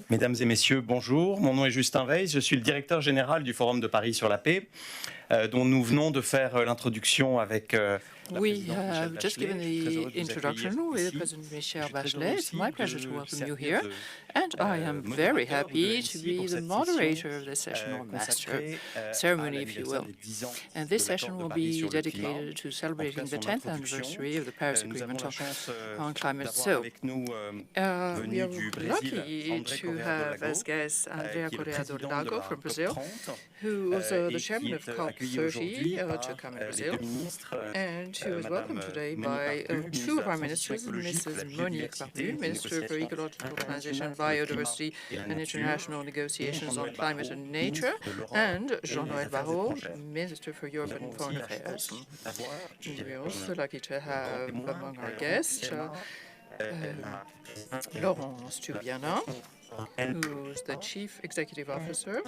Mesdames et messieurs, bonjour. Mon nom est Justin Weiss. Je suis le directeur général du Forum de Paris sur la paix, dont nous venons de faire l'introduction avec We have just given the introduction with President Michelle Bachelet. It's my pleasure to welcome you here, and I am very happy to be the moderator of this session, or master ceremony, if you will. And this session will be dedicated to celebrating the 10th anniversary of the Paris Agreement on climate. So, we are lucky to have as guests Andrea Correa do Lago from Brazil, who is the chairman of COP30 to come in Brazil, and who is welcomed today by two of our ministers, Mrs. Monique Barbu, Minister for Ecological Transition, Biodiversity and International Negotiations on Climate and Nature, and Jean-Noël Barrot, Minister for Europe and Foreign Affairs. We're also lucky to have among our guests Laurence Tubiana, who's the Chief Executive Officer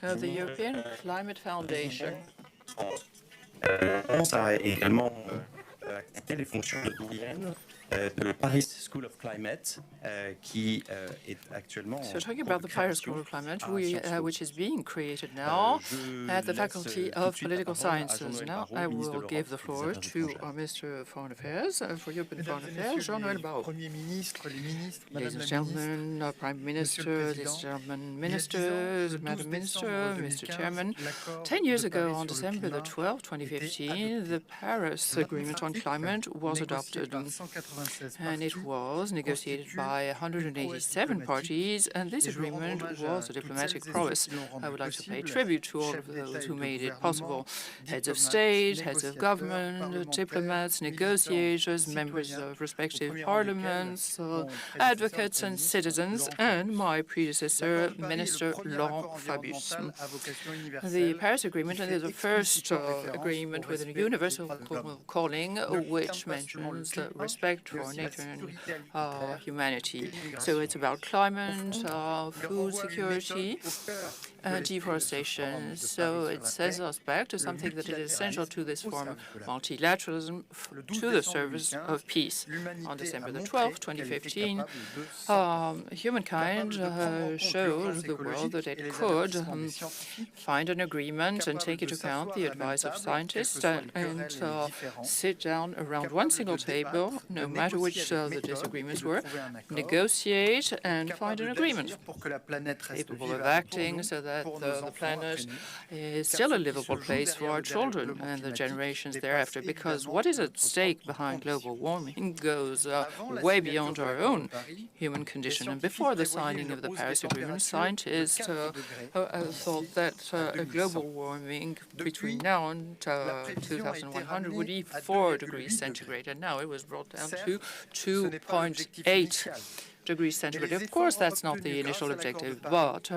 of the European Climate Foundation. a également quitté les fonctions de Paris School of Climate, qui est actuellement. So talking about the Paris School of Climate, which is being created now at the Faculty of Political Sciences. Now I will give the floor to our Minister of Foreign Affairs, for European Foreign Affairs, Jean-Noël Barrot. Ladies and gentlemen, our Prime Minister, ladies and gentlemen, ministers, Madam Minister, Mr. Chairman, 10 years ago, on December the 12th, 2015, the Paris Agreement on Climate was adopted. And it was negotiated by 187 parties, and this agreement was a diplomatic prowess. I would like to pay tribute to all of those who made it possible. Heads of state, heads of government, diplomats, negotiators, members of respective parliaments, advocates and citizens, and my predecessor, Minister Laurent Fabius. The Paris Agreement is the first agreement with a universal calling, which mentions the respect for nature and humanity. So it's about climate, food security, deforestation. So it sends us back to something that is essential to this form of multilateralism, to the service of peace. On December the 12th, 2015, humankind showed the world that it could find an agreement and take into account the advice of scientists and sit down around one single table, no matter which the disagreements were, negotiate and find an agreement capable of acting so that the planet is still a livable place for our children and the generations thereafter, because what is at stake behind global warming goes way beyond our own human condition. And before the signing of the Paris Agreement, scientists thought that global warming between now and 2100 would be 4 degrees centigrade, and now it was brought down to 2.8 degrees centigrade. Of course, that's not the initial objective, but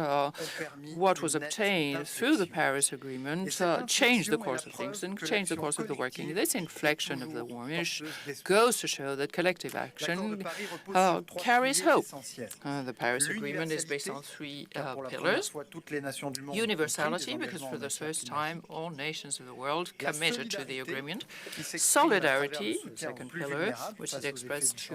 what was obtained through the Paris Agreement changed the course of things and changed the course of the working. This inflection of the warming goes to show that collective action carries hope. The Paris Agreement is based on 3 pillars. Universality, because for the first time, all nations of the world committed to the agreement. Solidarity, second pillar, which is expressed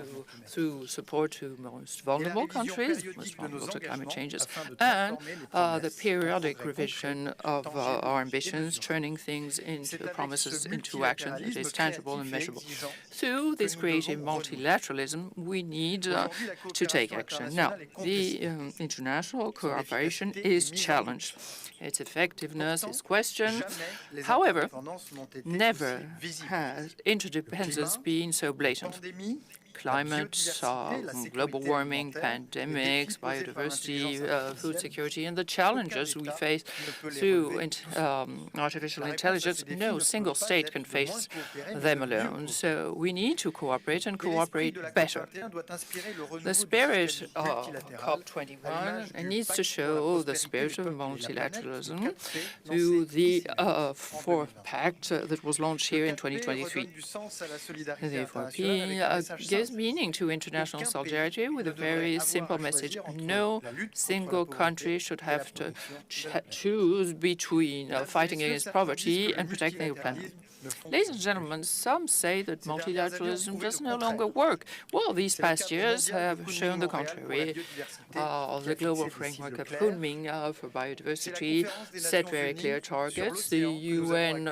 through support to most vulnerable countries, most vulnerable to climate changes, and the periodic revision of our ambitions, turning things into promises into action that is tangible and measurable. Through this creative multilateralism, we need to take action. Now, the international cooperation is challenged. Its effectiveness is questioned. However, never has interdependence been so blatant. Climate, global warming, pandemics, biodiversity, food security, and the challenges we face through artificial intelligence. No single state can face them alone. So we need to cooperate and cooperate better. The spirit of COP21 needs to show the spirit of multilateralism through the fourth pact that was launched here in 2023. The FOP gives gives meaning to international solidarity with a very simple message. No single country should have to choose between fighting against poverty and protecting the planet. Ladies and gentlemen, some say that multilateralism does no longer work. Well, these past years have shown the contrary. The global framework of Kunming for biodiversity set very clear targets. The UN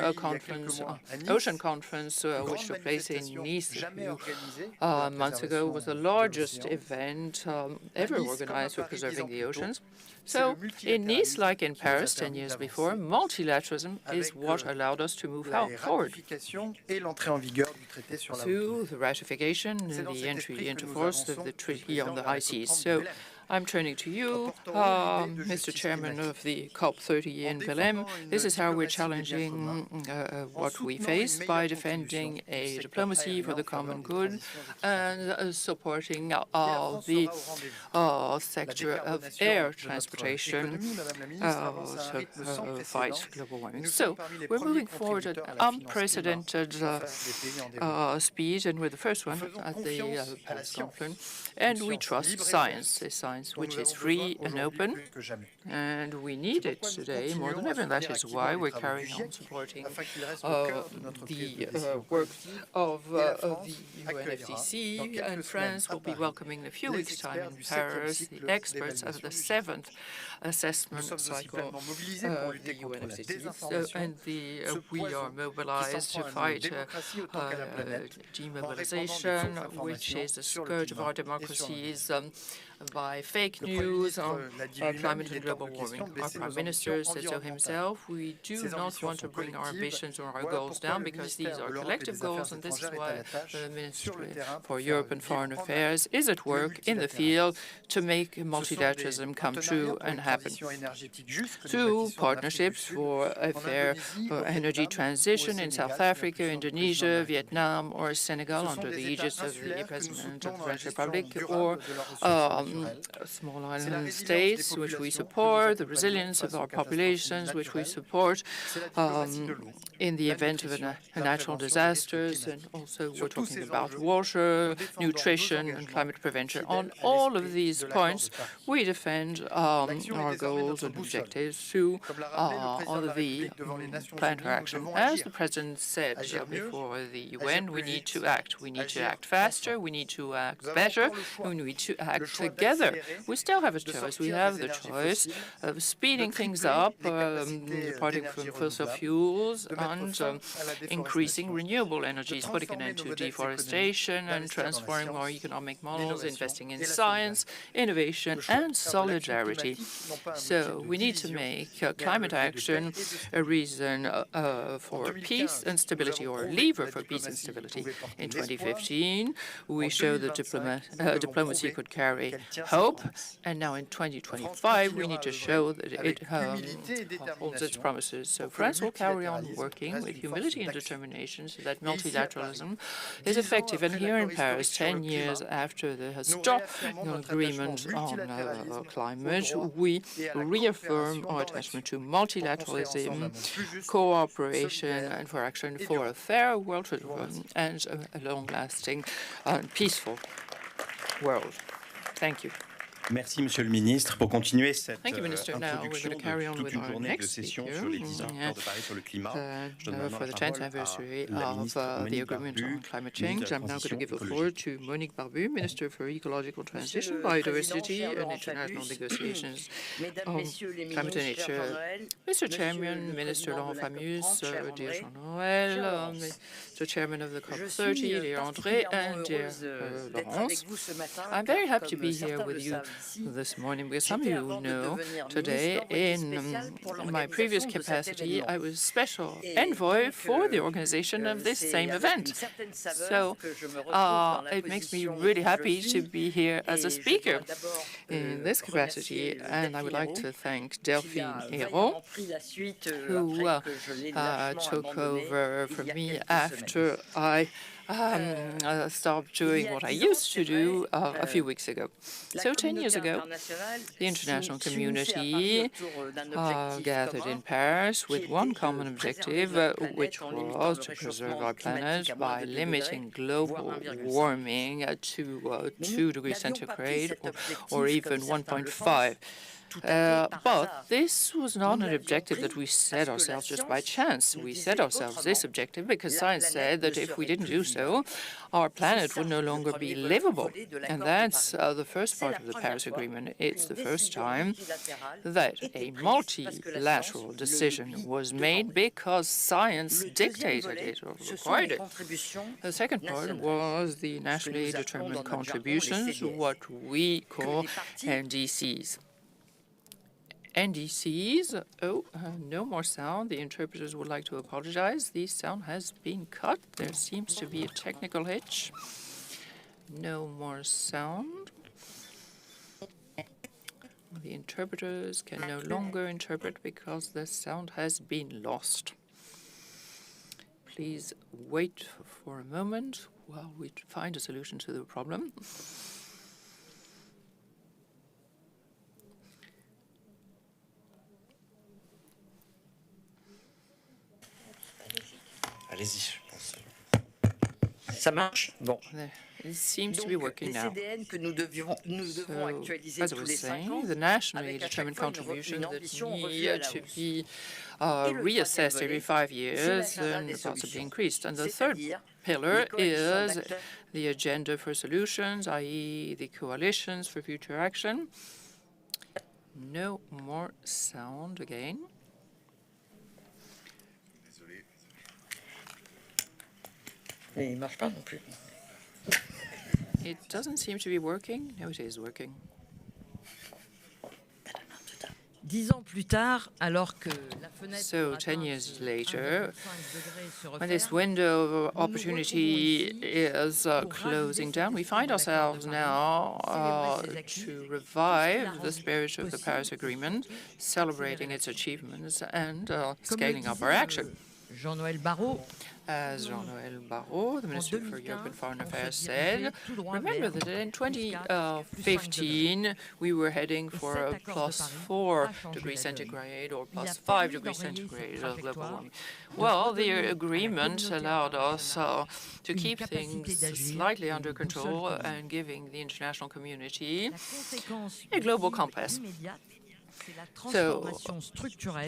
Ocean Conference, which took place in Nice a few months ago, was the largest event ever organized for preserving the oceans. So in Nice, like in Paris 10 years before, multilateralism is what allowed us to move forward. Through the ratification and the entry into force of the Treaty on the High Seas. So I'm turning to you, Mr. Chairman of the COP30 in Belém. This is how we're challenging what we face by defending a diplomacy for the common good and supporting the sector of air transportation to fight global warming. So we're moving forward at unprecedented speed, and we're the first one at the Paris conference. And we trust science, a science which is free and open, and we need it today more than ever. And that is why we're carrying on supporting the work of the UNFCCC, and France will be welcoming in a few weeks' time in Paris the experts of the 7th assessment cycle of the UNFCCC. And we are mobilized to fight demobilization, which is the scourge of our democracies, by fake news on climate and global warming. Our Prime Minister said so himself. We do not want to bring our ambitions or our goals down, because these are collective goals, and this is why the Ministry for Europe and Foreign Affairs is at work in the field to make multilateralism come true and happen. Through partnerships for a fair energy transition in South Africa, Indonesia, Vietnam, or Senegal under the aegis of the President of the French Republic, or small island states, which we support, the resilience of our populations, which we support in the event of natural disasters. And also we're talking about water, nutrition, and climate prevention. On all of these points, we defend our goals and objectives through the plan for action. As the President said before the UN, we need to act. We need to act faster, we need to act better, we need to act together. We still have a choice. We have the choice of speeding things up, departing from fossil fuels, and increasing renewable energies, putting an end to deforestation and transforming more economic models, investing in science, innovation, and solidarity. So we need to make climate action a reason for peace and stability, or a lever for peace and stability. In 2015, we showed that diplomacy could carry hope, and now in 2025, we need to show that it holds its promises. So France will carry on working with humility and determination so that multilateralism is effective. And here in Paris, 10 years after the historic agreement on climate, we reaffirm our attachment to multilateralism, cooperation, and for action for a fair world and a long-lasting and peaceful world. Thank you. Merci, Monsieur le Ministre. Pour continuer cette introduction de toute une journée de session sur les 10 ans de l'accord de Paris sur le climat, je donne maintenant la parole à la ministre Monique Barbu, I'm now going to give the floor to Monique Barbu, Minister for Ecological Transition, Biodiversity and International Negotiations on Climate and Nature. Mr. Chairman, Minister Laurent Fabius, dear Jean-Noël, Mr. Chairman of the COP30, dear André, and dear Laurence, I'm very happy to be here with you this morning, because some of you know today, in my previous capacity, I was special envoy for the organization of this same event. So it makes me really happy to be here as a speaker in this capacity, and I would like to thank Delphine Hérault, who took over from me after I stopped doing what I used to do a few weeks ago. So 10 years ago, the international community gathered in Paris with one common objective, which was to preserve our planet by limiting global warming to 2 degrees centigrade or even 1.5. But this was not an objective that we set ourselves just by chance. We set ourselves this objective because science said that if we didn't do so, our planet would no longer be livable. And that's the first part of the Paris Agreement. It's the first time that a multilateral decision was made because science dictated it or required it. The second part was the nationally determined contributions, what we call NDCs. NDCs, no more sound. The interpreters would like to apologize. The sound has been cut. There seems to be a technical hitch. No more sound. The interpreters can no longer interpret because the sound has been lost. Please wait for a moment while we find a solution to the problem. Allez-y, je pense. Ça marche? Bon. It seems to be working now. As I was saying, the nationally determined contribution that need to be reassessed every 5 years and possibly increased. And the third pillar is the agenda for solutions, i.e. the coalitions for future action. No more sound again. It doesn't seem to be working. No, it is working. 10 ans plus tard, alors que la fenêtre So 10 years later, when this window of opportunity is closing down, we find ourselves now to revive the spirit of the Paris Agreement, celebrating its achievements and scaling up our action. Jean-Noël Barrot, As Jean-Noël Barrot, the Minister for European Foreign Affairs, said, remember that in 2015 we were heading for a +4 degrees centigrade or +5 degrees centigrade of global warming. Well, the agreement allowed us to keep things slightly under control and giving the international community a global compass. So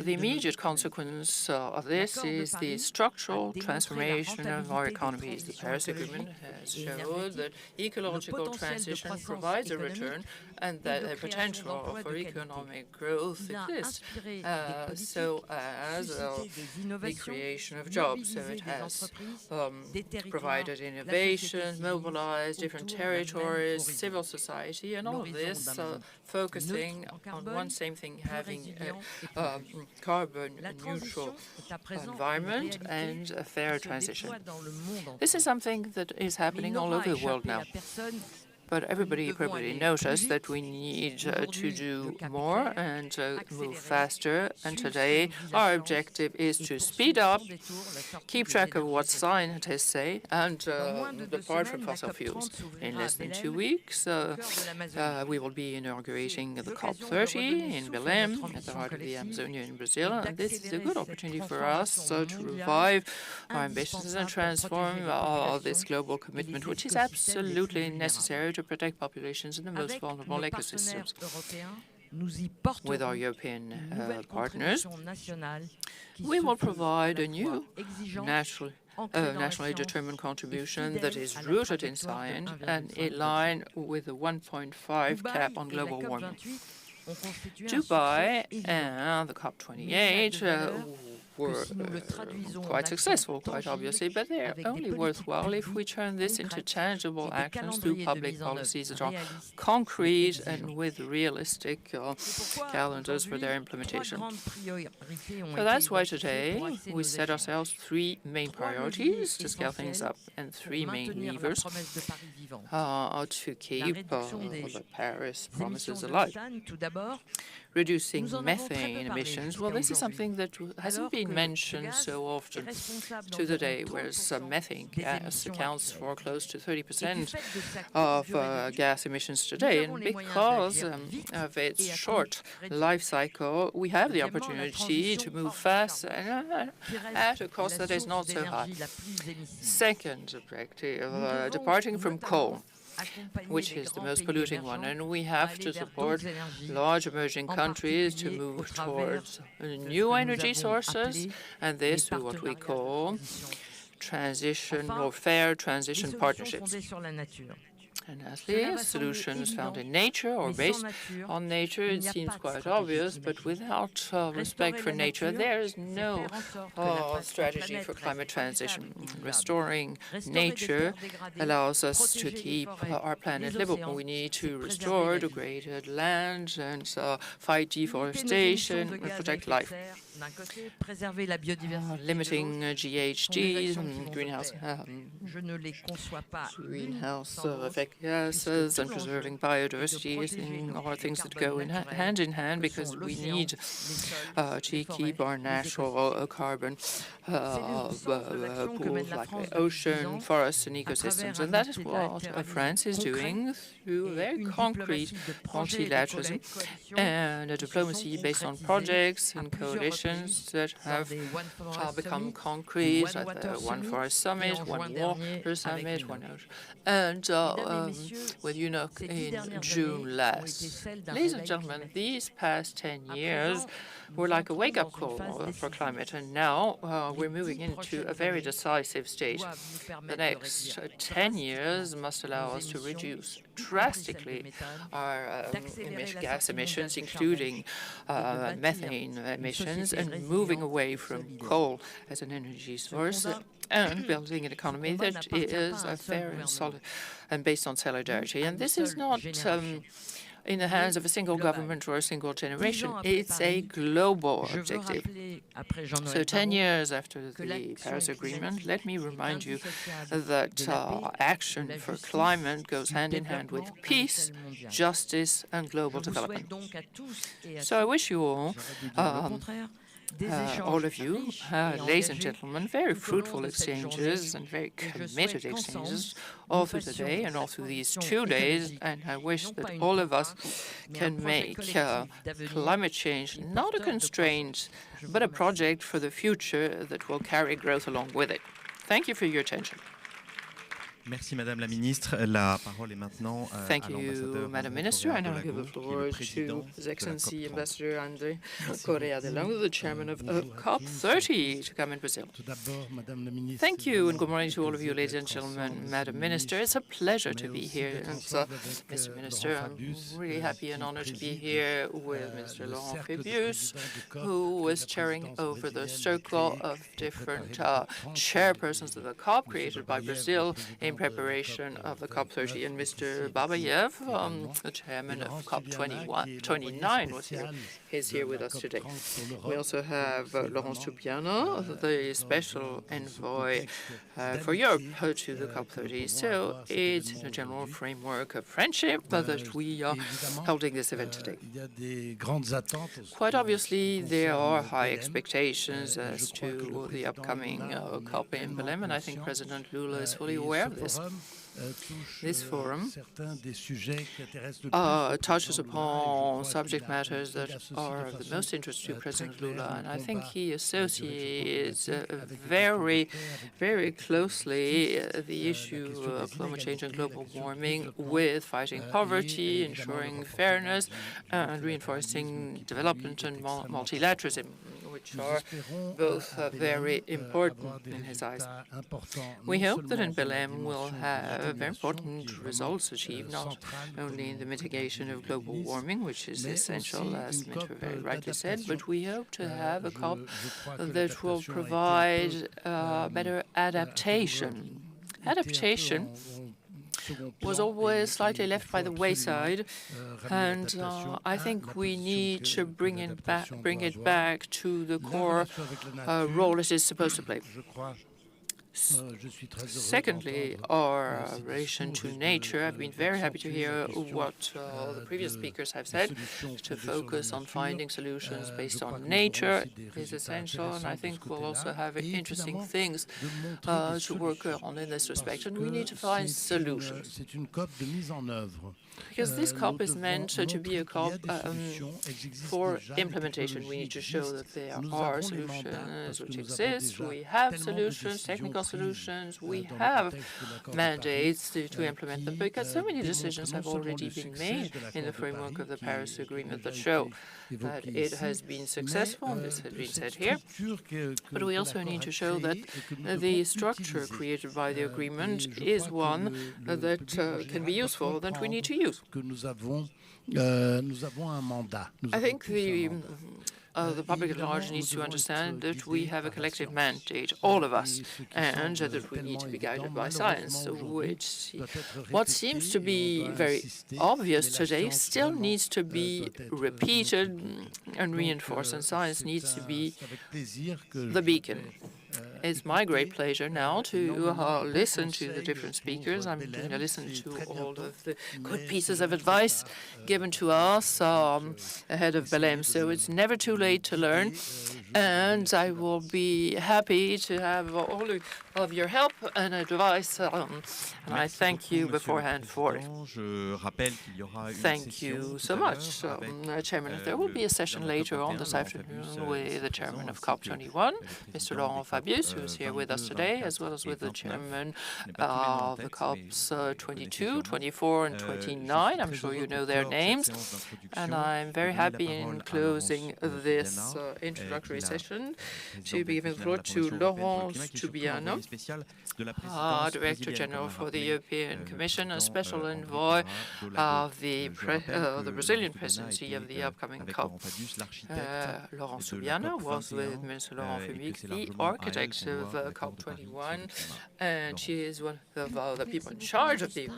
the immediate consequence of this is the structural transformation of our economies. The Paris Agreement has showed that ecological transition provides a return and that the potential for economic growth exists, so as the creation of jobs. So it has provided innovation, mobilized different territories, civil society, and all of this focusing on one same thing, having a carbon-neutral environment and a fair transition. This is something that is happening all over the world now. But everybody probably noticed that we need to do more and move faster. And today, our objective is to speed up, keep track of what scientists say, and depart from fossil fuels. In less than 2 weeks, we will be inaugurating the COP30 in Belém, at the heart of the Amazonia in Brazil. And this is a good opportunity for us to revive our ambitions and transform this global commitment, which is absolutely necessary to protect populations in the most vulnerable ecosystems. With our European partners, we will provide a new nationally determined contribution that is rooted in science and in line with the 1.5 cap on global warming. Dubai and the COP28 were quite successful, quite obviously, but they're only worthwhile if we turn this into tangible actions through public policies that are concrete and with realistic calendars for their implementation. So that's why today we set ourselves 3 main priorities to scale things up and 3 main levers to keep the Paris promises alive. reducing methane emissions, well, this is something that hasn't been mentioned so often to the day, whereas methane gas accounts for close to 30% of gas emissions today. And because of its short life cycle, we have the opportunity to move fast and at a cost that is not so high. Second objective, departing from coal, which is the most polluting one. And we have to support large emerging countries to move towards new energy sources, and this is what we call transition or fair transition partnerships. And lastly, solutions found in nature or based on nature. It seems quite obvious, but without respect for nature, there is no strategy for climate transition. Restoring nature allows us to keep our planet livable. We need to restore degraded land and fight deforestation and protect life. Limiting GHGs and greenhouse effect gases and preserving biodiversity are things that go hand in hand, because we need to keep our natural carbon pools like the ocean, forests and ecosystems. And that is what France is doing through very concrete multilateralism and a diplomacy based on projects and coalitions that have become concrete, like the One Forest Summit, One Water Summit, One Ocean, and with UNOC in June last. Ladies and gentlemen, these past 10 years were like a wake-up call for climate, and now we're moving into a very decisive stage. The next 10 years must allow us to reduce drastically our gas emissions, including methane emissions, and moving away from coal as an energy source, and building an economy that is fair and solid and based on solidarity. And this is not in the hands of a single government or a single generation. It's a global objective. So 10 years after the Paris Agreement, let me remind you that action for climate goes hand in hand with peace, justice, and global development. So I wish you all of you, ladies and gentlemen, very fruitful exchanges and very committed exchanges all through the day and all through these 2 days. And I wish that all of us can make climate change not a constraint, but a project for the future that will carry growth along with it. Thank you for your attention. Merci, Madame la Ministre. La parole est maintenant Thank you, Madam Minister. I now give the floor to His Excellency Ambassador André Correa de Lange, the chairman of COP30, to come in Brazil. Thank you, and good morning to all of you, ladies and gentlemen. Madam Minister, it's a pleasure to be here. And, Mr. Minister, I'm really happy and honored to be here with Mr. Laurent Fabius, who was chairing over the circle of different chairpersons of the COP created by Brazil in preparation of the COP30, and Mr. Babayev, the chairman of COP29, is here with us today. We also have Laurence Toubiana, the special envoy for Europe to the COP30. So it's in a general framework of friendship that we are holding this event today. Quite obviously, there are high expectations as to the upcoming COP in Belém, and I think President Lula is fully aware of this. This forum touches upon subject matters that are of the most interest to President Lula, and I think he associates very, very closely the issue of climate change and global warming with fighting poverty, ensuring fairness, and reinforcing development and multilateralism, which are both very important in his eyes. We hope that in Belém we'll have very important results achieved, not only in the mitigation of global warming, which is essential, as Minister very rightly said, but we hope to have a COP that will provide better adaptation. Adaptation was always slightly left by the wayside, and I think we need to bring it back to the core role it is supposed to play. Secondly, our relation to nature. I've been very happy to hear what the previous speakers have said. To focus on finding solutions based on nature is essential, and I think we'll also have interesting things to work on in this respect, and we need to find solutions. Because this COP is meant to be a COP for implementation. We need to show that there are solutions which exist. We have solutions, technical solutions. We have mandates to implement them, because so many decisions have already been made in the framework of the Paris Agreement that show that it has been successful, and this has been said here. But we also need to show that the structure created by the agreement is one that can be useful, that we need to use. I think the public at large needs to understand that we have a collective mandate, all of us, and that we need to be guided by science, which what seems to be very obvious today still needs to be repeated and reinforced, and science needs to be the beacon. It's my great pleasure now to listen to the different speakers. I'm going to listen to all of the good pieces of advice given to us ahead of Belém. So it's never too late to learn, and I will be happy to have all of your help and advice, and I thank you beforehand for it. Thank you so much, Chairman. There will be a session later on this afternoon with the Chairman of COP21, Mr. Laurent Fabius, who is here with us today, as well as with the Chairman of the COPs 22, 24, and 29. I'm sure you know their names. And I'm very happy in closing this introductory session to be giving the floor to Laurent Tubiano, Director General for the European Commission, a special envoy of the Brazilian presidency of the upcoming COP. Laurent Tubiano was with Mr. Laurent Fabius, the architect of COP21, and she is one of the people in charge of the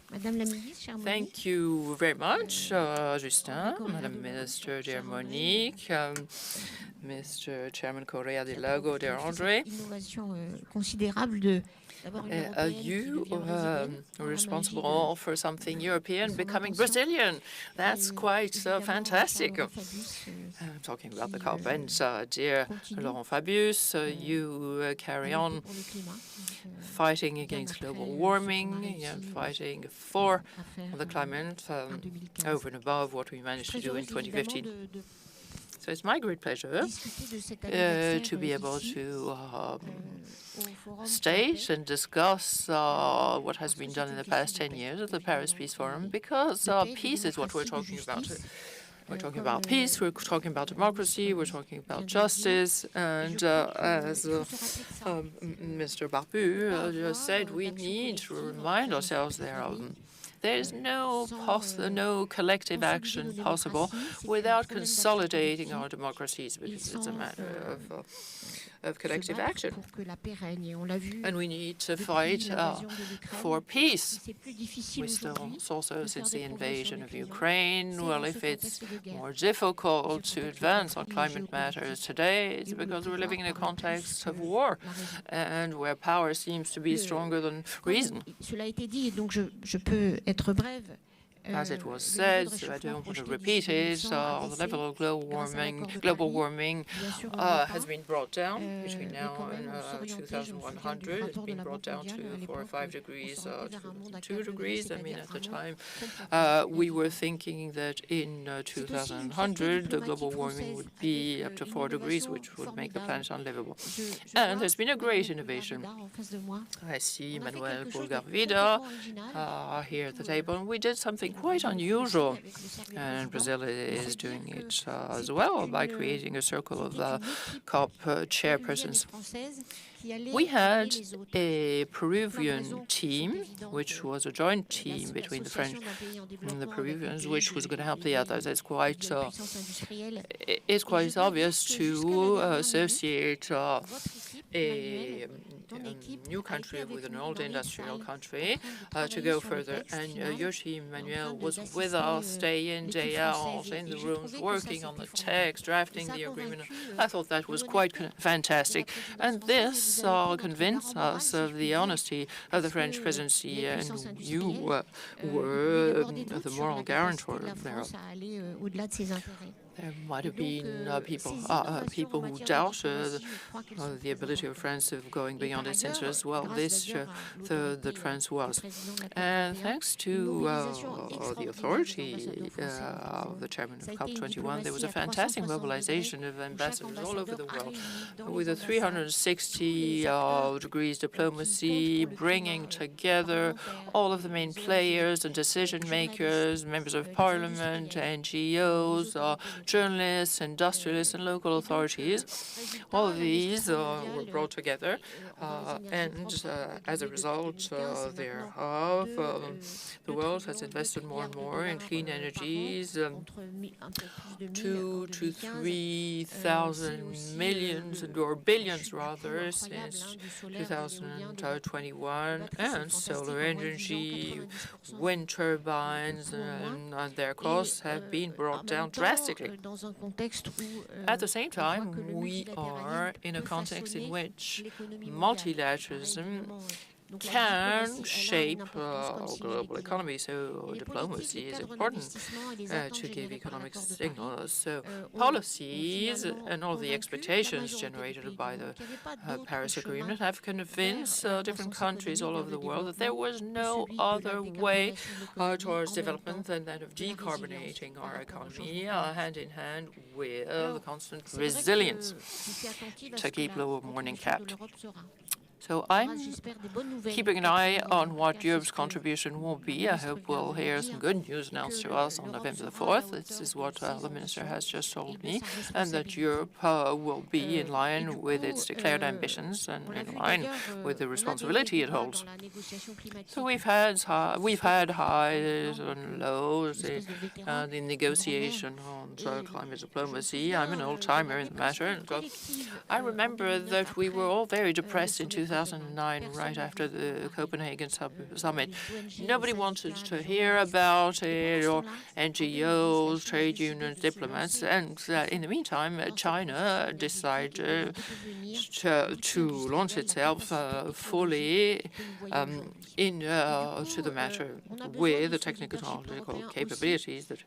Thank you very much, Justin, Madam Minister, dear Monique, Mr. Chairman Correa de Lago, dear Andre. You are responsible for something European becoming Brazilian. That's quite fantastic. I'm talking about the COP. And dear Laurent Fabius, you carry on fighting against global warming and fighting for the climate over and above what we managed to do in 2015. So it's my great pleasure to be able to state and discuss what has been done in the past 10 years at the Paris Peace Forum, because peace is what we're talking about. We're talking about peace, we're talking about democracy, we're talking about justice, and as Mr. Barbu just said, we need to remind ourselves there is no collective action possible without consolidating our democracies, because it's a matter of collective action. And we need to fight for peace. We saw so since the invasion of Ukraine. Well, if it's more difficult to advance on climate matters today, it's because we're living in a context of war and where power seems to be stronger than reason. As it was said, so I don't want to repeat it, the level of global warming has been brought down between now and 2100. It's been brought down to 4 or 5 degrees, to 2 degrees. I mean, at the time, we were thinking that in 2100, the global warming would be up to 4 degrees, which would make the planet unlivable. And there's been a great innovation. I see Manuel Pulgar-Vida here at the table, and we did something quite unusual, and Brazil is doing it as well by creating a circle of COP chairpersons. We had a Peruvian team, which was a joint team between the French and the Peruvians, which was going to help the others. It's quite obvious to associate a new country with an old industrial country to go further. And your team, Manuel, was with us day in, day out, in the rooms, working on the text, drafting the agreement. I thought that was quite fantastic. And this convinced us of the honesty of the French presidency, and you were the moral guarantor thereof. There might have been people who doubted the ability of France of going beyond its interests. Well, this that France was. And thanks to the authority of the chairman of COP21, there was a fantastic mobilization of ambassadors all over the world with a 360 degrees diplomacy, bringing together all of the main players and decision makers, members of parliament, NGOs, journalists, industrialists, and local authorities. All of these were brought together, and as a result thereof, the world has invested more and more in clean energies, 2,000 to 3,000 millions, or billions rather, since 2021, and solar energy, wind turbines, and their costs have been brought down drastically. At the same time, we are in a context in which multilateralism can shape global economy, so diplomacy is important to give economic signals. So policies and all the expectations generated by the Paris Agreement have convinced different countries all over the world that there was no other way towards development than that of decarbonating our economy hand in hand with constant resilience to keep global warming capped. So I'm keeping an eye on what Europe's contribution will be. I hope we'll hear some good news announced to us on November the 4th. This is what the Minister has just told me, and that Europe will be in line with its declared ambitions and in line with the responsibility it holds. So we've had highs and lows in the negotiation on climate diplomacy. I'm an old-timer in the matter, and I remember that we were all very depressed in 2009, right after the Copenhagen summit. Nobody wanted to hear about it, or NGOs, trade unions, diplomats. And in the meantime, China decided to launch itself fully into the matter with the technological capabilities that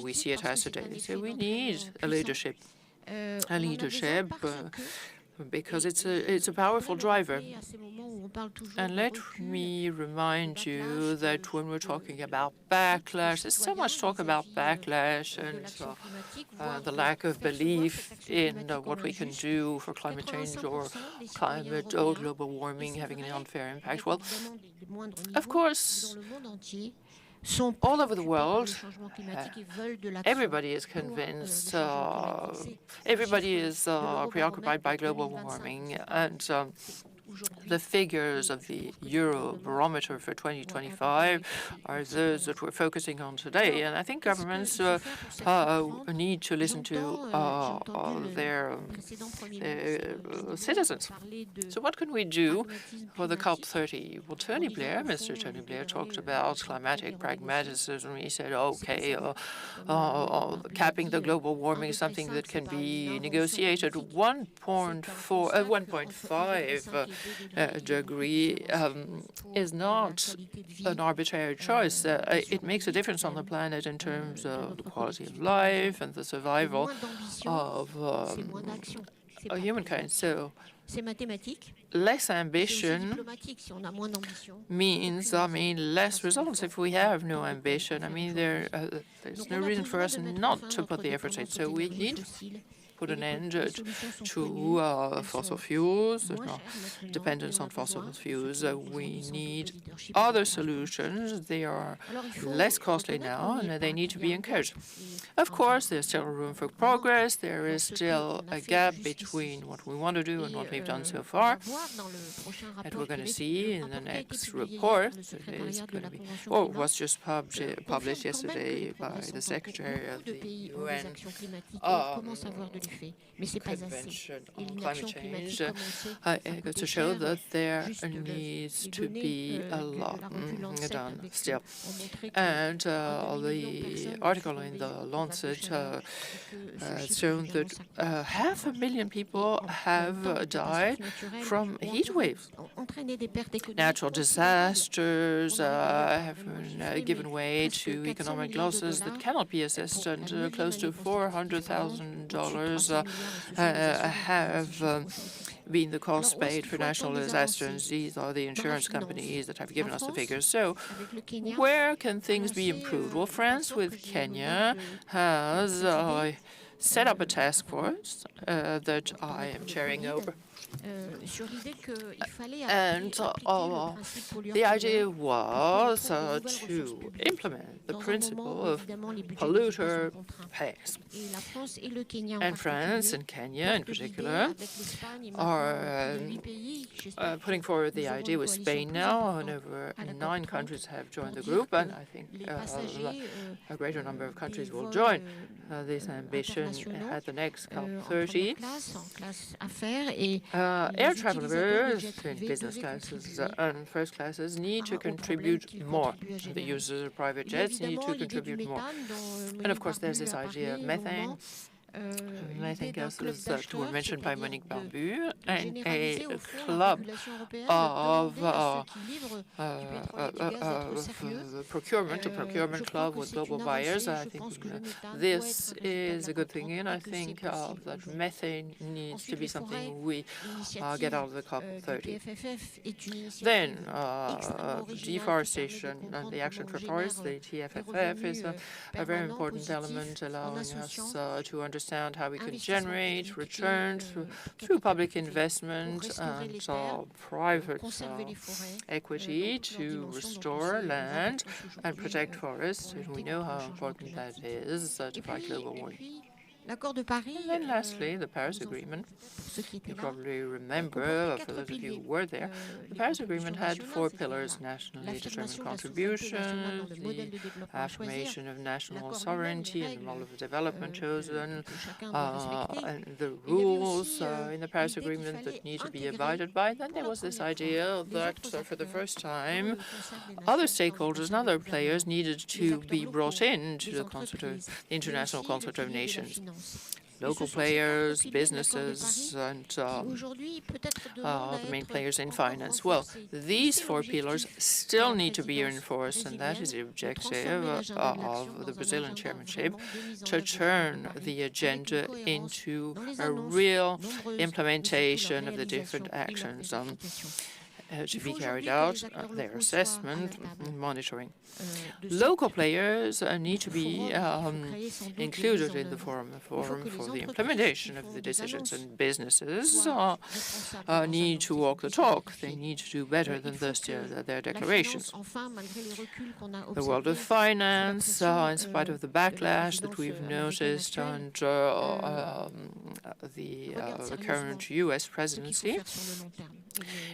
we see it has today. So we need a leadership. Because it's a powerful driver. And let me remind you that when we're talking about backlash, there's so much talk about backlash and the lack of belief in what we can do for climate change or global warming having an unfair impact. Well, of course, all over the world, everybody is convinced, everybody is preoccupied by global warming, and the figures of the Eurobarometer for 2025 are those that we're focusing on today. And I think governments need to listen to their citizens. So what can we do for the COP30? Well, Mr. Tony Blair talked about climatic pragmatism. He said, okay, capping the global warming is something that can be negotiated. 1.5 degree is not an arbitrary choice. It makes a difference on the planet in terms of the quality of life and the survival of humankind. So less ambition means, less results if we have no ambition. There's no reason for us not to put the effort in. So we need put an end to fossil fuels, dependence on fossil fuels. We need other solutions. They are less costly now, and they need to be encouraged. Of course, there's still room for progress. There is still a gap between what we want to do and what we've done so far. And we're going to see in the next report that is going to be, was just published yesterday by the Secretary of the UN Convention on Climate Change goes to show that there needs to be a lot done still. And the article in the Lancet has shown that 500,000 people have died from heat waves. Natural disasters have given way to economic losses that cannot be assessed, and close to $400,000 have been the cost paid for national disasters. These are the insurance companies that have given us the figures. So where can things be improved? Well, France with Kenya has set up a task force that I am chairing over. And the idea was to implement the principle of polluter pays. And France and Kenya in particular are putting forward the idea with Spain now, and over 9 countries have joined the group, and I think a greater number of countries will join this ambition at the next COP30. Air travelers in business classes and first classes need to contribute more. The users of private jets need to contribute more. And of course, there's this idea of methane. Methane gases that were mentioned by Monique Barbu, and a club of procurement, a procurement club with global buyers. I think this is a good thing, and I think that methane needs to be something we get out of the COP30. Then deforestation and the action for forests, the TFFF, is a very important element, allowing us to understand how we can generate returns through public investment and private equity to restore land and protect forests. And we know how important that is to fight global warming. And then lastly, the Paris Agreement. You probably remember, for those of you who were there, the Paris Agreement had 4 pillars: nationally determined contributions, the affirmation of national sovereignty and the model of development chosen, and the rules in the Paris Agreement that need to be abided by. Then there was this idea that for the first time, other stakeholders and other players needed to be brought into the International Concert of Nations. Local players, businesses, and the main players in finance. Well, these 4 pillars still need to be reinforced, and that is the objective of the Brazilian chairmanship, to turn the agenda into a real implementation of the different actions to be carried out, their assessment and monitoring. Local players need to be included in the forum for the implementation of the decisions, and businesses need to walk the talk. They need to do better than their declarations. The world of finance, in spite of the backlash that we've noticed under the current U.S. presidency,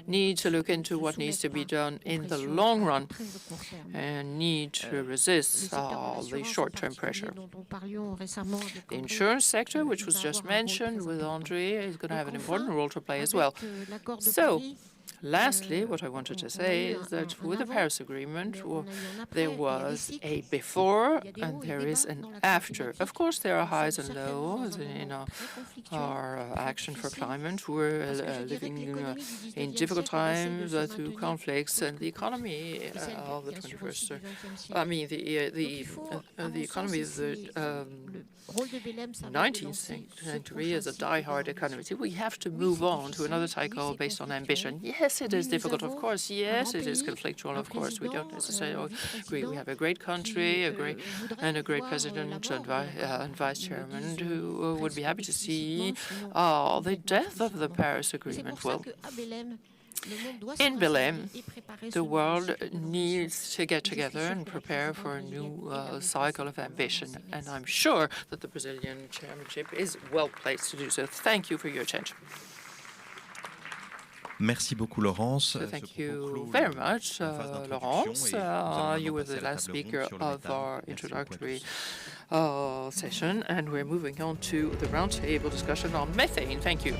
need to look into what needs to be done in the long run and need to resist the short-term pressure. The insurance sector, which was just mentioned with André, is going to have an important role to play as well. So, lastly, what I wanted to say is that with the Paris Agreement, there was a before and there is an after. Of course, there are highs and lows in our action for climate. We're living in difficult times through conflicts, and the economy of the 21st. I mean, the economy of the 19th century is a die-hard economy. So we have to move on to another cycle based on ambition. Yes, it is difficult, of course. Yes, it is conflictual, of course. We don't necessarily agree. We have a great country, a great president and vice chairman who would be happy to see the death of the Paris Agreement. Well, in Belém, the world needs to get together and prepare for a new cycle of ambition, and I'm sure that the Brazilian chairmanship is well placed to do so. Thank you for your attention. Merci beaucoup, Laurence. So thank you very much, Laurence. You were the last speaker of our introductory session, and we're moving on to the roundtable discussion on methane. Thank you.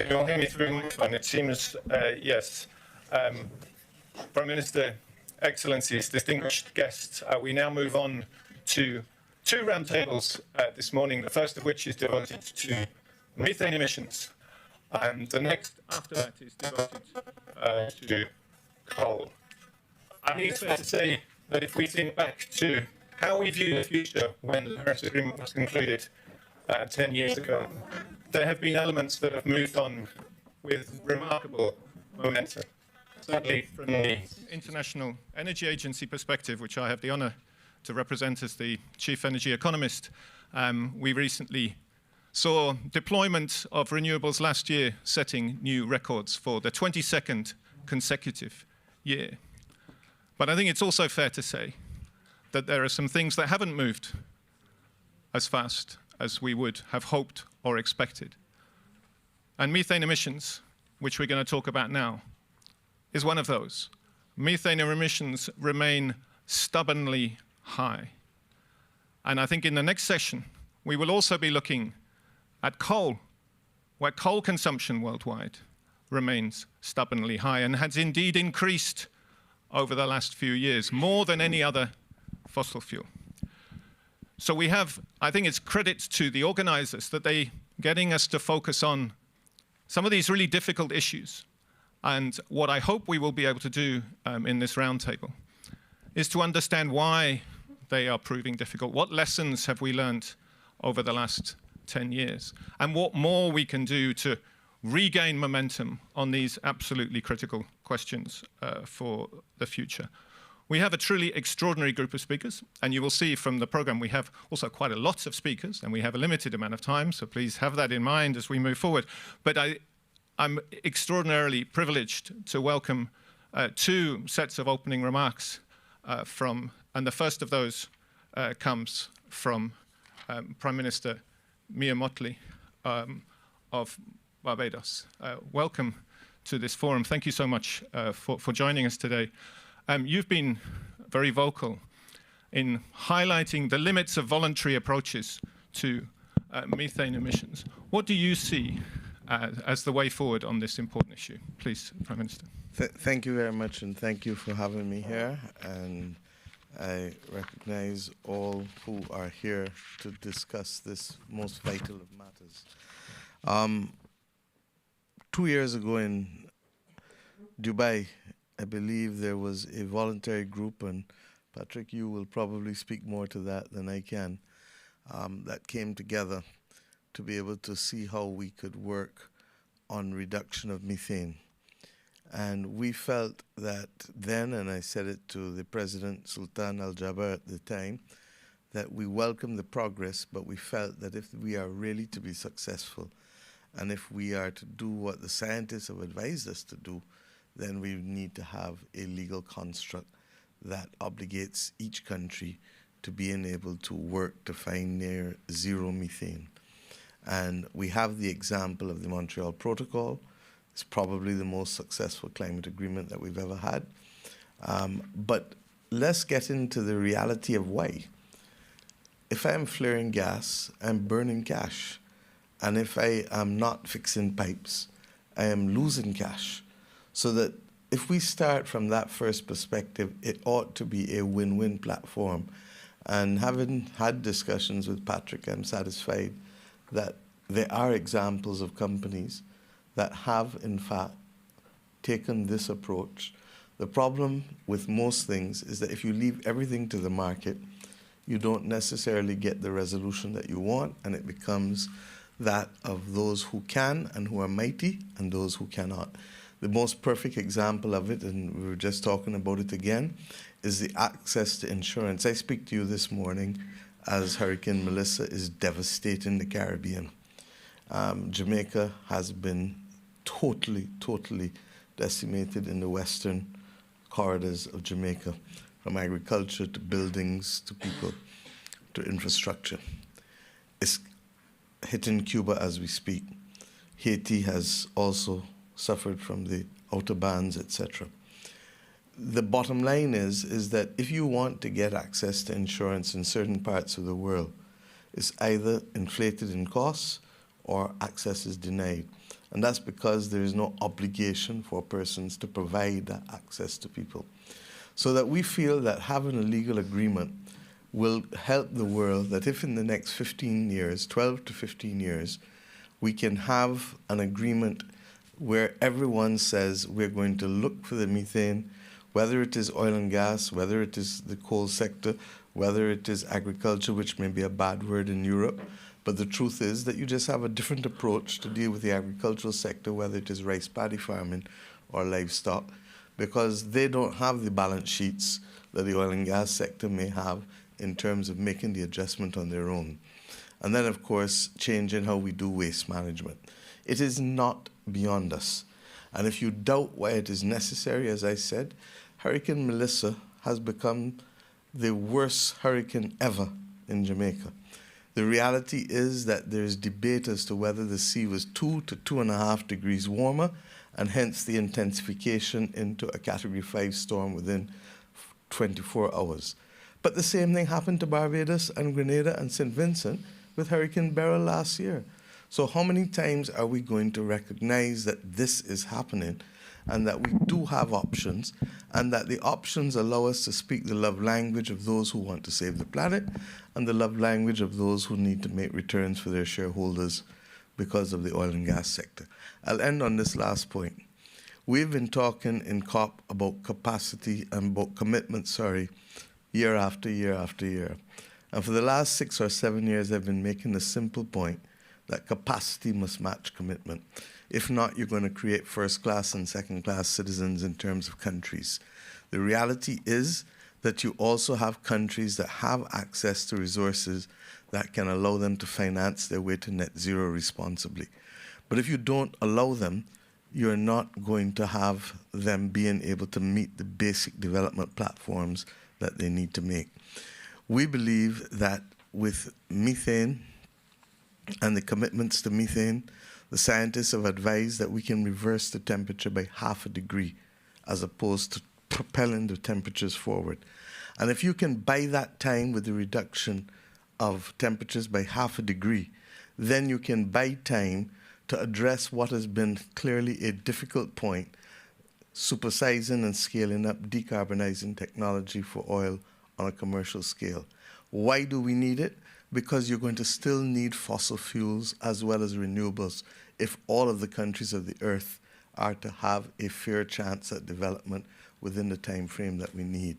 Can you all hear me through the microphone? It seems yes. Prime Minister, Excellencies, distinguished guests, we now move on to two roundtables this morning, the first of which is devoted to methane emissions, and the next after that is devoted to coal. I think it's fair to say that if we think back to how we view the future when the Paris Agreement was concluded 10 years ago, there have been elements that have moved on with remarkable momentum. Certainly from the International Energy Agency perspective, which I have the honour to represent as the chief energy economist, we recently saw deployment of renewables last year setting new records for the 22nd consecutive year. But I think it's also fair to say that there are some things that haven't moved as fast as we would have hoped or expected. And methane emissions, which we're going to talk about now, is one of those. Methane emissions remain stubbornly high. And I think in the next session, we will also be looking at coal, where coal consumption worldwide remains stubbornly high and has indeed increased over the last few years, more than any other fossil fuel. So we have, I think it's credit to the organizers that they getting us to focus on some of these really difficult issues. And what I hope we will be able to do in this roundtable is to understand why they are proving difficult. What lessons have we learned over the last 10 years? And what more we can do to regain momentum on these absolutely critical questions for the future. We have a truly extraordinary group of speakers, and you will see from the program we have also quite a lot of speakers, and we have a limited amount of time, so please have that in mind as we move forward. But I'm extraordinarily privileged to welcome two sets of opening remarks and the first of those comes from Prime Minister Mia Mottley of Barbados. Welcome to this forum. Thank you so much for joining us today. You've been very vocal in highlighting the limits of voluntary approaches to methane emissions. What do you see as the way forward on this important issue? Please, Prime Minister. Thank you very much, and thank you for having me here. And I recognize all who are here to discuss this most vital of matters. 2 years ago in Dubai, I believe there was a voluntary group, and Patrick, you will probably speak more to that than I can, that came together to be able to see how we could work on reduction of methane. And we felt that then, and I said it to the President Sultan Al-Jaber at the time, that we welcome the progress, but we felt that if we are really to be successful, and if we are to do what the scientists have advised us to do, then we need to have a legal construct that obligates each country to being able to work to find near zero methane. And we have the example of the Montreal Protocol. It's probably the most successful climate agreement that we've ever had. But let's get into the reality of why. If I'm flaring gas, I'm burning cash. And if I am not fixing pipes, I am losing cash. So that if we start from that first perspective, it ought to be a win-win platform. And having had discussions with Patrick, I'm satisfied that there are examples of companies that have, in fact, taken this approach. The problem with most things is that if you leave everything to the market, you don't necessarily get the resolution that you want, and it becomes that of those who can and who are mighty and those who cannot. The most perfect example of it, and we were just talking about it again, is the access to insurance. I speak to you this morning as Hurricane Melissa is devastating the Caribbean. Jamaica has been totally decimated in the western corridors of Jamaica, from agriculture to buildings to people to infrastructure. It's hitting Cuba as we speak. Haiti has also suffered from the outer bands, etc. The bottom line is that if you want to get access to insurance in certain parts of the world, it's either inflated in costs or access is denied. And that's because there is no obligation for persons to provide that access to people. So that we feel that having a legal agreement will help the world, that if in the next 15 years, 12 to 15 years, we can have an agreement where everyone says we're going to look for the methane, whether it is oil and gas, whether it is the coal sector, whether it is agriculture, which may be a bad word in Europe. But the truth is that you just have a different approach to deal with the agricultural sector, whether it is rice paddy farming or livestock, because they don't have the balance sheets that the oil and gas sector may have in terms of making the adjustment on their own. And then, of course, changing how we do waste management. It is not beyond us. And if you doubt why it is necessary, as I said, Hurricane Melissa has become the worst hurricane ever in Jamaica. The reality is that there is debate as to whether the sea was 2 to 2.5 degrees warmer, and hence the intensification into a Category 5 storm within 24 hours. But the same thing happened to Barbados and Grenada and St. Vincent with Hurricane Beryl last year. So how many times are we going to recognize that this is happening and that we do have options, and that the options allow us to speak the love language of those who want to save the planet and the love language of those who need to make returns for their shareholders because of the oil and gas sector. I'll end on this last point. We've been talking in COP about capacity and about commitment, year after year after year. And for the last 6 or 7 years, I've been making the simple point that capacity must match commitment. If not, you're going to create first-class and second-class citizens in terms of countries. The reality is that you also have countries that have access to resources that can allow them to finance their way to net zero responsibly. But if you don't allow them, you're not going to have them being able to meet the basic development platforms that they need to make. We believe that with methane and the commitments to methane, the scientists have advised that we can reverse the temperature by 0.5 degree as opposed to propelling the temperatures forward. And if you can buy that time with the reduction of temperatures by 0.5 degree, then you can buy time to address what has been clearly a difficult point, supersizing and scaling up decarbonizing technology for oil on a commercial scale. Why do we need it? Because you're going to still need fossil fuels as well as renewables if all of the countries of the earth are to have a fair chance at development within the time frame that we need.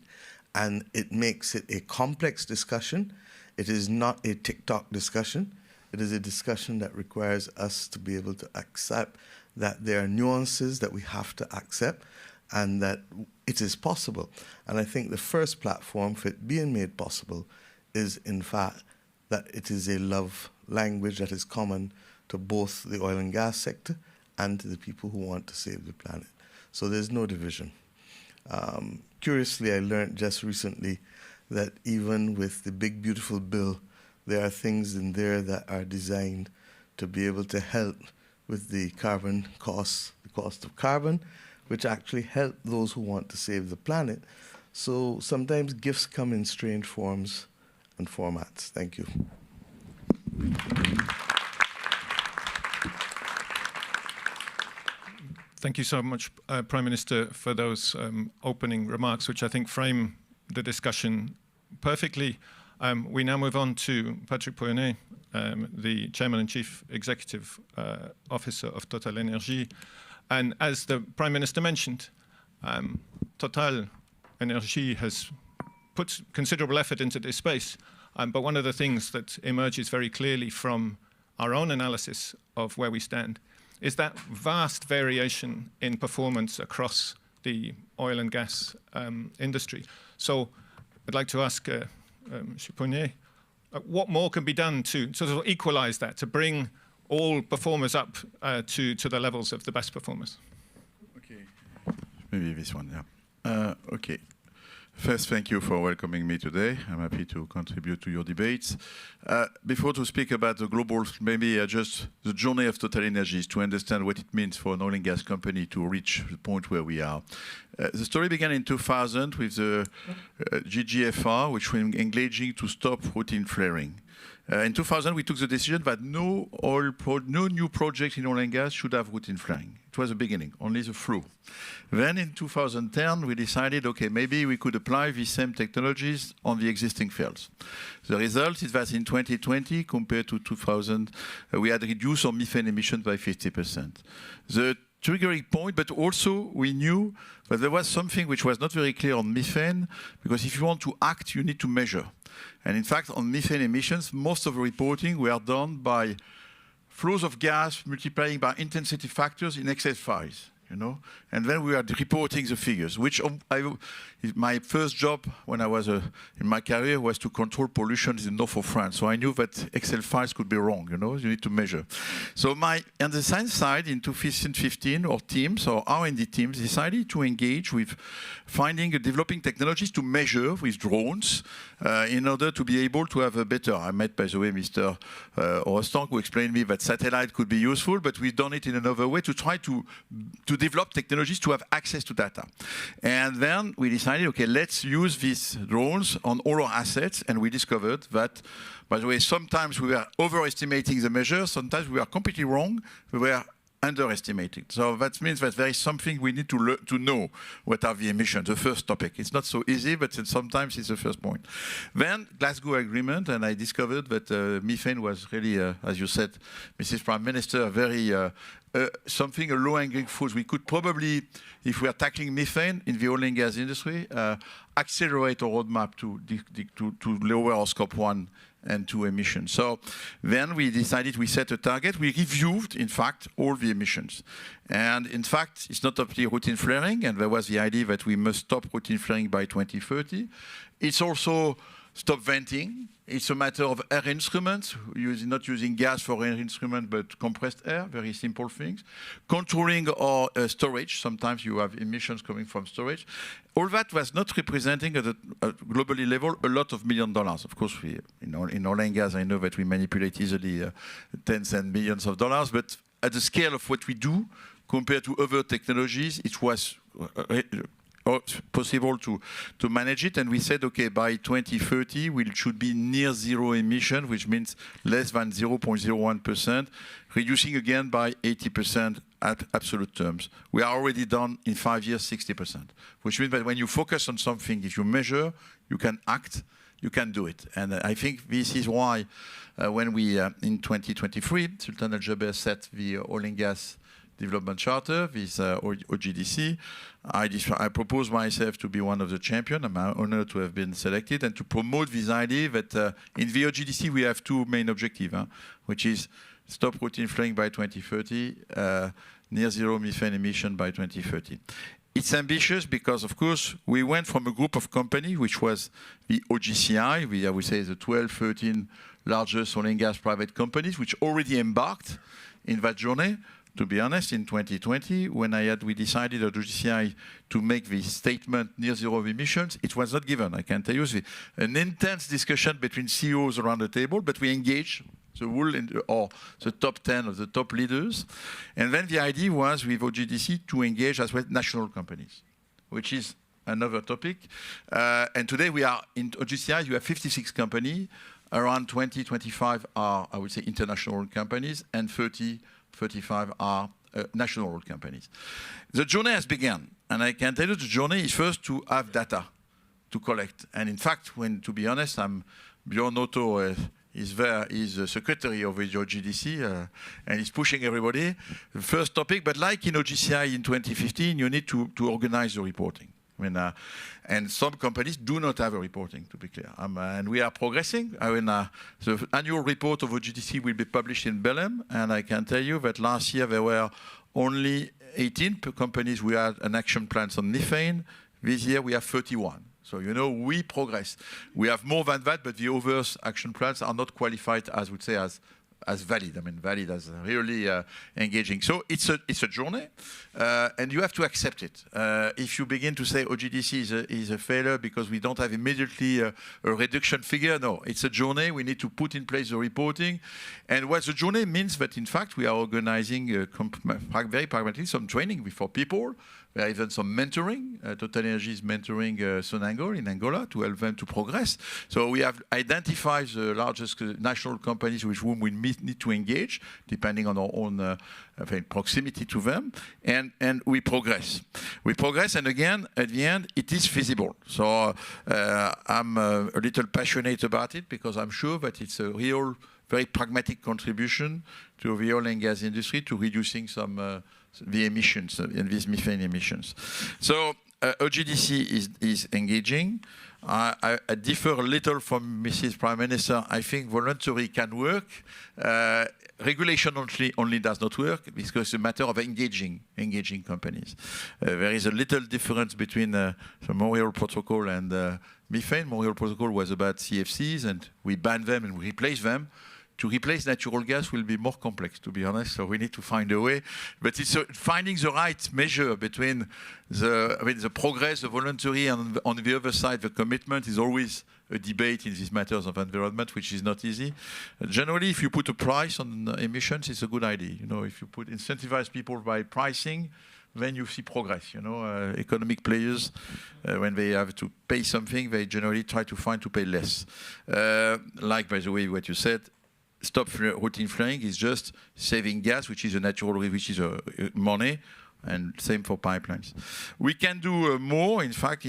And it makes it a complex discussion. It is not a TikTok discussion. It is a discussion that requires us to be able to accept that there are nuances that we have to accept and that it is possible. And I think the first platform for it being made possible is, in fact, that it is a love language that is common to both the oil and gas sector and to the people who want to save the planet. So there's no division. Curiously, I learned just recently that even with the big, beautiful bill, there are things in there that are designed to be able to help with the carbon costs, the cost of carbon, which actually help those who want to save the planet. So sometimes gifts come in strange forms and formats. Thank you. Thank you so much, Prime Minister, for those opening remarks, which I think frame the discussion perfectly. We now move on to Patrick Pouyanné, the Chairman and Chief Executive Officer of Total Energy. And as the Prime Minister mentioned, Total Energy has put considerable effort into this space. But one of the things that emerges very clearly from our own analysis of where we stand is that vast variation in performance across the oil and gas industry. So I'd like to ask Mr. Pouyanné, what more can be done to sort of equalize that, to bring all performers up to the levels of the best performers? Okay, maybe this one, yeah. Okay. First, thank you for welcoming me today. I'm happy to contribute to your debates. Before to speak about the global, maybe just the journey of Total Energies to understand what it means for an oil and gas company to reach the point where we are. The story began in 2000 with the GGFR, which was engaging to stop routine flaring. In 2000, we took the decision that no new project in oil and gas should have routine flaring. It was the beginning, only the flow. Then in 2010, we decided, okay, maybe we could apply these same technologies on the existing fields. The result is that in 2020, compared to 2000, we had reduced our methane emissions by 50%. The triggering point, but also we knew that there was something which was not very clear on methane, because if you want to act, you need to measure. And in fact, on methane emissions, most of the reporting were done by flows of gas multiplying by intensity factors in Excel files, you know. And then we are reporting the figures, which my first job when I was in my career was to control pollution in the north of France. So I knew that Excel files could be wrong, you know, you need to measure. So on the science side, in 2015, our teams, our R&D teams, decided to engage with developing technologies to measure with drones in order to be able to have a better, I met, by the way, Mr. Rostand, who explained me that satellite could be useful, but we've done it in another way to try to develop technologies to have access to data. And then we decided, okay, let's use these drones on all our assets, and we discovered that, by the way, sometimes we were overestimating the measures, sometimes we were completely wrong, we were underestimating. So that means that there is something we need to know what are the emissions, the first topic. It's not so easy, but sometimes it's the first point. Then Glasgow Agreement, and I discovered that methane was really, as you said, Mrs. Prime Minister, very something, a low-hanging fruit. We could probably, if we are tackling methane in the oil and gas industry, accelerate our roadmap to lower our scope 1 and 2 emissions. So then we decided, we set a target. We reviewed, in fact, all the emissions. And in fact, it's not only routine flaring, and there was the idea that we must stop routine flaring by 2030. It's also stop venting. It's a matter of air instruments, not using gas for air instrument, but compressed air, very simple things. Controlling our storage. Sometimes you have emissions coming from storage. All that was not representing at a globally level a lot of $1 million. Of course, in oil and gas, I know that we manipulate easily tens and millions of dollars, but at the scale of what we do, compared to other technologies, it was possible to manage it. And we said, okay, by 2030, we should be near zero emission, which means less than 0.01%, reducing again by 80% at absolute terms. We are already done in 5 years, 60%, which means that when you focus on something, if you measure, you can act, you can do it. And I think this is why when we, in 2023, Sultan Al Jaber set the oil and gas development charter, this OGDC. I propose myself to be one of the champions. I'm honored to have been selected and to promote this idea that in the OGDC we have two main objectives, which is stop routine flaring by 2030, near zero methane emission by 2030. It's ambitious because, of course, we went from a group of companies, which was the OGCI, I would say the 12, 13 largest oil and gas private companies, which already embarked in that journey. To be honest, in 2020, when we decided at OGCI to make this statement near zero emissions, it was not given. I can tell you, an intense discussion between CEOs around the table, but we engaged the top 10 of the top leaders. And then the idea was with OGDC to engage as well national companies, which is another topic. And today we are in OGCI, you have 56 companies, around 20, 25 are, I would say, international companies, and 35 are national oil companies. The journey has begun, and I can tell you the journey is first to have data to collect. And in fact, to be honest, Bjorn Otto is the secretary of the OGDC, and he's pushing everybody. The first topic, but like in OGCI in 2015, you need to organize the reporting. And some companies do not have a reporting, to be clear. And we are progressing. The annual report of OGDC will be published in Belém, and I can tell you that last year there were only 18 companies who had an action plan on methane. This year we have 31. So, we progress. We have more than that, but the others' action plans are not qualified, as would say, as as valid. I mean, valid as really engaging. So it's a journey, and you have to accept it. If you begin to say OGDC is a failure because we don't have immediately a reduction figure, no, it's a journey. We need to put in place the reporting, and what the journey means that in fact we are organizing very pragmatically some training for people. There are even some mentoring. TotalEnergies is mentoring Sonangol in Angola to help them to progress. So we have identified the largest national companies with whom we need to engage, depending on our own proximity to them, and we progress. We progress, and again, at the end, it is feasible. So I'm a little passionate about it because I'm sure that it's a real, very pragmatic contribution to the oil and gas industry to reducing some the emissions and these methane emissions. So OGDC is engaging. I differ a little from Mrs. Prime Minister. I think voluntary can work. Regulation only does not work because it's a matter of engaging companies. There is a little difference between the Montreal Protocol and methane. Montreal Protocol was about CFCs, and we banned them and we replaced them. To replace natural gas will be more complex, to be honest, so we need to find a way. But it's finding the right measure between the progress, the voluntary, and on the other side, the commitment is always a debate in these matters of environment, which is not easy. Generally, if you put a price on emissions, it's a good idea. You know, if you incentivize people by pricing, then you see progress. You know, economic players, when they have to pay something, they generally try to pay less. Like, by the way, what you said, stop routine flaring is just saving gas, which is a natural, which is money, and same for pipelines. We can do more, in fact,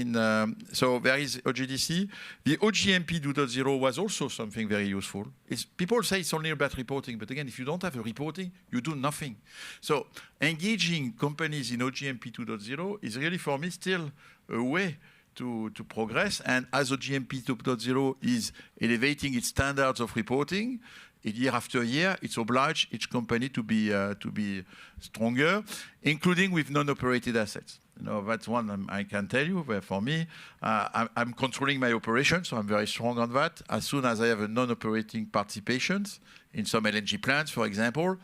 so there is OGDC. The OGMP 2.0 was also something very useful. People say it's only about reporting, but again, if you don't have a reporting, you do nothing. So engaging companies in OGMP 2.0 is really, for me, still a way to progress. And as OGMP 2.0 is elevating its standards of reporting, year after year, it's obliged each company to be stronger, including with non-operated assets. You know, that's one I can tell you. Where for me, I'm controlling my operations, so I'm very strong on that. As soon as I have a non-operating participations in some LNG plants, for example,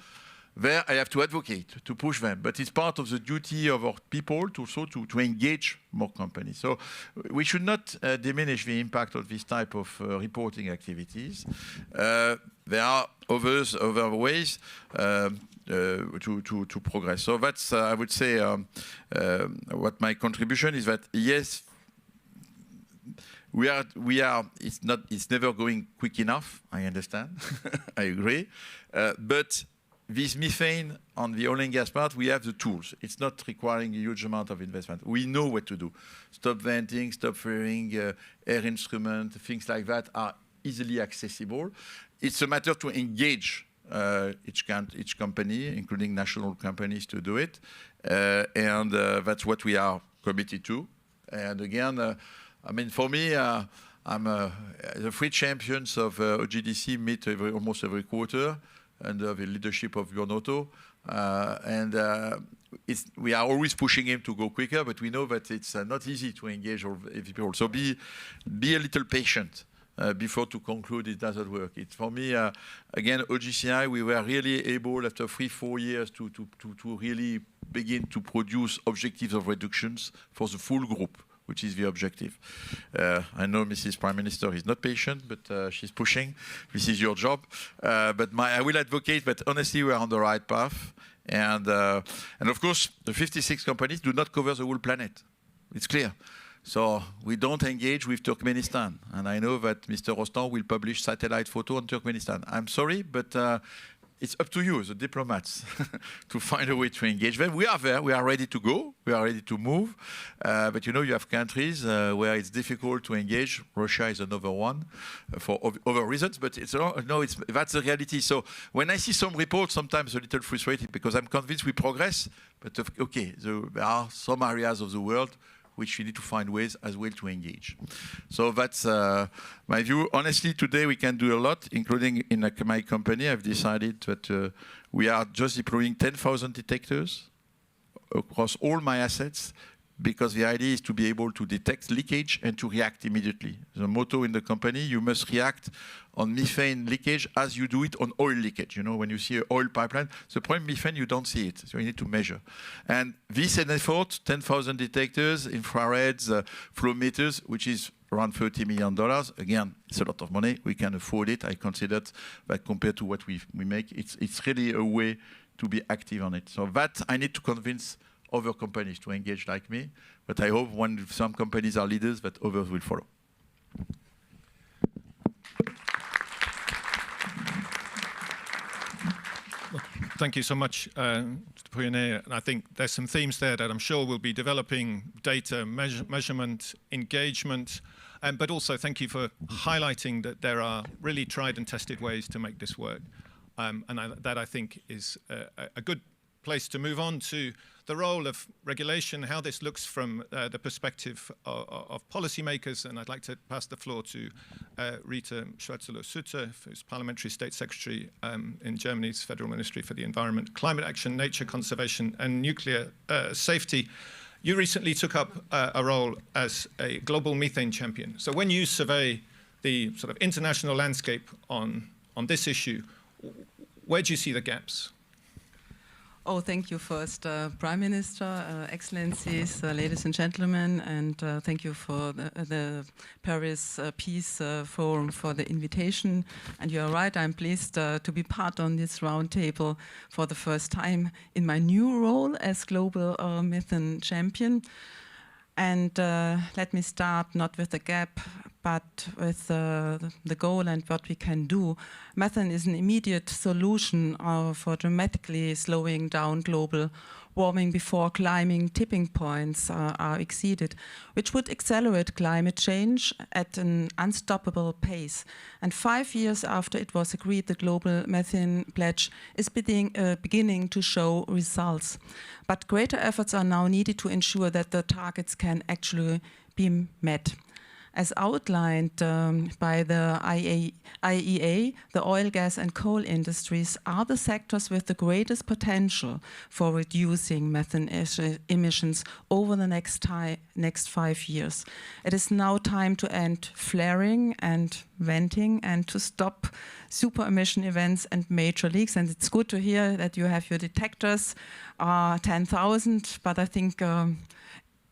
there I have to advocate, to push them. But it's part of the duty of our people to engage more companies. So we should not diminish the impact of this type of reporting activities. There are other ways to progress. So that's, I would say, what my contribution is that, yes, we are. It's never going quick enough. I understand. I agree. But this methane on the oil and gas part, we have the tools. It's not requiring a huge amount of investment. We know what to do. Stop venting, stop flaring, air instrument, things like that are easily accessible. It's a matter to engage each company, including national companies, to do it. And that's what we are committed to. And again, I mean, for me, the three champions of OGDC meet almost every quarter under the leadership of Bjorn Otto. We are always pushing him to go quicker, but we know that it's not easy to engage all people. So be a little patient before to conclude it doesn't work. For me, again, OGCI, we were really able after 3-4 years to really begin to produce objectives of reductions for the full group, which is the objective. I know Mrs. Prime Minister is not patient, but she's pushing. This is your job. But I will advocate that honestly we are on the right path. And of course, the 56 companies do not cover the whole planet. It's clear. So we don't engage with Turkmenistan. And I know that Mr. Rostand will publish satellite photo on Turkmenistan. I'm sorry, but it's up to you, the diplomats, to find a way to engage them. We are there. We are ready to go. We are ready to move. But you know, you have countries where it's difficult to engage. Russia is another one for other reasons. But that's the reality. So when I see some reports, sometimes a little frustrated because I'm convinced we progress. But okay, there are some areas of the world which we need to find ways as well to engage. So that's my view. Honestly, today we can do a lot, including in my company. I've decided that we are just deploying 10,000 detectors across all my assets, because the idea is to be able to detect leakage and to react immediately. The motto in the company, you must react on methane leakage as you do it on oil leakage. You know, when you see an oil pipeline, the problem methane, you don't see it, so you need to measure. And this is an effort, 10,000 detectors, infrareds, flow meters, which is around $30 million. Again, it's a lot of money. We can afford it. I consider that compared to what we make, it's really a way to be active on it. So that I need to convince other companies to engage like me. But I hope when some companies are leaders, that others will follow. Well, thank you so much, Mr. Pouyanné. And I think there's some themes there that I'm sure we'll be developing: data, measurement, engagement, but also thank you for highlighting that there are really tried and tested ways to make this work. That I think is a good place to move on to the role of regulation, how this looks from the perspective of policymakers. And I'd like to pass the floor to Rita Schwarzenloh-Sutter, who's Parliamentary State Secretary in Germany's Federal Ministry for the Environment, Climate Action, Nature Conservation and Nuclear Safety. You recently took up a role as a global methane champion. So when you survey the sort of international landscape on this issue, where do you see the gaps? Oh, thank you first, Prime Minister, Excellencies, ladies and gentlemen, and thank you for the Paris Peace Forum for the invitation. And you are right, I'm pleased to be part on this roundtable for the first time in my new role as Global Methane Champion. And let me start not with the gap, but with the goal and what we can do. Methane is an immediate solution for dramatically slowing down global warming before climbing tipping points are exceeded, which would accelerate climate change at an unstoppable pace. And 5 years after it was agreed, the global methane pledge is beginning to show results. But greater efforts are now needed to ensure that the targets can actually be met. As outlined by the IEA, the oil, gas and coal industries are the sectors with the greatest potential for reducing methane emissions over the next 5 years. It is now time to end flaring and venting and to stop super emission events and major leaks. And it's good to hear that you have your detectors, 10,000, but I think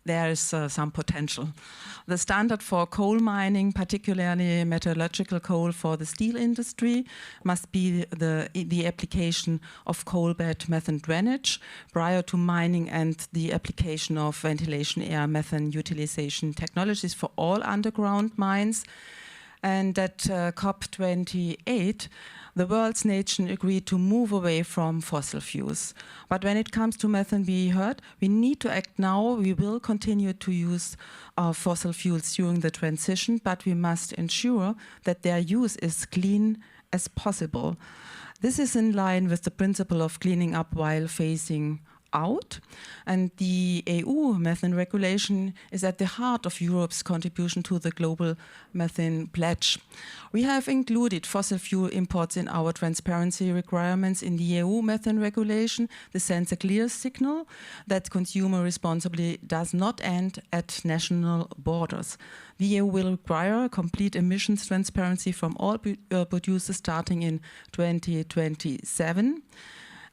there is some potential. The standard for coal mining, particularly metallurgical coal for the steel industry, must be the application of coal bed methane drainage prior to mining and the application of ventilation air methane utilization technologies for all underground mines. And at COP28, the world's nations agreed to move away from fossil fuels. But when it comes to methane, we heard, we need to act now. We will continue to use fossil fuels during the transition, but we must ensure that their use is clean as possible. This is in line with the principle of cleaning up while phasing out, and the EU methane regulation is at the heart of Europe's contribution to the global methane pledge. We have included fossil fuel imports in our transparency requirements in the EU methane regulation. This sends a clear signal that consumer responsibility does not end at national borders. The EU will require complete emissions transparency from all producers starting in 2027.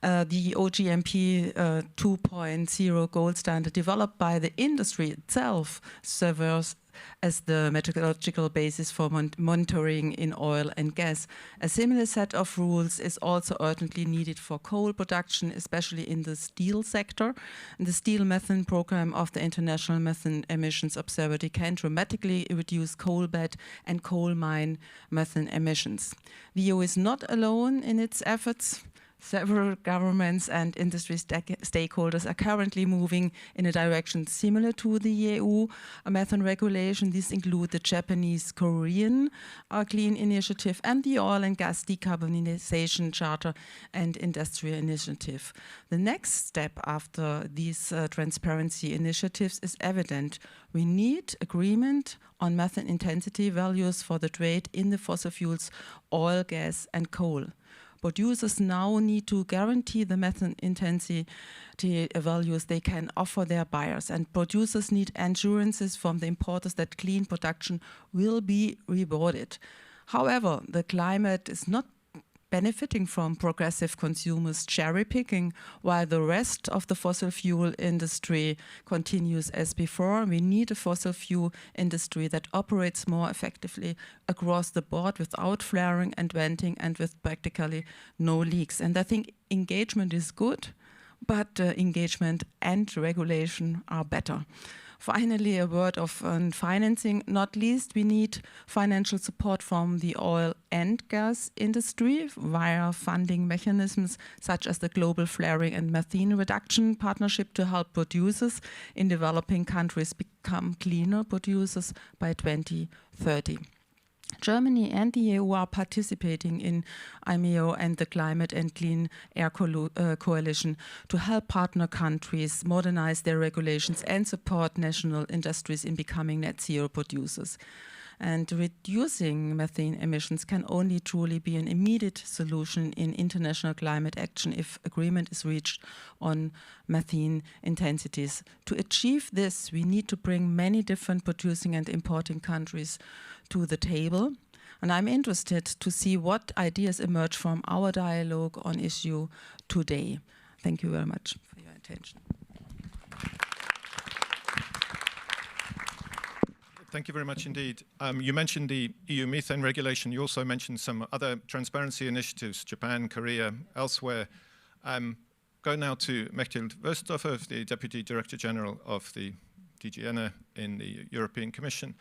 The OGMP 2.0 gold standard developed by the industry itself serves as the methodological basis for monitoring in oil and gas. A similar set of rules is also urgently needed for coal production, especially in the steel sector. And the steel methane program of the International Methane Emissions Observatory can dramatically reduce coal bed and coal mine methane emissions. The EU is not alone in its efforts. Several governments and industry stakeholders are currently moving in a direction similar to the EU methane regulation. These include the Japanese-Korean Clean Initiative and the Oil and Gas Decarbonization Charter and Industrial Initiative. The next step after these transparency initiatives is evident. We need agreement on methane intensity values for the trade in the fossil fuels, oil, gas and coal. producers now need to guarantee the methane intensity values they can offer their buyers, and producers need assurances from the importers that clean production will be rewarded. However, the climate is not benefiting from progressive consumers cherry picking while the rest of the fossil fuel industry continues as before. We need a fossil fuel industry that operates more effectively across the board without flaring and venting and with practically no leaks. And I think engagement is good, but engagement and regulation are better. Finally, a word of financing. Not least, we need financial support from the oil and gas industry via funding mechanisms such as the Global Flaring and Methane Reduction Partnership to help producers in developing countries become cleaner producers by 2030. Germany and the EU are participating in IMO and the Climate and Clean Air Coalition to help partner countries modernize their regulations and support national industries in becoming net zero producers. And reducing methane emissions can only truly be an immediate solution in international climate action if agreement is reached on methane intensities. To achieve this, we need to bring many different producing and importing countries to the table. And I'm interested to see what ideas emerge from our dialogue on issue today. Thank you very much for your attention. Thank you very much indeed. You mentioned the EU methane regulation. You also mentioned some other transparency initiatives, Japan, Korea, elsewhere. Go now to Mechthild Wösthofer, the Deputy Director General of the DG ENER in the European Commission.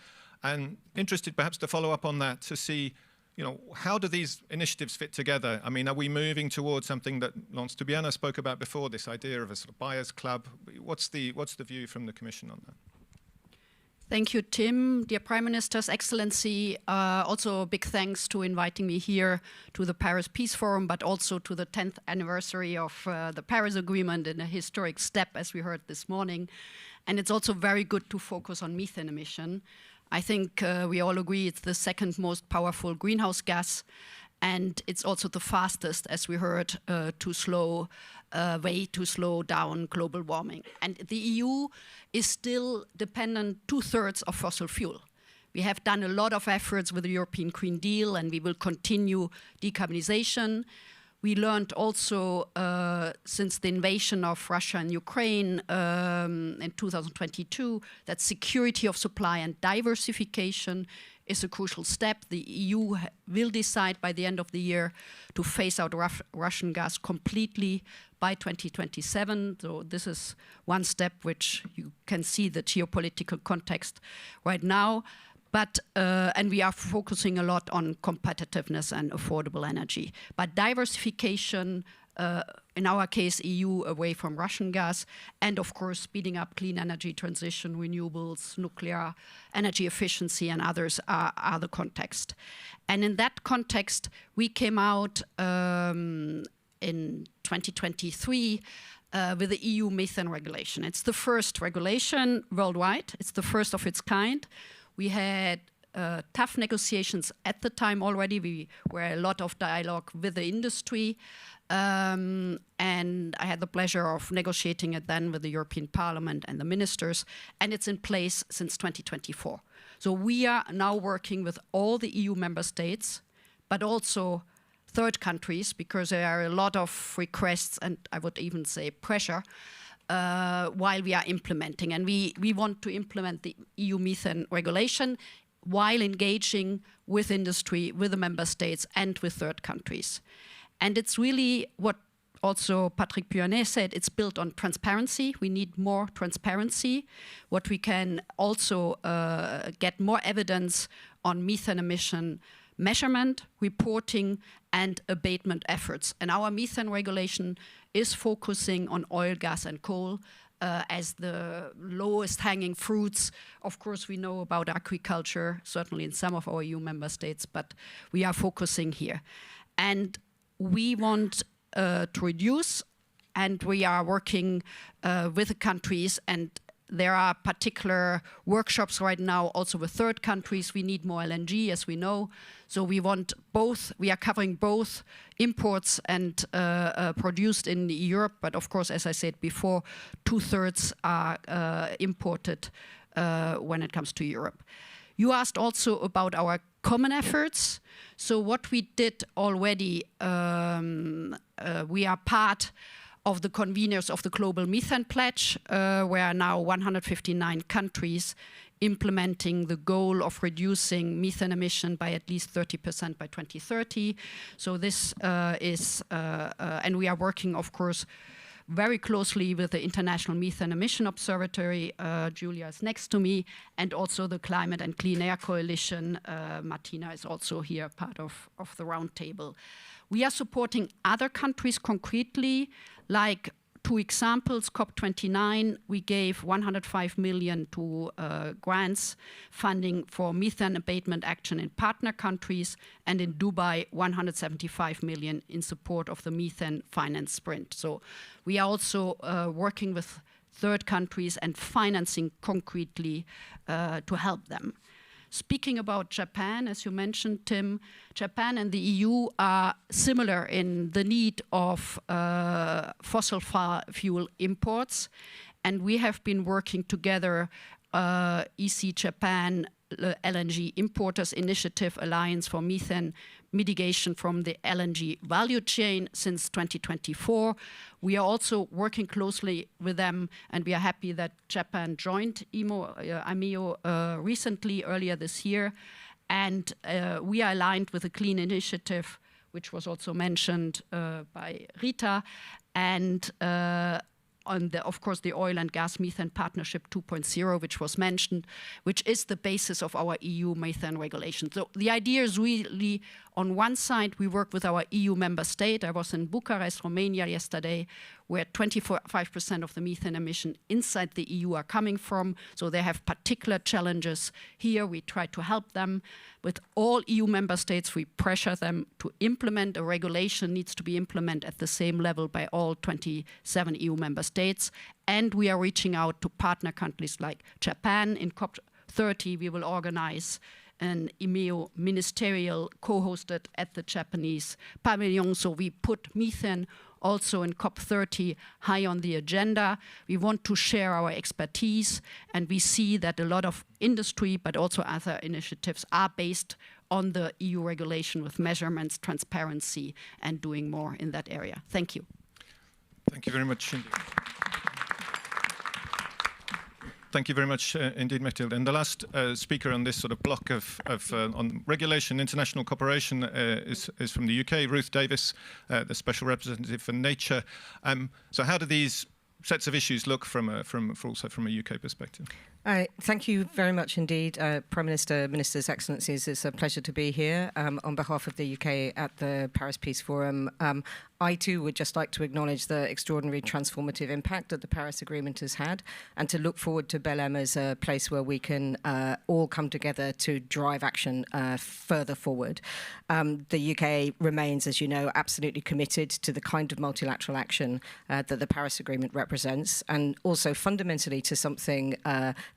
And interested perhaps to follow up on that to see, how do these initiatives fit together? I mean, are we moving towards something that Lance Toubiana spoke about before, this idea of a sort of buyers club? What's the view from the Commission on that? Thank you, Tim. Dear Prime Ministers, Excellency, also a big thanks to inviting me here to the Paris Peace Forum, but also to the 10th anniversary of the Paris Agreement, and a historic step, as we heard this morning. And it's also very good to focus on methane emission. I think we all agree it's the second most powerful greenhouse gas, and it's also the fastest, as we heard, way to slow down global warming. And the EU is still dependent 2/3 of fossil fuel. We have done a lot of efforts with the European Green Deal, and we will continue decarbonization. We learned also since the invasion of Russia and Ukraine in 2022 that security of supply and diversification is a crucial step. The EU will decide by the end of the year to phase out Russian gas completely by 2027. So this is one step which you can see the geopolitical context right now. But, and we are focusing a lot on competitiveness and affordable energy. But diversification, in our case, EU away from Russian gas, and of course, speeding up clean energy transition, renewables, nuclear, energy efficiency, and others are the context. And in that context, we came out in 2023 with the EU methane regulation. It's the first regulation worldwide. It's the first of its kind. We had tough negotiations at the time already. We were a lot of dialogue with the industry. And I had the pleasure of negotiating it then with the European Parliament and the ministers. And it's in place since 2024. So we are now working with all the EU member states, but also third countries, because there are a lot of requests and I would even say pressure while we are implementing. And we want to implement the EU methane regulation while engaging with industry, with the member states, and with third countries. And it's really what also Patrick Pouyanné said, it's built on transparency. We need more transparency. What we can also get more evidence on methane emission measurement, reporting, and abatement efforts. And our methane regulation is focusing on oil, gas, and coal as the lowest hanging fruits. Of course, we know about agriculture, certainly in some of our EU member states, but we are focusing here. And we want to reduce, and we are working with the countries, and there are particular workshops right now also with third countries. We need more LNG, as we know. So we want both. We are covering both imports and produced in Europe. But of course, as I said before, 2/3 are imported when it comes to Europe. You asked also about our common efforts. So what we did already, we are part of the conveners of the Global Methane Pledge, where now 159 countries implementing the goal of reducing methane emission by at least 30% by 2030. So this and we are working, of course, very closely with the International Methane Emission Observatory. Julia is next to me, and also the Climate and Clean Air Coalition. Martina is also here, part of the Roundtable. We are supporting other countries concretely, like 2 examples. COP29, we gave 105 million to grants funding for methane abatement action in partner countries, and in Dubai, 175 million in support of the methane finance sprint. So we are also working with third countries and financing concretely to help them. Speaking about Japan, as you mentioned, Tim, Japan and the EU are similar in the need of fossil fuel imports. And we have been working together, EC Japan, LNG Importers Initiative Alliance for Methane Mitigation from the LNG value chain since 2024. We are also working closely with them, and we are happy that Japan joined IMEO recently, earlier this year. And we are aligned with the Clean Initiative, which was also mentioned by Rita, and on of course, the Oil and Gas Methane Partnership 2.0, which was mentioned, which is the basis of our EU methane regulation. So the idea is really, on one side, we work with our EU member state. I was in Bucharest, Romania yesterday, where 25% of the methane emission inside the EU are coming from. So they have particular challenges. Here we try to help them. With all EU member states, we pressure them to implement. A regulation needs to be implemented at the same level by all 27 EU member states. And we are reaching out to partner countries like Japan. In COP30, we will organize an IMEO ministerial co-hosted at the Japanese pavilion. So we put methane also in COP30 high on the agenda. We want to share our expertise, and we see that a lot of industry, but also other initiatives, are based on the EU regulation with measurements, transparency, and doing more in that area. Thank you. Thank you very much indeed. Thank you very much indeed, Mathilde. And the last speaker on this sort of block on regulation, international cooperation is from the UK, Ruth Davis, the Special Representative for Nature. So how do these sets of issues look also from a UK perspective? Thank you very much indeed, Prime Minister, Ministers, Excellencies. It's a pleasure to be here on behalf of the UK at the Paris Peace Forum. I too would just like to acknowledge the extraordinary transformative impact that the Paris Agreement has had, and to look forward to Belém as a place where we can all come together to drive action further forward. The UK remains, as you know, absolutely committed to the kind of multilateral action that the Paris Agreement represents, and also fundamentally to something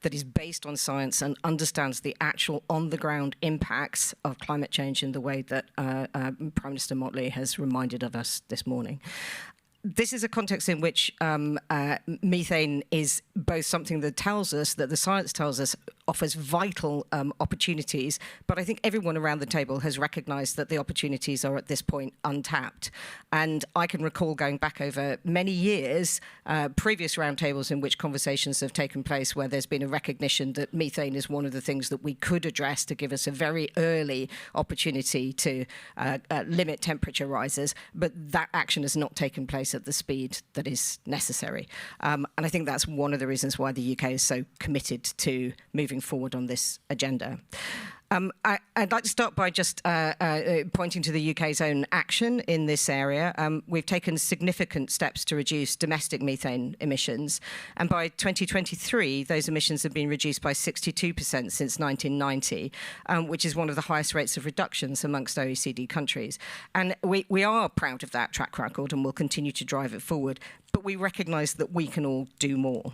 that is based on science and understands the actual on-the-ground impacts of climate change in the way that Prime Minister Motley has reminded of us this morning. This is a context in which methane is both something that tells us, that the science tells us, offers vital opportunities, but I think everyone around the table has recognized that the opportunities are at this point untapped. And I can recall going back over many years, previous roundtables in which conversations have taken place where there's been a recognition that methane is one of the things that we could address to give us a very early opportunity to limit temperature rises, but that action has not taken place at the speed that is necessary. And I think that's one of the reasons why the UK is so committed to moving forward on this agenda. I'd like to start by just pointing to the UK's own action in this area. We've taken significant steps to reduce domestic methane emissions, and by 2023, those emissions have been reduced by 62% since 1990, which is one of the highest rates of reductions amongst OECD countries. And we are proud of that track record and will continue to drive it forward. but we recognise that we can all do more.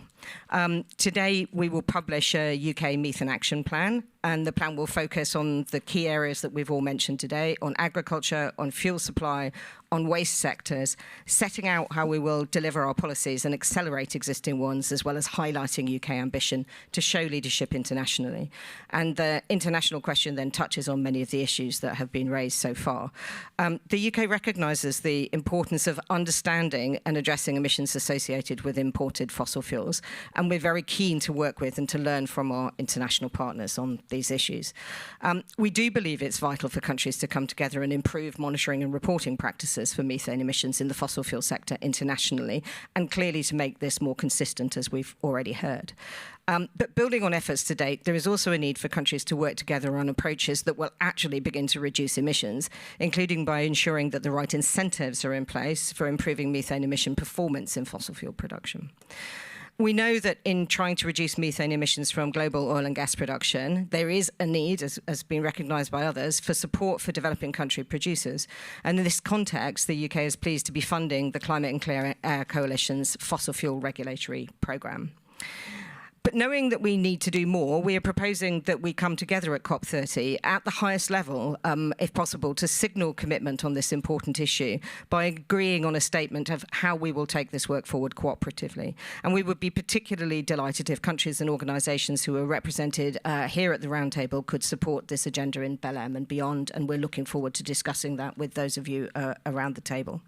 Today, we will publish a UK methane action plan, and the plan will focus on the key areas that we've all mentioned today, on agriculture, on fuel supply, on waste sectors, setting out how we will deliver our policies and accelerate existing ones, as well as highlighting UK ambition to show leadership internationally. And the international question then touches on many of the issues that have been raised so far. The UK recognises the importance of understanding and addressing emissions associated with imported fossil fuels, and we're very keen to work with and to learn from our international partners on these issues. We do believe it's vital for countries to come together and improve monitoring and reporting practices for methane emissions in the fossil fuel sector internationally, and clearly to make this more consistent, as we've already heard. But building on efforts to date, there is also a need for countries to work together on approaches that will actually begin to reduce emissions, including by ensuring that the right incentives are in place for improving methane emission performance in fossil fuel production. We know that in trying to reduce methane emissions from global oil and gas production, there is a need, as has been recognised by others, for support for developing country producers. And in this context, the UK is pleased to be funding the Climate and Clear Air Coalition's fossil fuel regulatory programme. But knowing that we need to do more, we are proposing that we come together at COP30 at the highest level, if possible, to signal commitment on this important issue by agreeing on a statement of how we will take this work forward cooperatively. And we would be particularly delighted if countries and organisations who are represented here at the Roundtable could support this agenda in Belém and beyond, and we're looking forward to discussing that with those of you around the table.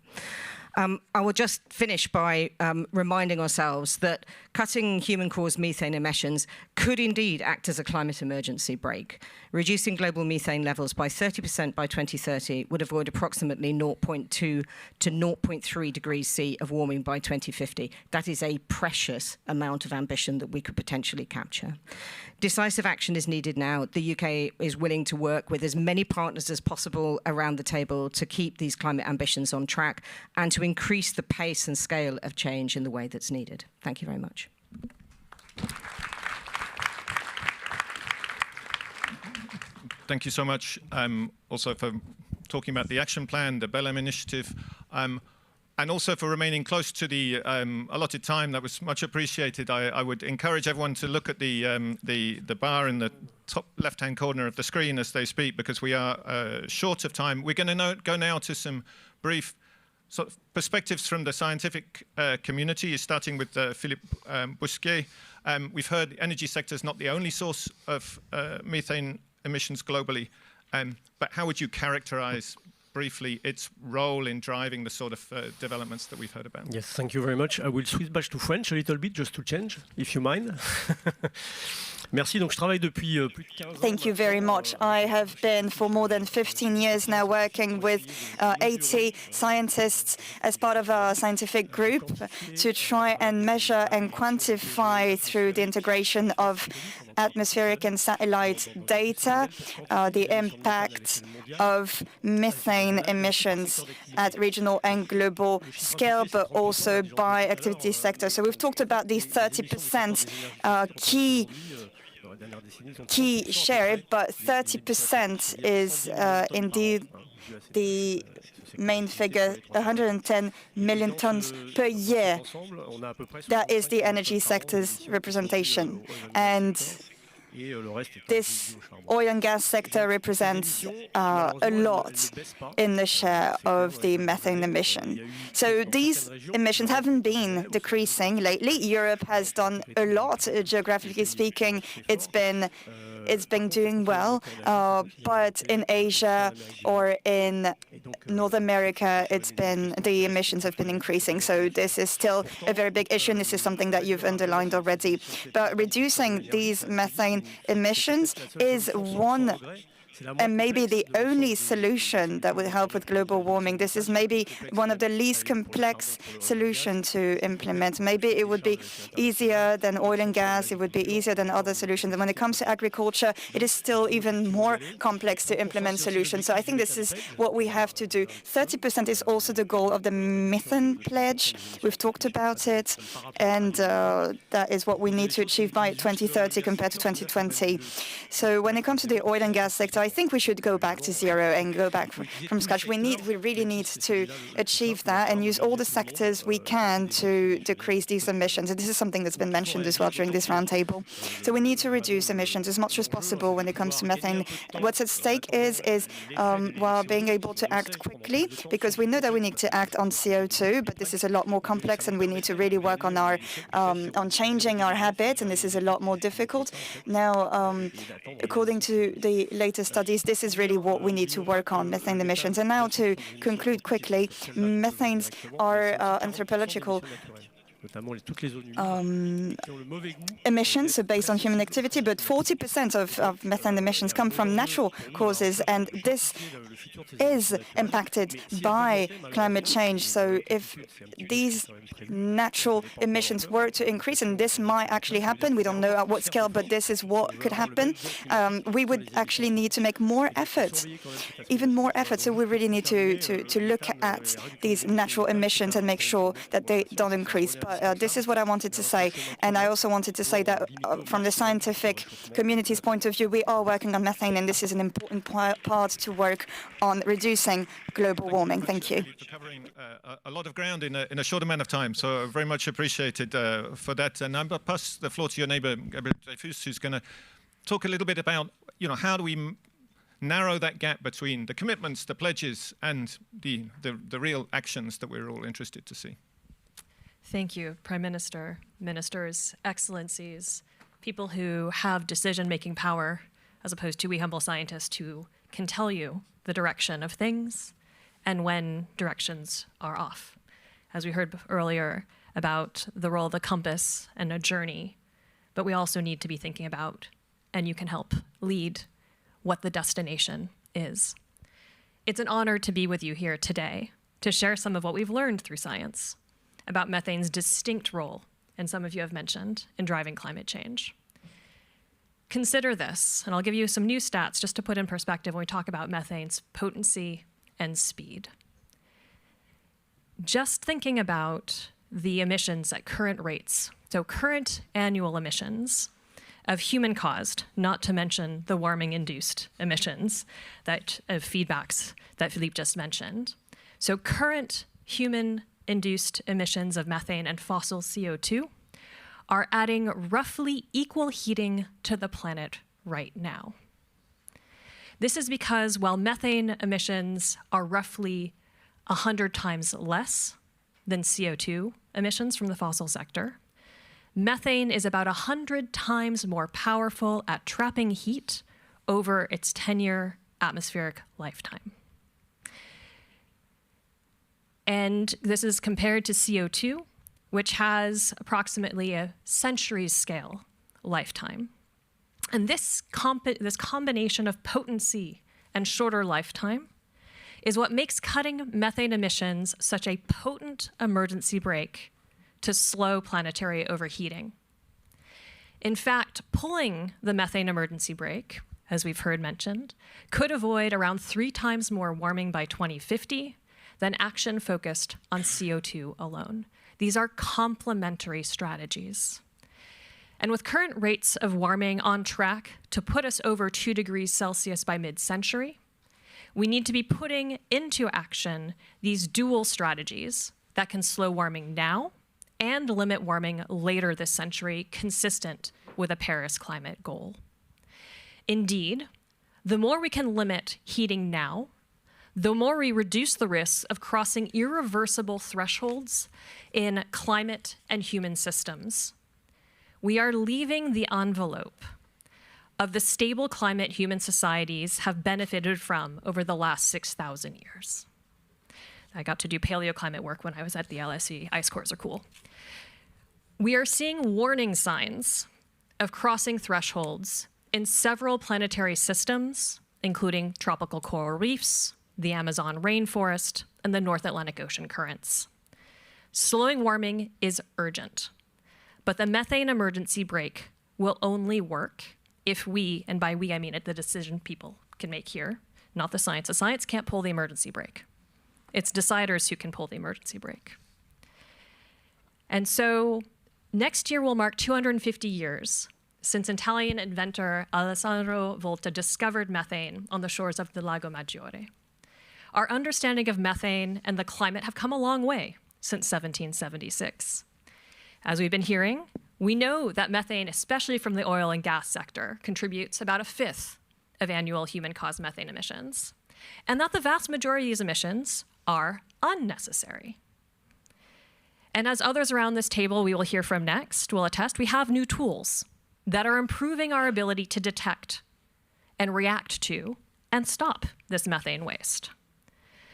I will just finish by reminding ourselves that cutting human-caused methane emissions could indeed act as a climate emergency brake. Reducing global methane levels by 30% by 2030 would avoid approximately 0.2 to 0.3 degrees C of warming by 2050. That is a precious amount of ambition that we could potentially capture. Decisive action is needed now. The UK is willing to work with as many partners as possible around the table to keep these climate ambitions on track and to increase the pace and scale of change in the way that's needed. Thank you very much. Thank you so much also for talking about the action plan, the Belém initiative, and also for remaining close to the allotted time. That was much appreciated. I would encourage everyone to look at the bar in the top left-hand corner of the screen as they speak, because we are short of time. We're going to go now to some brief sort of perspectives from the scientific community, starting with Philippe Bousquet. We've heard the energy sector is not the only source of methane emissions globally, but how would you characterize briefly its role in driving the sort of developments that we've heard about? Yes, thank you very much. I will switch back to French a little bit just to change, if you mind. Merci. Donc, je travaille depuis plus de 15 ans. Thank you very much. I have been for more than 15 years now working with 80 scientists as part of our scientific group to try and measure and quantify through the integration of atmospheric and satellite data, the impact of methane emissions at regional and global scale, but also by activity sector. So we've talked about these 30% key share, but 30% is indeed the main figure, 110 million tons per year. That is the energy sector's representation. And this oil and gas sector represents a lot in the share of the methane emission. So these emissions haven't been decreasing lately. Europe has done a lot, geographically speaking. It's been doing well, but in Asia or in North America, the emissions have been increasing. So this is still a very big issue, and this is something that you've underlined already. But reducing these methane emissions is one and maybe the only solution that would help with global warming. This is maybe one of the least complex solutions to implement. Maybe it would be easier than oil and gas. It would be easier than other solutions. And when it comes to agriculture, it is still even more complex to implement solutions. So I think this is what we have to do. 30% is also the goal of the methane pledge. We've talked about it. And that is what we need to achieve by 2030 compared to 2020. So when it comes to the oil and gas sector, I think we should go back to zero and go back from scratch. We really need to achieve that and use all the sectors we can to decrease these emissions. And this is something that's been mentioned as well during this roundtable. So we need to reduce emissions as much as possible when it comes to methane. What's at stake is well, being able to act quickly, because we know that we need to act on CO2, but this is a lot more complex, and we need to really work on our on changing our habits, and this is a lot more difficult. Now, according to the latest studies, this is really what we need to work on, methane emissions. And now to conclude quickly, methanes are anthropological emissions are based on human activity, but 40% of methane emissions come from natural causes, and this is impacted by climate change. So if these natural emissions were to increase, and this might actually happen, we don't know at what scale, but this is what could happen, we would actually need to make more efforts, even more efforts. So we really need to look at these natural emissions and make sure that they don't increase. But this is what I wanted to say. And I also wanted to say that from the scientific community's point of view, we are working on methane, and this is an important part to work on reducing global warming. Thank you. For covering a lot of ground in a short amount of time, so very much appreciated for that. And I'm going to pass the floor to your neighbour, Gabriel Dreyfus, who's going to talk a little bit about, how do we narrow that gap between the commitments, the pledges, and the real actions that we're all interested to see. Thank you, Prime Minister, ministers, excellencies, people who have decision-making power, as opposed to we humble scientists who can tell you the direction of things and when directions are off. As we heard earlier about the role of the compass and a journey, but we also need to be thinking about, and you can help lead, what the destination is. It's an honor to be with you here today to share some of what we've learned through science about methane's distinct role, and some of you have mentioned, in driving climate change. Consider this, and I'll give you some new stats just to put in perspective when we talk about methane's potency and speed. Just thinking about the emissions at current rates, so current annual emissions of human-caused, not to mention the warming-induced emissions that of feedbacks that Philippe just mentioned. So current human-induced emissions of methane and fossil CO2 are adding roughly equal heating to the planet right now. This is because while methane emissions are roughly 100 times less than CO2 emissions from the fossil sector, methane is about 100 times more powerful at trapping heat over its 10-year atmospheric lifetime. And this is compared to CO2, which has approximately a century scale lifetime. And this combination of potency and shorter lifetime is what makes cutting methane emissions such a potent emergency brake to slow planetary overheating. In fact, pulling the methane emergency brake, as we've heard mentioned, could avoid around 3 times more warming by 2050 than action focused on CO2 alone. These are complementary strategies. And with current rates of warming on track to put us over 2 degrees Celsius by mid-century, we need to be putting into action these dual strategies that can slow warming now and limit warming later this century, consistent with a Paris climate goal. Indeed, the more we can limit heating now, the more we reduce the risks of crossing irreversible thresholds in climate and human systems. We are leaving the envelope of the stable climate human societies have benefited from over the last 6,000 years. I got to do paleoclimate work when I was at the LSE. Ice cores are cool. We are seeing warning signs of crossing thresholds in several planetary systems, including tropical coral reefs, the Amazon rainforest, and the North Atlantic Ocean currents. Slowing warming is urgent, but the methane emergency brake will only work if we, and by we I mean the decision people can make here, not the science. The science can't pull the emergency brake. It's deciders who can pull the emergency brake. And so next year will mark 250 years since Italian inventor Alessandro Volta discovered methane on the shores of the Lago Maggiore. Our understanding of methane and the climate have come a long way since 1776. As we've been hearing, we know that methane, especially from the oil and gas sector, contributes about 1/5 of annual human-caused methane emissions, and that the vast majority of these emissions are unnecessary. And as others around this table we will hear from next will attest, we have new tools that are improving our ability to detect and react to and stop this methane waste.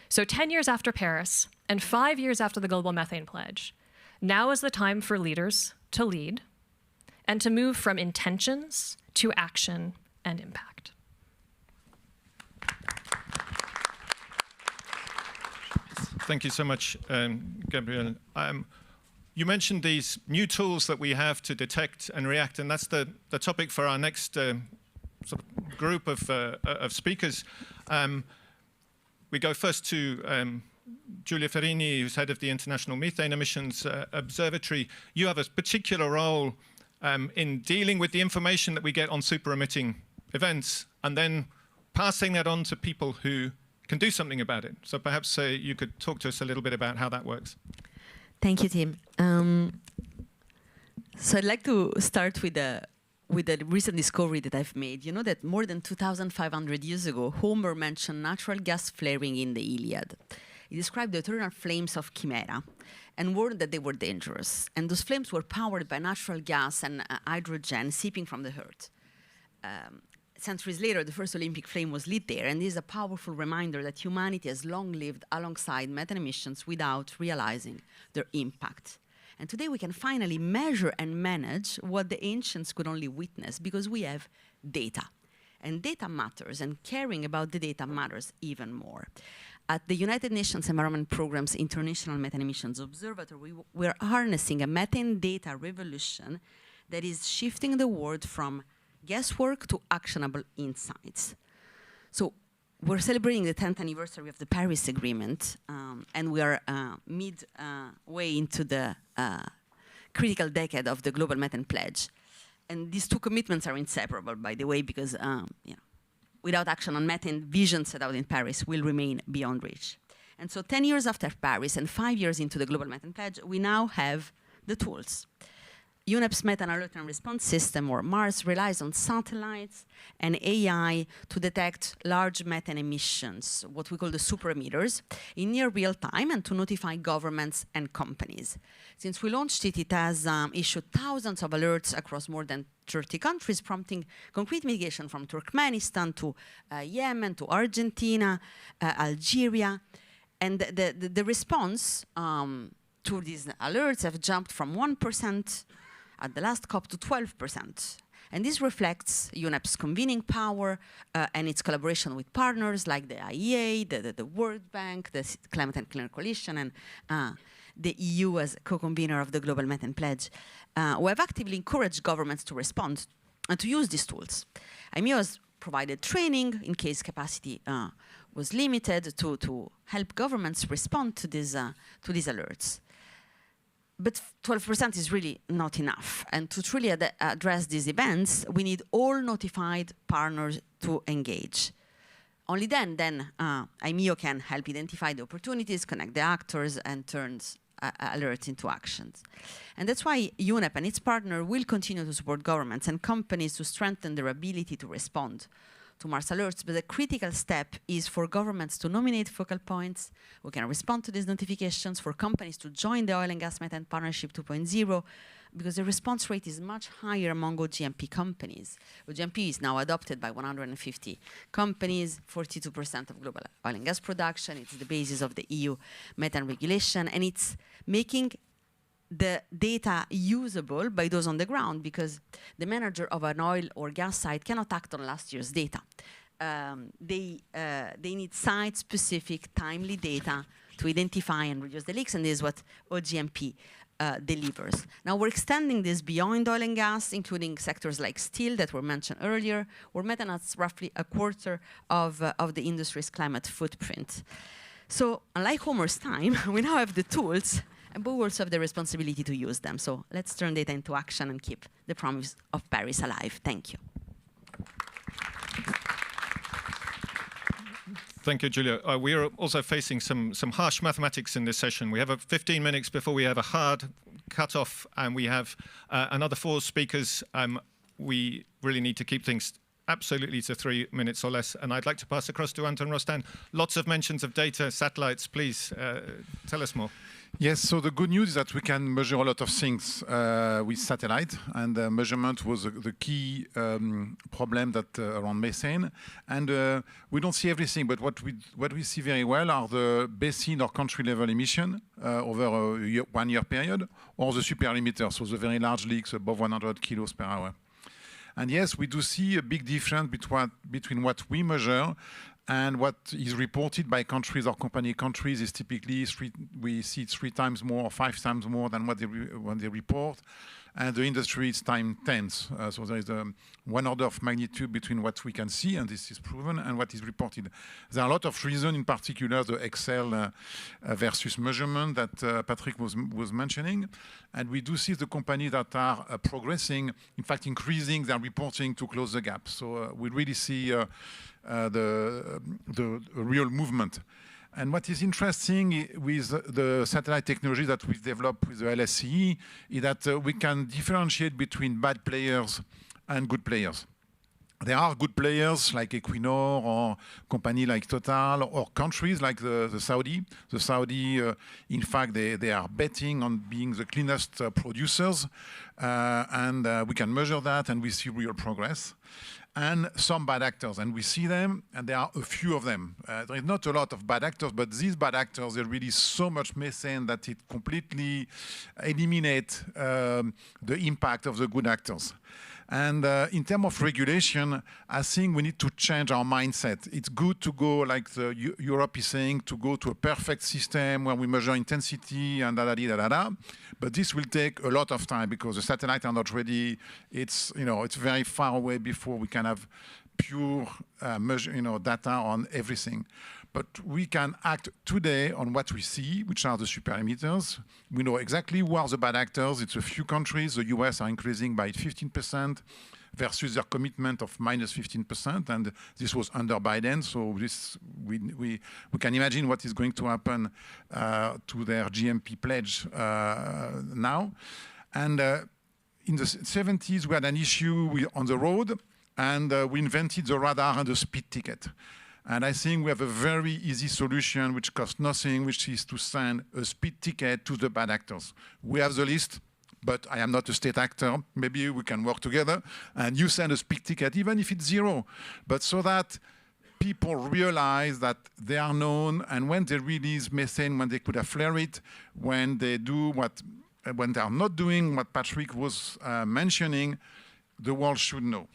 So 10 years after Paris and 5 years after the Global Methane Pledge, now is the time for leaders to lead and to move from intentions to action and impact. Thank you so much, Gabrielle. You mentioned these new tools that we have to detect and react, and that's the topic for our next sort of group of speakers. We go first to Giulia Ferrini, who's head of the International Methane Emissions Observatory. You have a particular role in dealing with the information that we get on super-emitting events and then passing that on to people who can do something about it. So perhaps you could talk to us a little bit about how that works. Thank you, Tim. So I'd like to start with a recent discovery that I've made. You know that more than 2,500 years ago, Homer mentioned natural gas flaring in the Iliad. He described the eternal flames of Chimera and warned that they were dangerous. And those flames were powered by natural gas and hydrogen seeping from the earth. Centuries later, the first Olympic flame was lit there, and this is a powerful reminder that humanity has long lived alongside methane emissions without realizing their impact. And today we can finally measure and manage what the ancients could only witness because we have data. And data matters, and caring about the data matters even more. At the United Nations Environment Programme's International Methane Emissions Observatory, we're harnessing a methane data revolution that is shifting the world from guesswork to actionable insights. So we're celebrating the 10th anniversary of the Paris Agreement, and we are midway into the critical decade of the Global Methane Pledge. And these two commitments are inseparable, by the way, because without action on methane, vision set out in Paris will remain beyond reach. And so 10 years after Paris and 5 years into the Global Methane Pledge, we now have the tools. UNEP's Methane Alert and Response System, or MARS, relies on satellites and AI to detect large methane emissions, what we call the super emitters, in near real time and to notify governments and companies. Since we launched it, it has issued thousands of alerts across more than 30 countries, prompting concrete mitigation from Turkmenistan to Yemen to Argentina, Algeria. And the response to these alerts have jumped from 1% at the last COP to 12%. And this reflects UNEP's convening power and its collaboration with partners like the IEA, the World Bank, the Climate and Clean Coalition, and the EU as co-convener of the Global Methane Pledge, who have actively encouraged governments to respond and to use these tools. IMEO has provided training in case capacity was limited to help governments respond to these alerts. But 12% is really not enough. And to truly address these events, we need all notified partners to engage. Only then IMEO can help identify the opportunities, connect the actors, and turns alerts into actions. And that's why UNEP and its partner will continue to support governments and companies to strengthen their ability to respond to MARS alerts, but the critical step is for governments to nominate focal points who can respond to these notifications, for companies to join the Oil and Gas Methane Partnership 2.0, because the response rate is much higher among OGMP companies. OGMP is now adopted by 150 companies, 42% of global oil and gas production. It's the basis of the EU methane regulation, and it's making the data usable by those on the ground, because the manager of an oil or gas site cannot act on last year's data. They need site-specific, timely data to identify and reduce the leaks, and this is what OGMP delivers. Now we're extending this beyond oil and gas, including sectors like steel that were mentioned earlier, where methane has roughly a quarter of the industry's climate footprint. So unlike Homer's time, we now have the tools but we also have the responsibility to use them. So let's turn data into action and keep the promise of Paris alive. Thank you. Thank you, Julia. We are also facing some harsh mathematics in this session. We have 15 minutes before we have a hard cut-off, and we have another 4 speakers. We really need to keep things absolutely to 3 minutes or less. And I'd like to pass across to Anton Rostand. Lots of mentions of data, satellites. Please tell us more. Yes, so the good news is that we can measure a lot of things with satellite, and measurement was the key problem that around methane. And we don't see everything, but what we see very well are the basin or country level emission over a 1 year period, or the superlimiter, so the very large leaks above 100 kilos per hour. And yes, we do see a big difference between what we measure and what is reported by countries or company countries is typically we see 3 times more or 5 times more than what they report. And the industry is times 10. So there is one order of magnitude between what we can see, and this is proven, and what is reported. There are a lot of reasons, in particular the Excel versus measurement that Patrick was mentioning. And we do see the companies that are progressing, in fact increasing their reporting to close the gap. So we really see the real movement. And what is interesting with the satellite technology that we developed with the LSCE is that we can differentiate between bad players and good players. There are good players like Equinor or company like Total or countries like the Saudi. The Saudi, in fact, they are betting on being the cleanest producers, and we can measure that, and we see real progress. And some bad actors, and we see them, and there are a few of them. There is not a lot of bad actors, but these bad actors, they release so much methane that it completely eliminates the impact of the good actors. And in terms of regulation, I think we need to change our mindset. It's good to go, like Europe is saying, to go to a perfect system where we measure intensity and da-da-da-da-da. But this will take a lot of time because the satellites are not ready. It's very far away before we can have pure data on everything. But we can act today on what we see, which are the superlimiters. We know exactly who are the bad actors. It's a few countries. The US are increasing by 15% versus their commitment of minus 15%. And this was under Biden. So we can imagine what is going to happen to their GMP pledge now. And in the 70s, we had an issue on the road, and we invented the radar and the speed ticket. And I think we have a very easy solution which costs nothing, which is to send a speed ticket to the bad actors. We have the list, but I am not a state actor. Maybe we can work together, and you send a speed ticket, even if it's 0. But so that people realize that they are known, and when they release methane, when they could have flared it, when they when they are not doing what Patrick was mentioning, the world should know.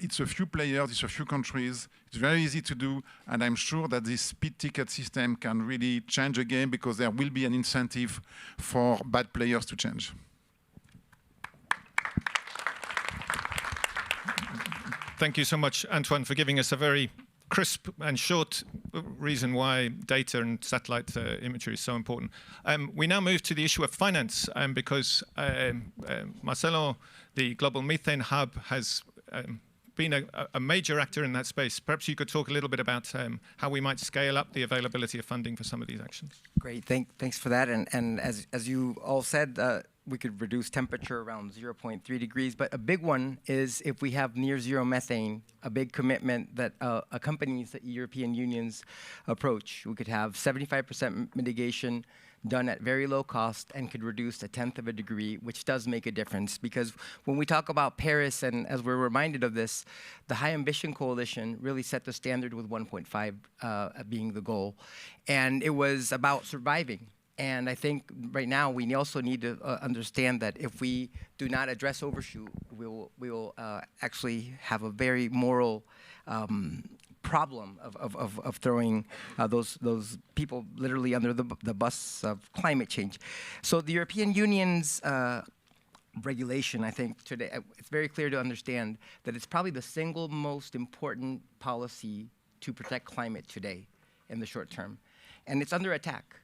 It's a few players, it's a few countries. It's very easy to do, and I'm sure that this speed ticket system can really change the game because there will be an incentive for bad players to change. Thank you so much, Antoine, for giving us a very crisp and short reason why data and satellite imagery is so important. We now move to the issue of finance, because Marcelo, the Global Methane Hub, has been a major actor in that space. Perhaps you could talk a little bit about how we might scale up the availability of funding for some of these actions. Great, thanks for that. And as you all said, we could reduce temperature around 0.3 degrees. But a big one is if we have near zero methane, a big commitment that accompanies the European Union's approach. We could have 75% mitigation done at very low cost and could reduce 1/10 of a degree, which does make a difference. Because when we talk about Paris, and as we're reminded of this, the High Ambition Coalition really set the standard with 1.5 being the goal. And it was about surviving. And I think right now we also need to understand that if we do not address overshoot, we will actually have a very moral problem of throwing those people literally under the bus of climate change. So the European Union's regulation, I think today, it's very clear to understand that it's probably the single most important policy to protect climate today in the short term. And it's under attack.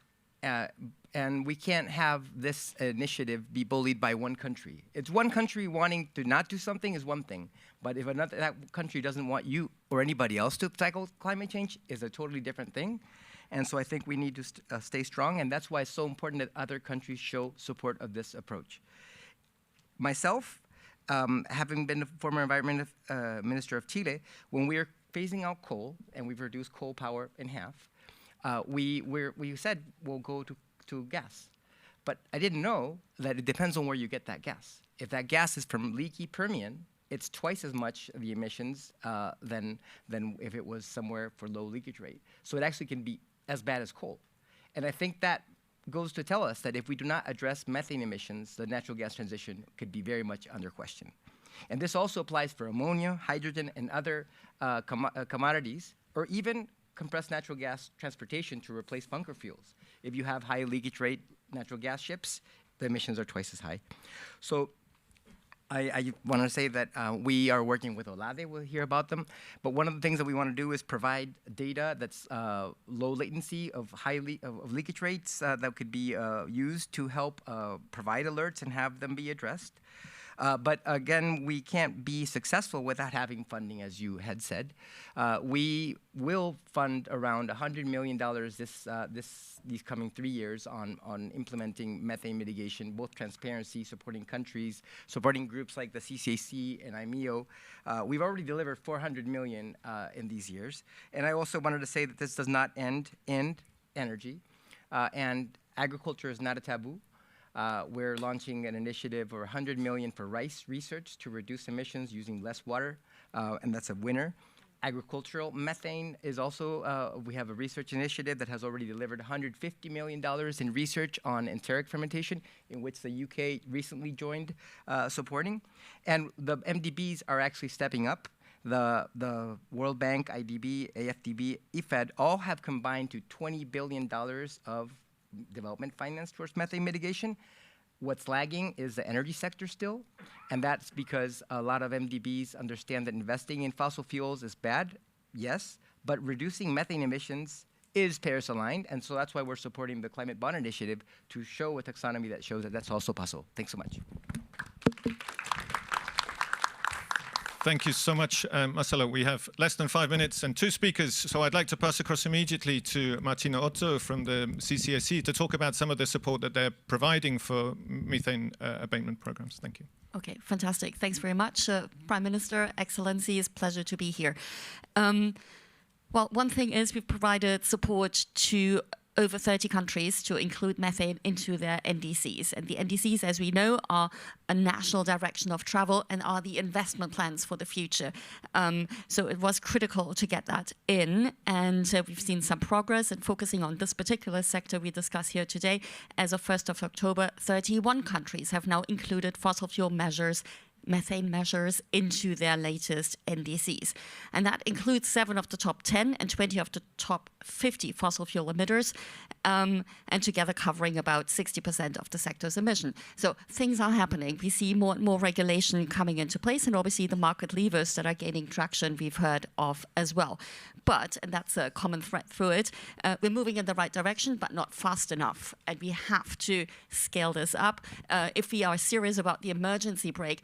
And we can't have this initiative be bullied by one country. It's one country wanting to not do something is one thing, but if that country doesn't want you or anybody else to tackle climate change is a totally different thing. And so I think we need to stay strong, and that's why it's so important that other countries show support of this approach. Myself, having been the former environment minister of Chile, when we are phasing out coal, and we've reduced coal power in half, we said we'll go to gas. But I didn't know that it depends on where you get that gas. If that gas is from leaky Permian, it's twice as much the emissions than if it was somewhere for low leakage rate. So it actually can be as bad as coal. And I think that goes to tell us that if we do not address methane emissions, the natural gas transition could be very much under question. And this also applies for ammonia, hydrogen, and other commodities, or even compressed natural gas transportation to replace bunker fuels. If you have high leakage rate natural gas ships, the emissions are twice as high. So I want to say that we are working with OLADE, we'll hear about them, but one of the things that we want to do is provide data that's low latency of leakage rates that could be used to help provide alerts and have them be addressed. But again, we can't be successful without having funding, as you had said. We will fund around $100 million these coming 3 years on implementing methane mitigation, both transparency, supporting countries, supporting groups like the CCAC and IMEO. We've already delivered $400 million in these years. And I also wanted to say that this does not end in energy, and agriculture is not a taboo. We're launching an initiative for $100 million for rice research to reduce emissions using less water, and that's a winner. Agricultural methane is also, we have a research initiative that has already delivered $150 million in research on enteric fermentation, in which the UK recently joined supporting. And the MDBs are actually stepping up. The World Bank, IDB, AFDB, IFAD all have combined to $20 billion of development finance towards methane mitigation. What's lagging is the energy sector still, and that's because a lot of MDBs understand that investing in fossil fuels is bad, yes, but reducing methane emissions is Paris aligned, and so that's why we're supporting the Climate Bond Initiative to show a taxonomy that shows that that's also possible. Thanks so much. Thank you so much, Marcelo. We have less than 5 minutes and 2 speakers, so I'd like to pass across immediately to Martina Otto from the CCAC to talk about some of the support that they're providing for methane abatement programs. Thank you. Okay, fantastic. Thanks very much, Prime Minister, Excellencies. Pleasure to be here. Well, one thing is we've provided support to over 30 countries to include methane into their NDCs. And the NDCs, as we know, are a national direction of travel and are the investment plans for the future. So it was critical to get that in. And we've seen some progress in focusing on this particular sector we discuss here today. As of 1st of October, 31 countries have now included fossil fuel measures, methane measures into their latest NDCs. And that includes 7 of the top 10 and 20 of the top 50 fossil fuel emitters, and together covering about 60% of the sector's emission. So things are happening. We see more and more regulation coming into place, and obviously the market levers that are gaining traction we've heard of as well. But, and that's a common thread through it, we're moving in the right direction, but not fast enough. And we have to scale this up. If we are serious about the emergency brake,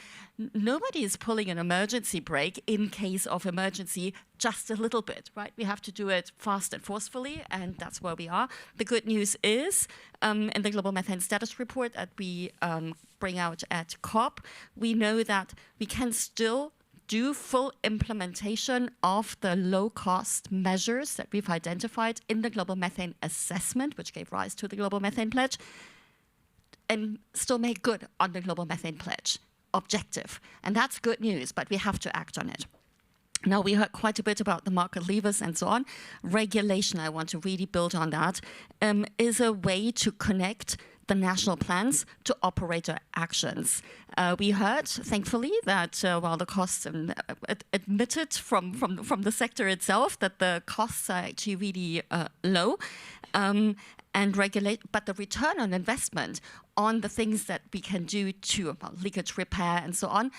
nobody is pulling an emergency brake in case of emergency just a little bit, right? We have to do it fast and forcefully, and that's where we are. The good news is, in the Global Methane Status Report that we bring out at COP, we know that we can still do full implementation of the low-cost measures that we've identified in the Global Methane Assessment, which gave rise to the Global Methane Pledge, and still make good on the Global Methane Pledge objective. And that's good news, but we have to act on it. Now, we heard quite a bit about the market levers and so on. Regulation, I want to really build on that, is a way to connect the national plans to operator actions. We heard, thankfully, that while the costs admitted from the sector itself that the costs are actually really low, and regulate, but the return on investment on the things that we can do to leakage repair and so on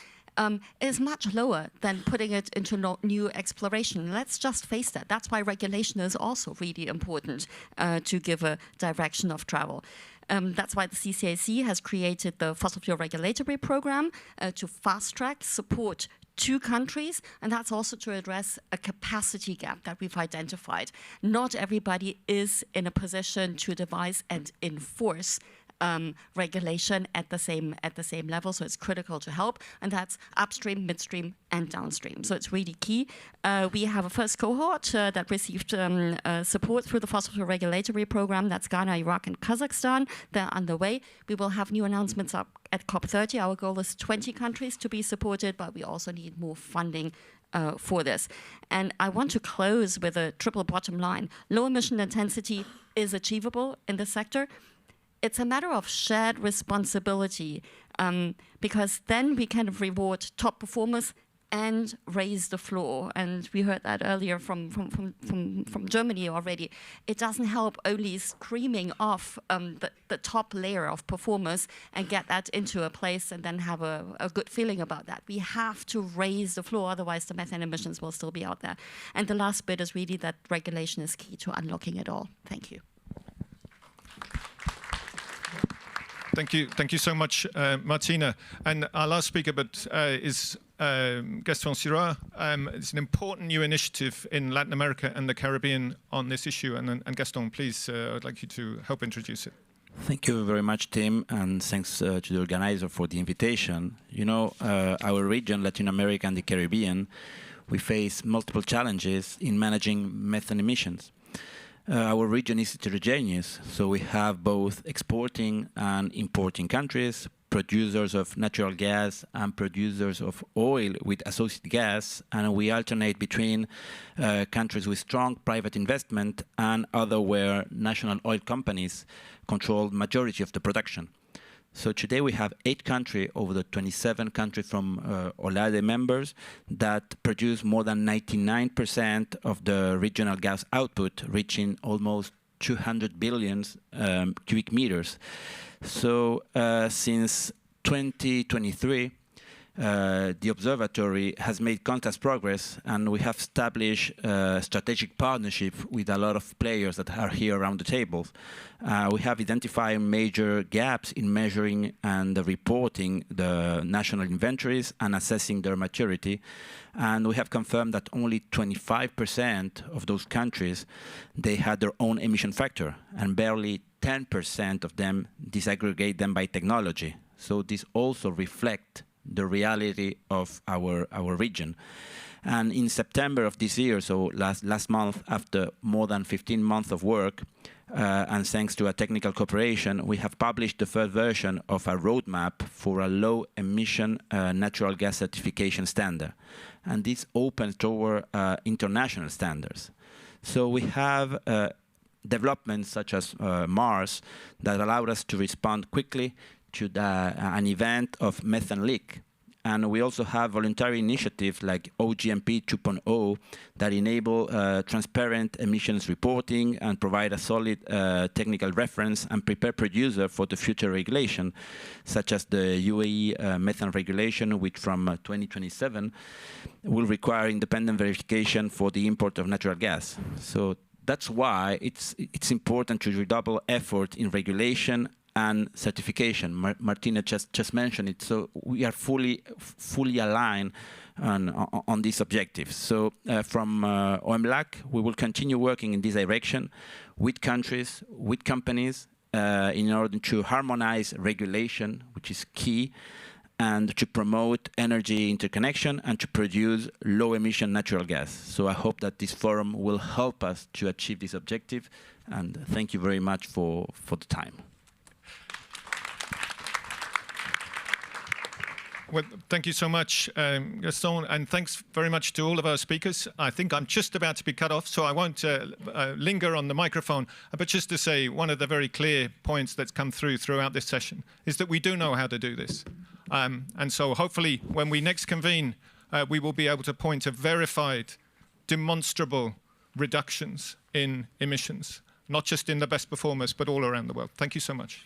is much lower than putting it into new exploration. Let's just face that. That's why regulation is also really important to give a direction of travel. That's why the CCAC has created the Fossil Fuel Regulatory Program to fast-track support to countries, and that's also to address a capacity gap that we've identified. Not everybody is in a position to devise and enforce regulation at the same level, so it's critical to help, and that's upstream, midstream, and downstream. So it's really key. We have a first cohort that received support through the Fossil Fuel Regulatory Program. That's Ghana, Iraq, and Kazakhstan. They're underway. We will have new announcements up at COP30. Our goal is 20 countries to be supported, but we also need more funding for this. And I want to close with a triple bottom line. Low emission intensity is achievable in the sector. It's a matter of shared responsibility, because then we can reward top performers and raise the floor. And we heard that earlier from Germany already. It doesn't help only screaming off the top layer of performers and get that into a place and then have a good feeling about that. We have to raise the floor, otherwise the methane emissions will still be out there. And the last bit is really that regulation is key to unlocking it all. Thank you. Thank you so much, Martina. And our last speaker is Gaston Sirah. It's an important new initiative in Latin America and the Caribbean on this issue. And Gaston, please, I'd like you to help introduce it. Thank you very much, Tim, and thanks to the organizer for the invitation. You know, our region, Latin America and the Caribbean, we face multiple challenges in managing methane emissions. Our region is heterogeneous, so we have both exporting and importing countries, producers of natural gas and producers of oil with associated gas, and we alternate between countries with strong private investment and other where national oil companies control the majority of the production. So today we have 8 countries over the 27 countries from OLADE members that produce more than 99% of the regional gas output, reaching almost 200 billion cubic meters. So since 2023, the observatory has made constant progress, and we have established a strategic partnership with a lot of players that are here around the table. We have identified major gaps in measuring and reporting the national inventories and assessing their maturity. And we have confirmed that only 25% of those countries, they had their own emission factor, and barely 10% of them disaggregate them by technology. So this also reflects the reality of our region. And in September of this year, so last month, after more than 15 months of work, and thanks to a technical cooperation, we have published the first version of a roadmap for a low-emission natural gas certification standard. And this opens toward international standards. So we have developments such as Mars that allowed us to respond quickly to an event of methane leak. And we also have voluntary initiatives like OGMP 2.0 that enable transparent emissions reporting and provide a solid technical reference and prepare producer for the future regulation, such as the UAE methane regulation, which from 2027 will require independent verification for the import of natural gas. So that's why it's important to redouble effort in regulation and certification. Martina just mentioned it, so we are fully aligned on these objectives. So from OMLAC, we will continue working in this direction with countries, with companies, in order to harmonize regulation, which is key, and to promote energy interconnection and to produce low-emission natural gas. So I hope that this forum will help us to achieve this objective, and thank you very much for the time. Well, thank you so much, Gaston, and thanks very much to all of our speakers. I think I'm just about to be cut off, so I won't linger on the microphone, but just to say one of the very clear points that's come throughout this session is that we do know how to do this. And so hopefully when we next convene, we will be able to point to verified, demonstrable reductions in emissions, not just in the best performers, but all around the world. Thank you so much.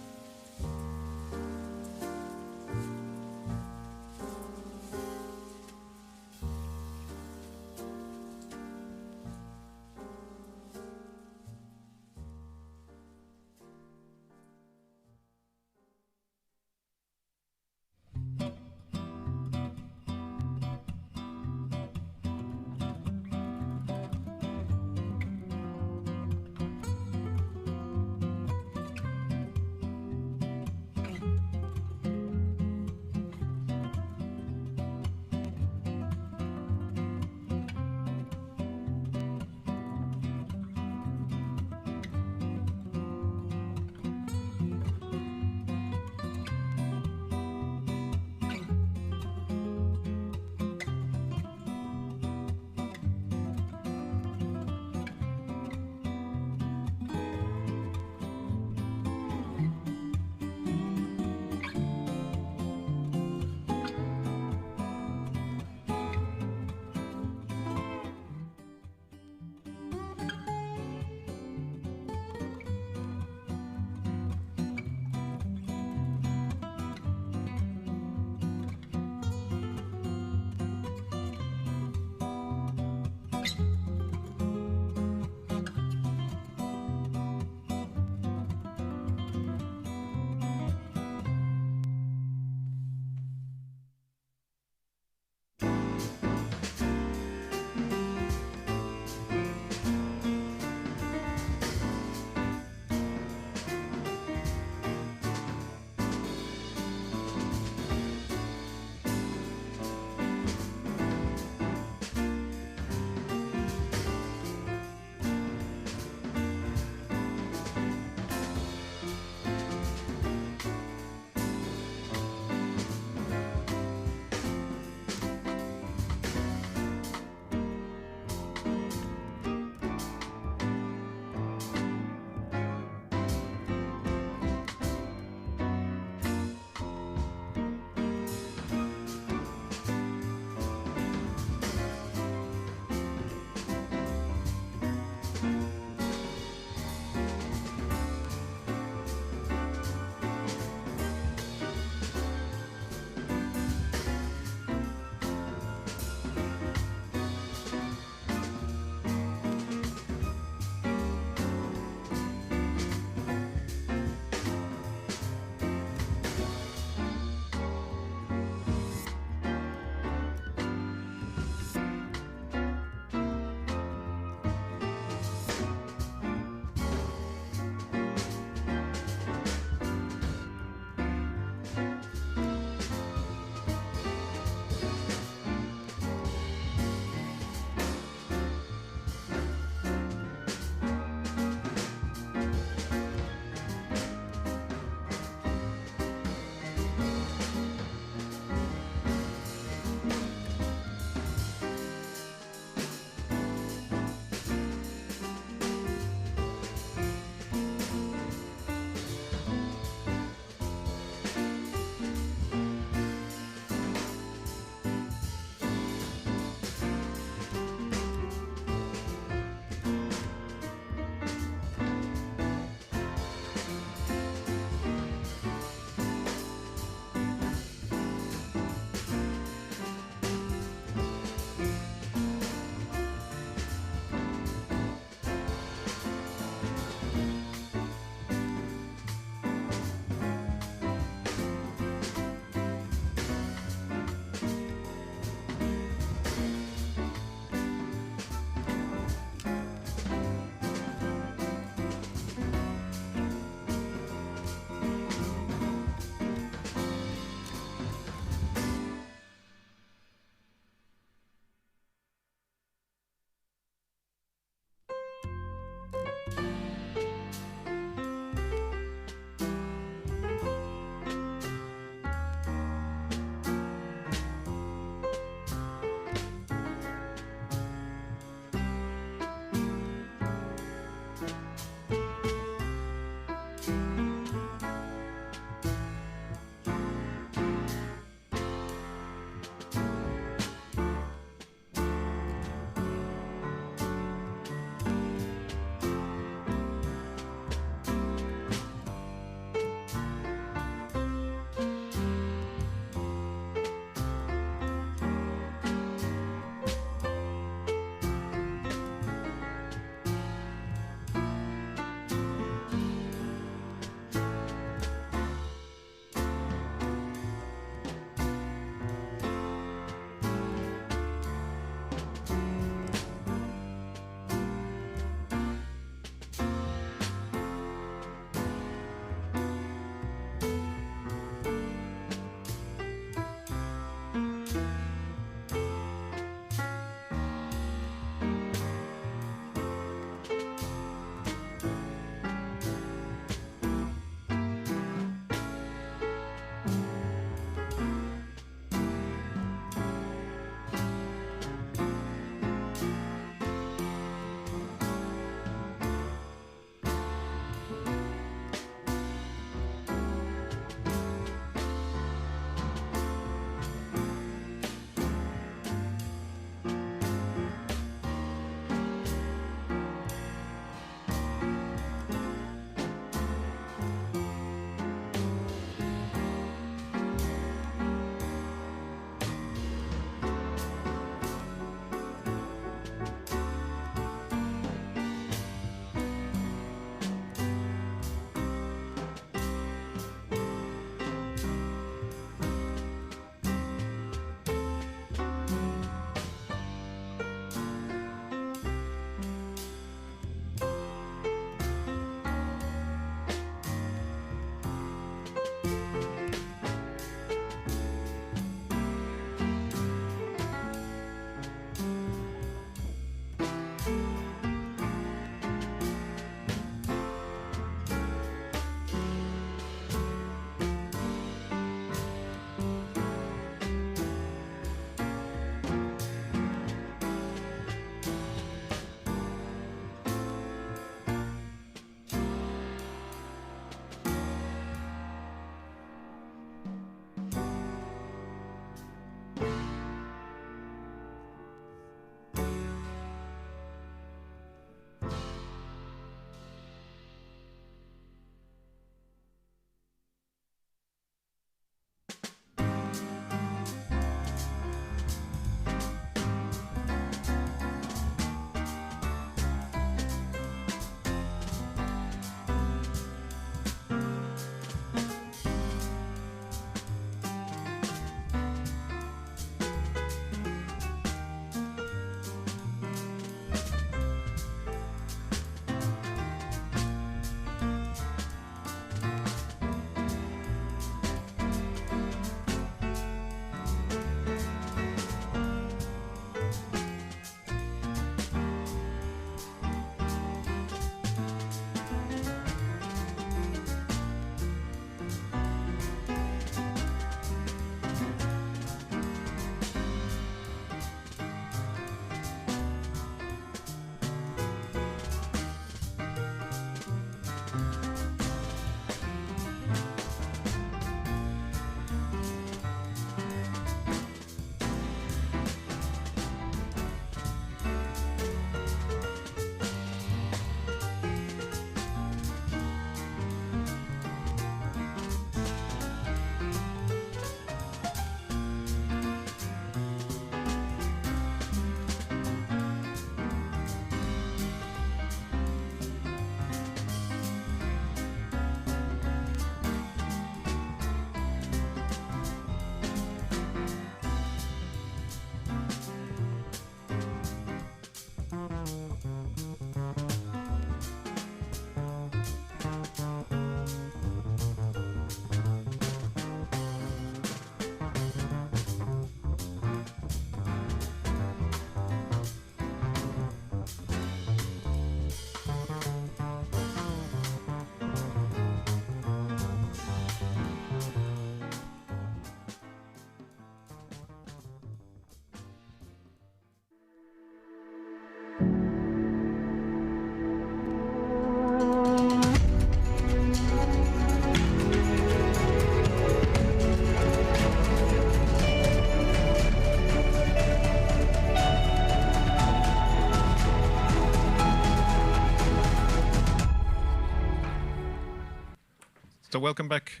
So welcome back,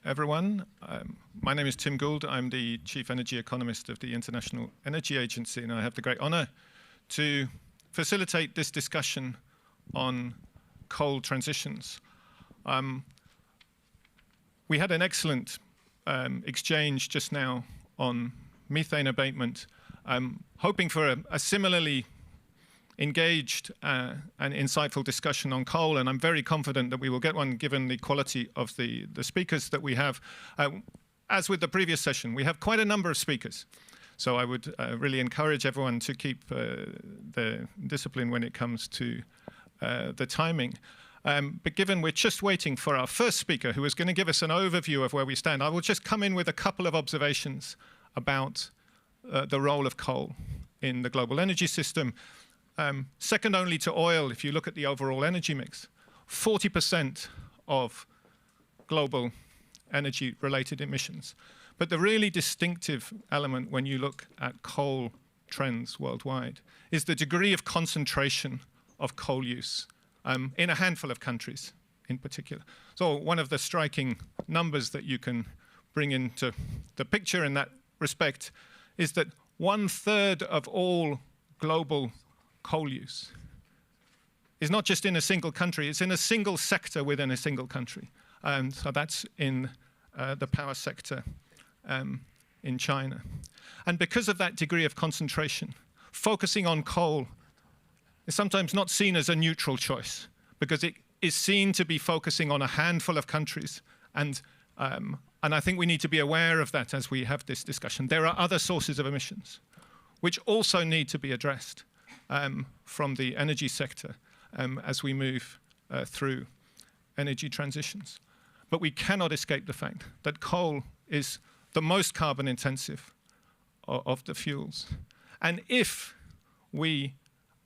everyone. My name is Tim Gould. I'm the Chief Energy Economist of the International Energy Agency, and I have the great honor to facilitate this discussion on coal transitions. We had an excellent exchange just now on methane abatement. I'm hoping for a similarly engaged and insightful discussion on coal, and I'm very confident that we will get one given the quality of the speakers that we have. As with the previous session, we have quite a number of speakers, so I would really encourage everyone to keep the discipline when it comes to the timing. But given we're just waiting for our first speaker, who is going to give us an overview of where we stand, I will just come in with a couple of observations about the role of coal in the global energy system. Second only to oil, if you look at the overall energy mix, 40% of global energy-related emissions. But the really distinctive element when you look at coal trends worldwide is the degree of concentration of coal use in a handful of countries in particular. So one of the striking numbers that you can bring into the picture in that respect is that 1/3 of all global coal use is not just in a single country, it's in a single sector within a single country. So that's in the power sector in China. And because of that degree of concentration, focusing on coal is sometimes not seen as a neutral choice, because it is seen to be focusing on a handful of countries. And I think we need to be aware of that as we have this discussion. There are other sources of emissions which also need to be addressed from the energy sector as we move through energy transitions. But we cannot escape the fact that coal is the most carbon intensive of the fuels. And if we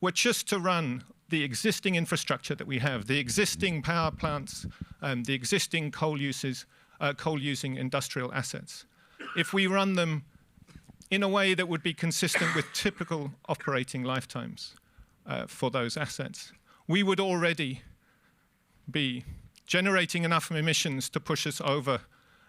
were just to run the existing infrastructure that we have, the existing power plants, the existing coal-using industrial assets, if we run them in a way that would be consistent with typical operating lifetimes for those assets, we would already be generating enough emissions to push us over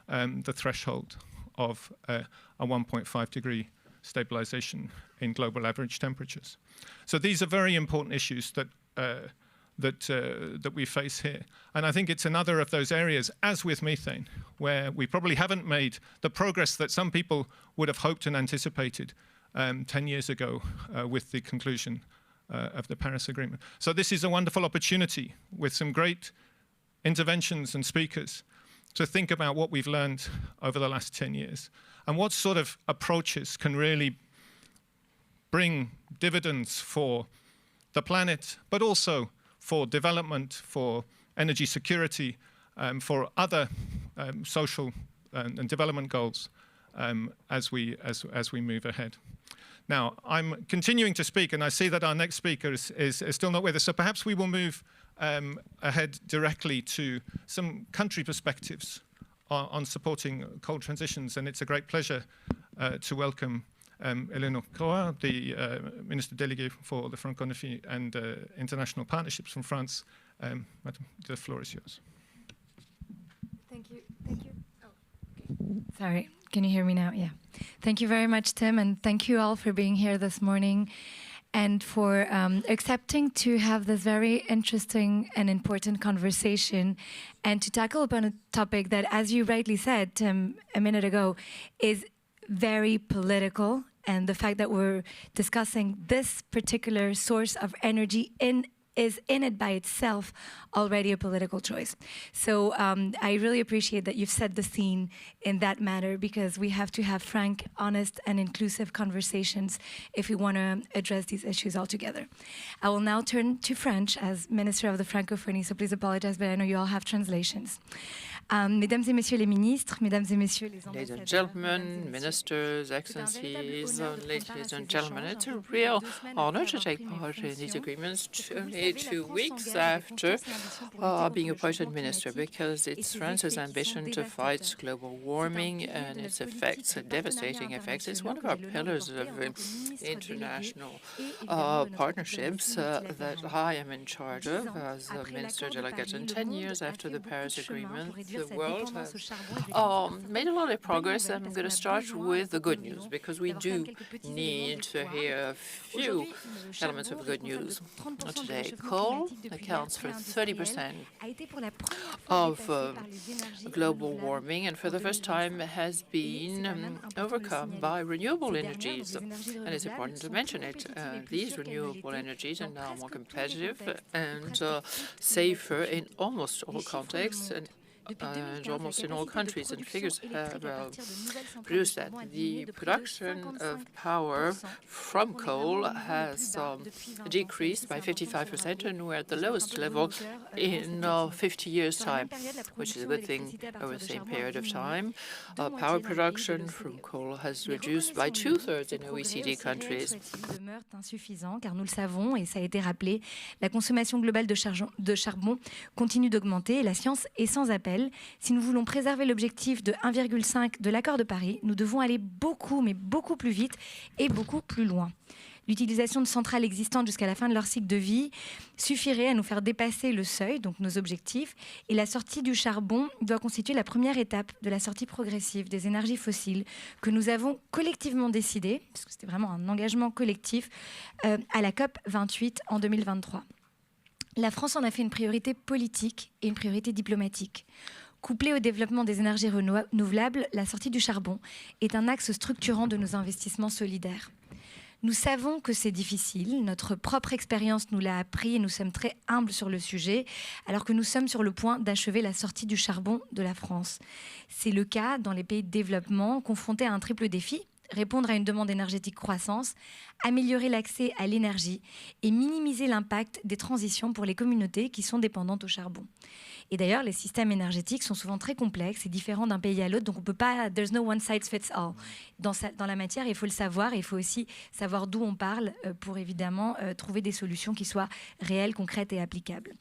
the threshold of a 1.5 degree stabilization in global average temperatures. So these are very important issues that we face here. And I think it's another of those areas, as with methane, where we probably haven't made the progress that some people would have hoped and anticipated 10 years ago with the conclusion of the Paris Agreement. So this is a wonderful opportunity with some great interventions and speakers to think about what we've learned over the last 10 years and what sort of approaches can really bring dividends for the planet, but also for development, for energy security, for other social and development goals as we move ahead. Now, I'm continuing to speak, and I see that our next speaker is still not with us, so perhaps we will move ahead directly to some country perspectives on supporting coal transitions, and it's a great pleasure to welcome Eleanor Croix, the Minister Délégué for the Francophonie and International Partnerships from France. Madam, the floor is yours. Thank you. Thank you. Oh, okay. Sorry, can you hear me now? Yeah. Thank you very much, Tim, and thank you all for being here this morning and for accepting to have this very interesting and important conversation and to tackle upon a topic that, as you rightly said, Tim, a minute ago, is very political. And the fact that we're discussing this particular source of energy is in it by itself already a political choice. So I really appreciate that you've set the scene in that matter, because we have to have frank, honest, and inclusive conversations if we want to address these issues altogether. I will now turn to French as Minister of the Francophonie, so please apologize, but I know you all have translations. Mesdames et messieurs les ministres, mesdames et messieurs les ambassadeurs. Ladies and gentlemen, ministers, excellencies, ladies and gentlemen, it's a real honor to take part in these agreements. Truly, only 2 weeks after being appointed minister, because it's France's ambition to fight global warming and its effects, devastating effects. It's one of our pillars of international partnerships that I am in charge of as a minister delegate. And 10 years after the Paris Agreement, the world has made a lot of progress. I'm going to start with the good news, because we do need to hear a few elements of good news. Today, coal accounts for 30% of global warming, and for the first time has been overcome by renewable energies. And it's important to mention it. These renewable energies are now more competitive and safer in almost all contexts and almost in all countries, and figures have produced that. The production of power from coal has decreased by 55%, and we're at the lowest level in 50 years' time, which is a good thing over the same period of time. Power production from coal has reduced by 2/3 in OECD countries. Demeure insuffisant, car nous le savons, et ça a été rappelé, la consommation globale de charbon continue d'augmenter, et la science est sans appel. Si nous voulons préserver l'objectif de 1,5 de l'accord de Paris, nous devons aller beaucoup, mais beaucoup plus vite et beaucoup plus loin. L'utilisation de centrales existantes jusqu'à la fin de leur cycle de vie suffirait à nous faire dépasser le seuil, donc nos objectifs, et la sortie du charbon doit constituer la première étape de la sortie progressive des énergies fossiles que nous avons collectivement décidé, parce que c'était vraiment un engagement collectif, à la COP 28 en 2023. La France en a fait une priorité politique et une priorité diplomatique. Couplée au développement des énergies renouvelables, la sortie du charbon est un axe structurant de nos investissements solidaires. Nous savons que c'est difficile, notre propre expérience nous l'a appris et nous sommes très humbles sur le sujet, alors que nous sommes sur le point d'achever la sortie du charbon de la France. C'est le cas dans les pays de développement confrontés à un triple défi: répondre à une demande énergétique croissante, améliorer l'accès à l'énergie et minimiser l'impact des transitions pour les communautés qui sont dépendantes au charbon. Et d'ailleurs, les systèmes énergétiques sont souvent très complexes et différents d'un pays à l'autre, donc on peut pas, there's no one size fits all. Dans la matière, il faut le savoir, et il faut aussi savoir d'où on parle pour évidemment trouver des solutions qui soient réelles, concrètes et applicables.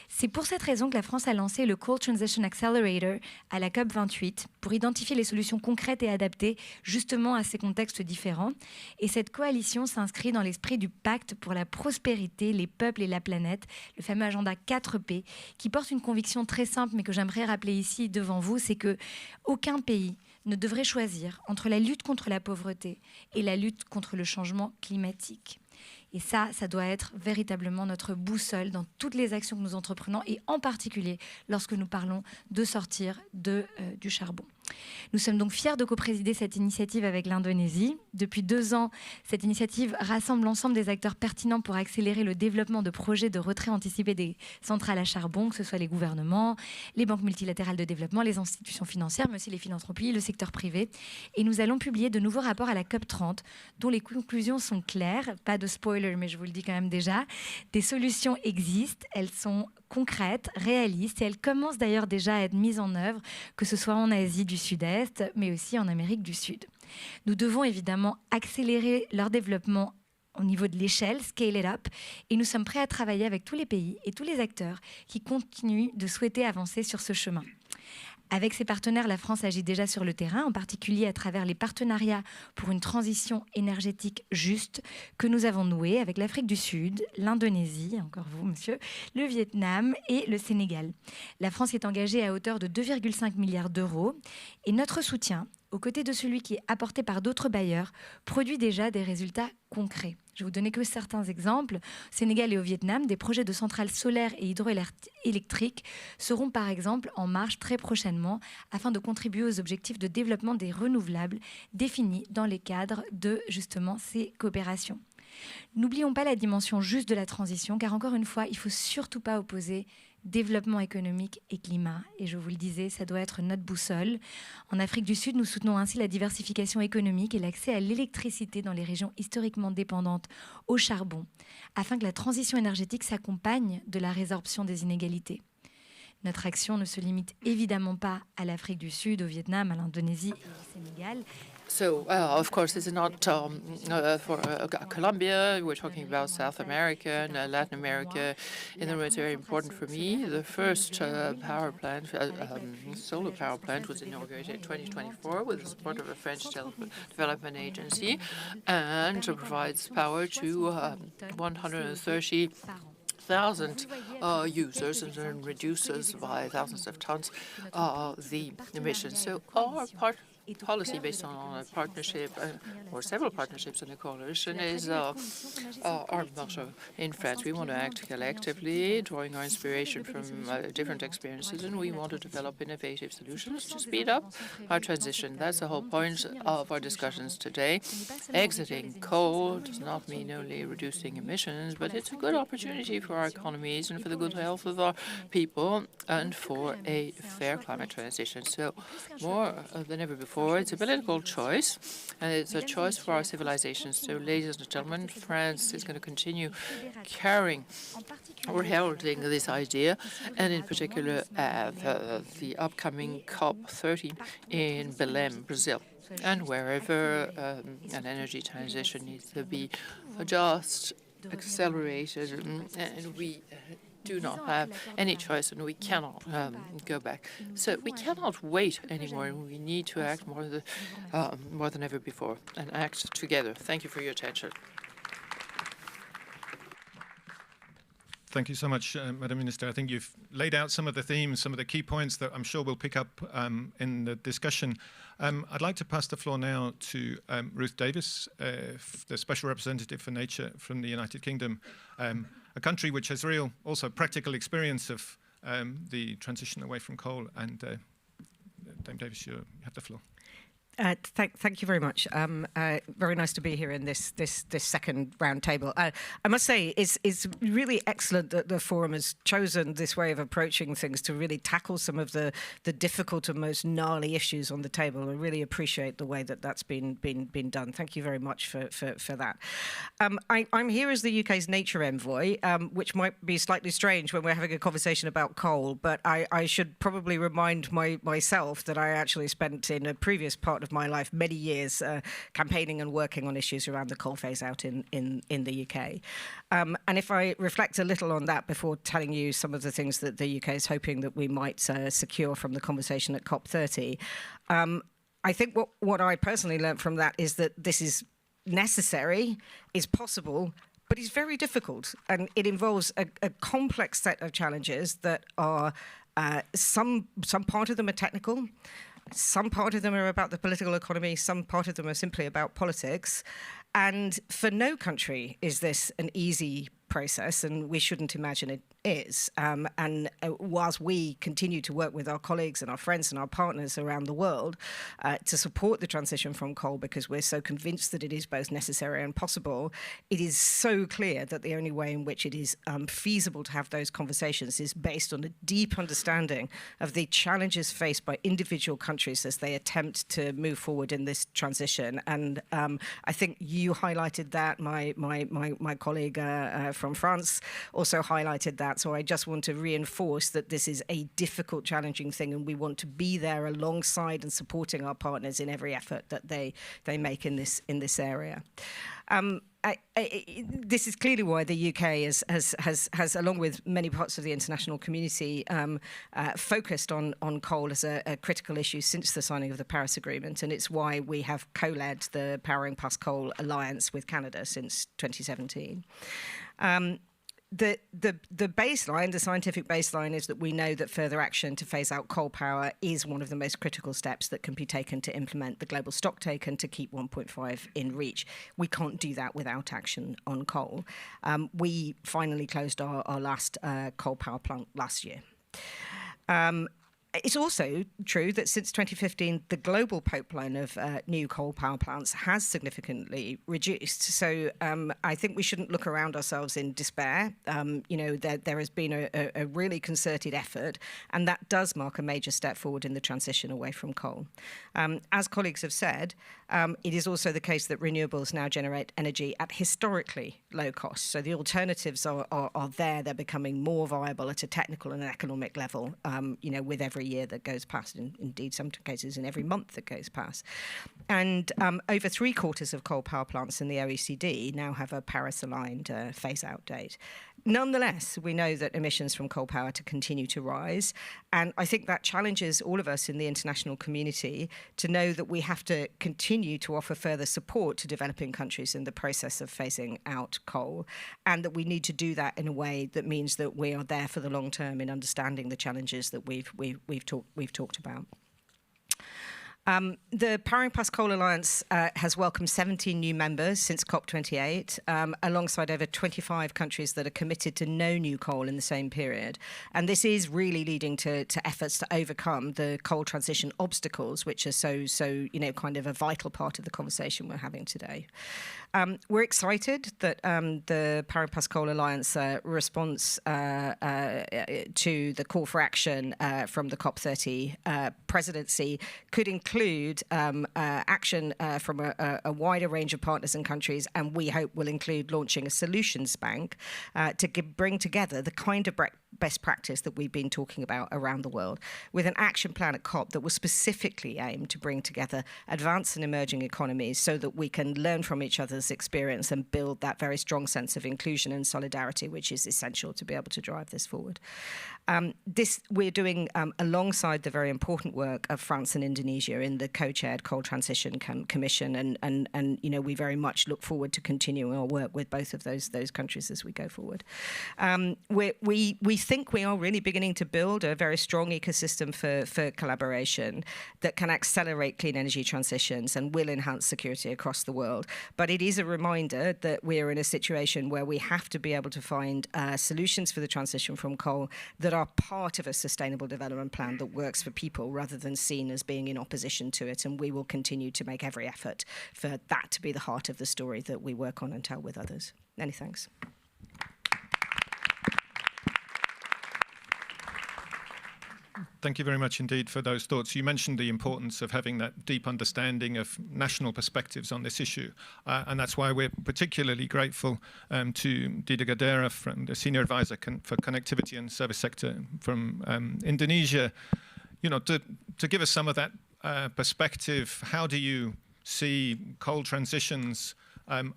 C'est pour cette raison que la France a lancé le Coal Transition Accelerator à la COP 28 pour identifier les solutions concrètes et adaptées justement à ces contextes différents. Et cette coalition s'inscrit dans l'esprit du pacte pour la prospérité, les peuples et la planète, le fameux agenda 4P, qui porte une conviction très simple, mais que j'aimerais rappeler ici devant vous, c'est que aucun pays ne devrait choisir entre la lutte contre la pauvreté et la lutte contre le changement climatique. Et ça doit être véritablement notre boussole dans toutes les actions que nous entreprenons, et en particulier lorsque nous parlons de sortir du charbon. Nous sommes donc fiers de coprésider cette initiative avec l'Indonésie. Depuis 2 ans, cette initiative rassemble l'ensemble des acteurs pertinents pour accélérer le développement de projets de retrait anticipé des centrales à charbon, que ce soit les gouvernements, les banques multilatérales de développement, les institutions financières, mais aussi les philanthropies, le secteur privé. Et nous allons publier de nouveaux rapports à la COP 30, dont les conclusions sont claires. Pas de spoiler, mais je vous le dis quand même déjà. Des solutions existent, elles sont concrètes, réalistes, et elles commencent d'ailleurs déjà à être mises en œuvre, que ce soit en Asie du Sud-Est, mais aussi en Amérique du Sud. Nous devons évidemment accélérer leur développement au niveau de l'échelle, scale it up, et nous sommes prêts à travailler avec tous les pays et tous les acteurs qui continuent de souhaiter avancer sur ce chemin. Avec ses partenaires, la France agit déjà sur le terrain, en particulier à travers les partenariats pour une transition énergétique juste que nous avons noués avec l'Afrique du Sud, l'Indonésie, encore vous, monsieur, le Vietnam et le Sénégal. La France est engagée à hauteur de 2,5 milliards d'euros, et notre soutien, aux côtés de celui qui est apporté par d'autres bailleurs, produit déjà des résultats concrets. Je vais vous donner que certains exemples. Au Sénégal et au Vietnam, des projets de centrales solaires et hydroélectriques seront par exemple en marche très prochainement afin de contribuer aux objectifs de développement des renouvelables définis dans les cadres de justement ces coopérations. N'oublions pas la dimension juste de la transition, car encore une fois, il ne faut surtout pas opposer développement économique et climat. Et je vous le disais, ça doit être notre boussole. En Afrique du Sud, nous soutenons ainsi la diversification économique et l'accès à l'électricité dans les régions historiquement dépendantes au charbon, afin que la transition énergétique s'accompagne de la résorption des inégalités. Notre action ne se limite évidemment pas à l'Afrique du Sud, au Vietnam, à l'Indonésie et au Sénégal. So, of course, this is not for Colombia. We're talking about South America and Latin America. In the room, it's very important for me. The first power plant, solar power plant, was inaugurated in 2024 with the support of a French development agency, and provides power to 130,000 users, and then reduces by thousands of tons the emissions. So our policy based on a partnership or several partnerships in a coalition is our motto in France. We want to act collectively, drawing our inspiration from different experiences, and we want to develop innovative solutions to speed up our transition. That's the whole point of our discussions today. Exiting coal does not mean only reducing emissions, but it's a good opportunity for our economies and for the good health of our people and for a fair climate transition. So more than ever before, it's a political choice, and it's a choice for our civilizations. So, ladies and gentlemen, France is going to continue carrying or heralding this idea, and in particular the upcoming COP30 in Belém, Brazil. And wherever an energy transition needs to be just accelerated, and we do not have any choice, and we cannot go back. So we cannot wait anymore, and we need to act more than ever before, and act together. Thank you for your attention. Thank you so much, Madam Minister. I think you've laid out some of the themes, some of the key points that I'm sure we'll pick up in the discussion. I'd like to pass the floor now to Ruth Davis, the Special Representative for Nature from the United Kingdom, a country which has real, also practical experience of the transition away from coal. And Dame Davis, you have the floor. Thank you very much. Very nice to be here in this second roundtable. I must say, it's really excellent that the forum has chosen this way of approaching things to really tackle some of the difficult and most gnarly issues on the table. I really appreciate the way that that's been done. Thank you very much for that. I'm here as the UK's nature envoy, which might be slightly strange when we're having a conversation about coal, but I should probably remind myself that I actually spent in a previous part of my life many years campaigning and working on issues around the coal phase out in the UK. And if I reflect a little on that before telling you some of the things that the UK is hoping that we might secure from the conversation at COP30, I think what I personally learned from that is that this is necessary, is possible, but it's very difficult, and it involves a complex set of challenges that are some part of them are technical. Some part of them are about the political economy, some part of them are simply about politics. And for no country is this an easy process, and we shouldn't imagine it is. And whilst we continue to work with our colleagues and our friends and our partners around the world to support the transition from coal, because we're so convinced that it is both necessary and possible, it is so clear that the only way in which it is feasible to have those conversations is based on a deep understanding of the challenges faced by individual countries as they attempt to move forward in this transition. And I think you highlighted that. My colleague from France also highlighted that. So I just want to reinforce that this is a difficult, challenging thing, and we want to be there alongside and supporting our partners in every effort that they make in this area. This is clearly why the UK has, along with many parts of the international community, focused on coal as a critical issue since the signing of the Paris Agreement, and it's why we have co-led the Powering Past Coal Alliance with Canada since 2017. The baseline, the scientific baseline, is that we know that further action to phase out coal power is one of the most critical steps that can be taken to implement the global stocktake and to keep 1.5 in reach. We can't do that without action on coal. We finally closed our last coal power plant last year. It's also true that since 2015, the global pipeline of new coal power plants has significantly reduced. So I think we shouldn't look around ourselves in despair. There has been a really concerted effort, and that does mark a major step forward in the transition away from coal. As colleagues have said, it is also the case that renewables now generate energy at historically low cost. So the alternatives are there. They're becoming more viable at a technical and economic level, with every every year that goes past, and indeed some cases in every month that goes past. And over 3/4 of coal power plants in the OECD now have a Paris-aligned phase-out date. Nonetheless, we know that emissions from coal power to continue to rise, and I think that challenges all of us in the international community to know that we have to continue to offer further support to developing countries in the process of phasing out coal, and that we need to do that in a way that means that we are there for the long term in understanding the challenges that we've talked about. The Powering Past Coal Alliance has welcomed 17 new members since COP28, alongside over 25 countries that are committed to no new coal in the same period. And this is really leading to efforts to overcome the coal transition obstacles, which are so kind of a vital part of the conversation we're having today. We're excited that the Powering Past Coal Alliance response to the call for action from the COP30 presidency could include action from a wider range of partners and countries, and we hope will include launching a solutions bank to bring together the kind of best practice that we've been talking about around the world, with an action plan at COP that will specifically aim to bring together advanced and emerging economies so that we can learn from each other's experience and build that very strong sense of inclusion and solidarity, which is essential to be able to drive this forward. This we're doing alongside the very important work of France and Indonesia in the co-chaired Coal Transition Commission, and we very much look forward to continuing our work with both of those countries as we go forward. We think we are really beginning to build a very strong ecosystem for collaboration that can accelerate clean energy transitions and will enhance security across the world. But it is a reminder that we're in a situation where we have to be able to find solutions for the transition from coal that are part of a sustainable development plan that works for people rather than seen as being in opposition to it. And we will continue to make every effort for that to be the heart of the story that we work on and tell with others. Many thanks. Thank you very much indeed for those thoughts. You mentioned the importance of having that deep understanding of national perspectives on this issue. And that's why we're particularly grateful to Dida Gadera, from the Senior Advisor for Connectivity and Service Sector from Indonesia, to give us some of that perspective. How do you see coal transitions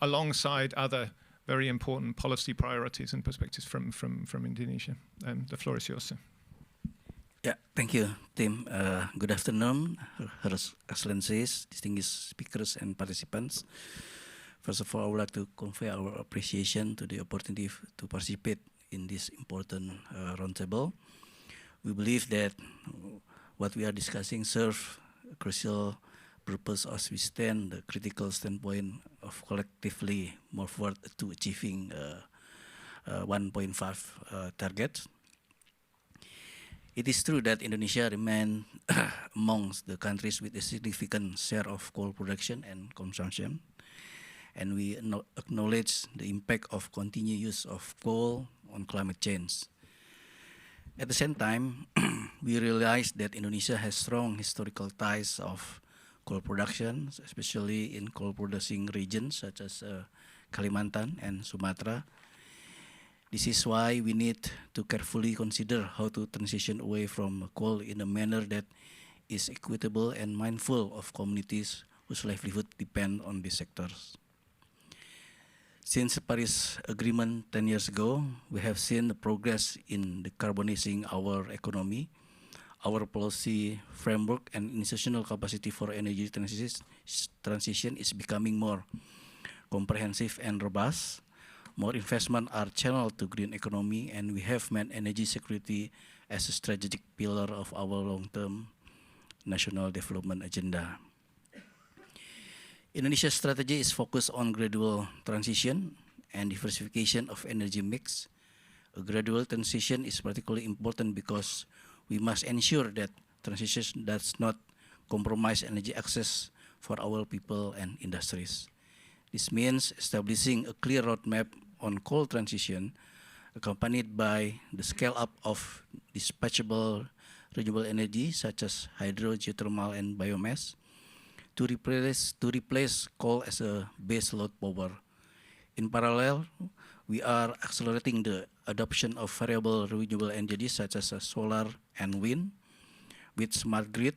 alongside other very important policy priorities and perspectives from Indonesia? The floor is yours, sir. Yeah, thank you, Tim. Good afternoon, Her Excellencies, distinguished speakers and participants. First of all, I would like to convey our appreciation to the opportunity to participate in this important roundtable. We believe that what we are discussing serves a crucial purpose as we stand the critical standpoint of collectively move forward to achieving 1.5 target. It is true that Indonesia remains amongst the countries with a significant share of coal production and consumption, and we acknowledge the impact of continued use of coal on climate change. At the same time, we realize that Indonesia has strong historical ties of coal production, especially in coal-producing regions such as Kalimantan and Sumatra. This is why we need to carefully consider how to transition away from coal in a manner that is equitable and mindful of communities whose livelihood depend on these sectors. Since the Paris Agreement 10 years ago, we have seen the progress in decarbonizing our economy. Our policy framework and institutional capacity for energy transition is becoming more comprehensive and robust. More investment are channeled to green economy, and we have made energy security as a strategic pillar of our long-term national development agenda. Indonesia's strategy is focused on gradual transition and diversification of energy mix. A gradual transition is particularly important because we must ensure that transition does not compromise energy access for our people and industries. This means establishing a clear roadmap on coal transition, accompanied by the scale-up of dispatchable renewable energy such as hydro, geothermal, and biomass, to replace coal as a base load power. In parallel, we are accelerating the adoption of variable renewable energy such as solar and wind. with smart grid,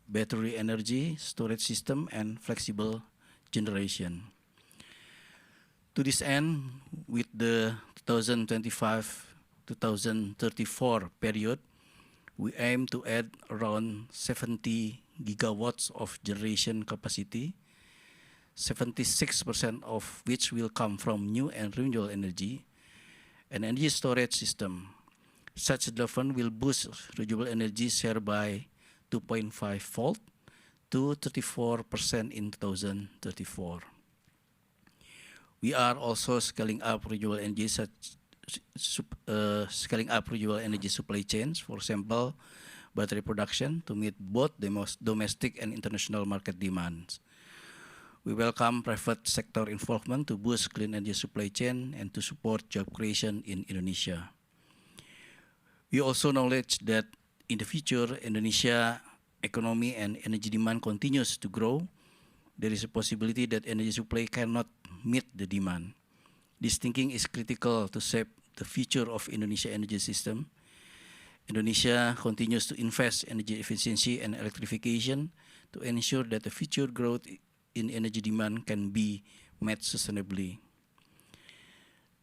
battery energy storage system, and flexible generation. To this end, with the 2025-2034 period, we aim to add around 70 gigawatts of generation capacity, 76% of which will come from new and renewable energy, and energy storage system. Such development will boost renewable energy share by 2.5-fold to 34% in 2034. We are also scaling up renewable energy supply chains, for example, battery production, to meet both the most domestic and international market demands. We welcome private sector involvement to boost clean energy supply chain and to support job creation in Indonesia. We also acknowledge that in the future, Indonesia economy and energy demand continues to grow. There is a possibility that energy supply cannot meet the demand. This thinking is critical to shape the future of Indonesia energy system. Indonesia continues to invest in energy efficiency and electrification to ensure that the future growth in energy demand can be met sustainably.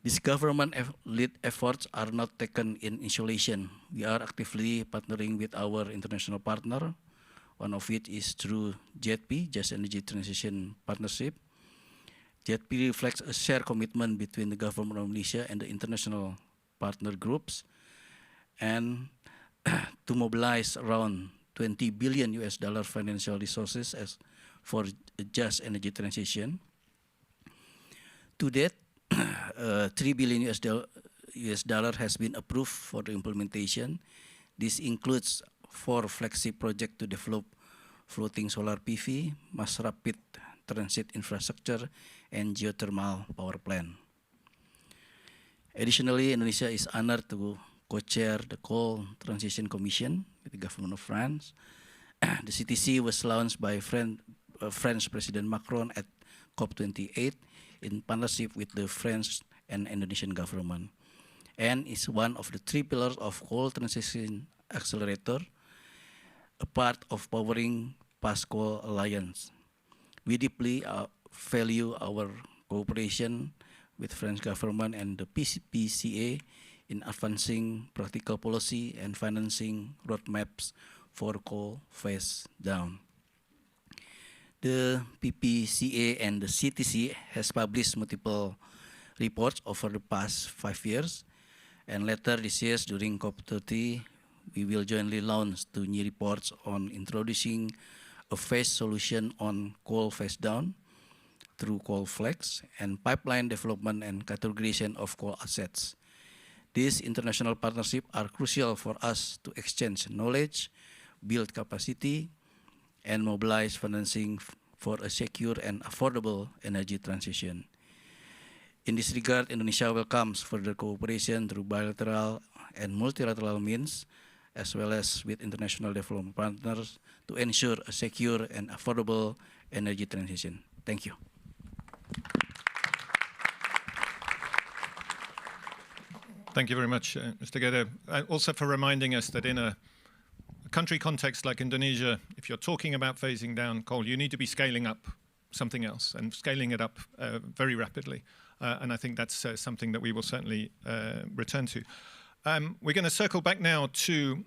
These government-led efforts are not taken in isolation. We are actively partnering with our international partner, one of which is through JETP, Just Energy Transition Partnership. JETP reflects a shared commitment between the government of Indonesia and the international partner groups, and to mobilize around $20 billion financial resources for just energy transition. To date, $3 billion has been approved for the implementation. This includes 4 flagship projects to develop floating solar PV, mass rapid transit infrastructure, and geothermal power plant. Additionally, Indonesia is honored to co-chair the Coal Transition Commission with the government of France. The CTC was launched by French President Macron at COP28 in partnership with the French and Indonesian government, and is one of the 3 pillars of Coal Transition Accelerator, a part of Powering Past Coal Alliance. We deeply value our cooperation with French government and the PCA in advancing practical policy and financing roadmaps for coal phase down. The PPCA and the CTC has published multiple reports over the past 5 years, and later this year during COP30, we will jointly launch 2 new reports on introducing a phased solution on coal phase down through coal flex and pipeline development and categorization of coal assets. These international partnerships are crucial for us to exchange knowledge, build capacity, and mobilize financing for a secure and affordable energy transition. In this regard, Indonesia welcomes further cooperation through bilateral and multilateral means, as well as with international development partners, to ensure a secure and affordable energy transition. Thank you. Thank you very much, Mr. Gede. Also for reminding us that in a country context like Indonesia, if you're talking about phasing down coal, you need to be scaling up something else and scaling it up very rapidly. And I think that's something that we will certainly return to. We're going to circle back now to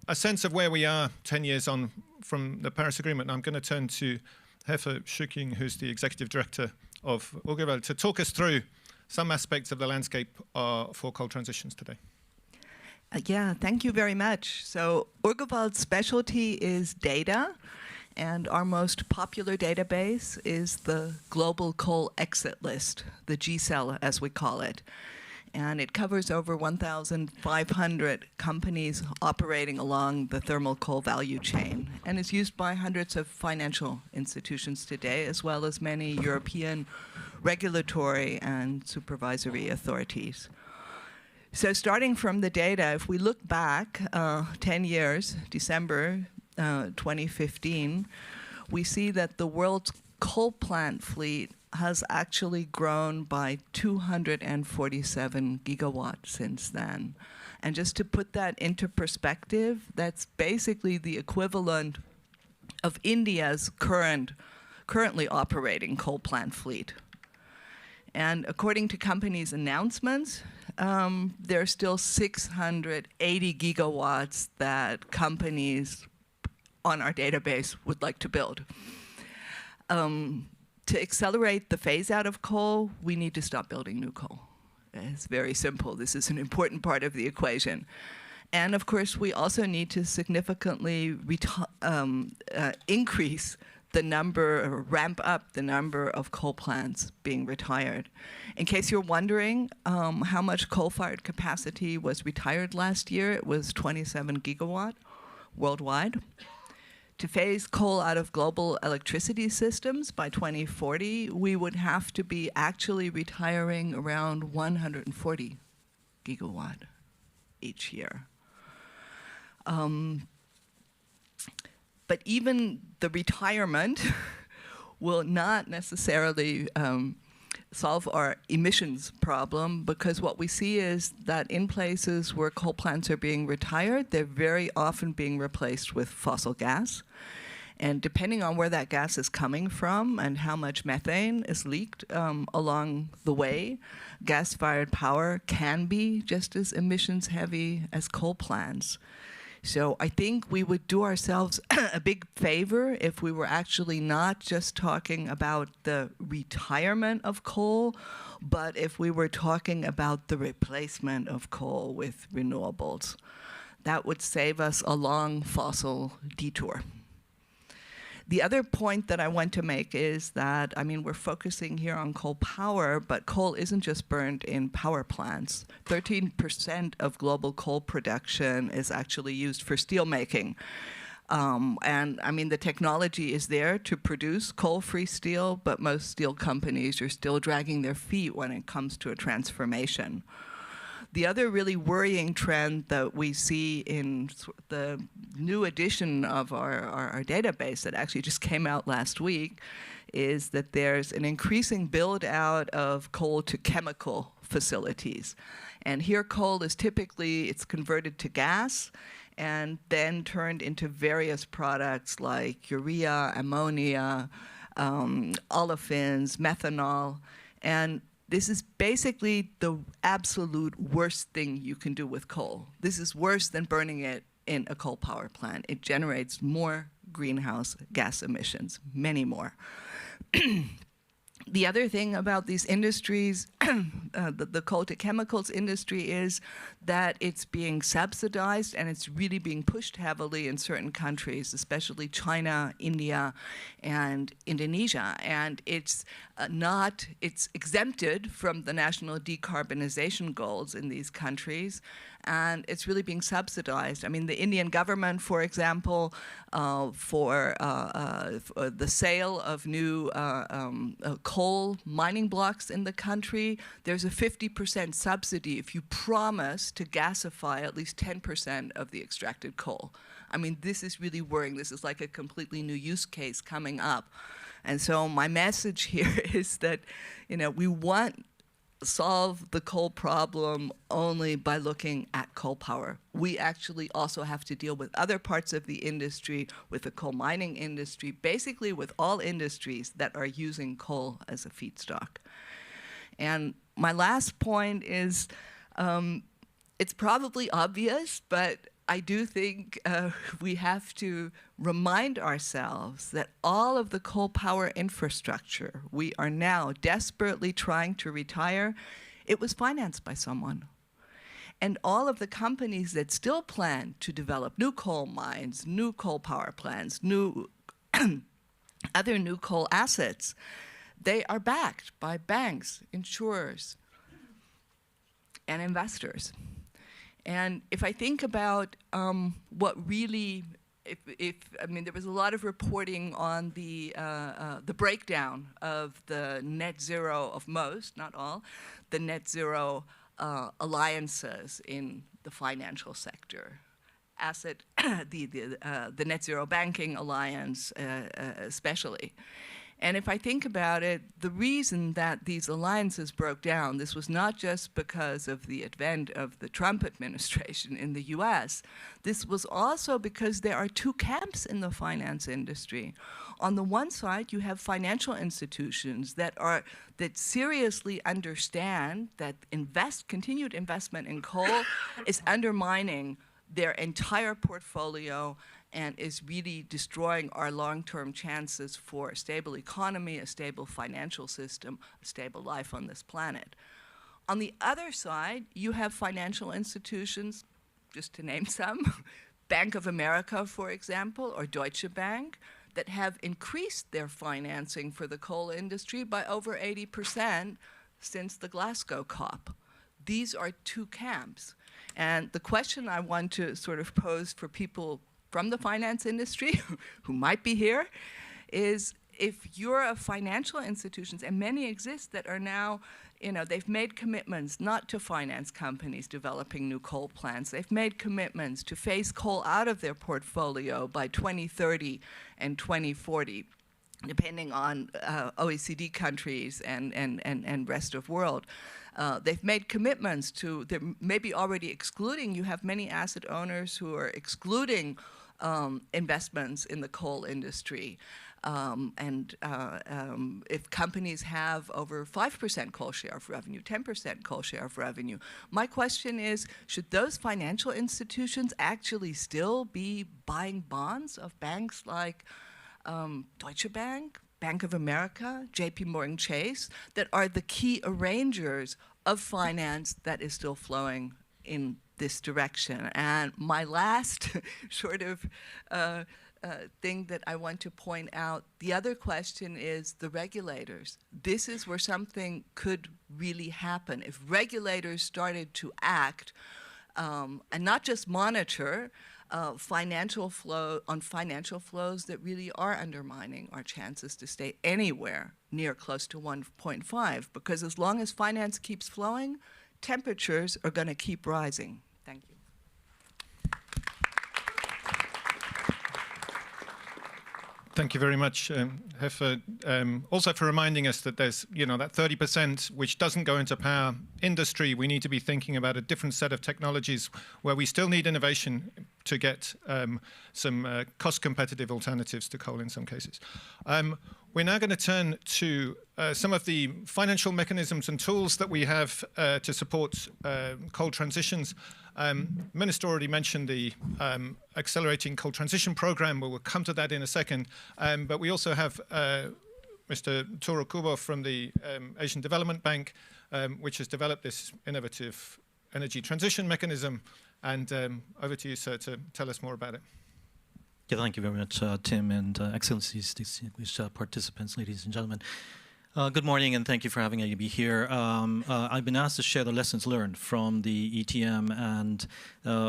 a sense of where we are 10 years on from the Paris Agreement. I'm going to turn to Hefe Schücking, who's the Executive Director of Ecological, to talk us through some aspects of the landscape for coal transitions today. Yeah, thank you very much. So Urgewald's specialty is data, and our most popular database is the Global Coal Exit List, the GCEL as we call it. And it covers over 1,500 companies operating along the thermal coal value chain, and is used by hundreds of financial institutions today, as well as many European regulatory and supervisory authorities. So starting from the data, if we look back 10 years, December 2015, we see that the world's coal plant fleet has actually grown by 247 gigawatts since then. And just to put that into perspective, that's basically the equivalent of India's currently operating coal plant fleet. And according to companies' announcements, there are still 680 gigawatts that companies on our database would like to build. To accelerate the phase out of coal, we need to stop building new coal. It's very simple. This is an important part of the equation. And of course, we also need to significantly increase the number, or ramp up the number of coal plants being retired. In case you're wondering how much coal-fired capacity was retired last year, it was 27 gigawatt worldwide. To phase coal out of global electricity systems by 2040, we would have to be actually retiring around 140 gigawatt each year. But even the retirement will not necessarily solve our emissions problem, because what we see is that in places where coal plants are being retired, they're very often being replaced with fossil gas. And depending on where that gas is coming from and how much methane is leaked along the way, gas-fired power can be just as emissions heavy as coal plants. So I think we would do ourselves a big favor if we were actually not just talking about the retirement of coal, but if we were talking about the replacement of coal with renewables. That would save us a long fossil detour. The other point that I want to make is that, I mean, we're focusing here on coal power, but coal isn't just burned in power plants. 13% of global coal production is actually used for steel making. And I mean, the technology is there to produce coal-free steel, but most steel companies are still dragging their feet when it comes to a transformation. The other really worrying trend that we see in the new edition of our database that actually just came out last week is that there's an increasing build out of coal to chemical facilities. And here coal is typically, it's converted to gas and then turned into various products like urea, ammonia, olefins, methanol, and this is basically the absolute worst thing you can do with coal. This is worse than burning it in a coal power plant. It generates more greenhouse gas emissions, many more. The other thing about these industries, the coal to chemicals industry, is that it's being subsidized and it's really being pushed heavily in certain countries, especially China, India, and Indonesia. And it's it's exempted from the national decarbonization goals in these countries, and it's really being subsidized. I mean, the Indian government, for example, for the sale of new coal mining blocks in the country, there's a 50% subsidy if you promise to gasify at least 10% of the extracted coal. I mean, this is really worrying. This is like a completely new use case coming up. And so my message here is that, you know, we want to solve the coal problem only by looking at coal power. We actually also have to deal with other parts of the industry, with the coal mining industry, basically with all industries that are using coal as a feedstock. And my last point is, it's probably obvious, but I do think we have to remind ourselves that all of the coal power infrastructure we are now desperately trying to retire, it was financed by someone. And all of the companies that still plan to develop new coal mines, new coal power plants, new other new coal assets, they are backed by banks, insurers, and investors. And if I think about what really, I mean, there was a lot of reporting on the breakdown of the net zero of most, not all, the net zero alliances in the financial sector. The net zero banking alliance especially. And if I think about it, the reason that these alliances broke down, this was not just because of the advent of the Trump administration in the US. This was also because there are two camps in the finance industry. On the one side, you have financial institutions that seriously understand that continued investment in coal is undermining their entire portfolio and is really destroying our long-term chances for a stable economy, a stable financial system, a stable life on this planet. On the other side, you have financial institutions, just to name some, Bank of America, for example, or Deutsche Bank, that have increased their financing for the coal industry by over 80% since the Glasgow COP. These are two camps. And the question I want to sort of pose for people from the finance industry who might be here is, if you're a financial institutions, and many exist that are now, they've made commitments not to finance companies developing new coal plants. They've made commitments to phase coal out of their portfolio by 2030 and 2040, depending on OECD countries and rest of world. They've made commitments to, they're maybe already excluding, you have many asset owners who are excluding investments in the coal industry. If companies have over 5% coal share of revenue, 10% coal share of revenue, my question is, should those financial institutions actually still be buying bonds of banks like Deutsche Bank, Bank of America, JP Morgan Chase, that are the key arrangers of finance that is still flowing in this direction? And my last sort of thing that I want to point out, the other question is the regulators. This is where something could really happen. If regulators started to act and not just monitor financial flows that really are undermining our chances to stay anywhere near close to 1.5, because as long as finance keeps flowing, temperatures are going to keep rising. Thank you. Thank you very much, Heffer, also for reminding us that there's, that 30% which doesn't go into power industry. We need to be thinking about a different set of technologies where we still need innovation to get some cost-competitive alternatives to coal in some cases. We're now going to turn to some of the financial mechanisms and tools that we have to support coal transitions. Minister already mentioned the Accelerating Coal Transition Program. We'll come to that in a second. But we also have Mr. Toro Kubo from the Asian Development Bank, which has developed this innovative energy transition mechanism. And over to you, sir, to tell us more about it. Yeah, thank you very much, Tim, and Excellencies, distinguished participants, ladies and gentlemen. Good morning, and thank you for having me be here. I've been asked to share the lessons learned from the ETM, and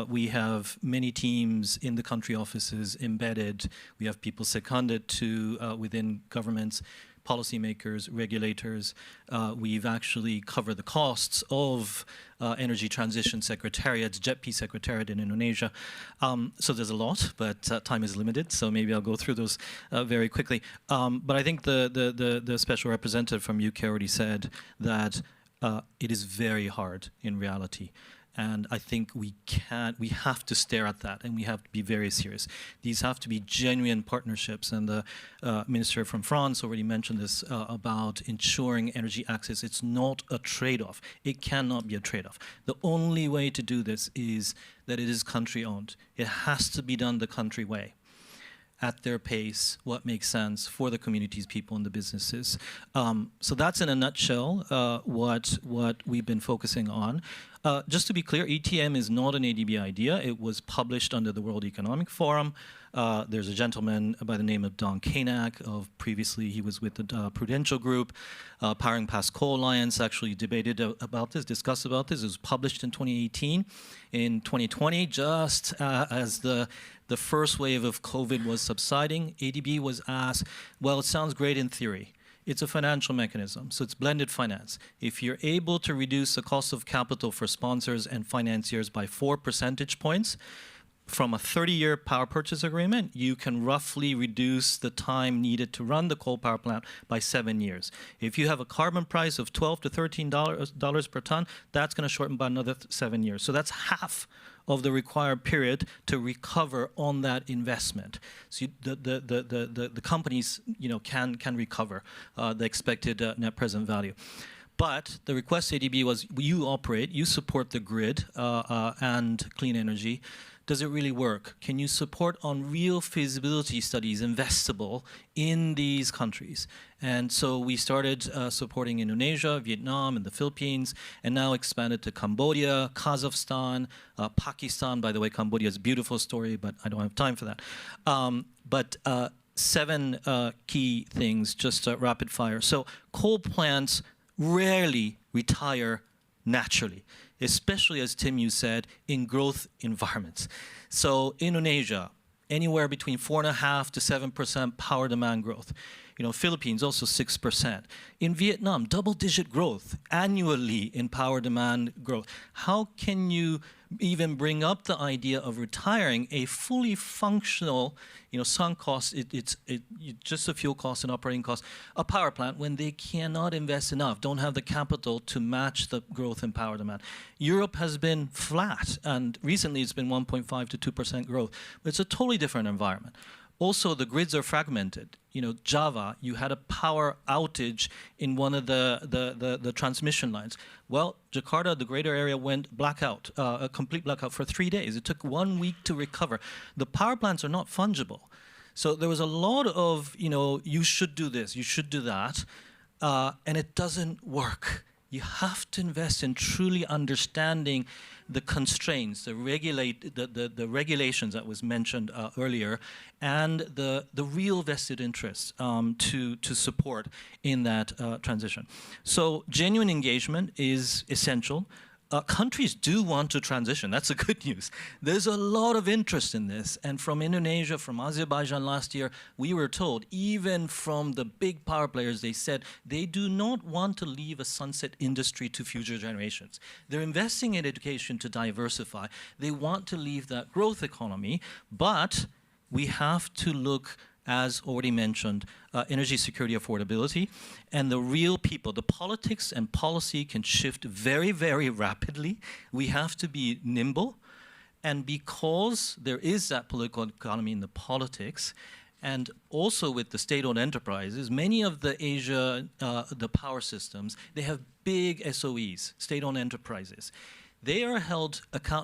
we have many teams in the country offices embedded. We have people seconded to within governments, policymakers, regulators. We've actually covered the costs of Energy Transition Secretariat, JETP Secretariat in Indonesia. So there's a lot, but time is limited, so maybe I'll go through those very quickly. But I think the special representative from UK already said that it is very hard in reality. And I think we have to stare at that, and we have to be very serious. These have to be genuine partnerships, and the minister from France already mentioned this about ensuring energy access. It's not a trade-off. It cannot be a trade-off. The only way to do this is that it is country-owned. It has to be done the country way, at their pace, what makes sense for the communities, people, and the businesses. So that's in a nutshell what we've been focusing on. Just to be clear, ETM is not an ADB idea. It was published under the World Economic Forum. There's a gentleman by the name of Don Kanak. Previously, he was with the Prudential Group. Powering Past Coal Alliance actually debated about this, discussed about this. It was published in 2018. In 2020, just as the first wave of COVID was subsiding, ADB was asked, well, it sounds great in theory. It's a financial mechanism, so it's blended finance. If you're able to reduce the cost of capital for sponsors and financiers by 4 percentage points, from a 30-year power purchase agreement, you can roughly reduce the time needed to run the coal power plant by 7 years. If you have a carbon price of $12 to $13 per ton, that's going to shorten by another 7 years. So that's half of the required period to recover on that investment. So the companies, can recover the expected net present value. But the request to ADB was, you operate, you support the grid and clean energy. Does it really work? Can you support on real feasibility studies investable in these countries? And so we started supporting Indonesia, Vietnam, and the Philippines, and now expanded to Cambodia, Kazakhstan, Pakistan. By the way, Cambodia is a beautiful story, but I don't have time for that. But 7 key things, just rapid fire. So coal plants rarely retire naturally, especially, as Tim, you said, in growth environments. So Indonesia, anywhere between 4.5% to 7% power demand growth. Philippines, also 6%. In Vietnam, double-digit growth annually in power demand growth. How can you even bring up the idea of retiring a fully functional, sunk cost, it's just a fuel cost and operating cost, a power plant when they cannot invest enough, don't have the capital to match the growth in power demand? Europe has been flat, and recently it's been 1.5 to 2% growth. But it's a totally different environment. Also, the grids are fragmented. Java, you had a power outage in one of the transmission lines. Well, Jakarta, the greater area, went blackout, a complete blackout for 3 days. It took 1 week to recover. The power plants are not fungible. So there was a lot of, you should do this, you should do that, and it doesn't work. You have to invest in truly understanding the constraints, the regulations that was mentioned earlier, and the real vested interests to support in that transition. So genuine engagement is essential. Countries do want to transition. That's the good news. There's a lot of interest in this. And from Indonesia, from Azerbaijan last year, we were told, even from the big power players, they said they do not want to leave a sunset industry to future generations. They're investing in education to diversify. They want to leave that growth economy, but we have to look, as already mentioned, energy security, affordability, and the real people. The politics and policy can shift very, very rapidly. We have to be nimble. And because there is that political economy in the politics, and also with the state-owned enterprises, many of the the power systems, they have big SOEs, state-owned enterprises. They are held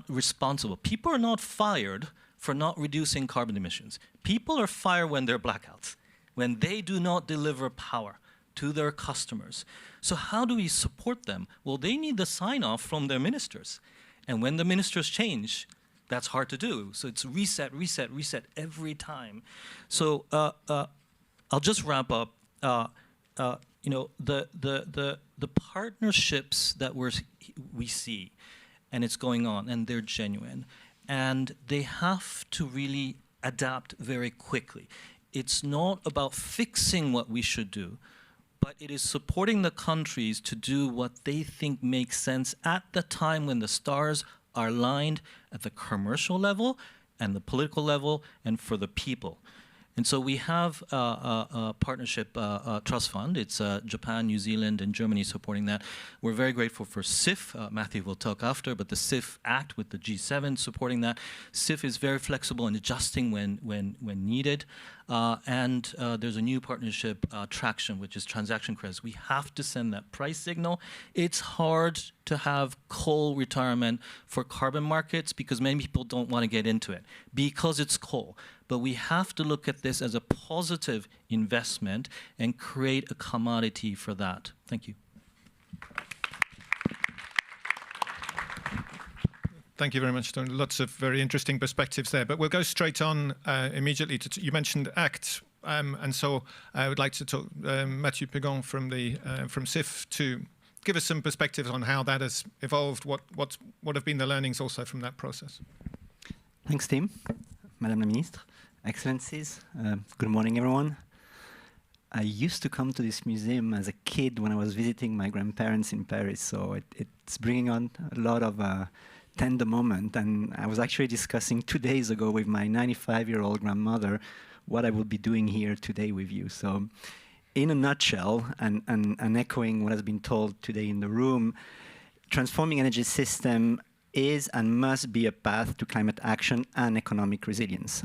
responsible. People are not fired for not reducing carbon emissions. People are fired when there are blackouts, when they do not deliver power to their customers. So how do we support them? Well, they need the sign-off from their ministers. And when the ministers change, that's hard to do. So it's reset, reset, reset every time. So I'll just wrap up. The partnerships that we see, and it's going on, and they're genuine. And they have to really adapt very quickly. It's not about fixing what we should do, but it is supporting the countries to do what they think makes sense at the time when the stars are aligned at the commercial level and the political level and for the people. And so we have a partnership trust fund. It's Japan, New Zealand, and Germany supporting that. We're very grateful for CIF. Matthew will talk after, but the CIF Act with the G7 supporting that. CIF is very flexible in adjusting when needed. And there's a new partnership, Traction, which is transaction credits. We have to send that price signal. It's hard to have coal retirement for carbon markets because many people don't want to get into it because it's coal. But we have to look at this as a positive investment and create a commodity for that. Thank you. Thank you very much, Tony. Lots of very interesting perspectives there. But we'll go straight on immediately to, you mentioned ACT, and so I would like to talk Mathieu Pegon from CIF to give us some perspectives on how that has evolved. What have been the learnings also from that process? Thanks, Tim. Madame la Ministre, Excellencies, good morning, everyone. I used to come to this museum as a kid when I was visiting my grandparents in Paris, so it's bringing on a lot of tender moment, and I was actually discussing 2 days ago with my 95-year-old grandmother what I will be doing here today with you. So in a nutshell, and echoing what has been told today in the room, transforming energy system is and must be a path to climate action and economic resilience.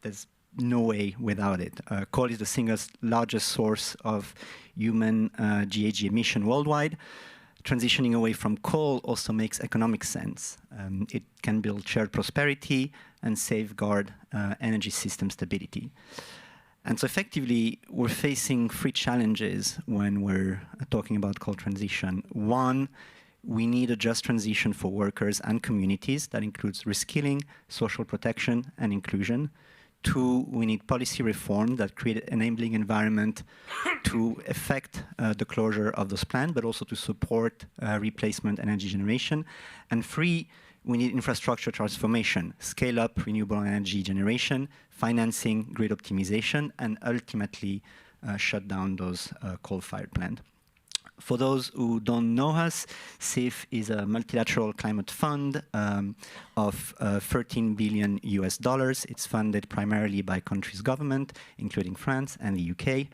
There's no way without it. Coal is the single largest source of human GHG emission worldwide. Transitioning away from coal also makes economic sense. It can build shared prosperity and safeguard energy system stability. And so effectively, we're facing three challenges when we're talking about coal transition. One, we need a just transition for workers and communities. That includes reskilling, social protection, and inclusion. Two, we need policy reform that create an enabling environment to effect the closure of those plants, but also to support replacement energy generation. And three, we need infrastructure transformation, scale up renewable energy generation, financing, grid optimization, and ultimately shut down those coal-fired plants. For those who don't know us, CIF is a multilateral climate fund of $13 billion US. It's funded primarily by countries' government, including France and the UK.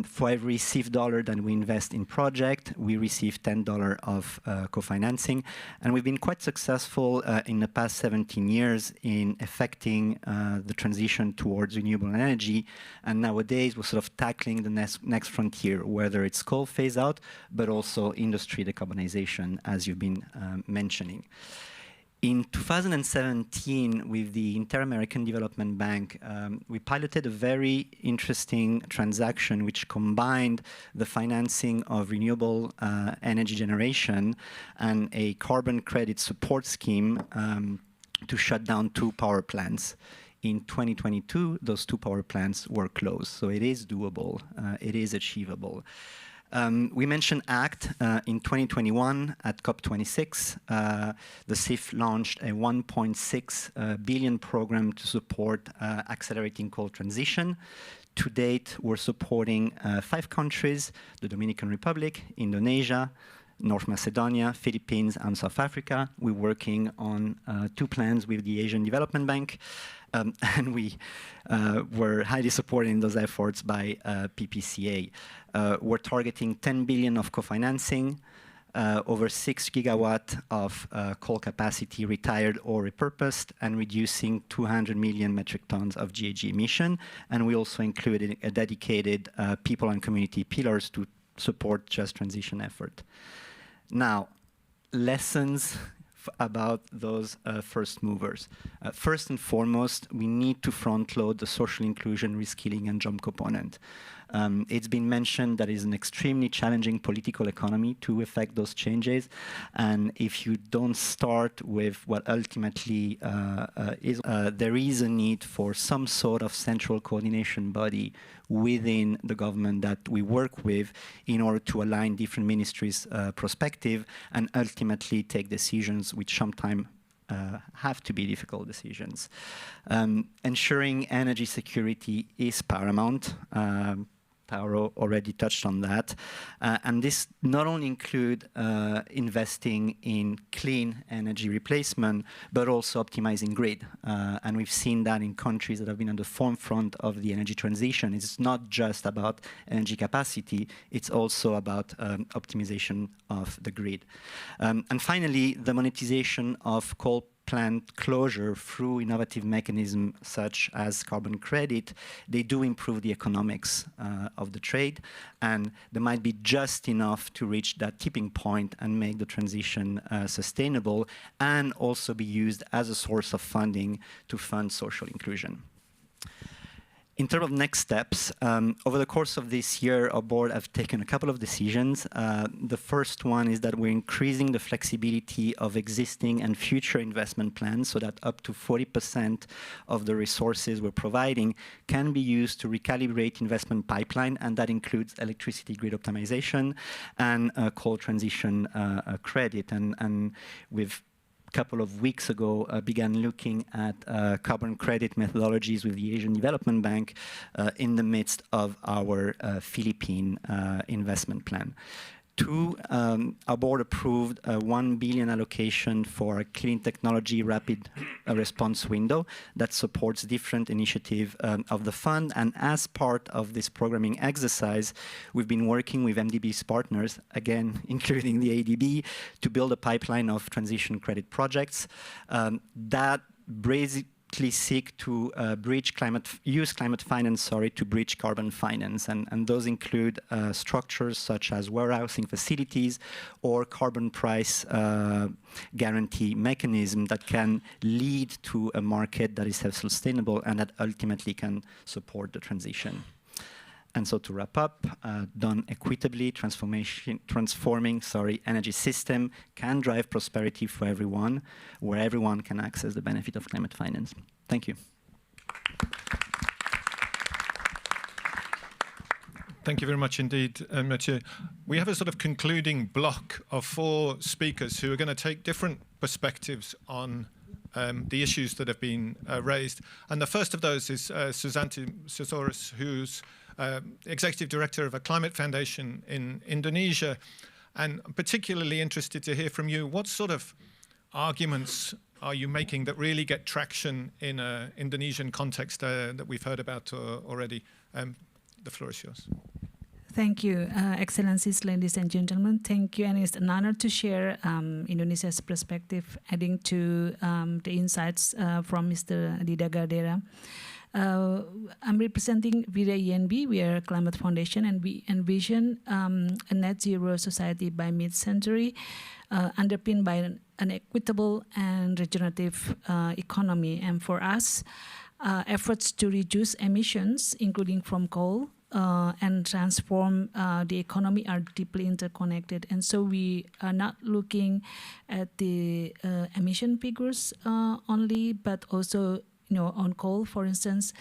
For every CIF dollar that we invest in project, we receive $10 of co-financing. And we've been quite successful in the past 17 years in effecting the transition towards renewable energy. And nowadays, we're sort of tackling the next frontier, whether it's coal phase out, but also industry decarbonization, as you've been mentioning. In 2017, with the Inter-American Development Bank, we piloted a very interesting transaction which combined the financing of renewable energy generation and a carbon credit support scheme to shut down 2 power plants. In 2022, those 2 power plants were closed. So it is doable, it is achievable. We mentioned ACT in 2021 at COP26. The CIF launched a $1.6 billion program to support accelerating coal transition. To date, we're supporting 5 countries, the Dominican Republic, Indonesia, North Macedonia, Philippines, and South Africa. We're working on 2 plans with the Asian Development Bank. And we were highly supported in those efforts by PPCA. We're targeting 10 billion of co-financing, over 6 gigawatt of coal capacity retired or repurposed, and reducing 200 million metric tons of GHG emission. And we also included a dedicated people and community pillars to support just transition effort. Now, lessons about those first movers. First and foremost, we need to front load the social inclusion, reskilling, and job component. It's been mentioned that it's an extremely challenging political economy to effect those changes. And if you don't start with what ultimately there is a need for some sort of central coordination body within the government that we work with in order to align different ministries' perspective and ultimately take decisions which sometimes have to be difficult decisions. Ensuring energy security is paramount. Paolo already touched on that. And this not only includes investing in clean energy replacement, but also optimizing grid. And we've seen that in countries that have been on the forefront of the energy transition. It's not just about energy capacity, it's also about optimization of the grid. And finally, the monetization of coal plant closure through innovative mechanisms such as carbon credit, they do improve the economics of the trade, and they might be just enough to reach that tipping point and make the transition sustainable, and also be used as a source of funding to fund social inclusion. In terms of next steps, over the course of this year, our board have taken a couple of decisions. The first one is that we're increasing the flexibility of existing and future investment plans so that up to 40% of the resources we're providing can be used to recalibrate investment pipeline, and that includes electricity grid optimization and coal transition credit. And we've couple of weeks ago began looking at carbon credit methodologies with the Asian Development Bank in the midst of our Philippine investment plan. Two, our board approved a 1 billion allocation for a clean technology rapid response window that supports different initiatives of the fund. And as part of this programming exercise, we've been working with MDB's partners, again, including the ADB, to build a pipeline of transition credit projects that basically seek to use climate finance, to bridge carbon finance. And those include structures such as warehousing facilities or carbon price guarantee mechanism that can lead to a market that is self-sustainable and that ultimately can support the transition. And so to wrap up, done equitably, transforming energy system can drive prosperity for everyone, where everyone can access the benefit of climate finance. Thank you. Thank you very much indeed, Mathieu. We have a sort of concluding block of 4 speakers who are going to take different perspectives on the issues that have been raised. And the first of those is Susanti Sosaurus, who's Executive Director of a climate foundation in Indonesia. And I'm particularly interested to hear from you, what sort of arguments are you making that really get traction in an Indonesian context that we've heard about already? The floor is yours. Thank you, Excellencies, ladies and gentlemen. Thank you, and it's an honor to share Indonesia's perspective, adding to the insights from Mr. Dida Gardera. I'm representing Vida INB. We are a climate foundation, and we envision a net zero society by mid-century, underpinned by an equitable and regenerative economy. And for us, efforts to reduce emissions, including from coal, and transform the economy are deeply interconnected. And so we are not looking at the emission figures only, but also on coal, for instance,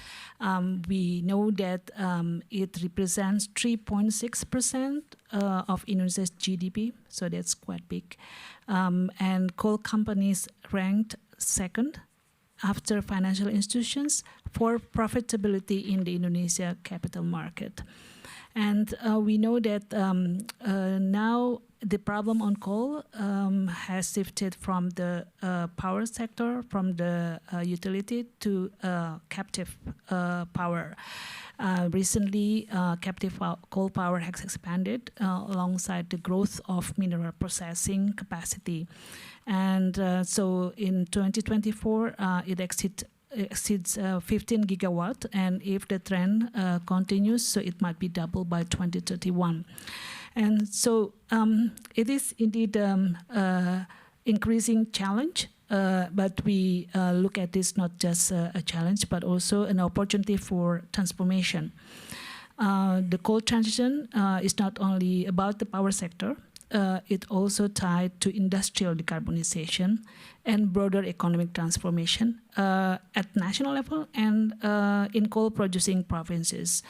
we know that it represents 3.6% of Indonesia's GDP, so that's quite big. And coal companies ranked second after financial institutions for profitability in the Indonesia capital market. And we know that now the problem on coal has shifted from the power sector, from the utility to captive power. Recently, captive coal power has expanded alongside the growth of mineral processing capacity. And so in 2024, it exceeds 15 gigawatt, and if the trend continues, so it might be double by 2031. And so it is indeed increasing challenge, but we look at this not just a challenge, but also an opportunity for transformation. The coal transition is not only about the power sector, it also tied to industrial decarbonization and broader economic transformation at national level and in coal-producing provinces.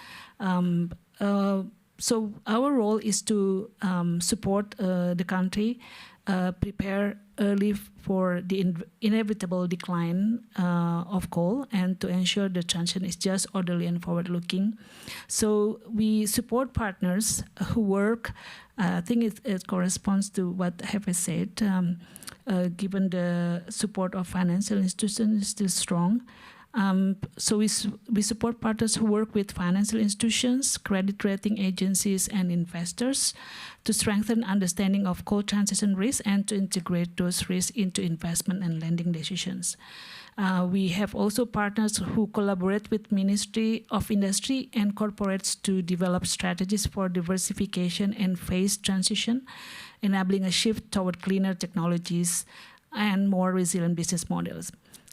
So our role is to support the country, prepare early for the inevitable decline of coal, and to ensure the transition is just, orderly, and forward-looking. So we support partners who work. I think it corresponds to what Hefe said. Given the support of financial institutions is still strong. So we support partners who work with financial institutions, credit rating agencies, and investors to strengthen understanding of coal transition risks and to integrate those risks into investment and lending decisions. We have also partners who collaborate with Ministry of Industry and corporates to develop strategies for diversification and phased transition, enabling a shift toward cleaner technologies and more resilient business models.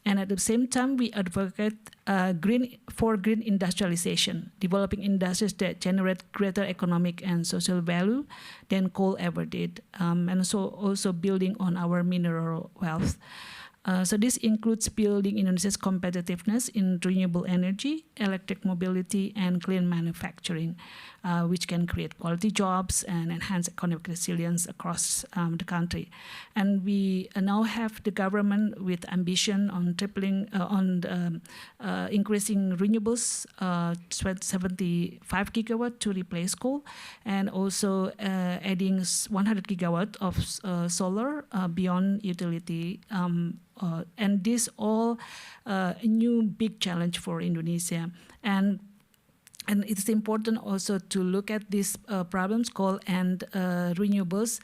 And at the same time, we advocate for green industrialization, developing industries that generate greater economic and social value than coal ever did, and so also building on our mineral wealth. So this includes building Indonesia's competitiveness in renewable energy, electric mobility, and clean manufacturing, which can create quality jobs and enhance economic resilience across the country. And we now have the government with ambition on tripling, increasing renewables 75 gigawatt to replace coal, and also adding 100 gigawatt of solar beyond utility. And this all a new big challenge for Indonesia. And it's important also to look at these problems, coal and renewables,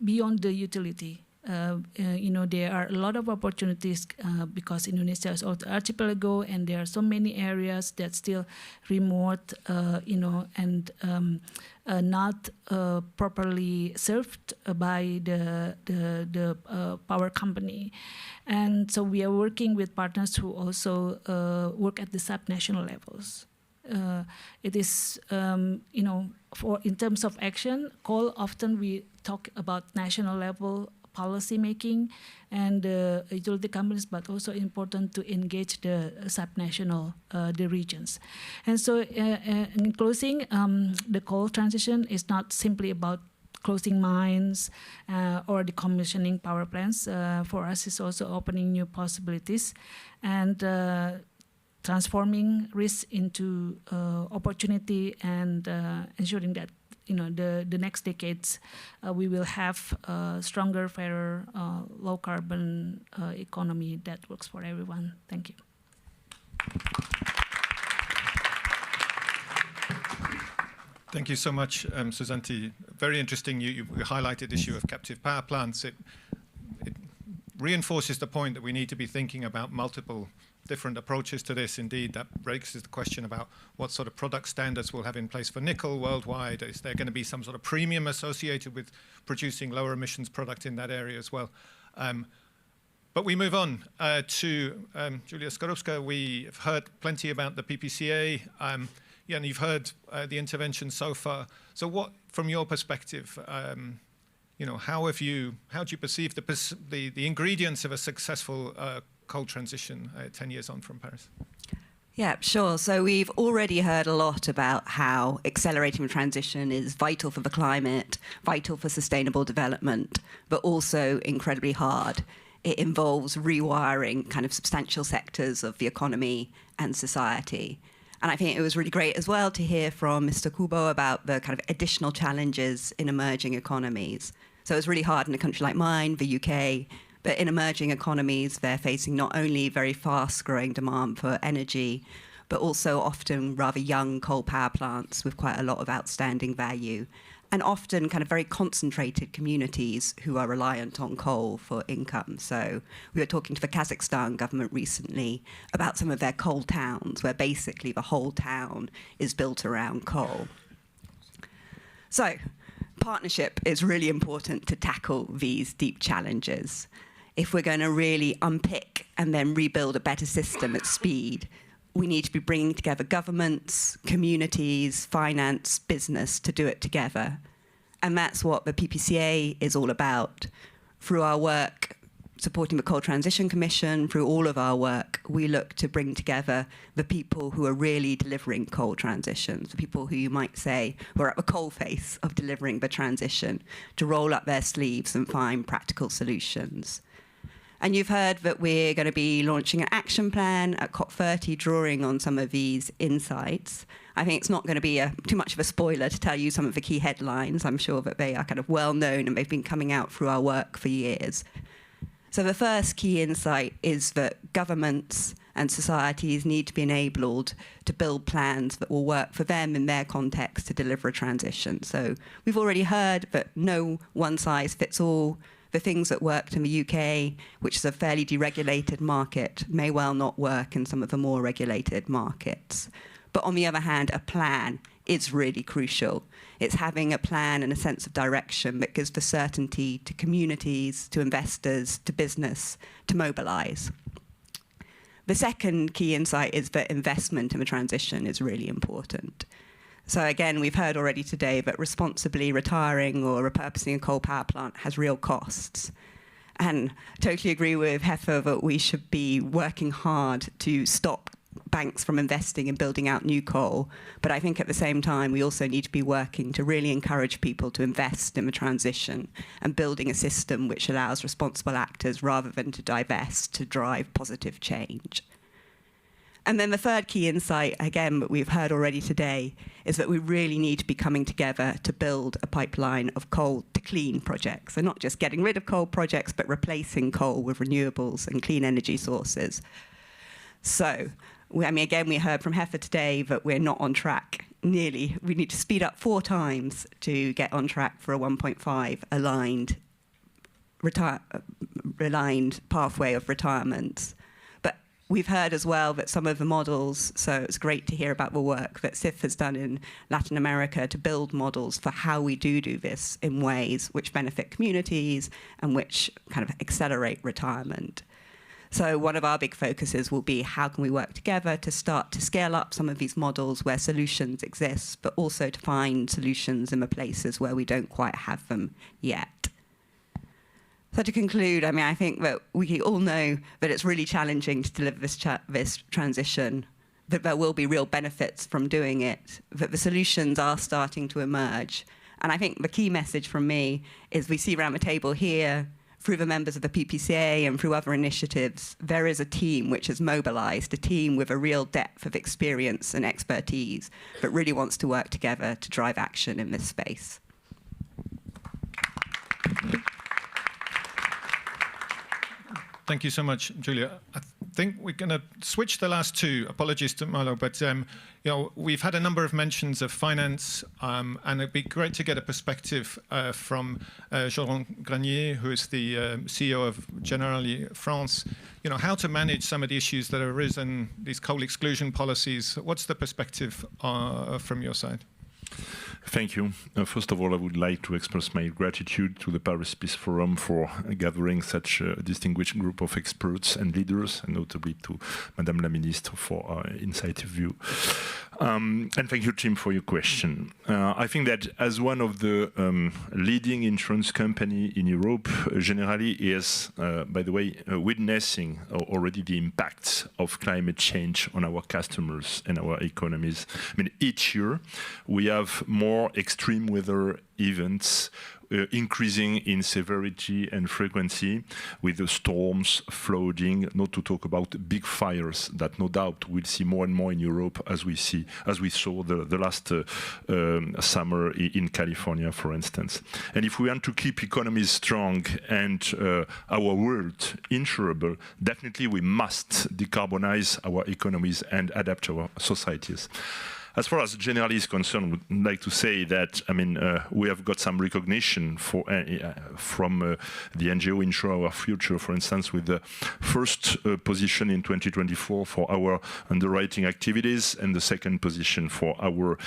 beyond the utility. There are a lot of opportunities because Indonesia is also archipelago, and there are so many areas that still remote, and not properly served by the power company. And so we are working with partners who also work at the subnational levels. It is, in terms of action, coal, often we talk about national level policy making and utility companies, but also important to engage the subnational, the regions. And so in closing, the coal transition is not simply about closing mines or decommissioning power plants. For us, it's also opening new possibilities and transforming risk into opportunity, and ensuring that the next decades we will have a stronger, fairer, low carbon economy that works for everyone. Thank you. Thank you so much, Susanti. Very interesting. You highlighted the issue of captive power plants. It reinforces the point that we need to be thinking about multiple different approaches to this. Indeed, that raises the question about what sort of product standards we'll have in place for nickel worldwide. Is there going to be some sort of premium associated with producing lower emissions product in that area as well? But we move on to Julia Skorupska. We've heard plenty about the PPCA. And you've heard the intervention so far. So what, from your perspective, how do you perceive the ingredients of a successful coal transition 10 years on from Paris? Yeah, sure. So we've already heard a lot about how accelerating the transition is vital for the climate, vital for sustainable development, but also incredibly hard. It involves rewiring kind of substantial sectors of the economy and society. And I think it was really great as well to hear from Mr. Kubo about the kind of additional challenges in emerging economies. So it's really hard in a country like mine, the UK, but in emerging economies, they're facing not only very fast-growing demand for energy, but also often rather young coal power plants with quite a lot of outstanding value, and often kind of very concentrated communities who are reliant on coal for income. So we were talking to the Kazakhstan government recently about some of their coal towns, where basically the whole town is built around coal. So partnership is really important to tackle these deep challenges. If we're going to really unpick and then rebuild a better system at speed, we need to be bringing together governments, communities, finance, business to do it together. And that's what the PPCA is all about. Through our work supporting the Coal Transition Commission, through all of our work, we look to bring together the people who are really delivering coal transitions, the people who you might say were at the coalface of delivering the transition, to roll up their sleeves and find practical solutions. And you've heard that we're going to be launching an action plan at COP30, drawing on some of these insights. I think it's not going to be too much of a spoiler to tell you some of the key headlines. I'm sure that they are kind of well known and they've been coming out through our work for years. So the first key insight is that governments and societies need to be enabled to build plans that will work for them in their context to deliver a transition. So we've already heard that no one size fits all. The things that worked in the UK, which is a fairly deregulated market, may well not work in some of the more regulated markets. But on the other hand, a plan is really crucial. It's having a plan and a sense of direction that gives the certainty to communities, to investors, to business, to mobilize. The second key insight is that investment in the transition is really important. So again, we've heard already today that responsibly retiring or repurposing a coal power plant has real costs. And totally agree with Heifer that we should be working hard to stop banks from investing in building out new coal. But I think at the same time, we also need to be working to really encourage people to invest in the transition and building a system which allows responsible actors, rather than to divest, to drive positive change. And then the third key insight, again, that we've heard already today, is that we really need to be coming together to build a pipeline of coal to clean projects. So not just getting rid of coal projects, but replacing coal with renewables and clean energy sources. So, I mean, again, we heard from Heifer today that we're not on track. Nearly, we need to speed up 4 times to get on track for a 1.5 aligned pathway of retirements. But we've heard as well that some of the models, so it's great to hear about the work that CIF has done in Latin America to build models for how we do this in ways which benefit communities and which kind of accelerate retirement. So one of our big focuses will be how can we work together to start to scale up some of these models where solutions exist, but also to find solutions in the places where we don't quite have them yet. So to conclude, I mean, I think that we all know that it's really challenging to deliver this transition, that there will be real benefits from doing it, that the solutions are starting to emerge. And I think the key message from me is we see around the table here, through the members of the PPCA and through other initiatives, there is a team which is mobilized, a team with a real depth of experience and expertise that really wants to work together to drive action in this space. Thank you so much, Julia. I think we're going to switch the last two. Apologies to Malo, but you know, we've had a number of mentions of finance, and it'd be great to get a perspective from Jérôme Granier, who is the CEO of Generali France. You know, how to manage some of the issues that have arisen, these coal exclusion policies. What's the perspective from your side? Thank you. First of all, I would like to express my gratitude to the Paris Peace Forum for gathering such a distinguished group of experts and leaders, and notably to Madame la Ministre for our insightful view. And thank you, Tim, for your question. I think that as one of the leading insurance company in Europe, Generali is, by the way, witnessing already the impacts of climate change on our customers and our economies. I mean, each year we have more extreme weather events increasing in severity and frequency, with the storms, flooding, not to talk about big fires that no doubt we'll see more and more in Europe, as we saw the last summer in California, for instance. And if we want to keep economies strong and our world insurable, definitely we must decarbonize our economies and adapt our societies. As far as Generali is concerned, I would like to say that, I mean, we have got some recognition from the NGO Insure Our Future, for instance, with the first position in 2024 for our underwriting activities and the second position for our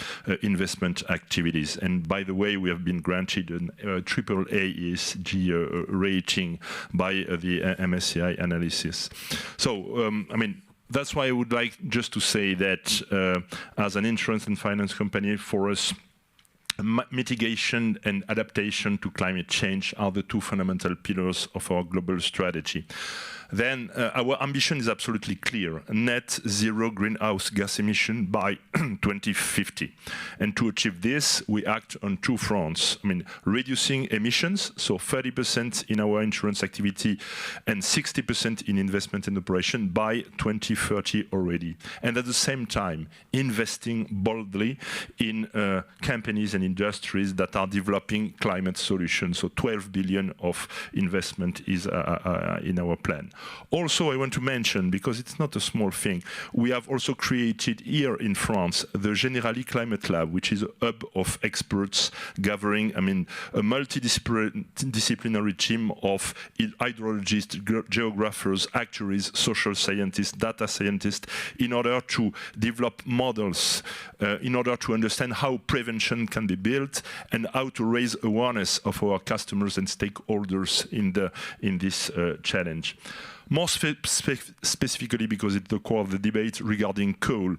investment activities. And by the way, we have been granted a AAA ESG rating by the MSCI analysis. So, I mean, that's why I would like just to say that as an insurance and finance company, for us, mitigation and adaptation to climate change are the two fundamental pillars of our global strategy. Then our ambition is absolutely clear: net zero greenhouse gas emission by 2050. And to achieve this, we act on two fronts. I mean, reducing emissions, so 30% in our insurance activity and 60% in investment and operation by 2030 already. And at the same time, investing boldly in companies and industries that are developing climate solutions. So 12 billion of investment is in our plan. Also, I want to mention, because it's not a small thing, we have also created here in France the Generali Climate Lab, which is a hub of experts gathering, I mean, a multidisciplinary team of hydrologists, geographers, actuaries, social scientists, data scientists, in order to develop models, in order to understand how prevention can be built and how to raise awareness of our customers and stakeholders in this challenge. More specifically, because it's the core of the debate regarding coal,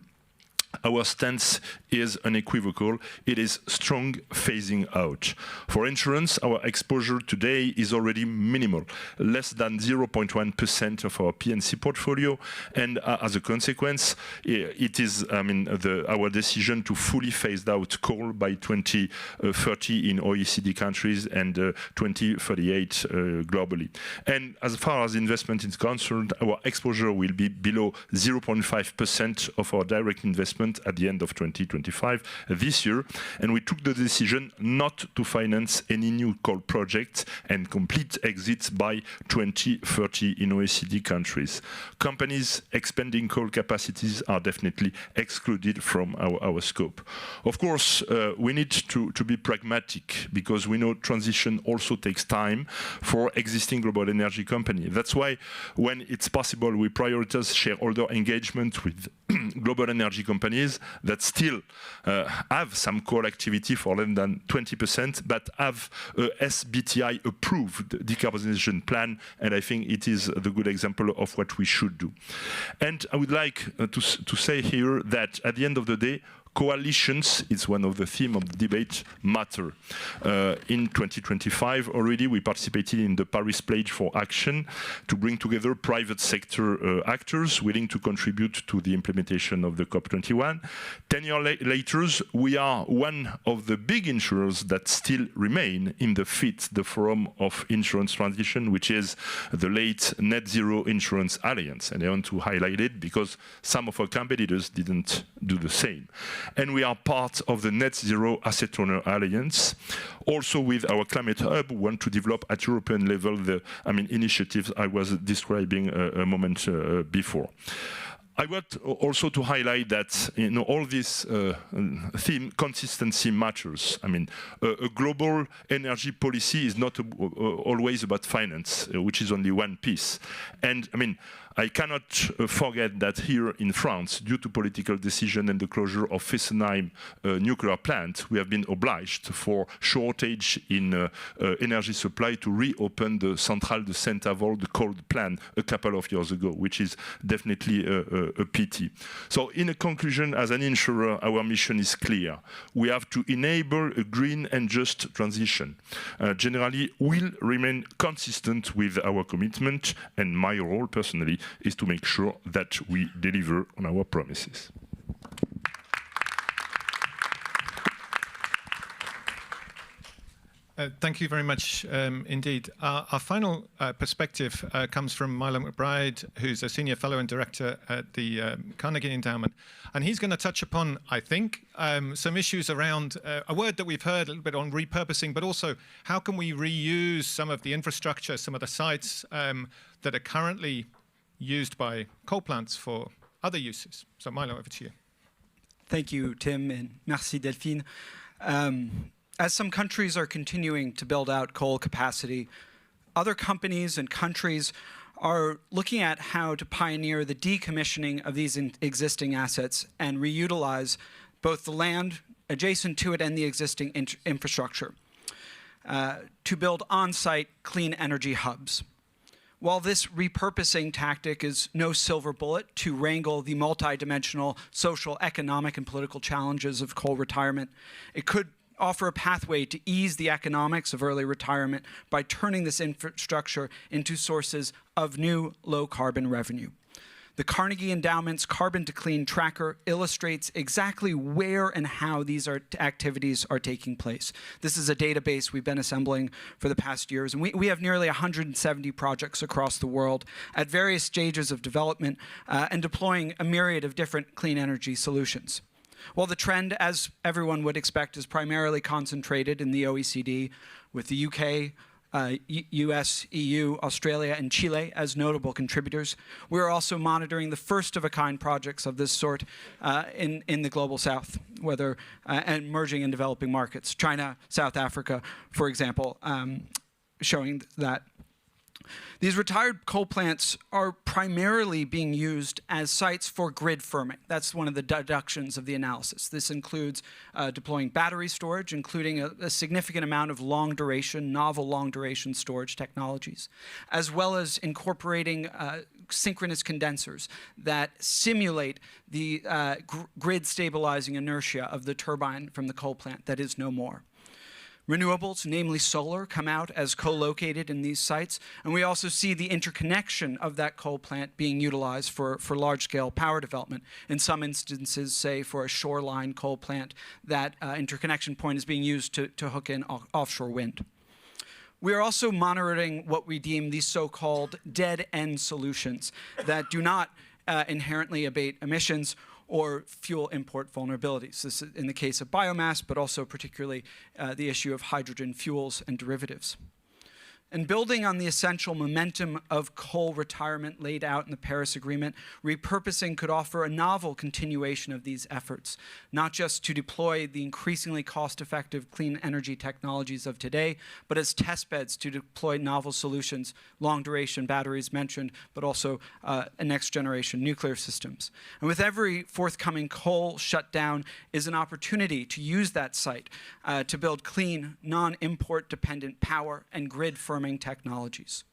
our stance is unequivocal. It is strong phasing out. For insurance, our exposure today is already minimal, less than 0.1% of our P&C portfolio, and as a consequence, it is our decision to fully phase out coal by 2030 in OECD countries and 2038 globally. And as far as investment is concerned, our exposure will be below 0.5% of our direct investment at the end of 2025 this year, and we took the decision not to finance any new coal projects and complete exits by 2030 in OECD countries. Companies expanding coal capacities are definitely excluded from our scope. Of course, we need to be pragmatic because we know transition also takes time for existing global energy companies. That's why when it's possible, we prioritize shareholder engagement with global energy companies that still have some coal activity for less than 20%, but have a SBTI approved decarbonization plan, and I think it is the good example of what we should do. And I would like to say here that at the end of the day, coalitions, it's one of the themes of the debate, matter. In 2025 already we participated in the Paris Pledge for Action to bring together private sector actors willing to contribute to the implementation of the COP21. 10 years later, we are one of the big insurers that still remain in the FIT, the Forum of Insurance Transition, which is the late Net Zero Insurance Alliance. And I want to highlight it because some of our competitors didn't do the same. And we are part of the Net Zero Asset Owner Alliance. Also with our Climate Hub, we want to develop at European level the initiatives I was describing a moment before. I want also to highlight that all this theme, consistency matters. A global energy policy is not always about finance, which is only one piece. And I cannot forget that here in France, due to political decision and the closure of Fessenheim nuclear plant, we have been obliged for shortage in energy supply to reopen the Centrale de Saint-Avold, the coal plant, a couple of years ago, which is definitely a pity. So in a conclusion, as an insurer, our mission is clear. We have to enable a green and just transition. Generally, we'll remain consistent with our commitment, and my role personally is to make sure that we deliver on our promises. Thank you very much indeed. Our final perspective comes from Milo McBride, who's a senior fellow and director at the Carnegie Endowment. And he's going to touch upon, I think, some issues around a word that we've heard a little bit on repurposing, but also how can we reuse some of the infrastructure, some of the sites that are currently used by coal plants for other uses. So Milo, over to you. Thank you, Tim, and merci, Delphine. As some countries are continuing to build out coal capacity, other companies and countries are looking at how to pioneer the decommissioning of these existing assets and reutilize both the land adjacent to it and the existing infrastructure to build on-site clean energy hubs. While this repurposing tactic is no silver bullet to wrangle the multidimensional social, economic, and political challenges of coal retirement, it could offer a pathway to ease the economics of early retirement by turning this infrastructure into sources of new low-carbon revenue. The Carnegie Endowment's Carbon to Clean Tracker illustrates exactly where and how these activities are taking place. This is a database we've been assembling for the past years, and we have nearly 170 projects across the world at various stages of development and deploying a myriad of different clean energy solutions. While the trend, as everyone would expect, is primarily concentrated in the OECD, with the UK, US, EU, Australia, and Chile as notable contributors, we are also monitoring the first-of-a-kind projects of this sort in the global south, whether and emerging and developing markets, China, South Africa, for example, showing that These retired coal plants are primarily being used as sites for grid firming. That's one of the deductions of the analysis. This includes deploying battery storage, including a significant amount of long-duration, novel long-duration storage technologies, as well as incorporating synchronous condensers that simulate the grid stabilizing inertia of the turbine from the coal plant that is no more. Renewables, namely solar, come out as co-located in these sites, and we also see the interconnection of that coal plant being utilized for large-scale power development. In some instances, say for a shoreline coal plant, that interconnection point is being used to hook in offshore wind. We are also monitoring what we deem these so-called dead-end solutions that do not inherently abate emissions or fuel import vulnerabilities. This is in the case of biomass, but also particularly the issue of hydrogen fuels and derivatives. And building on the essential momentum of coal retirement laid out in the Paris Agreement, repurposing could offer a novel continuation of these efforts, not just to deploy the increasingly cost-effective clean energy technologies of today, but as testbeds to deploy novel solutions, long-duration batteries mentioned, but also next-generation nuclear systems. And with every forthcoming coal shutdown is an opportunity to use that site to build clean, non-import dependent power and grid firming technologies.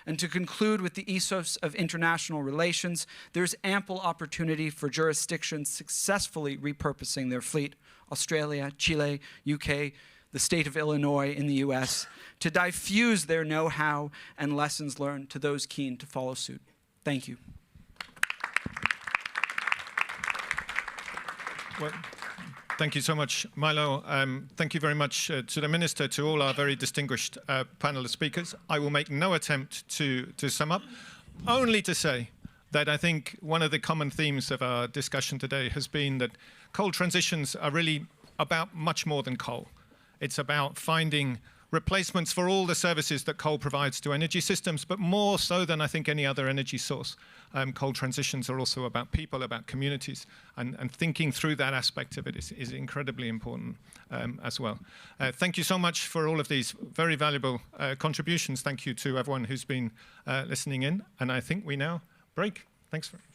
And to conclude with the ethos of international relations, there's ample opportunity for jurisdictions successfully repurposing their fleet, Australia, Chile, UK, the state of Illinois in the US, to diffuse their know-how and lessons learned to those keen to follow suit. Thank you. Well, thank you so much, Milo. Thank you very much to the Minister, to all our very distinguished panel of speakers. I will make no attempt to sum up, only to say that I think one of the common themes of our discussion today has been that coal transitions are really about much more than coal. It's about finding replacements for all the services that coal provides to energy systems, but more so than I think any other energy source. Coal transitions are also about people, about communities, and thinking through that aspect of it is incredibly important as well. Thank you so much for all of these very valuable contributions. Thank you to everyone who's been listening in, and I think we now break. Thanks very much.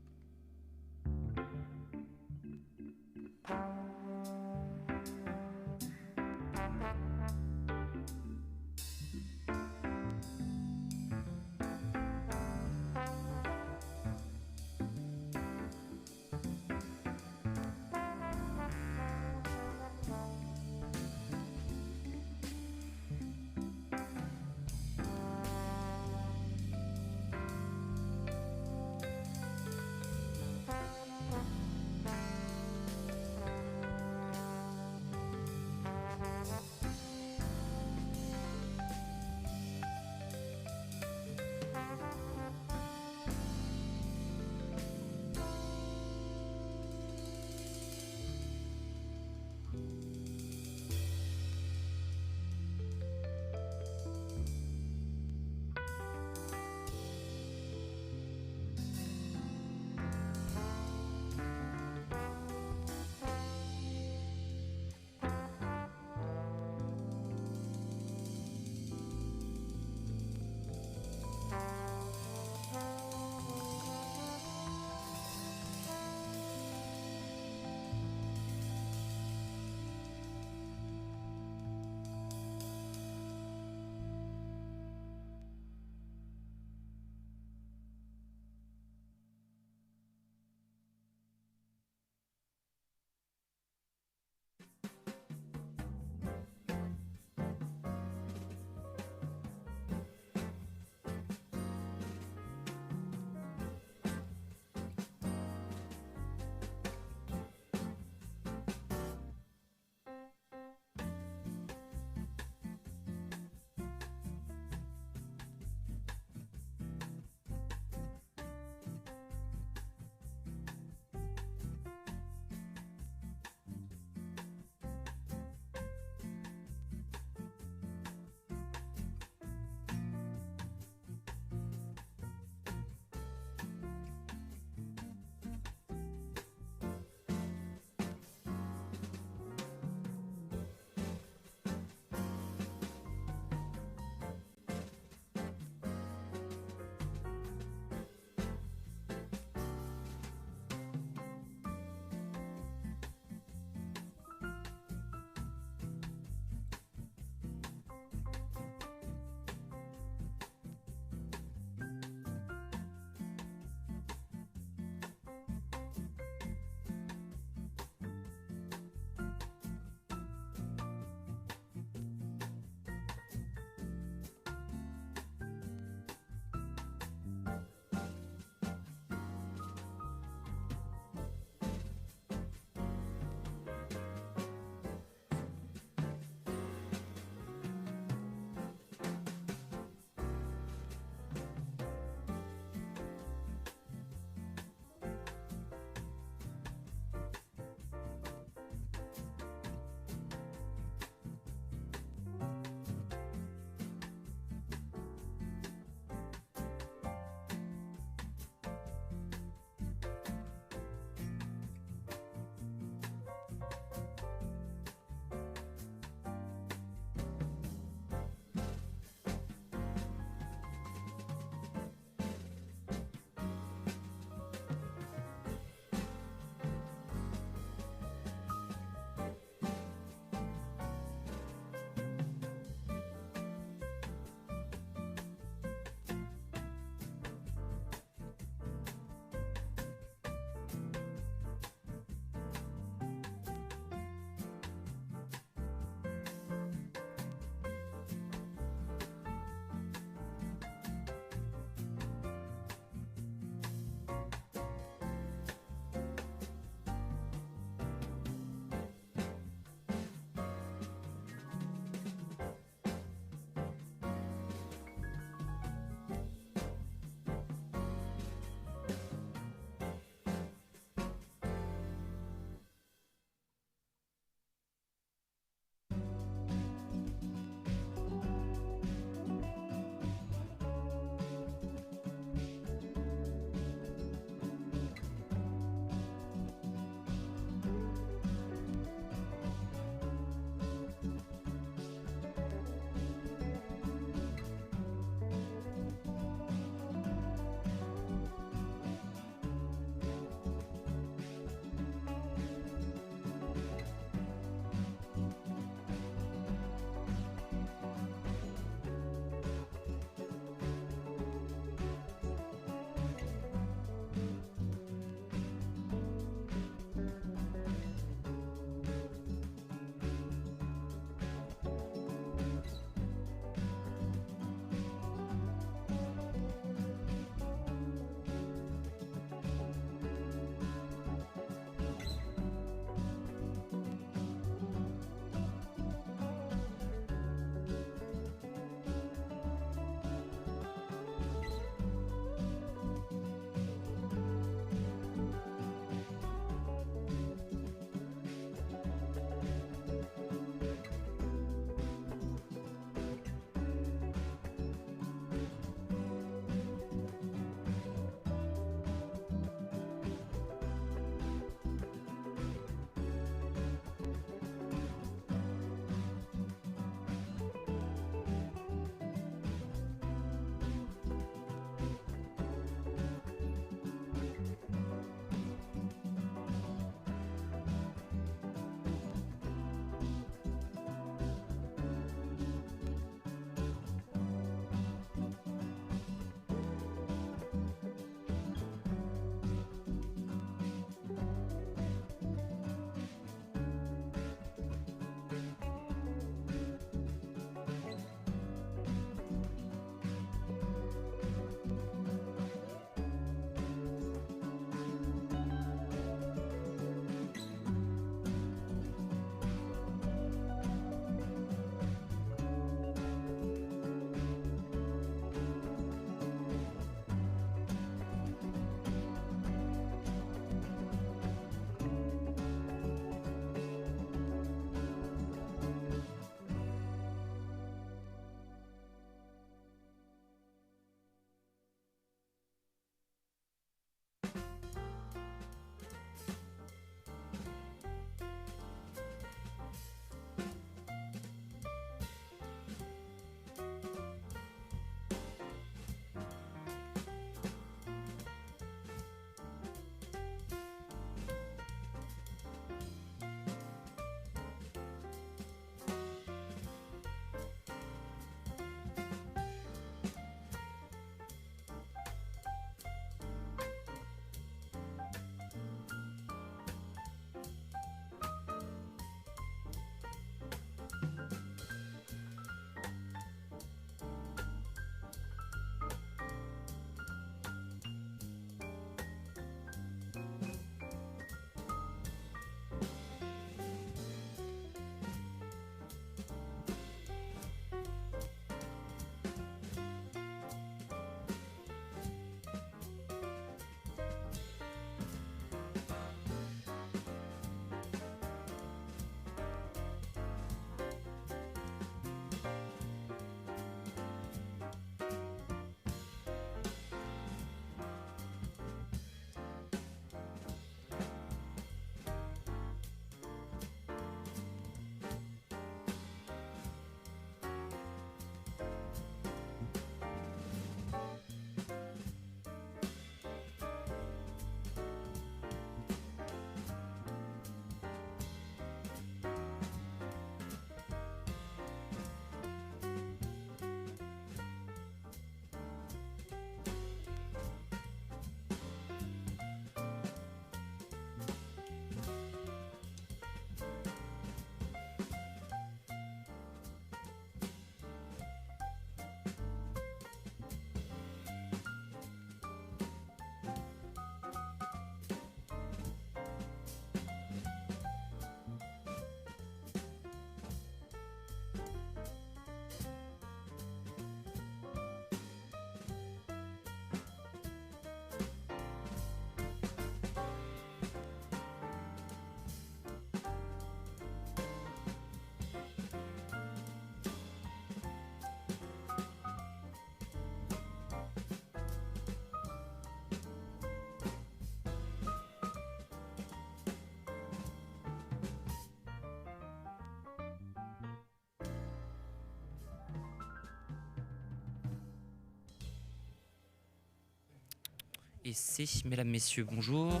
Et C, mesdames, messieurs, bonjour.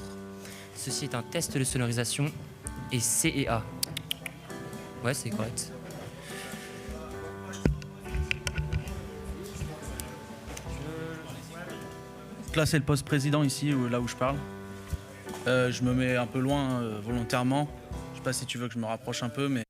Ceci est un test de sonorisation. Et C et A. Ouais, c'est correct. Là, c'est le poste président ici, là où je parle. Je me mets un peu loin volontairement. Je sais pas si tu veux que je me rapproche un peu, mais...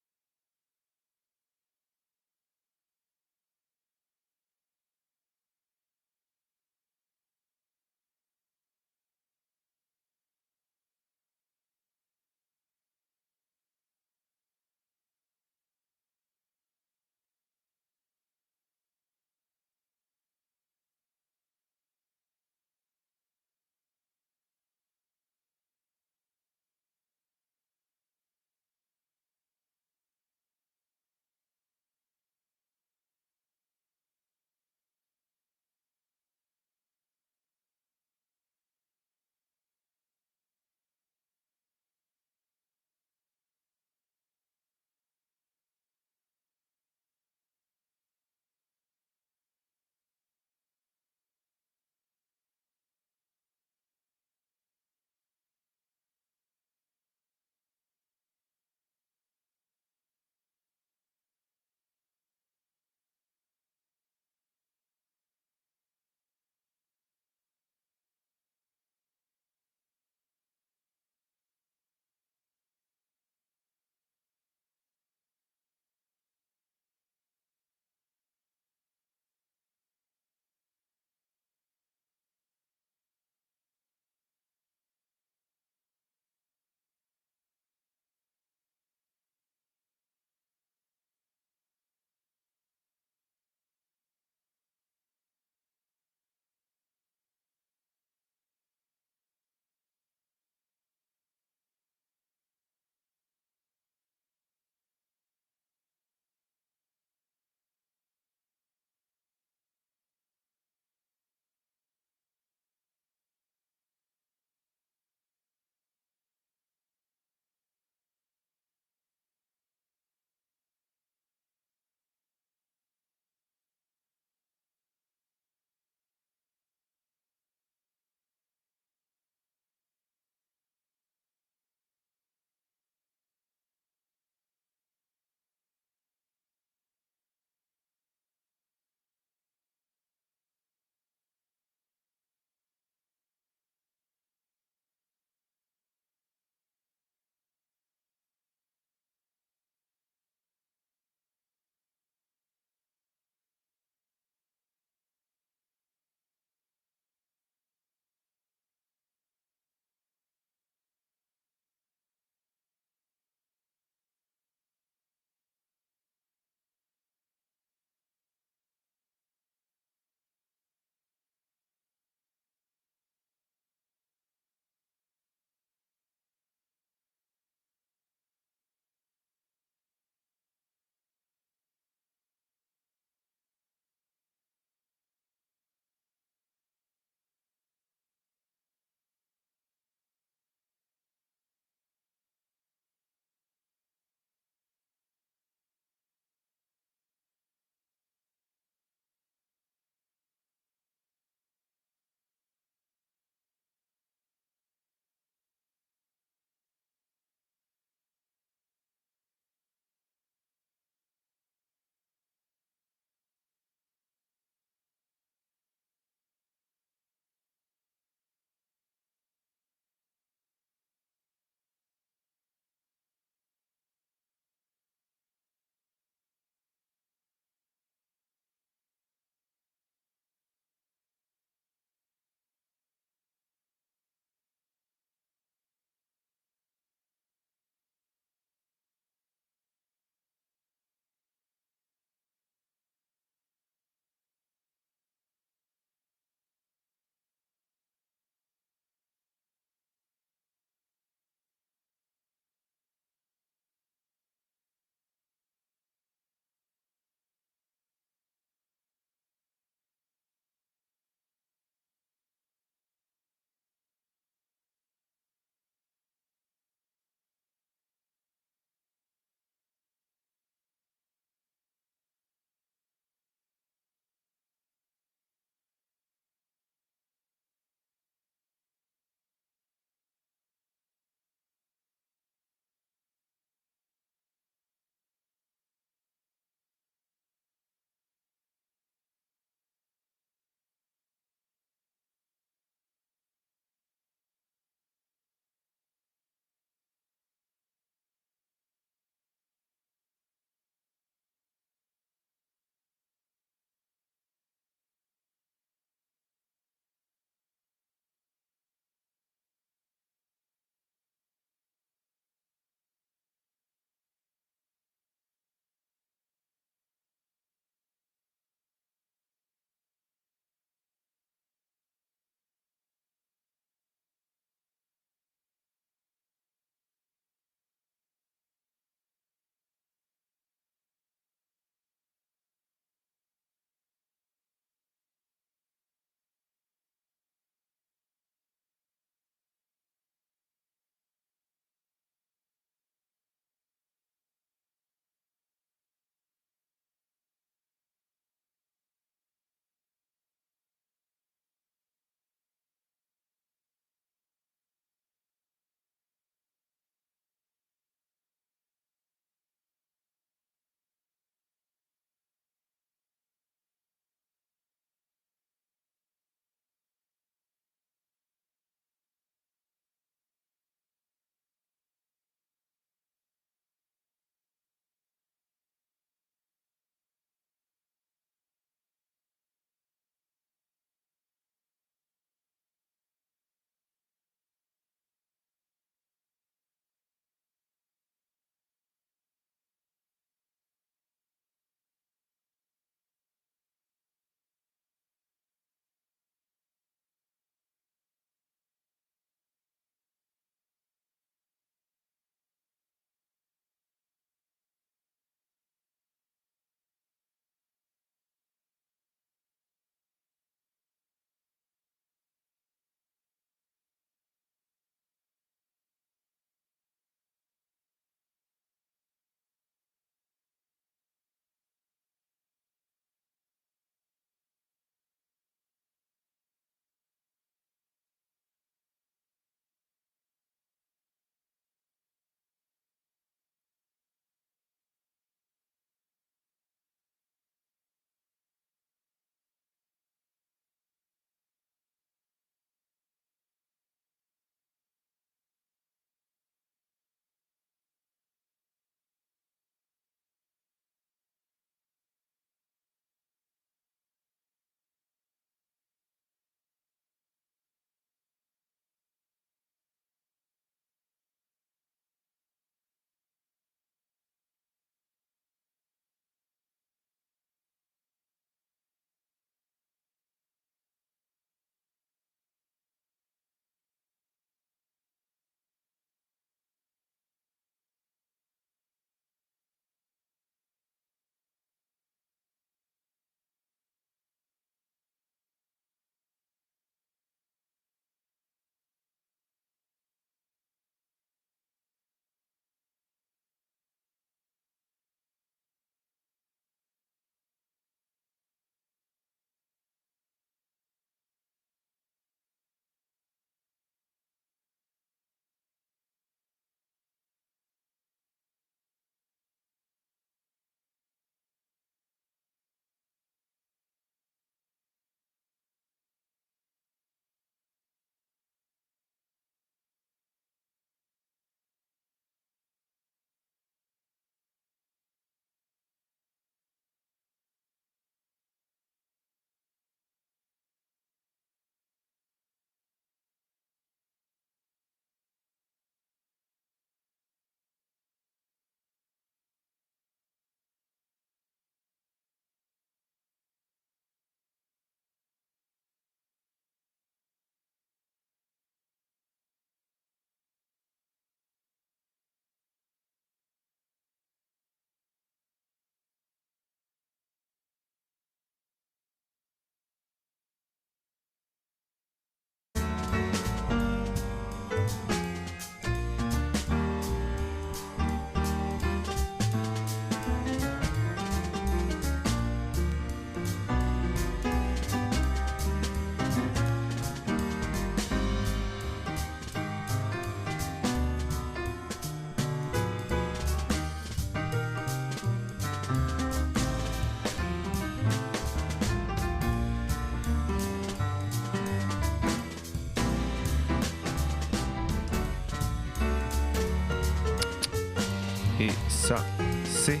Et ça, c'est.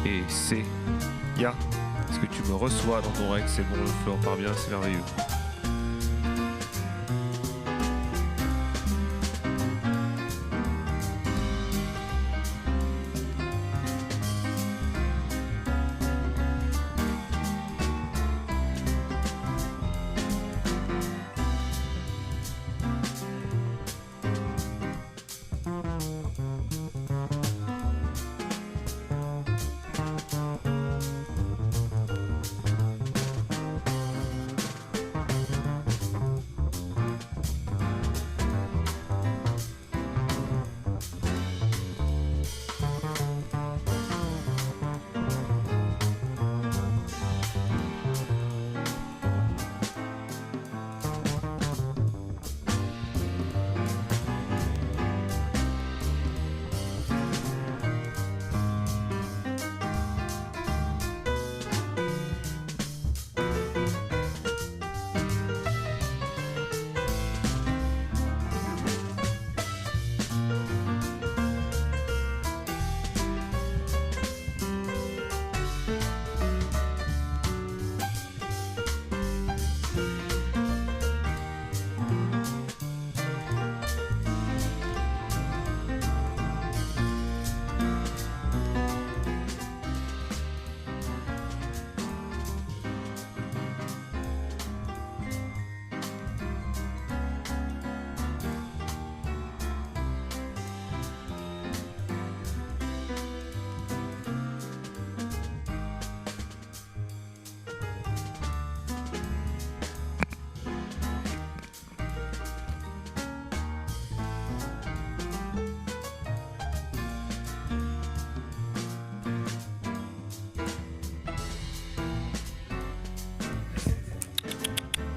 Et c'est. Ya. Est-ce que tu me reçois dans ton rec? C'est bon, le feu en part bien, c'est merveilleux.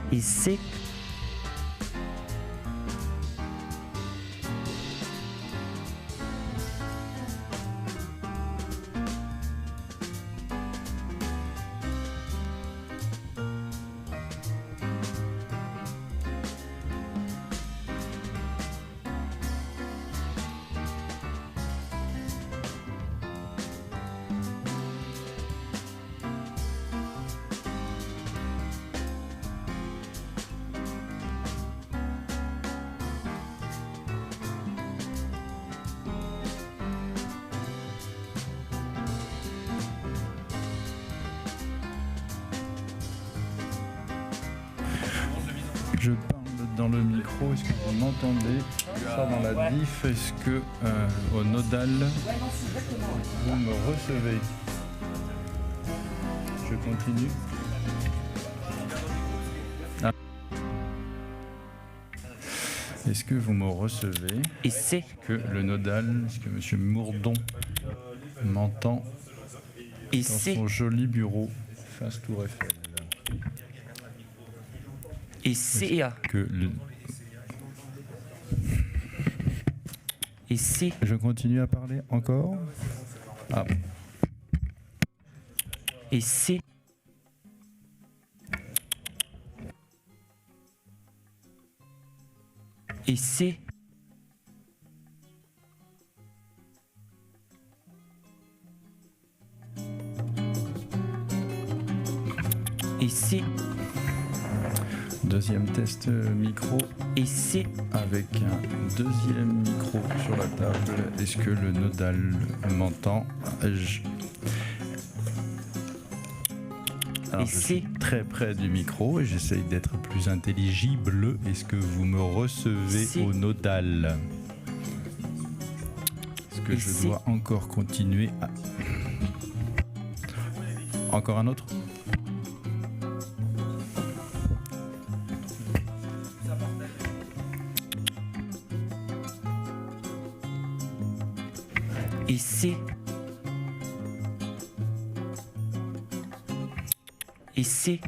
Ici. Je parle dans le micro, est-ce que vous m'entendez? Ça dans la diff, est-ce que au nodal, vous me recevez? Je continue. Ah. Est-ce que vous me recevez? Ici. Que le nodal, est-ce que M. Mourdon m'entend? Ici. Dans son joli bureau face Tour Eiffel. Ici. Que Ici. Je continue à parler encore. Ah. Ici. Ici. Ici. Deuxième test micro. Ici. Avec un deuxième micro sur la table. Est-ce que le nodal m'entend? Alors, je suis très près du micro et j'essaye d'être plus intelligible. Est-ce que vous me recevez au nodal? Est-ce que je dois encore continuer à... Encore un autre? Ici. Ici.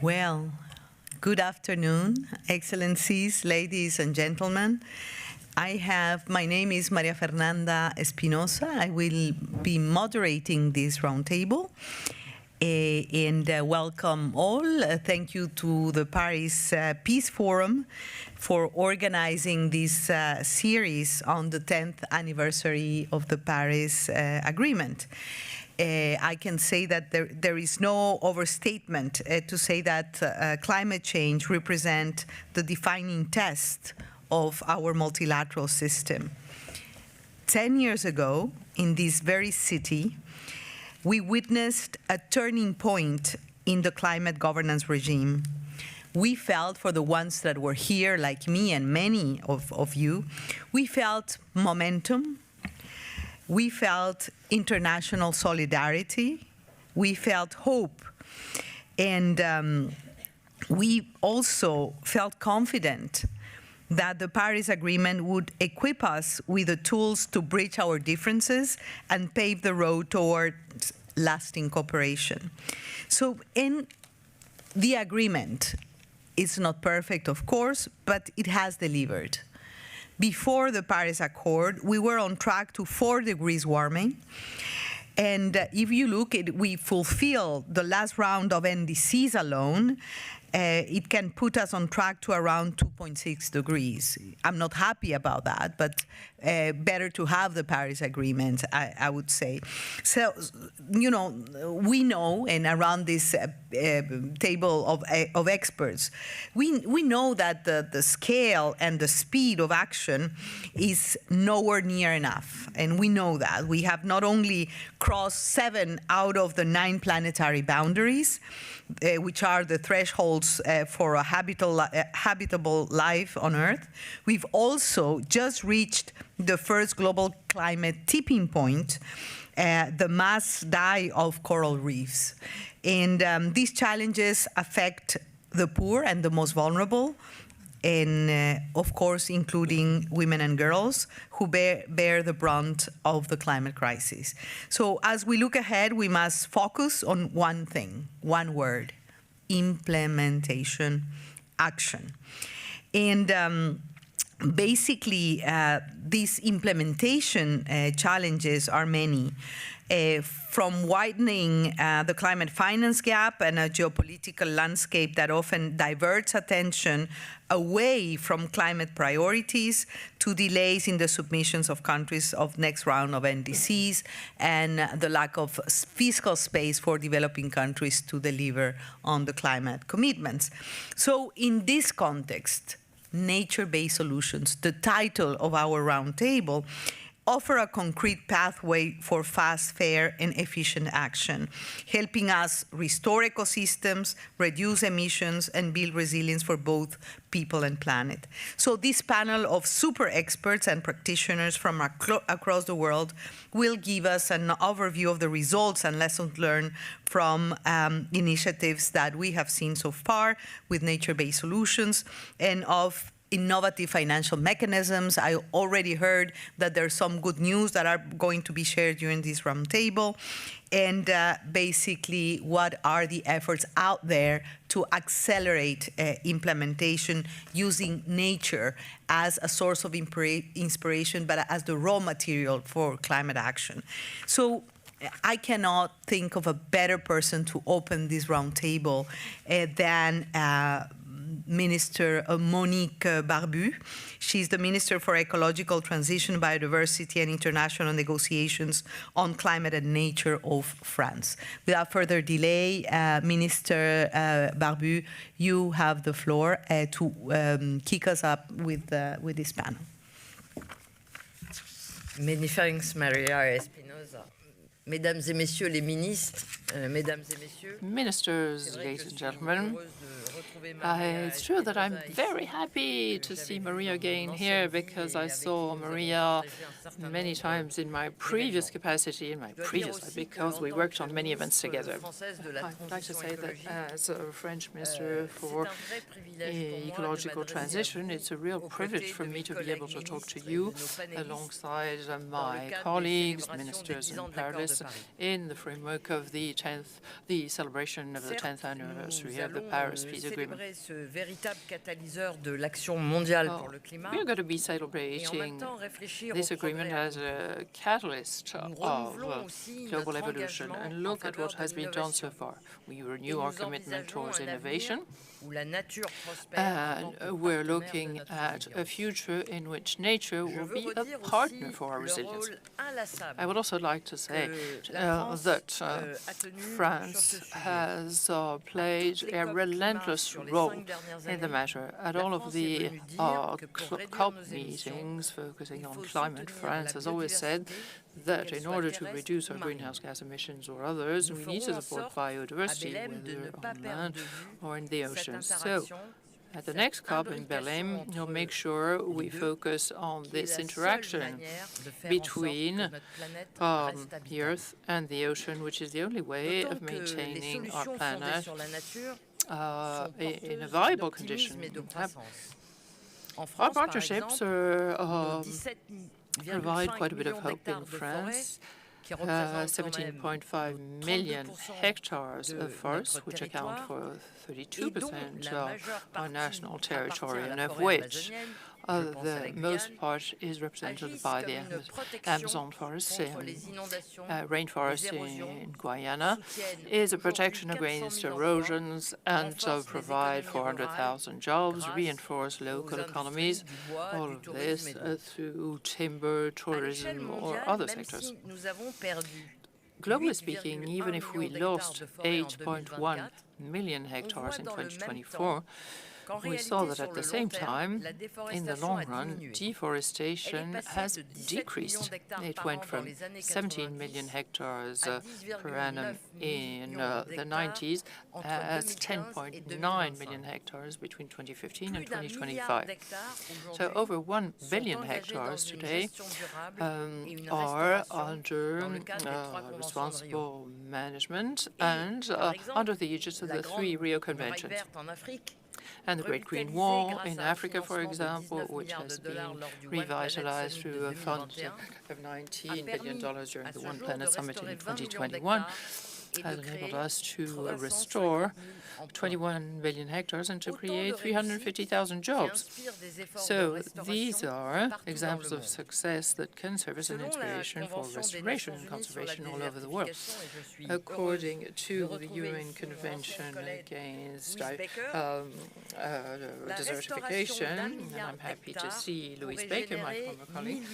Well, good afternoon, Excellencies, ladies and gentlemen. My name is Maria Fernanda Espinosa. I will be moderating this roundtable. And welcome all. Thank you to the Paris Peace Forum for organizing this series on the 10th anniversary of the Paris Agreement. I can say that there is no overstatement to say that climate change represents the defining test of our multilateral system. 10 years ago, in this very city, we witnessed a turning point in the climate governance regime. We felt, for the ones that were here, like me and many of you, we felt momentum. We felt international solidarity. We felt hope. And we also felt confident that the Paris Agreement would equip us with the tools to bridge our differences and pave the road towards lasting cooperation. So in the agreement, it's not perfect, of course, but it has delivered. Before the Paris Accord, we were on track to 4 degrees warming. And if you look at, we fulfill the last round of NDCs alone, it can put us on track to around 2.6 degrees. I'm not happy about that, but better to have the Paris Agreement, I would say. So, you know, we know, and around this table of experts, we know that the scale and the speed of action is nowhere near enough. And we know that. We have not only crossed 7 out of the 9 planetary boundaries, which are the thresholds for a habitable life on Earth. We've also just reached the first global climate tipping point, the mass die of coral reefs. And these challenges affect the poor and the most vulnerable, and of course, including women and girls who bear the brunt of the climate crisis. So as we look ahead, we must focus on one thing, one word: implementation, action. And basically, these implementation challenges are many. From widening the climate finance gap and a geopolitical landscape that often diverts attention away from climate priorities, to delays in the submissions of countries of next round of NDCs, and the lack of fiscal space for developing countries to deliver on the climate commitments. So in this context, nature-based solutions, the title of our roundtable, offer a concrete pathway for fast, fair, and efficient action, helping us restore ecosystems, reduce emissions, and build resilience for both people and planet. So this panel of super experts and practitioners from across the world will give us an overview of the results and lessons learned from initiatives that we have seen so far with nature-based solutions, and of innovative financial mechanisms. I already heard that there's some good news that are going to be shared during this roundtable. And basically, what are the efforts out there to accelerate implementation using nature as a source of inspiration, but as the raw material for climate action. So I cannot think of a better person to open this roundtable than Minister Monique Barbu. She's the Minister for Ecological Transition, Biodiversity, and International Negotiations on Climate and Nature of France. Without further delay, Minister Barbu, you have the floor to kick us up with this panel. Many thanks, Maria Espinosa. Mesdames et messieurs les ministres, mesdames et messieurs. Ministers, ladies and gentlemen, it's true that I'm very happy to see Maria again here, because I saw Maria many times in my previous capacity, because we worked on many events together. I'd like to say that as a French Minister for Ecological Transition, it's a real privilege for me to be able to talk to you alongside my colleagues, ministers in Paris, this in the framework of the celebration of the 10th anniversary of the Paris Peace Agreement. We are going to be celebrating this agreement as a catalyst of global evolution and look at what has been done so far. We renew our commitment towards innovation, and we're looking at a future in which nature will be a partner for our resilience. I would also like to say that France has played a relentless role in the matter. At all of the COP meetings focusing on climate, France has always said that in order to reduce our greenhouse gas emissions or others, we need to support biodiversity, whether on land or in the oceans. So, at the next COP in Belém, we'll make sure we focus on this interaction between the Earth and the ocean, which is the only way of maintaining our planet in a viable condition. Our partnerships provide quite a bit of hope in France. 17.5 million hectares of forests, which account for 32% of our national territory, and of which the most part is represented by the Amazon forest. Rainforest in Guyana is a protection against erosions and provide 400,000 jobs, reinforce local economies, all of this through timber, tourism, or other sectors. Globally speaking, even if we lost 8.1 million hectares in 2024, we saw that at the same time, in the long run, deforestation has decreased. It went from 17 million hectares per annum in the 90s as 10.9 million hectares between 2015 and 2025. So over 1 billion hectares today are under responsible management and under the aegis of the 3 Rio Conventions. And the Great Green Wall in Africa, for example, which has been revitalized through a fund of $19 billion during the One Planet Summit in 2021, has enabled us to restore 21 million hectares and to create 350,000 jobs. So these are examples of success that can serve as an inspiration for restoration and conservation all over the world. According to the UN Convention Against Desertification, and I'm happy to see Louise Baker, my former colleague,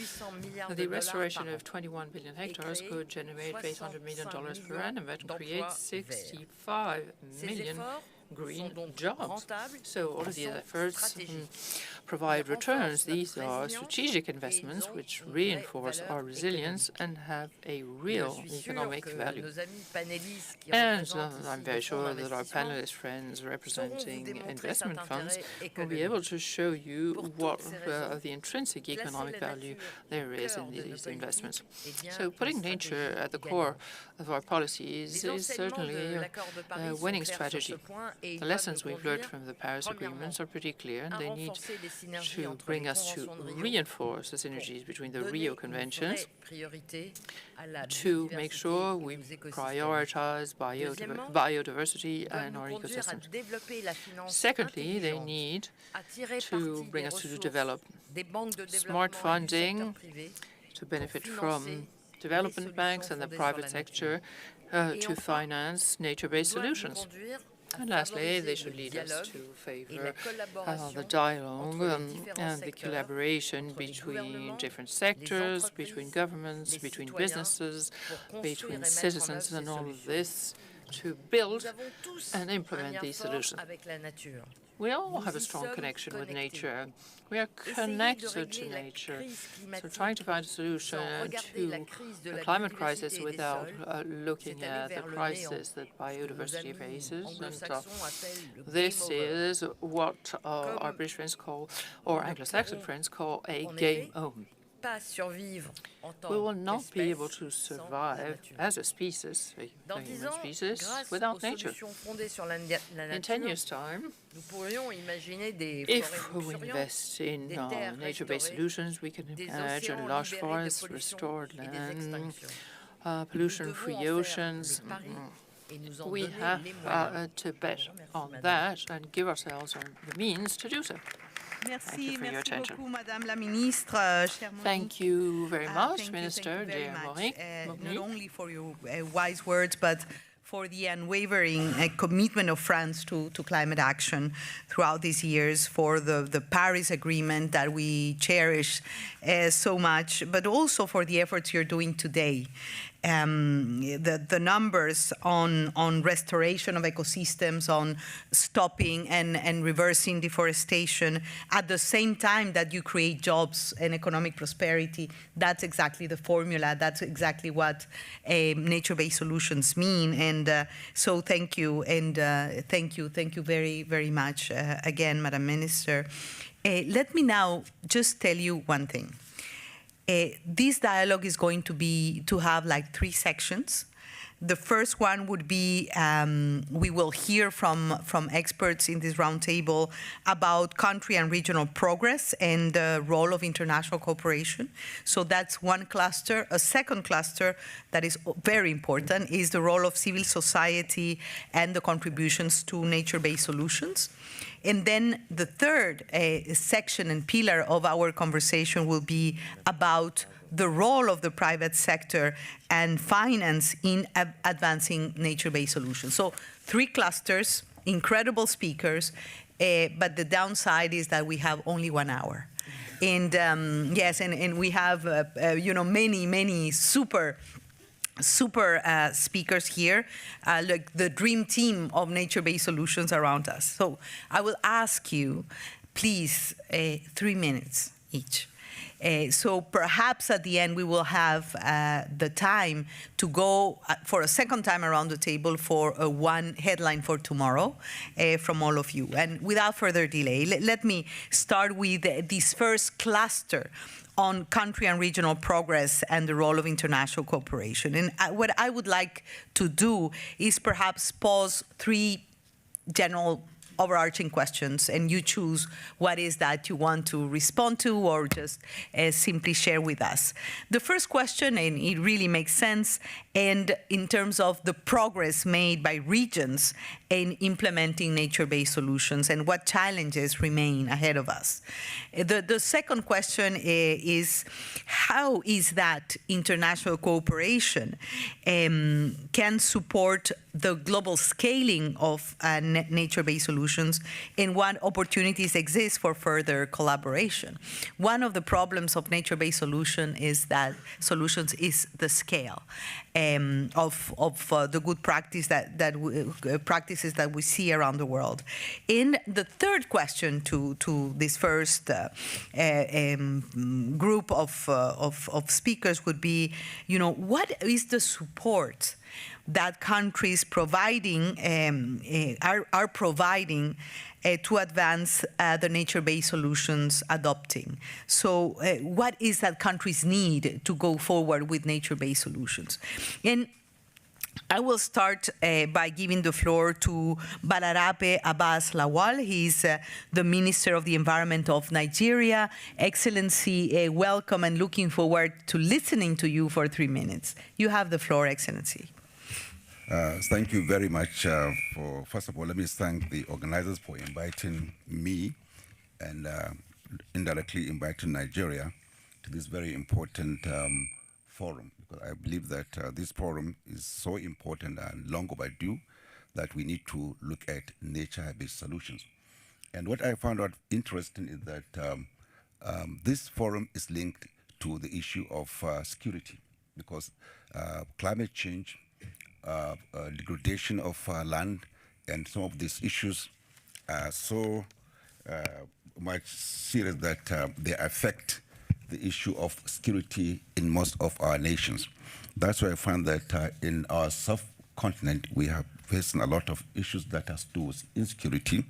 the restoration of 21 billion hectares could generate $800 million per annum and create 65 million green jobs. So all of these efforts provide returns. These are strategic investments which reinforce our resilience and have a real economic value. And I'm very sure that our panelist friends representing investment funds will be able to show you what the intrinsic economic value there is in these investments. So putting nature at the core of our policies is certainly a winning strategy. The lessons we've learned from the Paris agreements are pretty clear, and they need to bring us to reinforce the synergies between the Rio Conventions to make sure we prioritize biodiversity and our ecosystems. Secondly, they need to bring us to develop smart funding to benefit from development banks and the private sector to finance nature-based solutions. And lastly, they should lead us to favor the dialogue and the collaboration between different sectors, between governments, between businesses, between citizens, and all of this to build and implement these solutions. We all have a strong connection with nature. We are connected to nature. So trying to find a solution to the climate crisis without looking at the crisis that biodiversity faces. And this is what our British friends call, or Anglo-Saxon friends call, a game over. We will not be able to survive as a species, a human species, without nature. In 10 years' time, if we invest in nature-based solutions, we can imagine large forests, restored land, pollution-free oceans. We have to bet on that and give ourselves the means to do so. Thank you for your attention. Thank you very much, Minister dear Monique. Not only for your wise words, but for the unwavering commitment of France to climate action throughout these years, for the Paris Agreement that we cherish so much, but also for the efforts you're doing today. The numbers on restoration of ecosystems, on stopping and reversing deforestation, at the same time that you create jobs and economic prosperity, that's exactly the formula. That's exactly what nature-based solutions mean. And so thank you, and thank you very, very much again, Madam Minister. Let me now just tell you one thing. This dialogue is going to have like 3 sections. The first one would be we will hear from experts in this roundtable about country and regional progress and the role of international cooperation. So that's one cluster. A second cluster that is very important is the role of civil society and the contributions to nature-based solutions. And then the third section and pillar of our conversation will be about the role of the private sector and finance in advancing nature-based solutions. So 3 clusters, incredible speakers, but the downside is that we have only 1 hour. And yes, and we have many super speakers here, like the dream team of nature-based solutions around us. So I will ask you, please, 3 minutes each. So perhaps at the end we will have the time to go for a second time around the table for one headline for tomorrow from all of you. And without further delay, let me start with this first cluster on country and regional progress and the role of international cooperation. And what I would like to do is perhaps pose 3 general overarching questions, and you choose what is that you want to respond to or just simply share with us. The first question, and it really makes sense, and in terms of the progress made by regions in implementing nature-based solutions and what challenges remain ahead of us. The second question is how is that international cooperation can support the global scaling of nature-based solutions and what opportunities exist for further collaboration. One of the problems of nature-based solutions is the scale of the good practice practices that we see around the world. In the third question to this first group of speakers would be, what is the support that countries are providing to advance the nature-based solutions adopting. So what is that countries need to go forward with nature-based solutions? And I will start by giving the floor to Balarabe Abbas Lawal. He's the Minister of the Environment of Nigeria. Excellency, welcome and looking forward to listening to you for 3 minutes. You have the floor, Excellency. Thank you very much first of all, let me thank the organizers for inviting me and indirectly inviting Nigeria to this very important forum. Because I believe that this forum is so important and long overdue that we need to look at nature-based solutions. And what I found out interesting is that this forum is linked to the issue of security, because climate change, degradation of land, and some of these issues are so much serious that they affect the issue of security in most of our nations. That's why I found that in our subcontinent we have facing a lot of issues that has to do with insecurity,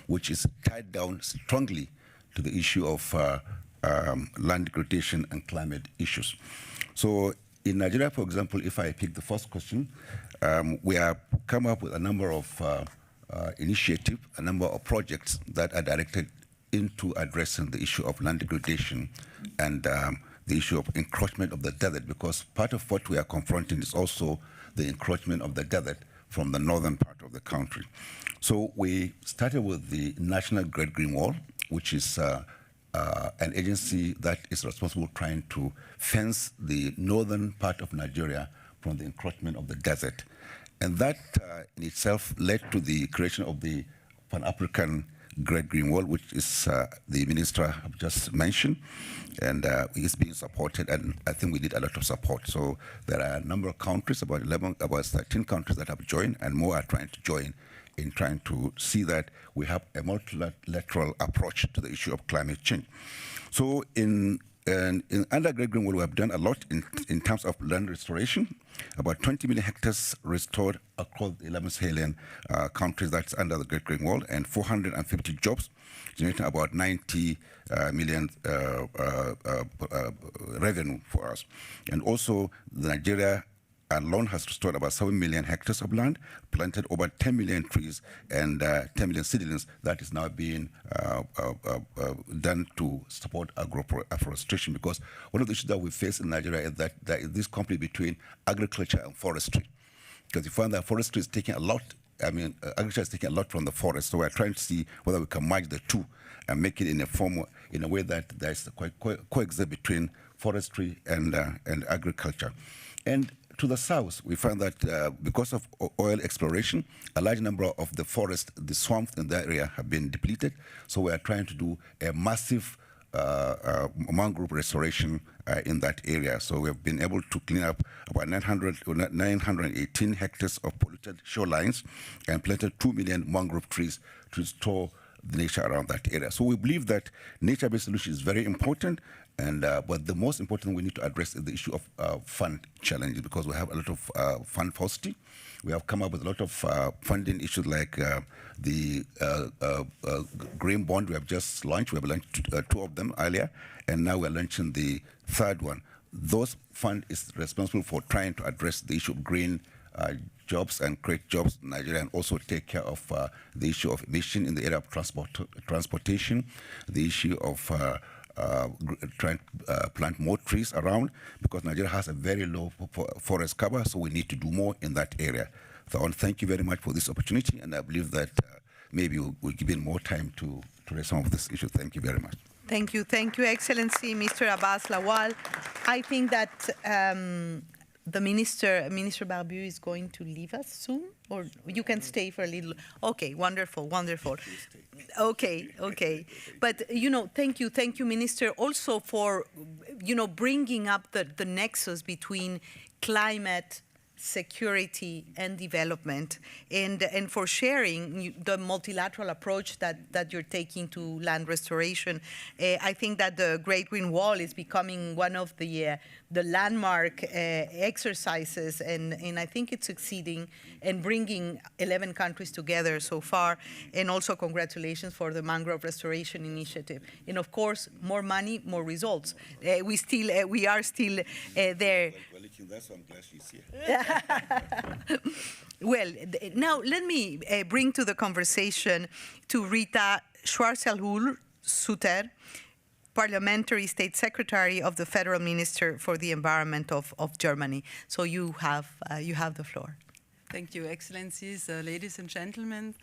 which is tied down strongly to the issue of land degradation and climate issues. So in Nigeria, for example, if I pick the first question, we have come up with a number of initiatives, a number of projects that are directed into addressing the issue of land degradation and the issue of encroachment of the desert, because part of what we are confronting is also the encroachment of the desert from the northern part of the country. So we started with the National Great Green Wall, which is an agency that is responsible trying to fence the northern part of Nigeria from the encroachment of the desert. And that in itself led to the creation of the Pan-African Great Green Wall, which is the minister have just mentioned, and is being supported, and I think we need a lot of support. So there are a number of countries, about 13 countries that have joined, and more are trying to join in trying to see that we have a multilateral approach to the issue of climate change. So under Great Green Wall, we have done a lot in terms of land restoration. About 20 million hectares restored across the 11 Saharan countries that's under the Great Green Wall, and 450 jobs, generating about 90 million revenue for us. And also, Nigeria alone has restored about 7 million hectares of land, planted over 10 million trees and 10 million seedlings that is now being done to support afforestation. Because one of the issues that we face in Nigeria is that there is this conflict between agriculture and forestry. Because you find that forestry is taking a lot, agriculture is taking a lot from the forest. So we're trying to see whether we can merge the two and make it in a way that there's coexist between forestry and agriculture. And to the south, we find that because of oil exploration, a large number of the forests, the swamps in that area have been depleted. So we are trying to do a massive mangrove restoration in that area. So we have been able to clean up about 918 hectares of polluted shorelines and planted 2 million mangrove trees to restore the nature around that area. So we believe that nature-based solution is very important, and but the most important we need to address is the issue of fund challenges, because we have a lot of fund paucity. We have come up with a lot of funding issues like the green bond we have just launched. We have launched 2 of them earlier, and now we're launching the 3rd one. Those fund is responsible for trying to address the issue of green jobs and create jobs in Nigeria, and also take care of the issue of emission in the area of transportation, the issue of trying to plant more trees around, because Nigeria has a very low forest cover, so we need to do more in that area. So I want to thank you very much for this opportunity, and I believe that maybe we'll give in more time to raise some of this issue. Thank you very much. Thank you, Excellency, Mr. Abbas Lawal. I think that the Minister Barbu is going to leave us soon, or you can stay for a little. Okay, wonderful. Okay. But, thank you, Minister, also for, bringing up the nexus between climate, security, and development, and for sharing the multilateral approach that you're taking to land restoration. I think that the Great Green Wall is becoming one of the landmark exercises, and I think it's succeeding and bringing 11 countries together so far. And also congratulations for the Mangrove Restoration Initiative. And of course, more money, more results. We are still there. That's why I'm glad she's here. Well, now let me bring to the conversation to Rita Schwarzelhuhl-Sutter, Parliamentary State Secretary of the Federal Minister for the Environment of Germany. So you have the floor. Thank you, Excellencies, ladies and gentlemen.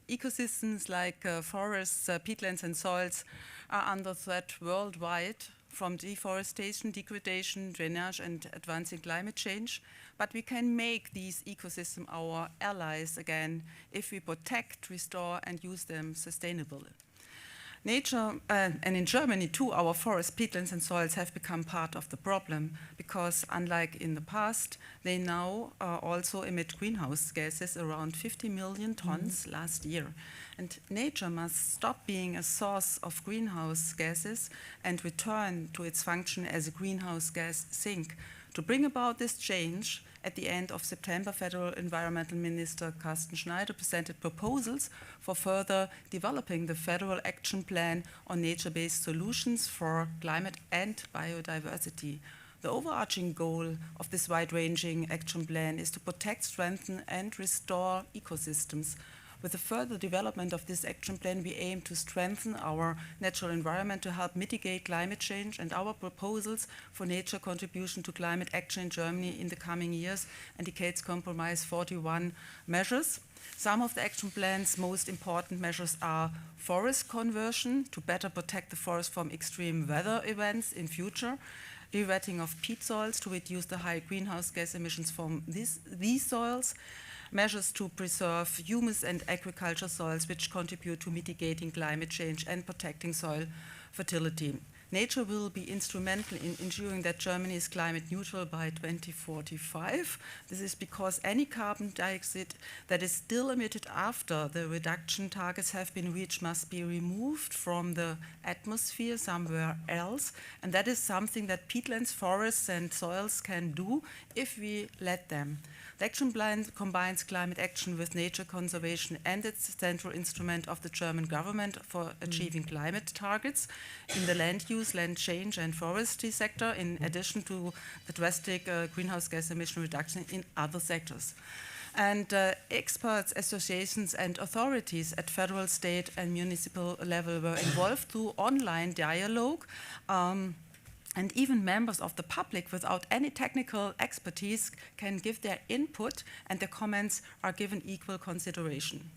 Ecosystems like forests, peatlands and soils are under threat worldwide from deforestation, degradation, drainage, and advancing climate change. But we can make these ecosystems our allies again if we protect, restore, and use them sustainably. Nature, and in Germany too, our forests, peatlands, and soils have become part of the problem, because unlike in the past, they now also emit greenhouse gases, around 50 million tons last year. And nature must stop being a source of greenhouse gases and return to its function as a greenhouse gas sink. To bring about this change, at the end of September, Federal Environmental Minister Carsten Schneider presented proposals for further developing the Federal Action Plan on Nature-Based Solutions for Climate and Biodiversity. The overarching goal of this wide-ranging action plan is to protect, strengthen, and restore ecosystems With the further development of this action plan, we aim to strengthen our natural environment to help mitigate climate change, and our proposals for nature contribution to climate action in Germany in the coming years indicates compromise 41 measures. Some of the action plan's most important measures are forest conversion to better protect the forest from extreme weather events in future, rewetting of peat soils to reduce the high greenhouse gas emissions from these soils, measures to preserve humus and agriculture soils which contribute to mitigating climate change and protecting soil fertility. Nature will be instrumental in ensuring that Germany is climate neutral by 2045. This is because any carbon dioxide that is still emitted after the reduction targets have been reached must be removed from the atmosphere somewhere else. And that is something that peatlands, forests, and soils can do if we let them. The action plan combines climate action with nature conservation, and it's the central instrument of the German government for achieving climate targets in the land use, land change, and forestry sector, in addition to the drastic greenhouse gas emission reduction in other sectors. And experts, associations, and authorities at federal, state, and municipal level were involved through online dialogue. And even members of the public without any technical expertise can give their input, and their comments are given equal consideration.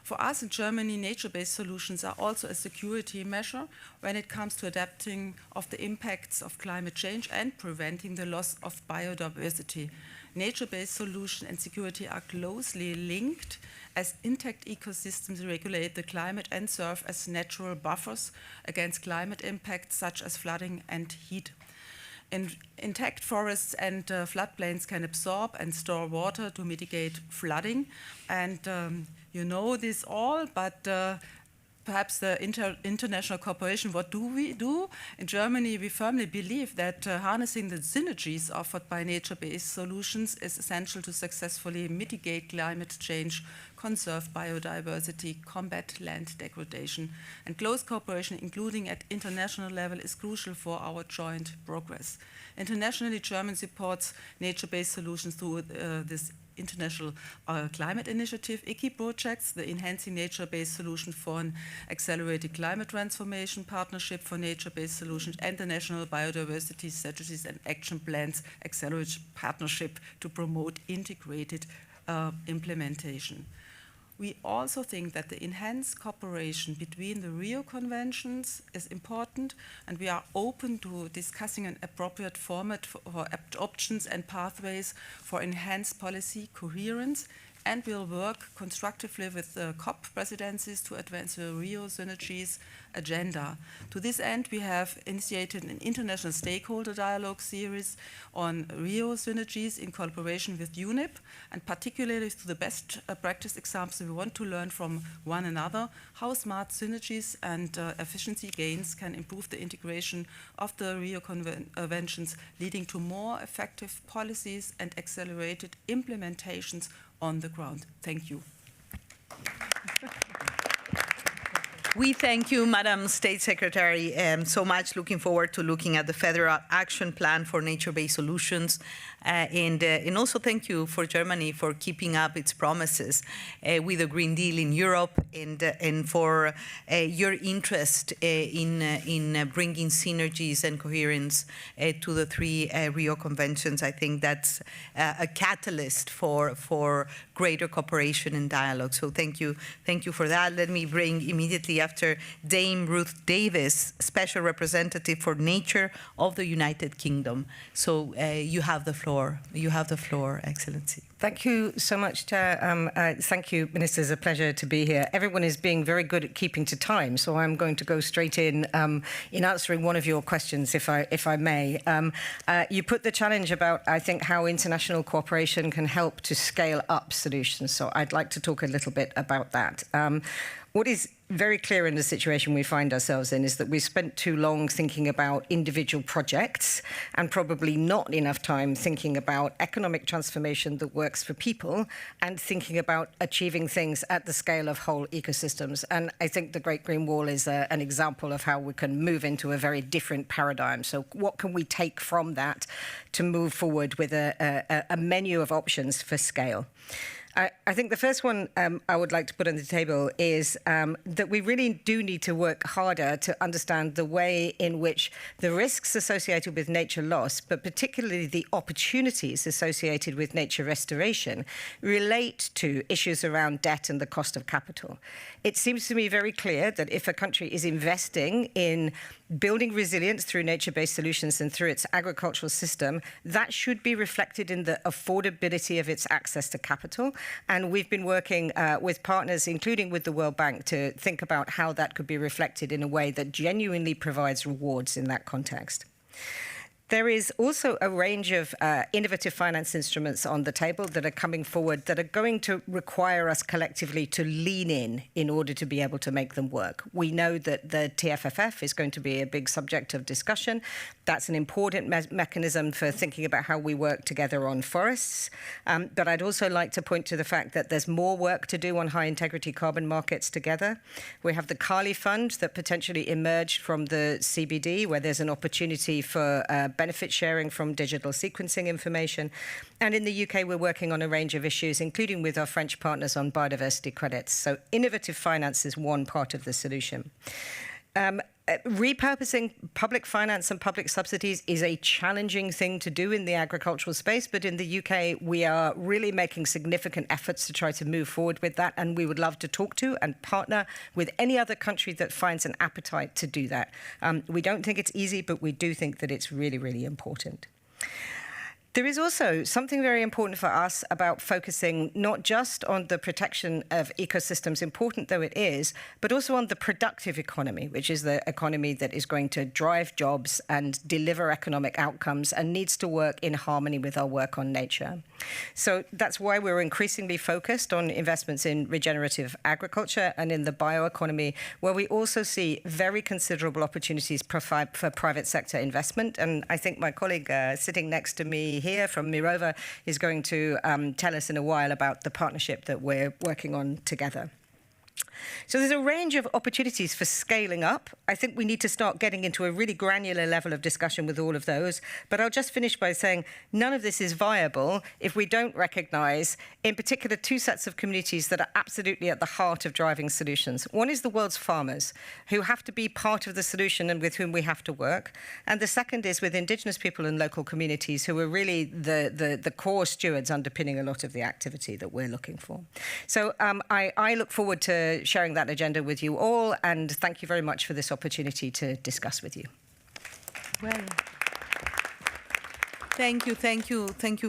For us in Germany, nature-based solutions are also a security measure when it comes to adapting of the impacts of climate change and preventing the loss of biodiversity. Nature-based solution and security are closely linked, as intact ecosystems regulate the climate and serve as natural buffers against climate impacts such as flooding and heat. Intact forests and floodplains can absorb and store water to mitigate flooding. And you know this all, but perhaps the international cooperation, what do we do? In Germany, we firmly believe that harnessing the synergies offered by nature-based solutions is essential to successfully mitigate climate change, conserve biodiversity, combat land degradation. And close cooperation, including at international level, is crucial for our joint progress. Internationally, Germany supports nature-based solutions through this International Climate Initiative, ICI projects, the Enhancing Nature-Based Solution for an Accelerated Climate Transformation Partnership for Nature-Based Solutions, and the National Biodiversity Strategies and Action Plans Accelerated Partnership to promote integrated implementation. We also think that the enhanced cooperation between the Rio Conventions is important, and we are open to discussing an appropriate format for options and pathways for enhanced policy coherence, and we'll work constructively with the COP presidencies to advance the Rio Synergies agenda. To this end, we have initiated an international stakeholder dialogue series on Rio Synergies in collaboration with UNEP, and particularly through the best practice examples we want to learn from one another, how smart synergies and efficiency gains can improve the integration of the Rio Conventions, leading to more effective policies and accelerated implementations on the ground. Thank you. We thank you, Madam State Secretary, so much. Looking forward to looking at the Federal Action Plan for Nature-Based Solutions. And also thank you for Germany for keeping up its promises with the Green Deal in Europe, and for your interest in bringing synergies and coherence to the three Rio Conventions. I think that's a catalyst for greater cooperation and dialogue. So thank you for that. Let me bring immediately after Dame Ruth Davis, Special Representative for Nature of the United Kingdom. So you have the floor. You have the floor, Excellency. Thank you so much, Chair. Thank you, Minister. It's a pleasure to be here. Everyone is being very good at keeping to time, so I'm going to go straight in answering one of your questions, if I may. You put the challenge about, I think, how international cooperation can help to scale up solutions. So I'd like to talk a little bit about that. What is very clear in the situation we find ourselves in is that we've spent too long thinking about individual projects and probably not enough time thinking about economic transformation that works for people and thinking about achieving things at the scale of whole ecosystems. And I think the Great Green Wall is an example of how we can move into a very different paradigm. So what can we take from that to move forward with a menu of options for scale? I think the first one I would like to put on the table is that we really do need to work harder to understand the way in which the risks associated with nature loss, but particularly the opportunities associated with nature restoration, relate to issues around debt and the cost of capital. It seems to me very clear that if a country is investing in building resilience through nature-based solutions and through its agricultural system, that should be reflected in the affordability of its access to capital. And we've been working with partners, including with the World Bank, to think about how that could be reflected in a way that genuinely provides rewards in that context. There is also a range of innovative finance instruments on the table that are coming forward that are going to require us collectively to lean in order to be able to make them work. We know that the TFFF is going to be a big subject of discussion. That's an important mechanism for thinking about how we work together on forests. But I'd also like to point to the fact that there's more work to do on high-integrity carbon markets together. We have the Kali Fund that potentially emerged from the CBD, where there's an opportunity for benefit sharing from digital sequencing information. And in the UK, we're working on a range of issues, including with our French partners on biodiversity credits. So innovative finance is one part of the solution. Repurposing public finance and public subsidies is a challenging thing to do in the agricultural space, but in the UK, we are really making significant efforts to try to move forward with that, and we would love to talk to and partner with any other country that finds an appetite to do that. We don't think it's easy, but we do think that it's really, really important. There is also something very important for us about focusing not just on the protection of ecosystems, important though it is, but also on the productive economy, which is the economy that is going to drive jobs and deliver economic outcomes and needs to work in harmony with our work on nature. So that's why we're increasingly focused on investments in regenerative agriculture and in the bioeconomy, where we also see very considerable opportunities for private sector investment. And I think my colleague sitting next to me here from Mirova is going to tell us in a while about the partnership that we're working on together. So there's a range of opportunities for scaling up. I think we need to start getting into a really granular level of discussion with all of those. But I'll just finish by saying none of this is viable if we don't recognize, in particular, two sets of communities that are absolutely at the heart of driving solutions. One is the world's farmers, who have to be part of the solution and with whom we have to work. And the second is with indigenous people and local communities, who are really the core stewards underpinning a lot of the activity that we're looking for. So I look forward to sharing that agenda with you all, and thank you very much for this opportunity to discuss with you. Well, thank you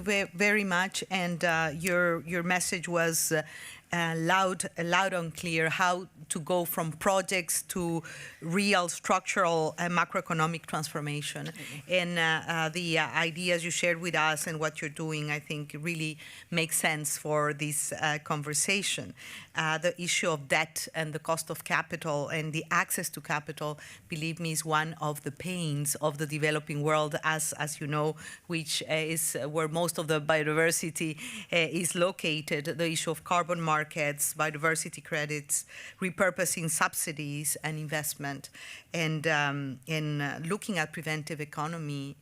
very much. And your message was loud and clear, how to go from projects to real structural and macroeconomic transformation. And the ideas you shared with us and what you're doing, I think, really makes sense for this conversation. The issue of debt and the cost of capital and the access to capital, believe me, is one of the pains of the developing world, as you know, which is where most of the biodiversity is located. The issue of carbon markets, biodiversity credits, repurposing subsidies and investment, and in looking at preventive economy,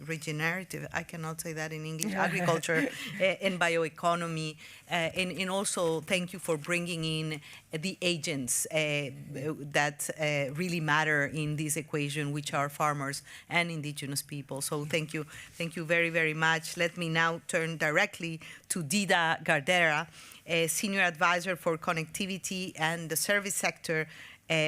regenerative, I cannot say that in English, agriculture and bioeconomy, and also thank you for bringing in the agents that really matter in this equation, which are farmers and indigenous people. So thank you very, very much. Let me now turn directly to Dida Gardera, Senior Advisor for Connectivity and the Service Sector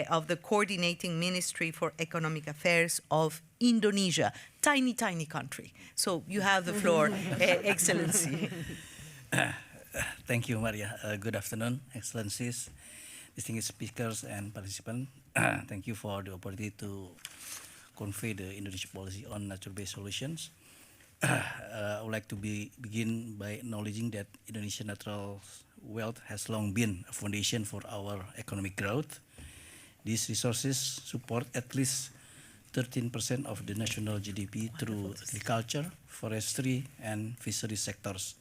of the Coordinating Ministry for Economic Affairs of Indonesia. Tiny, tiny country. So you have the floor, Excellency. Thank you, Maria. Good afternoon, Excellencies, distinguished speakers and participants. Thank you for the opportunity to convey the Indonesian policy on nature-based solutions. I would like to begin by acknowledging that Indonesian natural wealth has long been a foundation for our economic growth. These resources support at least 13% of the national GDP through agriculture, forestry, and fisheries sectors.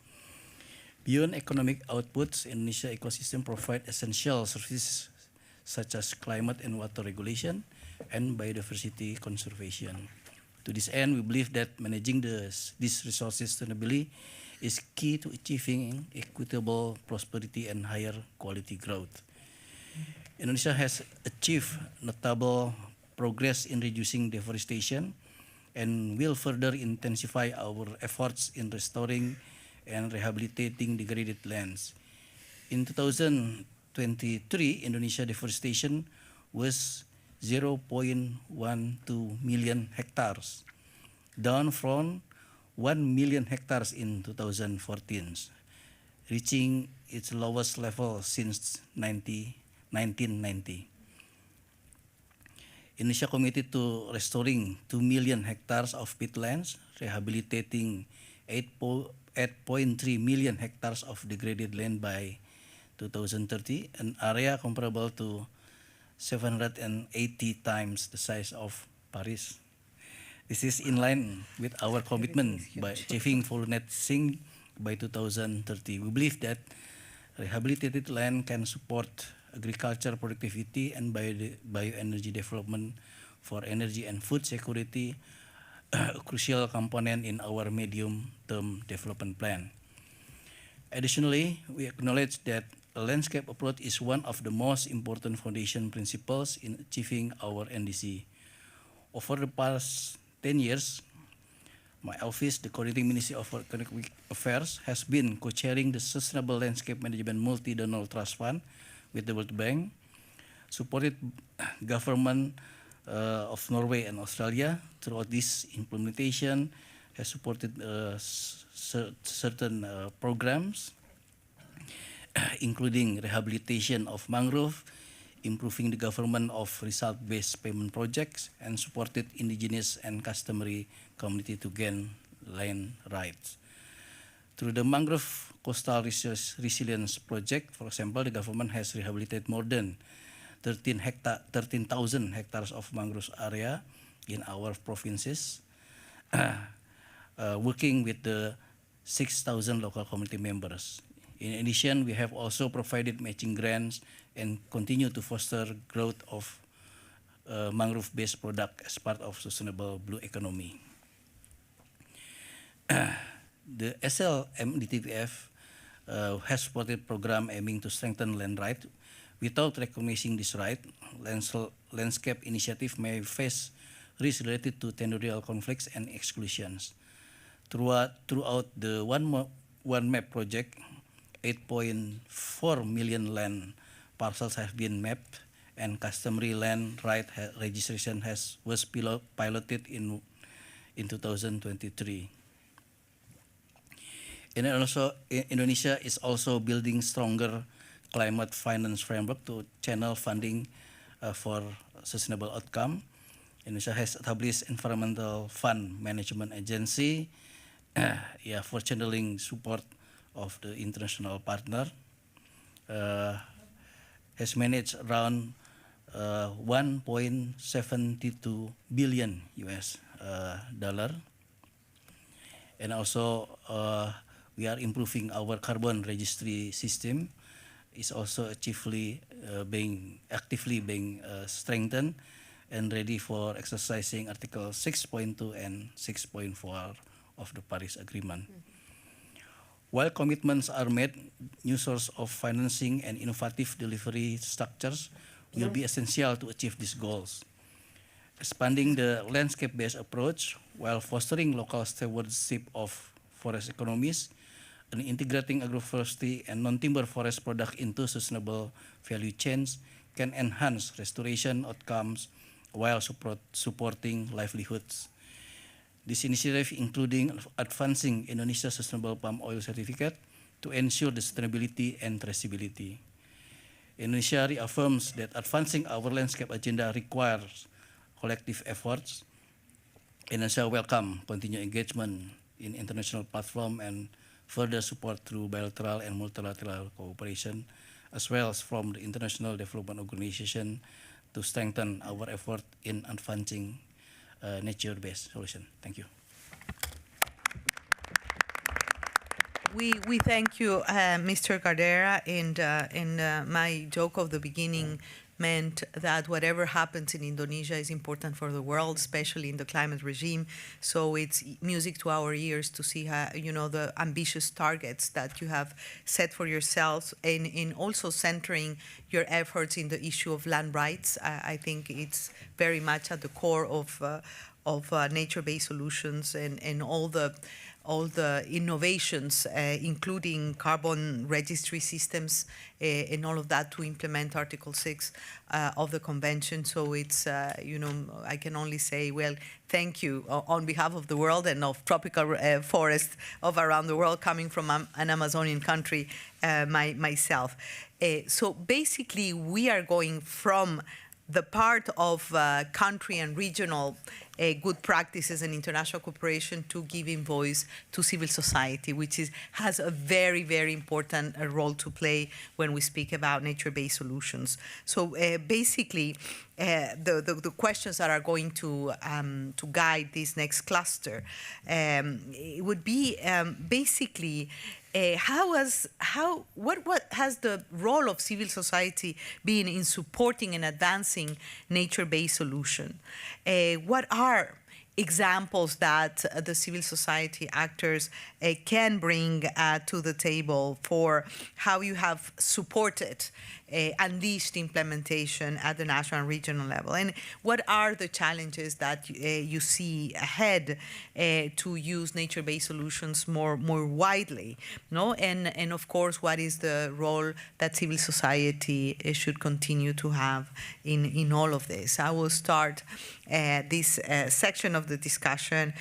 Beyond economic outputs, Indonesia ecosystem provide essential services such as climate and water regulation and biodiversity conservation. To this end, we believe that managing these resources sustainably is key to achieving equitable prosperity and higher quality growth. Indonesia has achieved notable progress in reducing deforestation and will further intensify our efforts in restoring and rehabilitating degraded lands. In 2023, Indonesia deforestation was 0.12 million hectares, down from 1 million hectares in 2014, reaching its lowest level since 1990. Indonesia committed to restoring 2 million hectares of peatlands, rehabilitating 8.3 million hectares of degraded land by 2030, an area comparable to 780 times the size of Paris. This is in line with our commitment by achieving full net sink by 2030. We believe that rehabilitated land can support agriculture productivity and bioenergy development for energy and food security, a crucial component in our medium-term development plan. Additionally, we acknowledge that a landscape approach is one of the most important foundation principles in achieving our NDC. Over the past 10 years, my office, the Coordinating Ministry of Economic Affairs, has been co-chairing the Sustainable Landscape Management Multi-Donor Trust Fund with the World Bank, supported government of Norway and Australia throughout this implementation, has supported certain programs, including rehabilitation of mangrove, improving the government of result-based payment projects, and supported indigenous and customary community to gain land rights. Through the Mangrove Coastal Resilience Project, for example, the government has rehabilitated more than 13,000 hectares of mangrove area in our provinces, working with the 6,000 local community members. In addition, we have also provided matching grants and continue to foster growth of mangrove-based product as part of sustainable blue economy. The SLMDTVF has supported program aiming to strengthen land right. Without recognizing this right, landscape initiative may face risks related to territorial conflicts and exclusions. Throughout the One Map project, 8.4 million land parcels have been mapped, and customary land right registration was piloted in 2023. And also, Indonesia is also building stronger climate finance framework to channel funding for sustainable outcome. Indonesia has established Environmental Fund Management Agency for channeling support of the international partner. Has managed around $1.72 billion dollar, and also we are improving our carbon registry system. Is also actively being strengthened and ready for exercising Article 6.2 and 6.4 of the Paris Agreement. While commitments are made, new source of financing and innovative delivery structures will be essential to achieve these goals. Expanding the landscape-based approach while fostering local stewardship of forest economies and integrating agroforestry and non-timber forest products into sustainable value chains can enhance restoration outcomes while supporting livelihoods. This initiative including advancing Indonesia's sustainable palm oil certificate to ensure the sustainability and traceability. Indonesia reaffirms that advancing our landscape agenda requires collective efforts. Indonesia welcomes continued engagement in international platform and further support through bilateral and multilateral cooperation, as well as from the International Development Organization to strengthen our effort in advancing nature-based solution. Thank you. We thank you, Mr. Gardera, and my joke of the beginning meant that whatever happens in Indonesia is important for the world, especially in the climate regime. So it's music to our ears to see how, the ambitious targets that you have set for yourselves, and in also centering your efforts in the issue of land rights. I think it's very much at the core of nature-based solutions and all the innovations, including carbon registry systems and all of that to implement Article 6 of the Convention. So it's, I can only say, well, thank you on behalf of the world and of tropical forests of around the world, coming from an Amazonian country myself. So basically, we are going from the part of country and regional good practices and international cooperation to giving voice to civil society, which has a very, very important role to play when we speak about nature-based solutions. So basically, the questions that are going to guide this next cluster it would be basically what has the role of civil society been in supporting and advancing nature-based solution? What are examples that the civil society actors can bring to the table for how you have supported unleashed implementation at the national and regional level? And what are the challenges that you see ahead to use nature-based solutions more widely? No? And of course, what is the role that civil society should continue to have in all of this? I will start this section of the discussion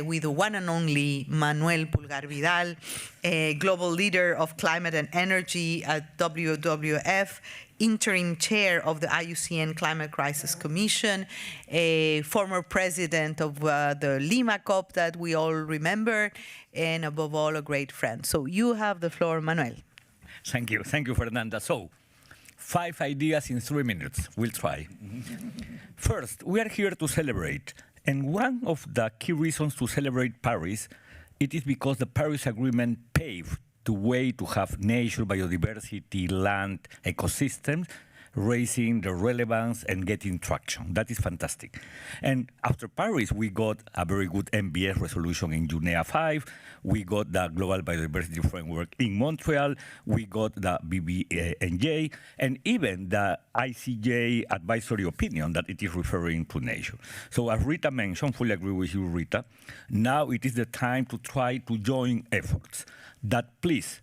with the one and only Manuel Pulgar Vidal, a global leader of climate and energy at WWF, interim chair of the IUCN Climate Crisis Commission, a former president of the Lima COP that we all remember, and above all, a great friend. So you have the floor, Manuel. Thank you, Fernanda. So, 5 ideas in 3 minutes. We'll try. First, we are here to celebrate. And one of the key reasons to celebrate Paris, it is because the Paris Agreement paved the way to have nature, biodiversity, land, ecosystems, raising the relevance and getting traction. That is fantastic. And after Paris, we got a very good MBS resolution in UNEA 5. We got the Global Biodiversity Framework in Montreal. We got the BBNJ, and even the ICJ advisory opinion that it is referring to nature. So as Rita mentioned, fully agree with you, Rita, now it is the time to try to join efforts. That, please,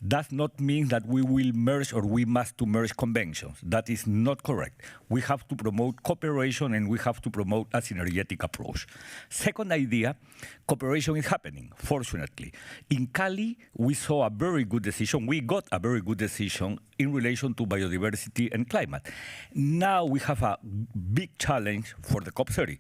does not mean that we will merge or we must to merge conventions. That is not correct. We have to promote cooperation and we have to promote a synergetic approach. Second idea, cooperation is happening, fortunately. In Cali, we saw a very good decision. We got a very good decision in relation to biodiversity and climate. Now we have a big challenge for the COP30,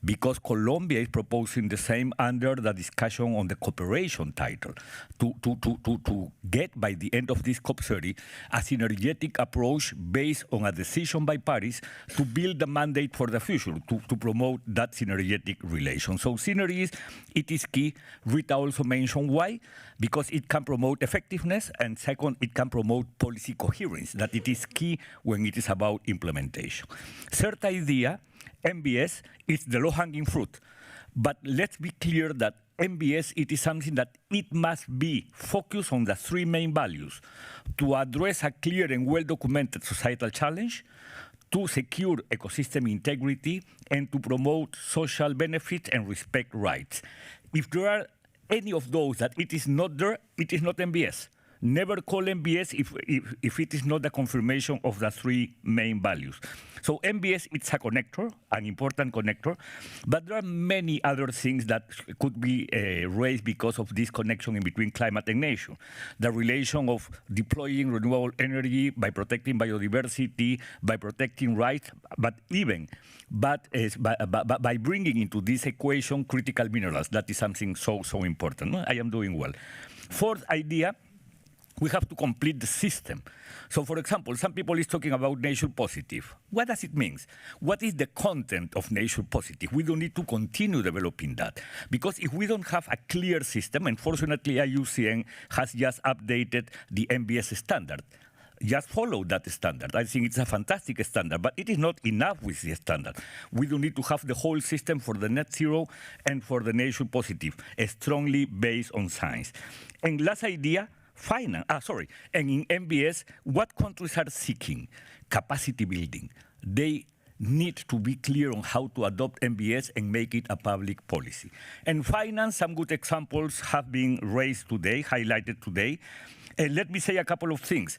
because Colombia is proposing the same under the discussion on the cooperation title to get by the end of this COP30 a synergetic approach based on a decision by Paris to build the mandate for the future, to promote that synergetic relation. So synergies, it is key. Rita also mentioned why, because it can promote effectiveness, and second, it can promote policy coherence, that it is key when it is about implementation. Third idea, MBS is the low-hanging fruit. But let's be clear that MBS, it is something that it must be focused on the 3 main values: to address a clear and well-documented societal challenge, to secure ecosystem integrity, and to promote social benefits and respect rights. If there are any of those that it is not there, it is not MBS. Never call MBS if it is not the confirmation of the 3 main values. So MBS, it's a connector, an important connector, but there are many other things that could be raised because of this connection in between climate and nature. The relation of deploying renewable energy by protecting biodiversity, by protecting rights, but even by bringing into this equation critical minerals. That is something so important. I am doing well. Fourth idea, we have to complete the system. So, for example, some people is talking about nature positive. What does it mean? What is the content of nature positive? We don't need to continue developing that. Because if we don't have a clear system, and fortunately IUCN has just updated the MBS standard, just follow that standard. I think it's a fantastic standard, but it is not enough with the standard. We do need to have the whole system for the net zero and for the nature positive, strongly based on science. And last idea, finance. And in MBS, what countries are seeking? Capacity building. They need to be clear on how to adopt MBS and make it a public policy. And finance, some good examples have been raised today, highlighted today. And let me say a couple of things.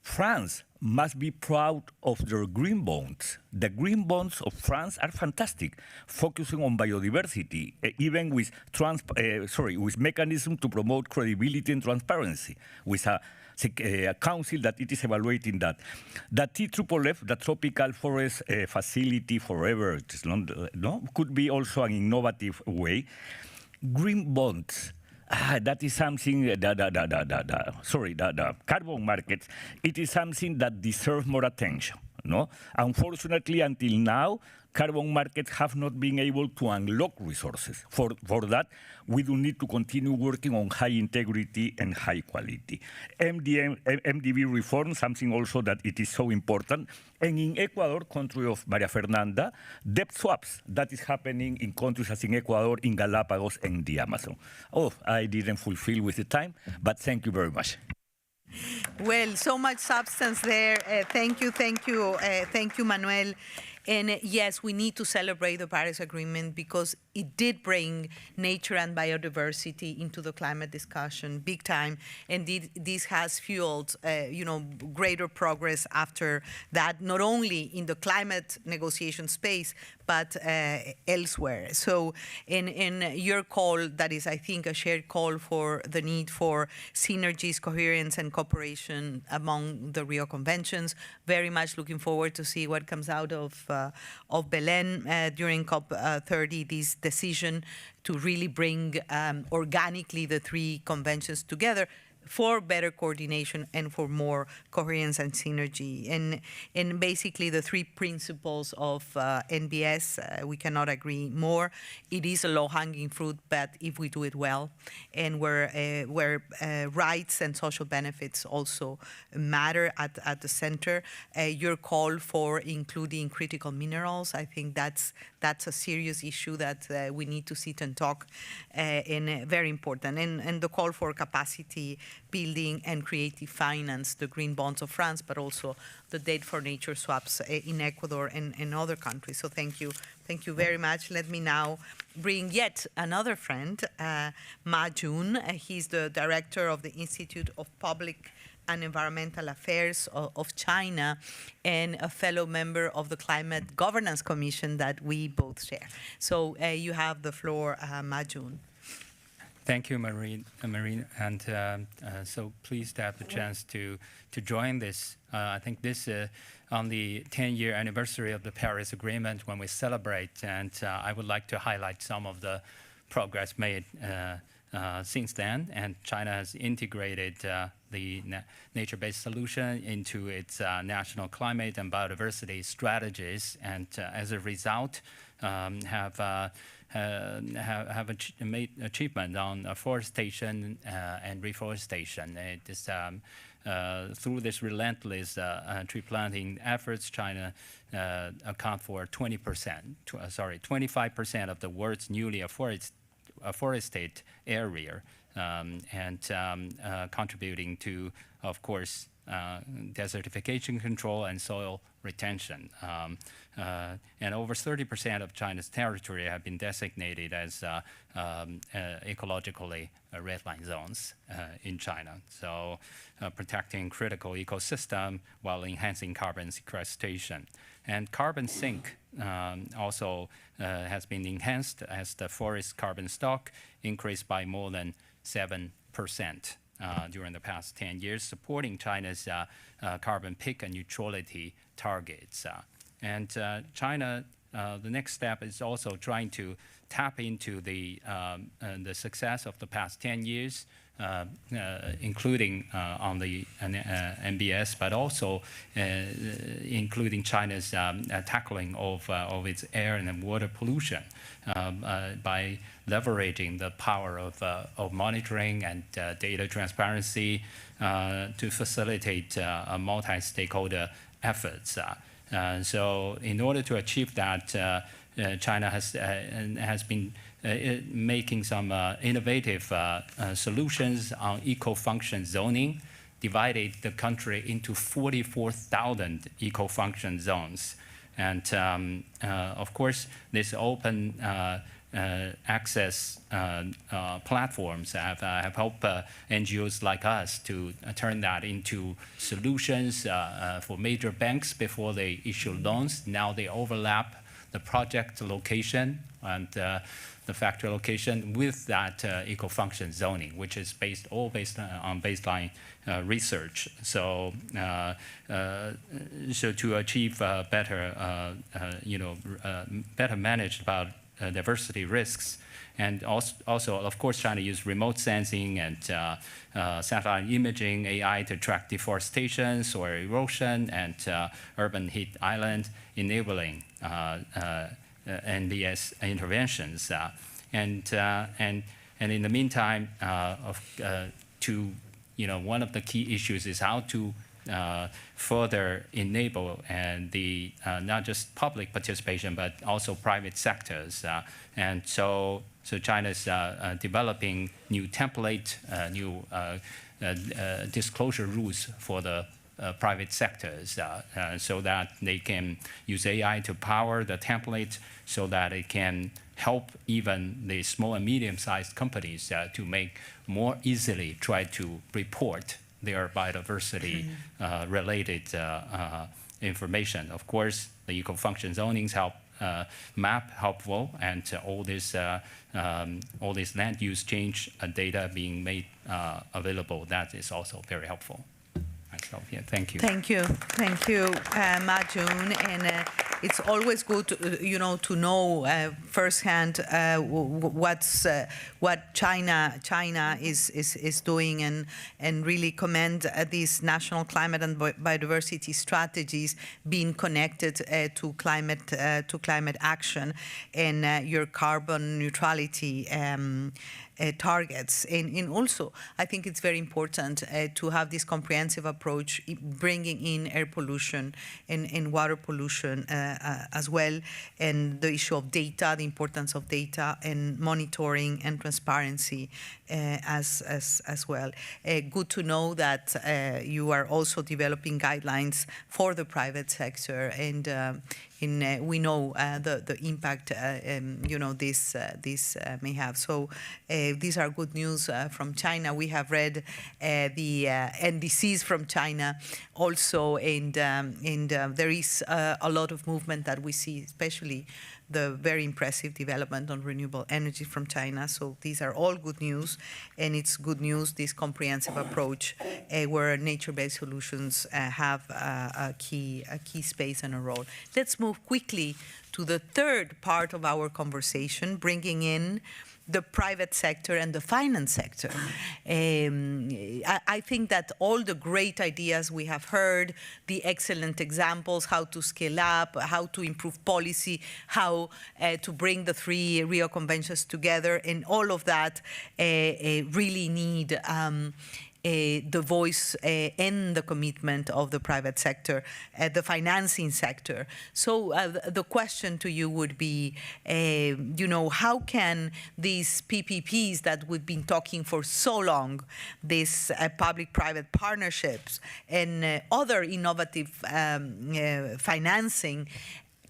France must be proud of their green bonds. The green bonds of France are fantastic, focusing on biodiversity, even with mechanism to promote credibility and transparency, with a council that it is evaluating that. The TFFF, the Tropical Forest Facility Forever, could be also an innovative way. Green bonds. That is something, the carbon markets, it is something that deserves more attention. No? Unfortunately, until now, carbon markets have not been able to unlock resources. For that, we do need to continue working on high integrity and high quality. MDB reform, something also that it is so important. And in Ecuador, country of Maria Fernanda, debt swaps, that is happening in countries as in Ecuador, in Galapagos, and the Amazon. Oh, I didn't fulfill with the time, but thank you very much. Well, so much substance there. Thank you, Manuel. And yes, we need to celebrate the Paris Agreement because it did bring nature and biodiversity into the climate discussion big time. And this has fueled, greater progress after that, not only in the climate negotiation space, but elsewhere. So in your call, that is, I think, a shared call for the need for synergies, coherence, and cooperation among the Rio Conventions. Very much looking forward to see what comes out of Belém during COP30, this decision to really bring organically the three conventions together for better coordination and for more coherence and synergy. And basically the three principles of NBS, we cannot agree more. It is a low-hanging fruit, but if we do it well, and where rights and social benefits also matter at the center, your call for including critical minerals, I think that's a serious issue that we need to sit and talk, and very important. And the call for capacity building and creative finance, the green bonds of France, but also the debt for nature swaps in Ecuador and other countries. So thank you very much. Let me now bring yet another friend, Ma Jun. He's the director of the Institute of Public and Environmental Affairs of China, and a fellow member of the Climate Governance Commission that we both share. So you have the floor, Ma Jun. Thank you, Marine, and so pleased to have the chance to join this. I think this on the 10-year anniversary of the Paris Agreement when we celebrate, and I would like to highlight some of the progress made since then. And China has integrated the nature-based solution into its national climate and biodiversity strategies, and as a result, have made achievement on afforestation and reforestation. It is, through this relentless tree planting efforts, China account for 25% of the world's newly afforested area, and contributing to, of course, desertification control and soil retention. And over 30% of China's territory have been designated as ecologically redline zones in China. So protecting critical ecosystem while enhancing carbon sequestration. And carbon sink also has been enhanced as the forest carbon stock increased by more than 7% during the past 10 years, supporting China's carbon peak and neutrality targets. And China, the next step is also trying to tap into the success of the past 10 years including on the MBS, but also including China's tackling of its air and water pollution by leveraging the power of monitoring and data transparency to facilitate multi-stakeholder efforts. So in order to achieve that, China has been making some innovative solutions on eco-function zoning, divided the country into 44,000 eco-function zones. And of course, this open access platforms have helped NGOs like us to turn that into solutions for major banks before they issue loans. Now they overlap the project location and the factory location with that eco-function zoning, which is based on baseline research. So, so to achieve better, better managed about diversity risks, and also, of course, China used remote sensing and satellite imaging, AI to track deforestation, soil erosion, and urban heat island, enabling NBS interventions. And in the meantime, one of the key issues is how to further enable the not just public participation but also private sectors, and so China is developing new template, new disclosure rules for the private sectors, so that they can use AI to power the template, so that it can help even the small and medium-sized companies to make more easily try to report their biodiversity related information. Of course, the eco-function zonings help map helpful, and all this land use change data being made available, that is also very helpful. So, yeah, thank you. Thank you, Ma-Jun, and it's always good, to know firsthand what China is doing, and really commend these national climate and biodiversity strategies being connected to climate action and your carbon neutrality targets. And also, I think it's very important to have this comprehensive approach, bringing in air pollution and water pollution as well, and the issue of data, the importance of data, and monitoring and transparency as well. Good to know that you are also developing guidelines for the private sector, and we know the impact this may have. So these are good news from China. We have read the NDCs from China also, and there is a lot of movement that we see, especially the very impressive development on renewable energy from China. So these are all good news, and it's good news, this comprehensive approach where nature-based solutions have a key space and a role. Let's move quickly to the third part of our conversation, bringing in the private sector and the finance sector. I think that all the great ideas we have heard, the excellent examples, how to scale up, how to improve policy, how to bring the three Rio Conventions together, and all of that really need the voice and the commitment of the private sector, the financing sector. So the question to you would be, how can these PPPs that we've been talking for so long, these public-private partnerships and other innovative financing,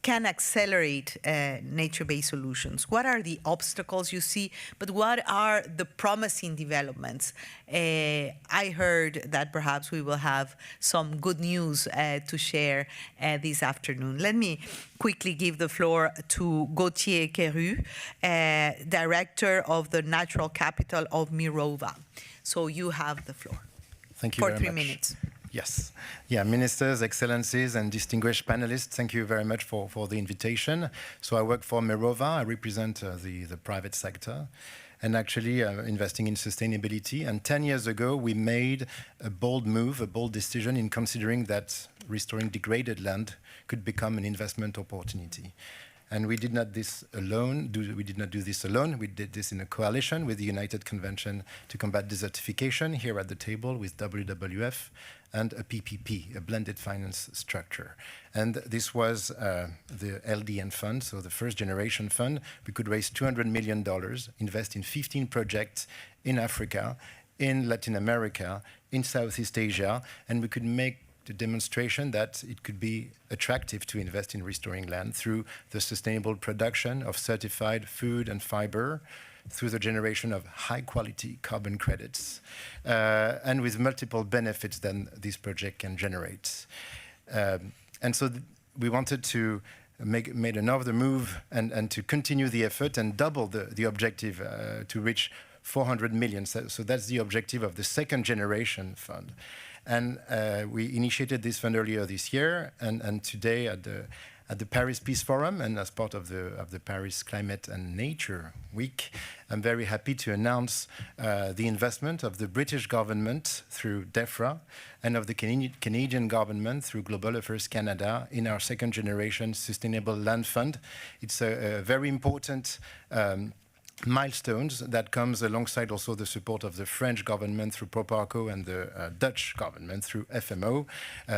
can accelerate nature-based solutions? What are the obstacles you see, but what are the promising developments? I heard that perhaps we will have some good news to share this afternoon. Let me quickly give the floor to Gauthier Queru, Director of the Natural Capital of Mirova. So you have the floor. Thank you for very 3 much. minutes. Yes. Yeah, ministers, excellencies, and distinguished panelists, thank you very much for the invitation. So I work for Mirova. I represent the private sector. and actually investing in sustainability. And 10 years ago, we made a bold move, a bold decision in considering that restoring degraded land could become an investment opportunity. And we did not do this alone. We did this in a coalition with the United Convention to Combat Desertification here at the table with WWF and a PPP, a blended finance structure. And this was the LDN fund, so the first generation fund. We could raise $200 million, invest in 15 projects in Africa, in Latin America, in Southeast Asia, and we could make the demonstration that it could be attractive to invest in restoring land through the sustainable production of certified food and fiber, through the generation of high-quality carbon credits, and with multiple benefits that this project can generate. And so we wanted to make another move and to continue the effort and double the objective to reach 400 million. So that's the objective of the second generation fund. And we initiated this fund earlier this year, and today at the Paris Peace Forum and as part of the Paris Climate and Nature Week, I'm very happy to announce the investment of the British government through DEFRA and of the Canadian government through Global Affairs Canada in our second generation Sustainable Land Fund. It's a very important milestones that comes alongside also the support of the French government through Proparco and the Dutch government through FMO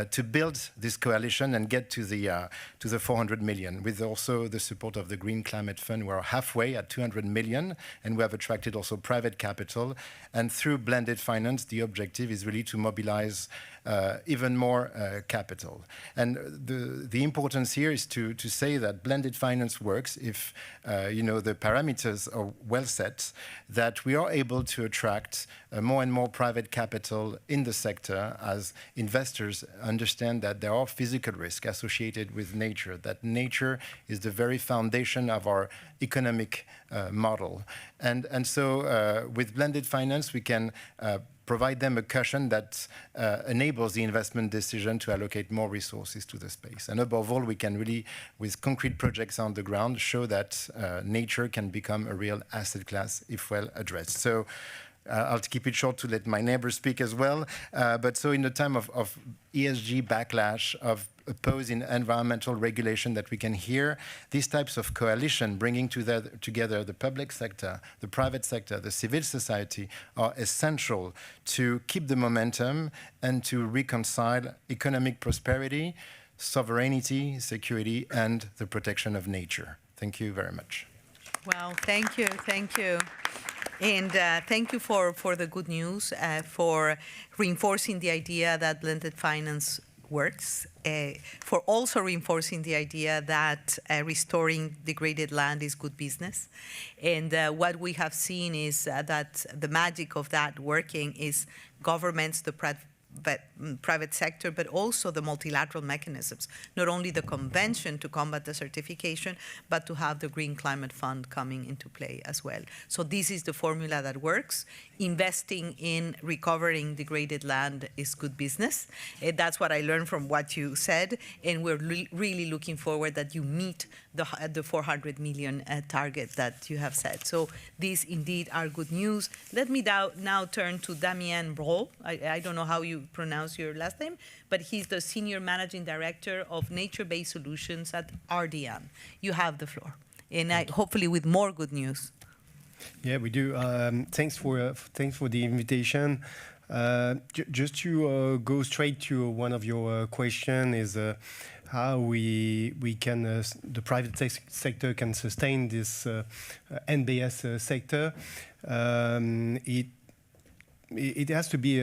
to build this coalition and get to the 400 million. With also the support of the Green Climate Fund, we're halfway at 200 million, and we have attracted also private capital. And through blended finance, the objective is really to mobilize even more capital. And the importance here is to say that blended finance works if the parameters are well set, that we are able to attract more and more private capital in the sector as investors understand that there are physical risks associated with nature, that nature is the very foundation of our economic model. And so with blended finance, we can provide them a cushion that enables the investment decision to allocate more resources to the space. And above all, we can really, with concrete projects on the ground, show that nature can become a real asset class if well addressed. So I'll keep it short to let my neighbors speak as well. But so in the time of ESG backlash, of opposing environmental regulation that we can hear, these types of coalition bringing together the public sector, the private sector, the civil society are essential to keep the momentum and to reconcile economic prosperity, sovereignty, security, and the protection of nature. Thank you very much. Well, thank you. And thank you for the good news, for reinforcing the idea that blended finance works, for also reinforcing the idea that restoring degraded land is good business. And what we have seen is that the magic of that working is governments, the private sector, but also the multilateral mechanisms, not only the convention to combat desertification, but to have the Green Climate Fund coming into play as well. So this is the formula that works. Investing in recovering degraded land is good business. That's what I learned from what you said, and we're really looking forward that you meet the 400 million target that you have set. So these indeed are good news. Let me now turn to Damien Brault. I don't know how you pronounce your last name, but he's the Senior Managing Director of Nature-Based Solutions at RDM. You have the floor, and hopefully with more good news. Yeah, we do. Thanks for the invitation. Just to go straight to one of your questions is how we can the private sector can sustain this NBS sector. It has to be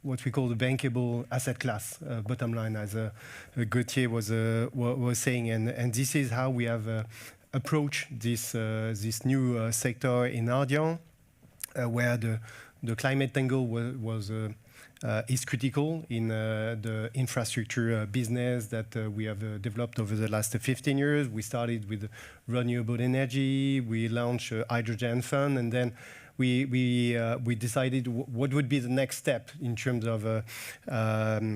what we call the bankable asset class, bottom line, as Gauthier was saying, and this is how we have approached this new sector in Ardian, where the climate angle is critical in the infrastructure business that we have developed over the last 15 years. We started with renewable energy, we launched a hydrogen fund, and then we decided what would be the next step in terms of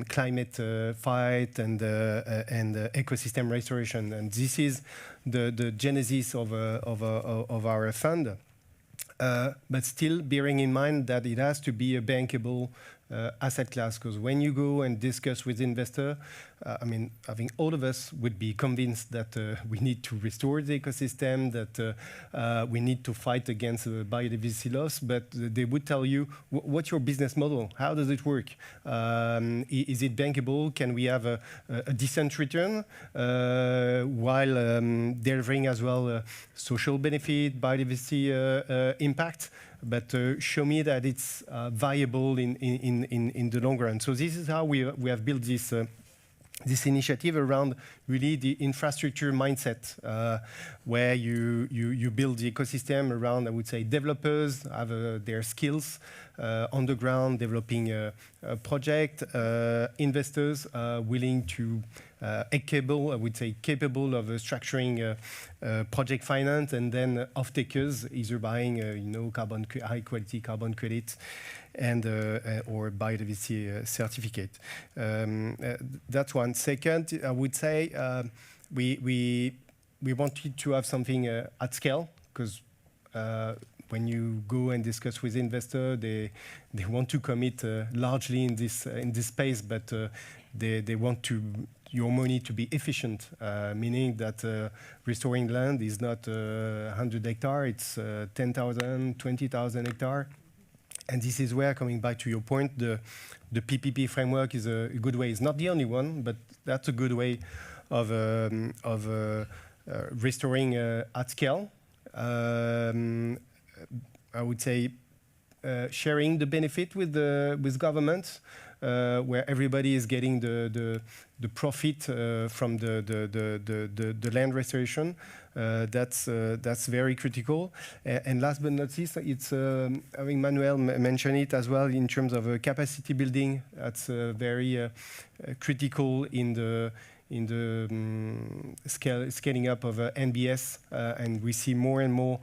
climate fight and ecosystem restoration. And this is the genesis of our fund. but still bearing in mind that it has to be a bankable asset class, because when you go and discuss with investor, I mean, I think all of us would be convinced that we need to restore the ecosystem, that we need to fight against biodiversity loss, but they would tell you, what's your business model? How does it work? Is it bankable? Can we have a decent return while delivering as well social benefit, biodiversity impact? But show me that it's viable in the long run. So this is how we have built this initiative around really the infrastructure mindset, where you build the ecosystem around, I would say, developers have their skills on the ground, developing a project, investors willing to capable of structuring project finance, and then off-takers either buying high-quality carbon credits and or biodiversity certificate. That's one. Second, I would say we wanted to have something at scale, because when you go and discuss with investors, they want to commit largely in this space, but they want your money to be efficient, meaning that restoring land is not 100 hectares, it's 10,000, 20,000 hectares. And this is where, coming back to your point, the PPP framework is a good way. It's not the only one, but that's a good way of restoring at scale. I would say sharing the benefit with governments, where everybody is getting the profit from the land restoration. That's very critical. And last but not least, it's I think Manuel mentioned it as well in terms of capacity building. That's very critical in the scaling up of NBS, and we see more and more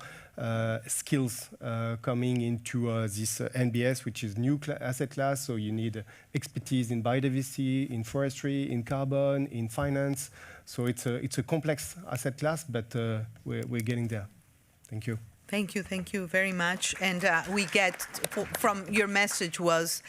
skills coming into this NBS, which is new asset class. So you need expertise in biodiversity, in forestry, in carbon, in finance. So it's a complex asset class, but we're getting there. Thank you. Thank you very much. And we get, from your message was,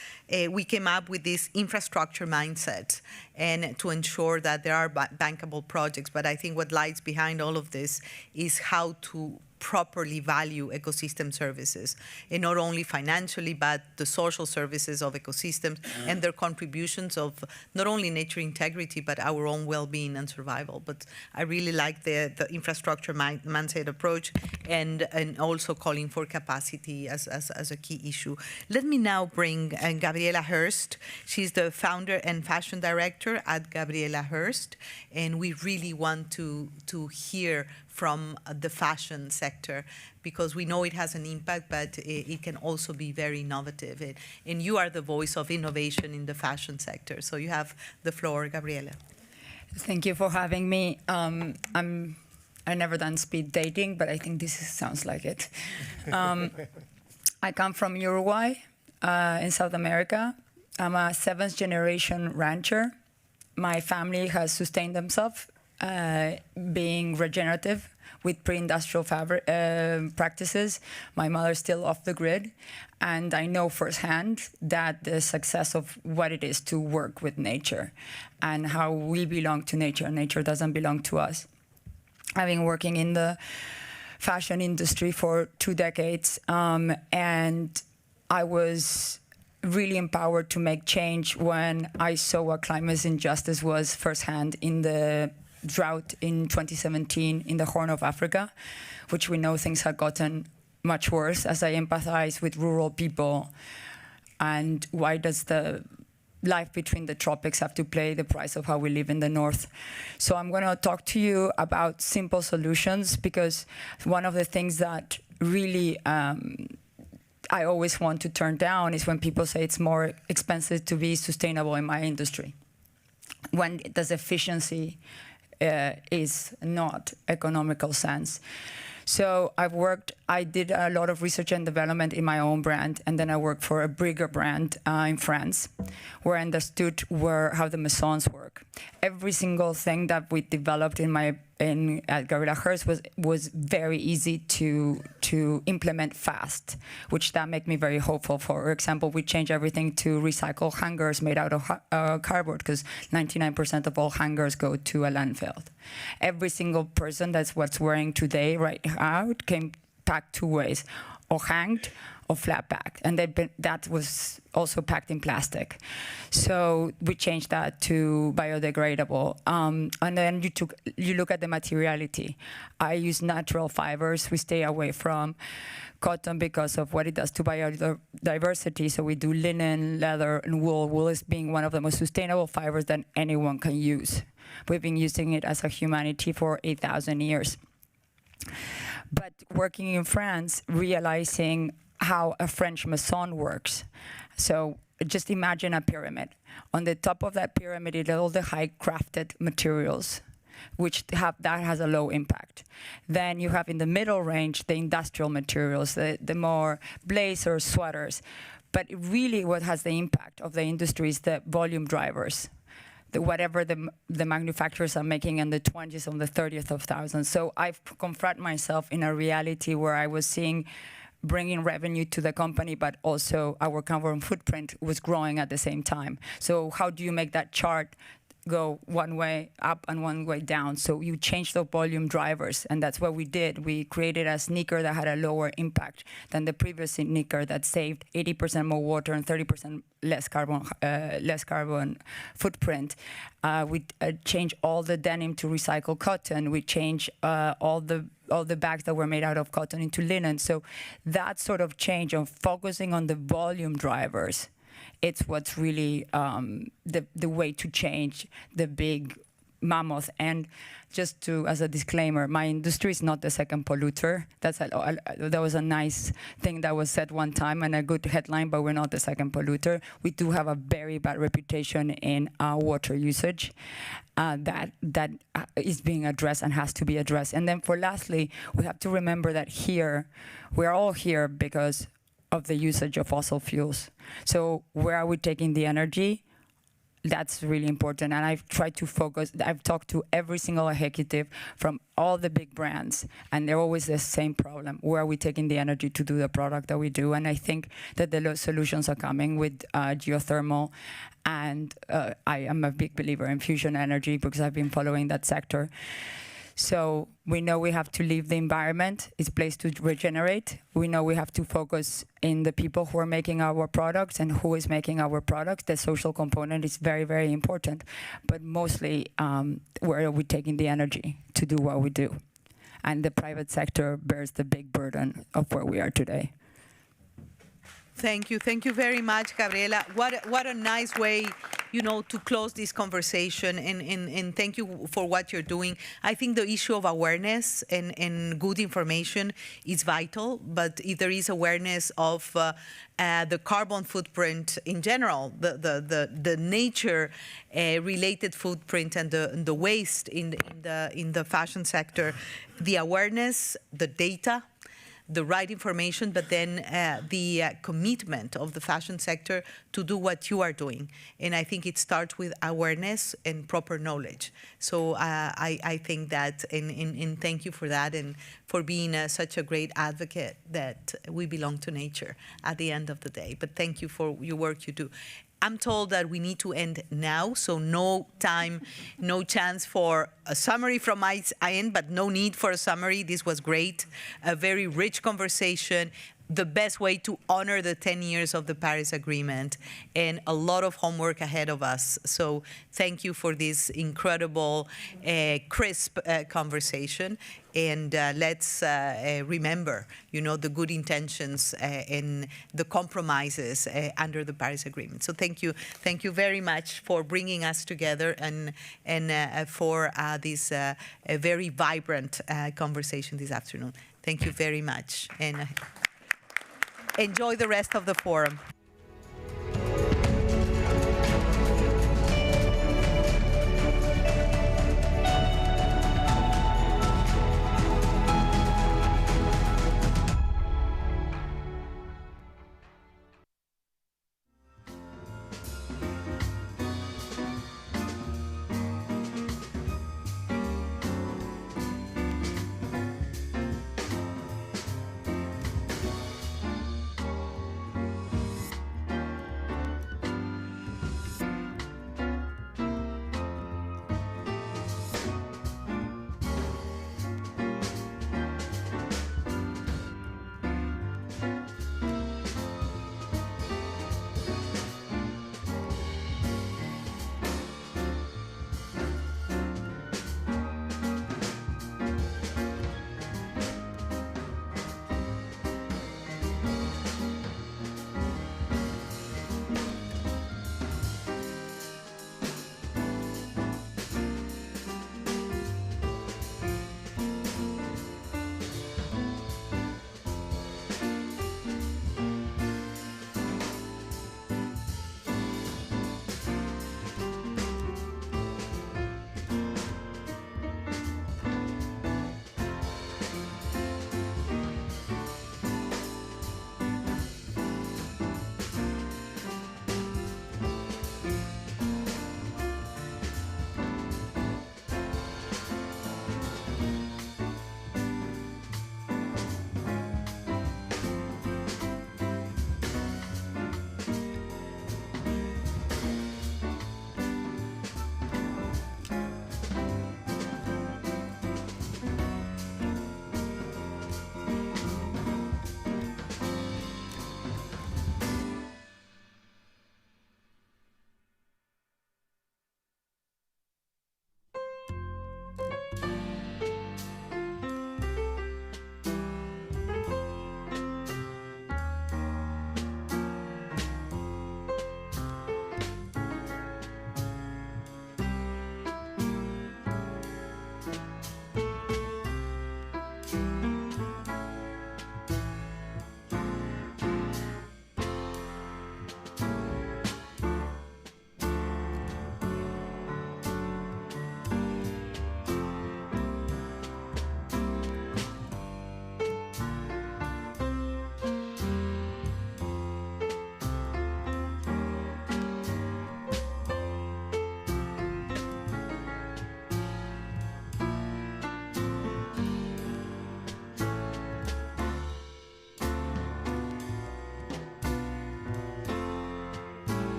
we came up with this infrastructure mindset and to ensure that there are bankable projects. But I think what lies behind all of this is how to properly value ecosystem services, and not only financially, but the social services of ecosystems and their contributions of not only nature integrity, but our own well-being and survival. But I really like the infrastructure mindset approach, and also calling for capacity as a key issue. Let me now bring Gabriela Hurst. She's the founder and fashion director at Gabriela Hurst, and we really want to hear from the fashion sector, because we know it has an impact, but it can also be very innovative. And you are the voice of innovation in the fashion sector. So you have the floor, Gabriela. Thank you for having me. I've never done speed dating, but I think this sounds like it. I come from Uruguay in South America. I'm a 7th generation rancher. My family has sustained themselves being regenerative with pre-industrial practices. My mother's still off the grid, and I know firsthand that the success of what it is to work with nature and how we belong to nature. Nature doesn't belong to us. I've been working in the fashion industry for 2 decades, and I was really empowered to make change when I saw what climate injustice was firsthand in the drought in 2017 in the Horn of Africa, which we know things have gotten much worse, as I empathize with rural people. And why does the life between the tropics have to pay the price of how we live in the north? So I'm going to talk to you about simple solutions, because one of the things that really I always want to turn down is when people say it's more expensive to be sustainable in my industry, when does efficiency is not economical sense. So I did a lot of research and development in my own brand, and then I worked for a bigger brand in France, where I understood how the maisons work. Every single thing that we developed in my at Gabriela Hearst was very easy to implement fast, which that made me very hopeful. For example, we changed everything to recycle hangers made out of cardboard, because 99% of all hangers go to a landfill. Every single person that's what's wearing today right now came packed two ways, or hanged or flat pack, and that was also packed in plastic. So we changed that to biodegradable. And then you look at the materiality. I use natural fibers. We stay away from cotton because of what it does to biodiversity. So we do linen, leather, and wool. Wool is being one of the most sustainable fibers that anyone can use. We've been using it as a humanity for 8,000 years. But working in France, realizing how a French mason works. So just imagine a pyramid. On the top of that pyramid is all the high crafted materials, that has a low impact. Then you have in the middle range the industrial materials, the more blazers, sweaters. But really what has the impact of the industry is the volume drivers. Whatever the manufacturers are making in the 20s and the 30th of thousands. So I've confronted myself in a reality where I was seeing bringing revenue to the company, but also our carbon footprint was growing at the same time. So how do you make that chart go one way up and one way down? So you change the volume drivers, and that's what we did. We created a sneaker that had a lower impact than the previous sneaker that saved 80% more water and 30% less carbon footprint. We changed all the denim to recycled cotton. We changed all the bags that were made out of cotton into linen. So that sort of change of focusing on the volume drivers, it's what's really the way to change the big mammoth. And just as a disclaimer, my industry is not the second polluter. That was a nice thing that was said one time and a good headline, but we're not the second polluter. We do have a very bad reputation in water usage that is being addressed and has to be addressed. And then lastly, we have to remember that we're all here because of the usage of fossil fuels. So where are we taking the energy? That's really important. And I've tried to focus, I've talked to every single executive from all the big brands, and they're always the same problem. Where are we taking the energy to do the product that we do? And I think that the solutions are coming with geothermal. And I am a big believer in fusion energy because I've been following that sector. So we know we have to leave the environment. It's a place to regenerate. We know we have to focus in the people who are making our products and who is making our products. The social component is very, very important. But mostly, where are we taking the energy to do what we do? And the private sector bears the big burden of where we are today. Thank you very much, Gabriela. What a nice way, to close this conversation, and thank you for what you're doing. I think the issue of awareness and good information is vital, but if there is awareness of the carbon footprint in general, the nature related footprint and the waste in the fashion sector, the awareness, the data, the right information, but then the commitment of the fashion sector to do what you are doing. And I think it starts with awareness and proper knowledge. So I think that, and thank you for that and for being such a great advocate that we belong to nature at the end of the day. But thank you for your work you do. I'm told that we need to end now, so no time, no chance for a summary from my end, but no need for a summary. This was great, a very rich conversation, the best way to honor the 10 years of the Paris Agreement, and a lot of homework ahead of us. So thank you for this incredible, crisp conversation. And let's remember, the good intentions and the compromises under the Paris Agreement. So thank you very much for bringing us together and for this very vibrant conversation this afternoon. Thank you very much, and enjoy the rest of the forum.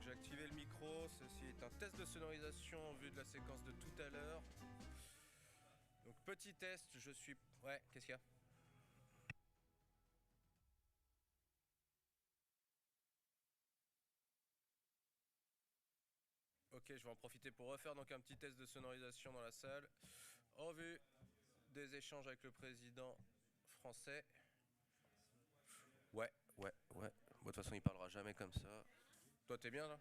vais activer le micro. Ceci est un test de sonorisation en vue de la séquence de tout à l'heure. Donc petit test, je suis... Ouais, qu'est-ce qu'il y a? Ok, je vais en profiter pour refaire donc un petit test de sonorisation dans la salle. En vue des échanges avec le président français. Ouais. Bon, de toute façon, il parlera jamais comme ça. Toi, t'es bien là?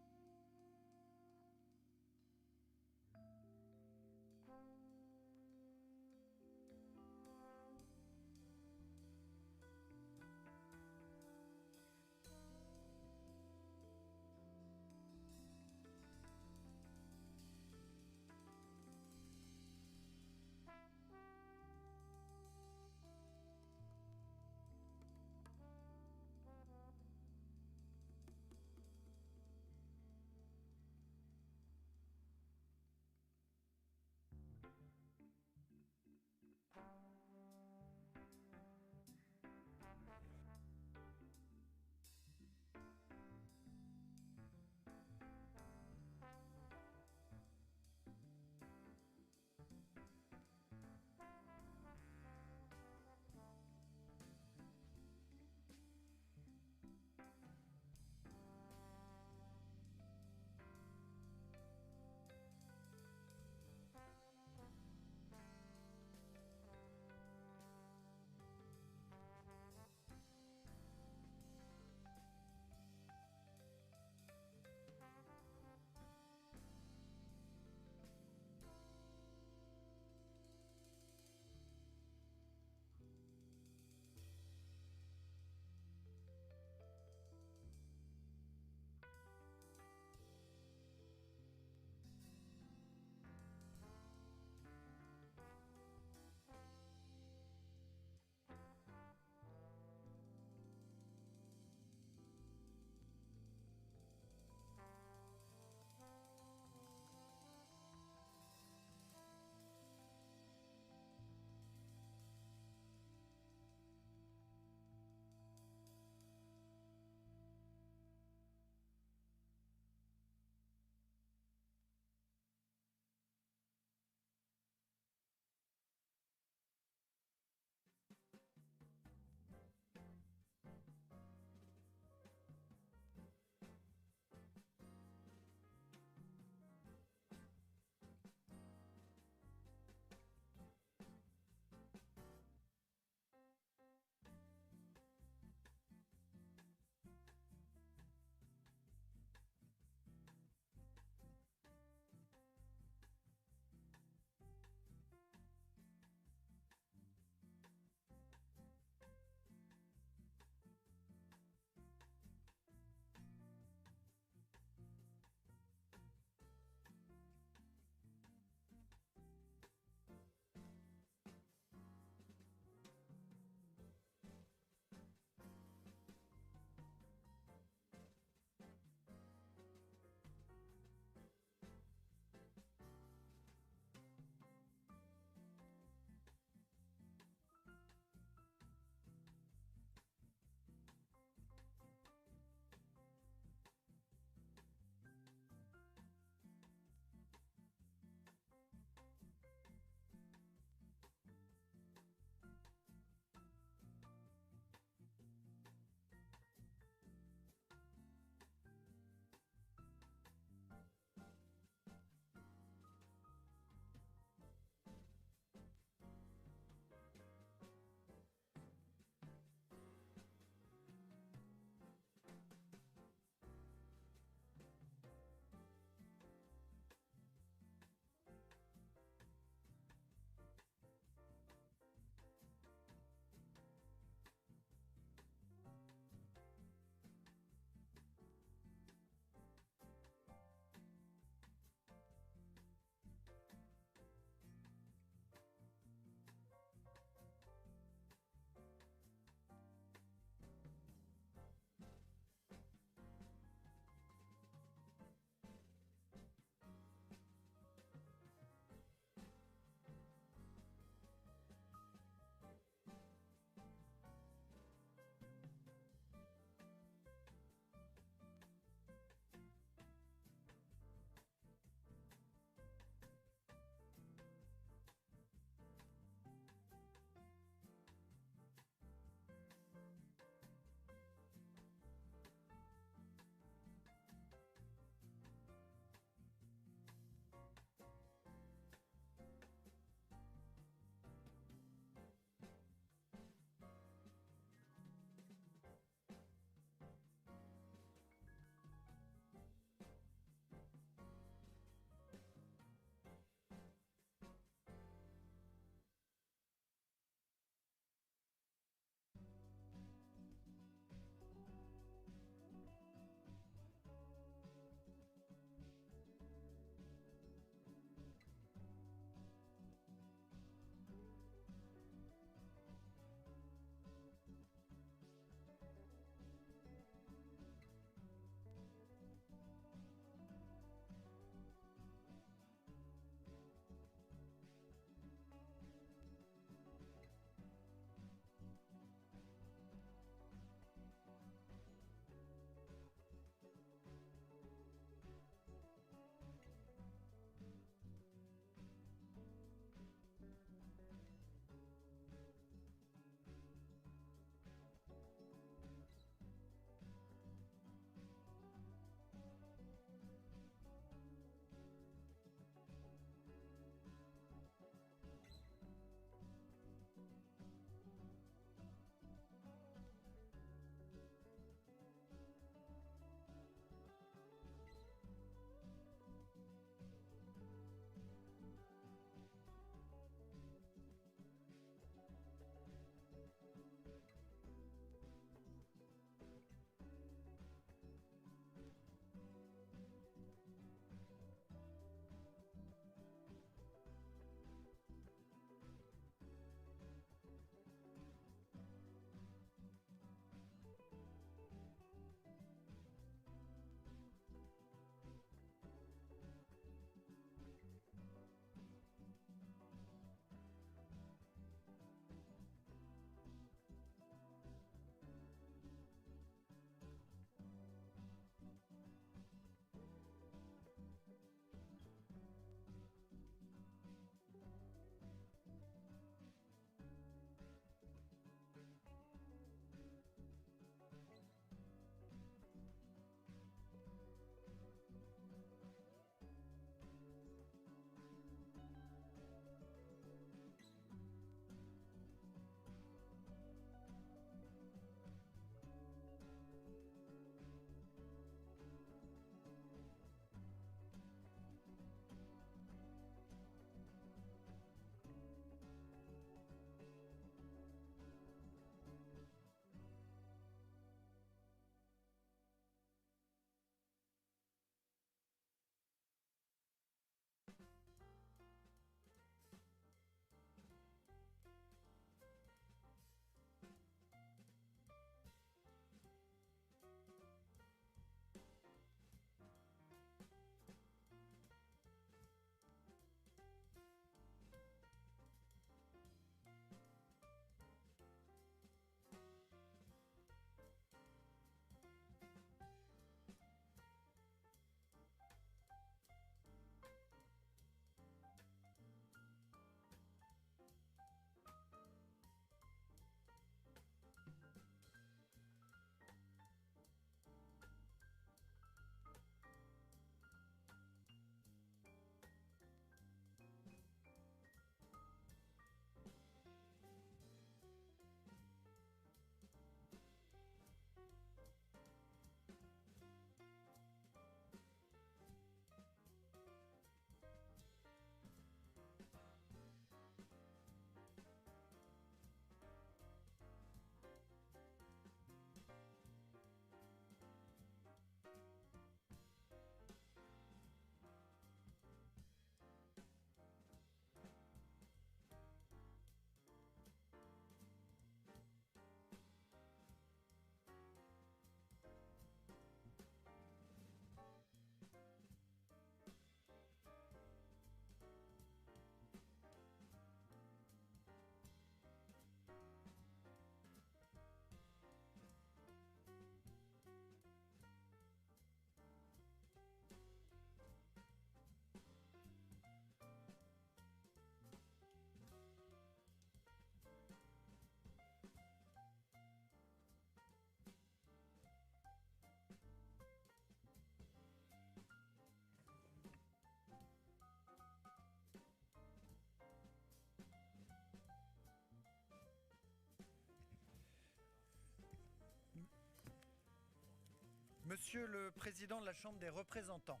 Monsieur le Président de la Chambre des représentants,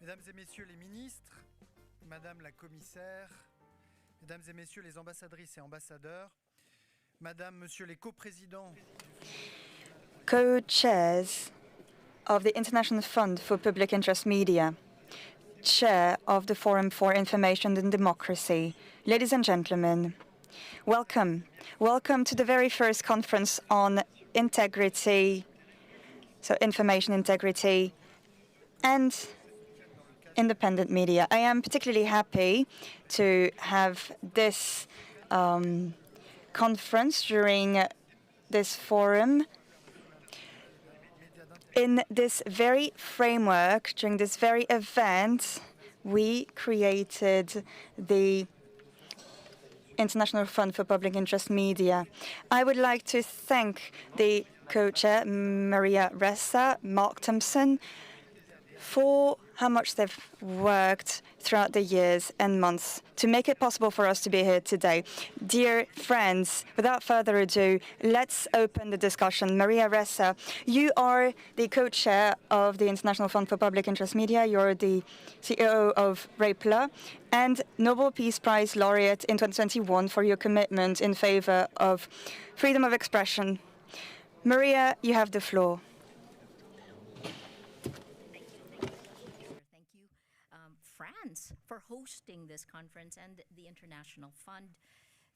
Mesdames et Messieurs les ministres, Madame la Commissaire, Mesdames et Messieurs les ambassadrices et ambassadeurs, Madame, Monsieur les co-présidents, co-chairs of the International Fund for Public Interest Media, Chair of the Forum for Information and Democracy, ladies and gentlemen, welcome. Welcome to the very first conference on integrity, so information integrity and independent media. I am particularly happy to have this conference during this forum. In this very framework, during this very event, we created the International Fund for Public Interest Media. I would like to thank the co-chair, Maria Ressa, Mark Thompson, for how much they've worked throughout the years and months to make it possible for us to be here today. Dear friends, without further ado, let's open the discussion. Maria Ressa, you are the co-chair of the International Fund for Public Interest Media. You're the CEO of RAPLA and Nobel Peace Prize laureate in 2021 for your commitment in favor of freedom of expression. Maria, you have the floor. France for hosting this conference and the International Fund.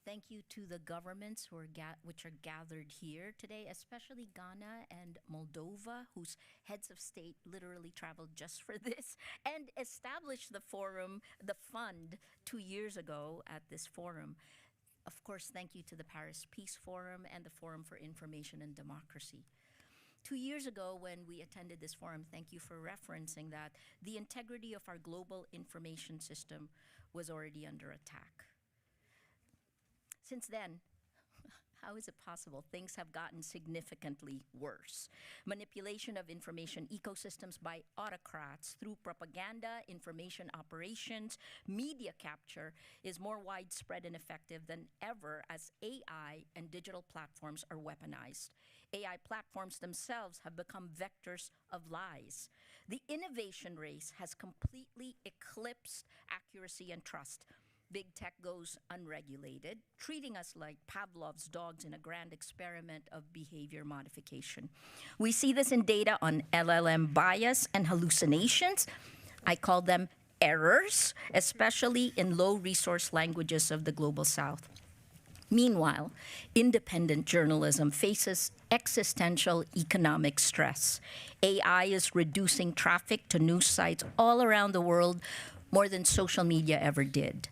Thank you to the governments which are gathered here today, especially Ghana and Moldova, whose heads of state literally traveled just for this and established the forum, the fund, 2 years ago at this forum. Of course, thank you to the Paris Peace Forum and the Forum for Information and Democracy. 2 years ago, when we attended this forum, thank you for referencing that, the integrity of our global information system was already under attack. Since then, how is it possible? Things have gotten significantly worse. Manipulation of information ecosystems by autocrats through propaganda, information operations, media capture is more widespread and effective than ever as AI and digital platforms are weaponized. AI platforms themselves have become vectors of lies. The innovation race has completely eclipsed accuracy and trust. Big tech goes unregulated, treating us like Pavlov's dogs in a grand experiment of behavior modification. We see this in data on LLM bias and hallucinations. I call them errors, especially in low-resource languages of the Global South. Meanwhile, independent journalism faces existential economic stress. AI is reducing traffic to news sites all around the world more than social media ever did.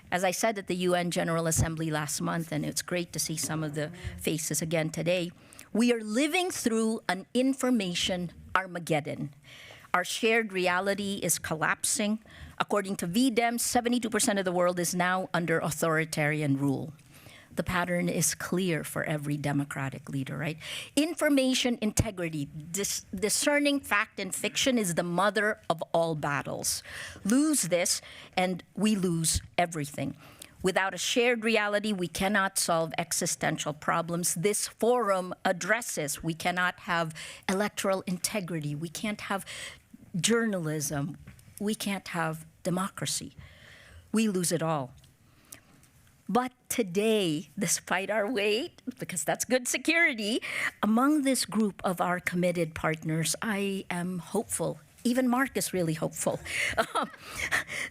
As I said at the UN General Assembly last month, and it's great to see some of the faces again today, we are living through an information Armageddon. Our shared reality is collapsing. According to VDEM, 72% of the world is now under authoritarian rule. The pattern is clear for every democratic leader, right? Information integrity, discerning fact and fiction is the mother of all battles. Lose this, and we lose everything. Without a shared reality, we cannot solve existential problems this forum addresses. We cannot have electoral integrity. We can't have journalism. We can't have democracy. We lose it all. But today, despite our weight, because that's good security, among this group of our committed partners, I am hopeful. Even Mark is really hopeful.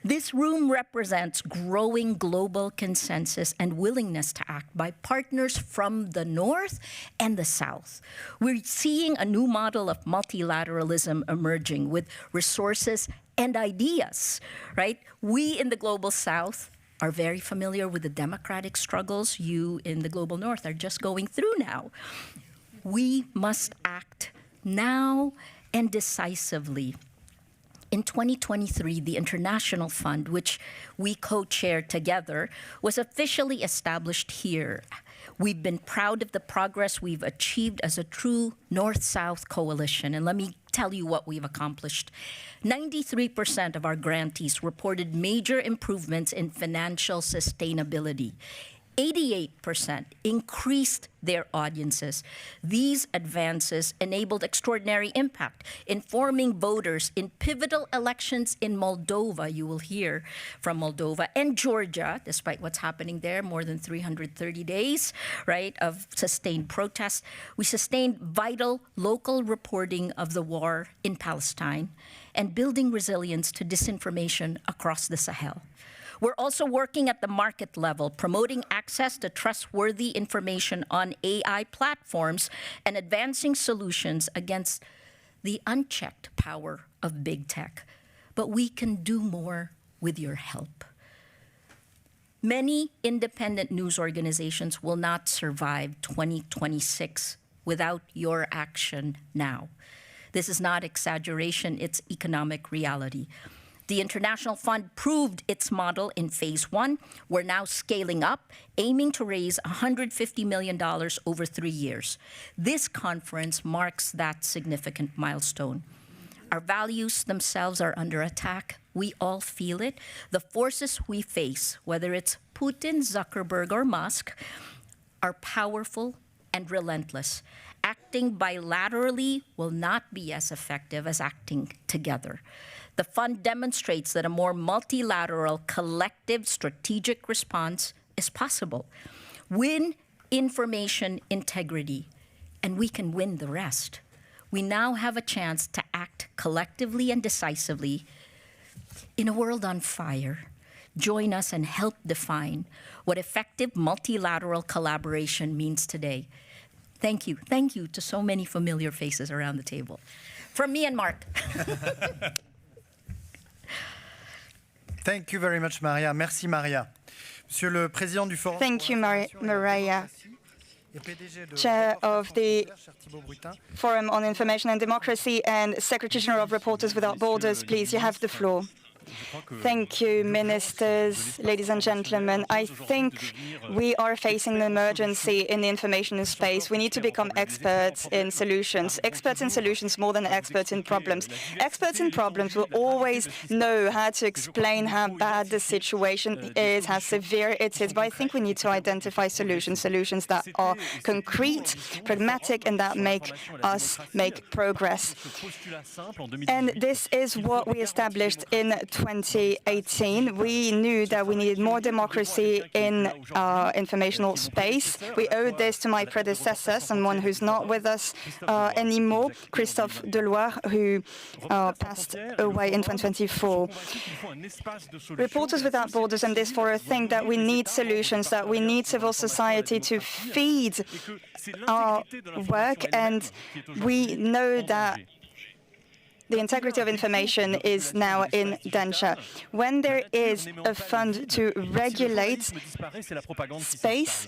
This room represents growing global consensus and willingness to act by partners from the North and the South. We're seeing a new model of multilateralism emerging with resources and ideas, right? We in the Global South are very familiar with the democratic struggles you in the Global North are just going through now. We must act now and decisively. In 2023, the International Fund, which we co-chair together, was officially established here. We've been proud of the progress we've achieved as a true North-South coalition. And let me tell you what we've accomplished. 93% of our grantees reported major improvements in financial sustainability. 88% increased their audiences. These advances enabled extraordinary impact, informing voters in pivotal elections in Moldova. You will hear from Moldova and Georgia, despite what's happening there, more than 330 days, right, of sustained protests. We sustained vital local reporting of the war in Palestine and building resilience to disinformation across the Sahel. We're also working at the market level, promoting access to trustworthy information on AI platforms and advancing solutions against the unchecked power of big tech. But we can do more with your help. Many independent news organizations will not survive 2026 without your action now. This is not exaggeration, it's economic reality. The International Fund proved its model in phase 1. We're now scaling up, aiming to raise $150 million over 3 years. This conference marks that significant milestone. Our values themselves are under attack. We all feel it. The forces we face, whether it's Putin, Zuckerberg, or Musk, are powerful and relentless. Acting bilaterally will not be as effective as acting together. The fund demonstrates that a more multilateral, collective, strategic response is possible. Win information integrity, and we can win the rest. We now have a chance to act collectively and decisively in a world on fire. Join us and help define what effective multilateral collaboration means today. Thank you. Thank you to so many familiar faces around the table. From me and Mark. Thank you very much, Maria. Merci, Maria. Monsieur le Président du Forum. Thank you, Maria. Chair of the Forum on Information and Democracy and Secretary General of Reporters Without Borders, please, you have the floor. Thank you, ministers, ladies and gentlemen. I think we are facing an emergency in the information space. We need to become experts in solutions more than experts in problems. Experts in problems will always know how to explain how bad the situation is, how severe it is, but I think we need to identify solutions that are concrete, pragmatic, and that make us make progress. And this is what we established in 2018. We knew that we needed more democracy in our informational space. We owe this to my predecessor, someone who's not with us anymore, Christophe Deloire, who passed away in 2024. Reporters Without Borders and this Forum think that we need solutions, that we need civil society to feed our work, and we know that the integrity of information is now in danger. When there is a fund to regulate space,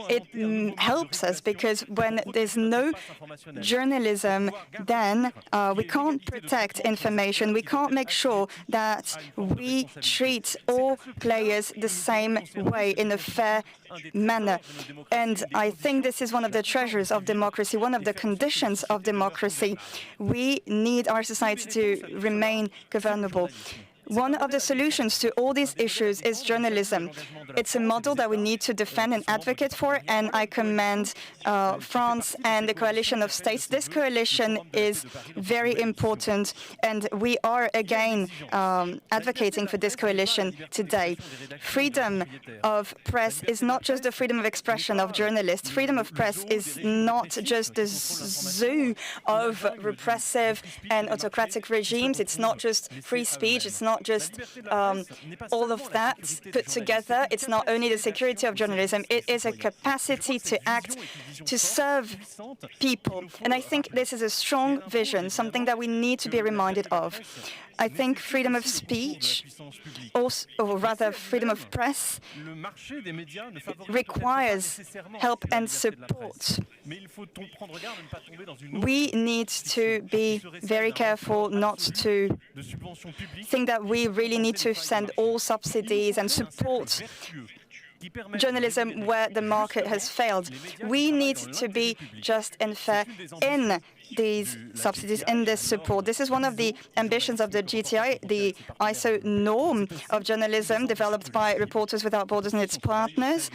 it helps us, because when there's no journalism, then we can't protect information. We can't make sure that we treat all players the same way, in a fair manner. And I think this is one of the treasures of democracy, one of the conditions of democracy. We need our society to remain governable. One of the solutions to all these issues is journalism. It's a model that we need to defend and advocate for, and I commend France and the coalition of states. This coalition is very important, and we are again advocating for this coalition today. Freedom of press is not just the freedom of expression of journalists. Freedom of press is not just the zoo of repressive and autocratic regimes. It's not just free speech. It's not just all of that put together. It's not only the security of journalism, it is a capacity to act, to serve people. And I think this is a strong vision, something that we need to be reminded of. I think freedom of speech, or rather freedom of press, requires help and support. We need to be very careful not to think that we really need to send all subsidies and support journalism where the market has failed. We need to be just and fair in these subsidies, in this support. This is one of the ambitions of the GTI, the ISO norm of journalism developed by Reporters Without Borders and its partners.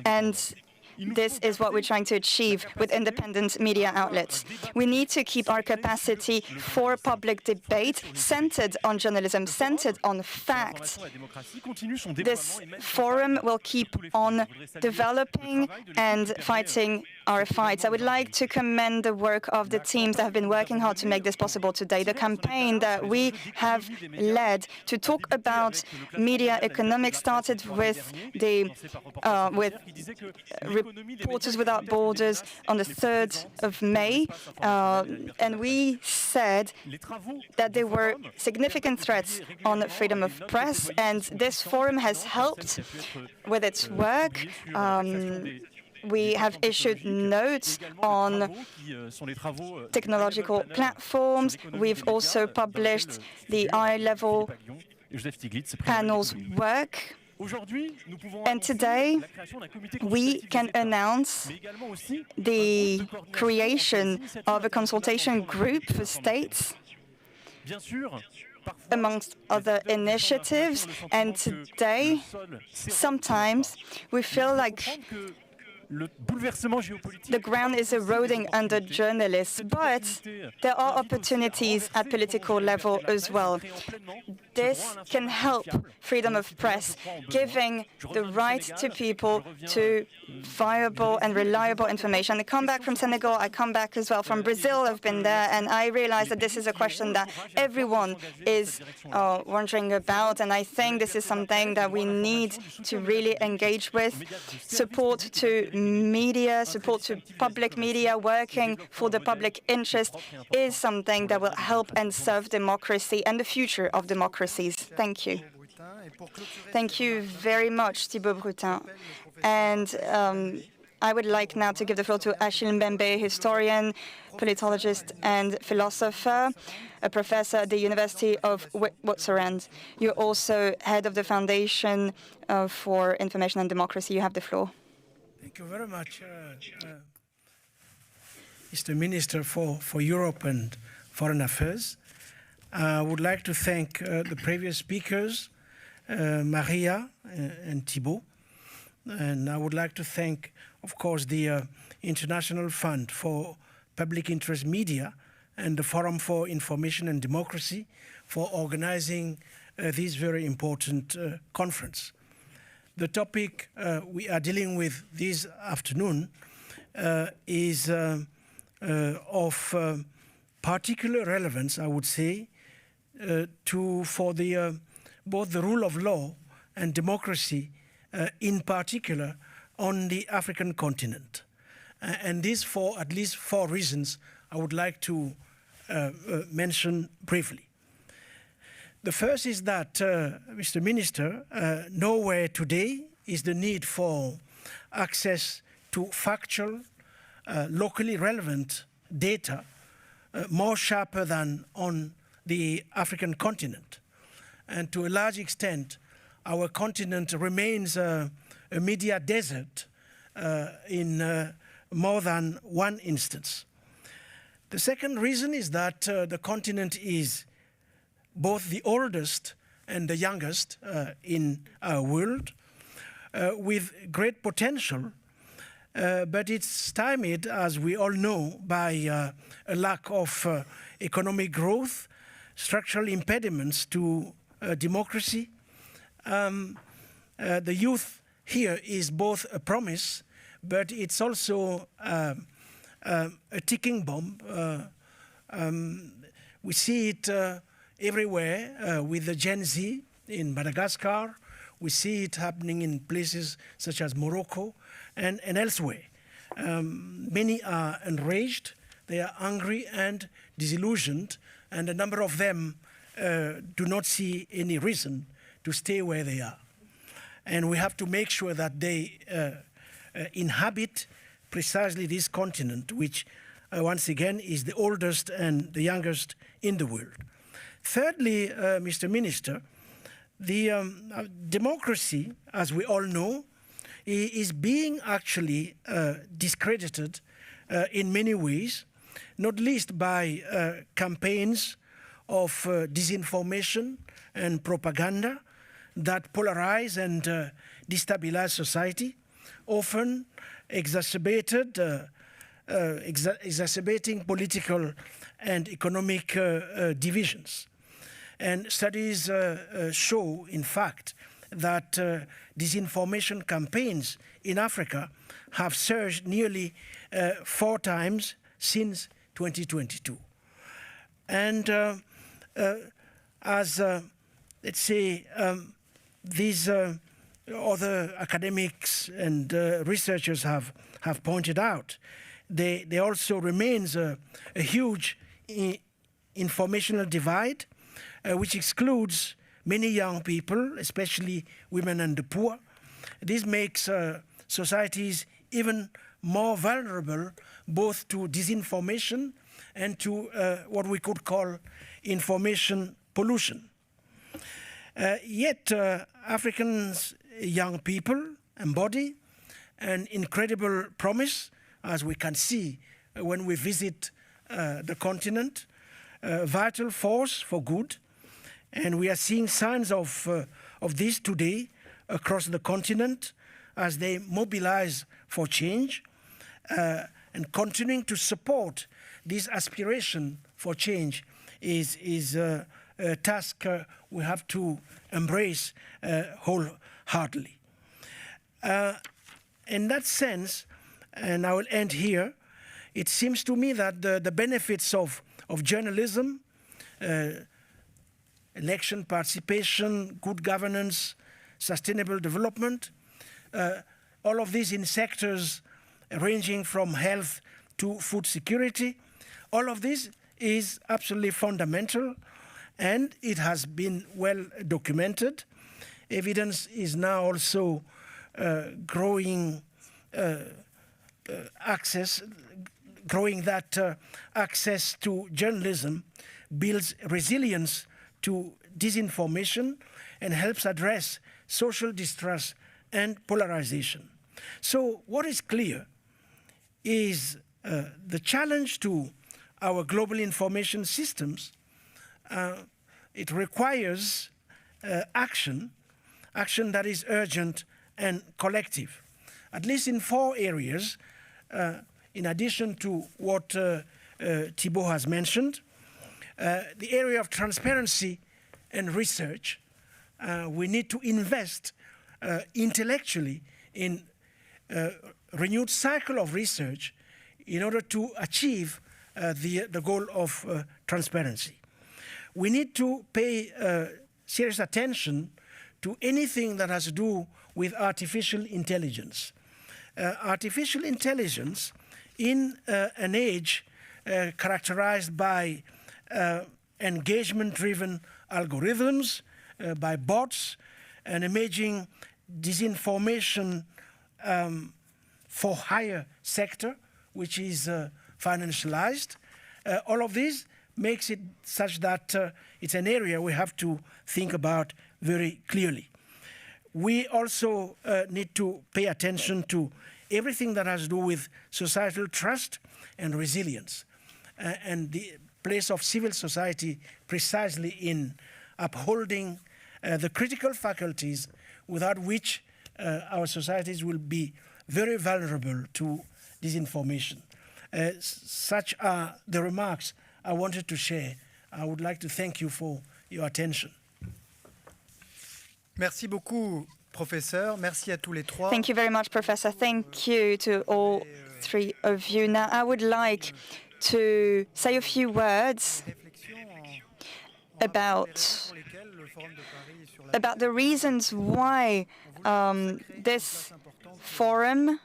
And this is what we're trying to achieve with independent media outlets. We need to keep our capacity for public debate centered on journalism, centered on facts. This forum will keep on developing and fighting our fights. I would like to commend the work of the teams that have been working hard to make this possible today. The campaign that we have led to talk about media economics started with the Reporters Without Borders on the 3rd of May, and we said that there were significant threats on freedom of press, and this forum has helped with its work. We have issued notes on technological platforms. We've also published the eye-level panel's work. And today, we can announce the creation of a consultation group for states, amongst other initiatives. And today, sometimes we feel like the ground is eroding under journalists, but there are opportunities at political level as well. This can help freedom of press, giving the right to people to viable and reliable information. I come back from Senegal, I come back as well from Brazil, I've been there, and I realize that this is a question that everyone is wondering about, and I think this is something that we need to really engage with. Support to media, support to public media, working for the public interest is something that will help and serve democracy and the future of democracies. Thank you. Thank you very much, Thibault Brutin. And I would like now to give the floor to Achille Mbembe, historian, politologist, and philosopher, a professor at the University of Witwatersrand. You're also head of the Foundation for Information and Democracy. You have the floor. Thank you very much, Mr. Minister for Europe and Foreign Affairs. I would like to thank the previous speakers, Maria and Thibault. And I would like to thank, of course, the International Fund for Public Interest Media and the Forum for Information and Democracy for organizing this very important conference. The topic we are dealing with this afternoon is of particular relevance, I would say, for both the rule of law and democracy, in particular, on the African continent. And this for at least 4 reasons I would like to mention briefly. The first is that, Mr. Minister, nowhere today is the need for access to factual, locally relevant data more sharper than on the African continent. And to a large extent, our continent remains a media desert in more than one instance. The second reason is that the continent is both the oldest and the youngest in our world, with great potential, but it's stymied, as we all know, by a lack of economic growth, structural impediments to democracy. The youth here is both a promise, but it's also a ticking bomb. We see it everywhere with the Gen Z in Madagascar. We see it happening in places such as Morocco and elsewhere. Many are enraged, they are angry and disillusioned, and a number of them do not see any reason to stay where they are. And we have to make sure that they inhabit precisely this continent, which once again is the oldest and the youngest in the world. Thirdly, Mr. Minister, the democracy, as we all know, is being actually discredited in many ways, not least by campaigns of disinformation and propaganda that polarize and destabilize society, often exacerbating political and economic divisions. And studies show, in fact, that disinformation campaigns in Africa have surged nearly 4 times since 2022. And as, let's say, these other academics and researchers have pointed out, there also remains a huge informational divide, which excludes many young people, especially women and the poor. This makes societies even more vulnerable both to disinformation and to what we could call information pollution. Yet Africans' young people embody an incredible promise, as we can see when we visit the continent, a vital force for good. And we are seeing signs of this today across the continent as they mobilize for change and continuing to support this aspiration for change is a task we have to embrace wholeheartedly. In that sense, and I will end here, it seems to me that the benefits of journalism, election participation, good governance, sustainable development, all of these in sectors ranging from health to food security, all of this is absolutely fundamental, and it has been well documented. Evidence is now also growing that access to journalism builds resilience to disinformation and helps address social distrust and polarization. So what is clear is the challenge to our global information systems. It requires action that is urgent and collective, at least in 4 areas, in addition to what Thibault has mentioned. The area of transparency and research, we need to invest intellectually in a renewed cycle of research in order to achieve the goal of transparency. We need to pay serious attention to anything that has to do with artificial intelligence. Artificial intelligence in an age characterized by engagement-driven algorithms, by bots, and emerging disinformation for hire sector, which is financialized. All of this makes it such that it's an area we have to think about very clearly. We also need to pay attention to everything that has to do with societal trust and resilience, and the place of civil society precisely in upholding the critical faculties without which our societies will be very vulnerable to disinformation. Such are the remarks I wanted to share. I would like to thank you for your attention. Merci beaucoup, professeur. Merci à tous les 3. Thank you very much, Professor. Thank you to all 3 of you. Now, I would like to say a few words about the reasons why this forum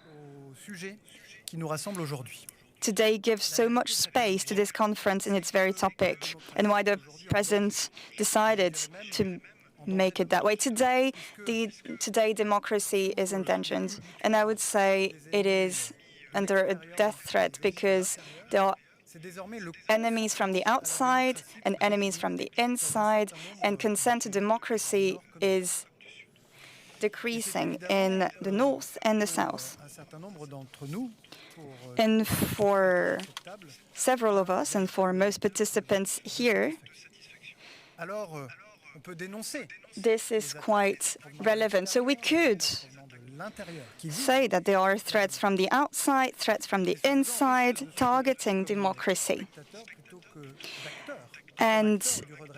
today gives so much space to this conference and its very topic, and why the President decided to make it that way. Today democracy is endangered, and I would say it is under a death threat because there are enemies from the outside and enemies from the inside, and consent to democracy is decreasing in the north and the south. And for several of us, and for most participants here, this is quite relevant. So we could say that there are threats from the outside, threats from the inside, targeting democracy. And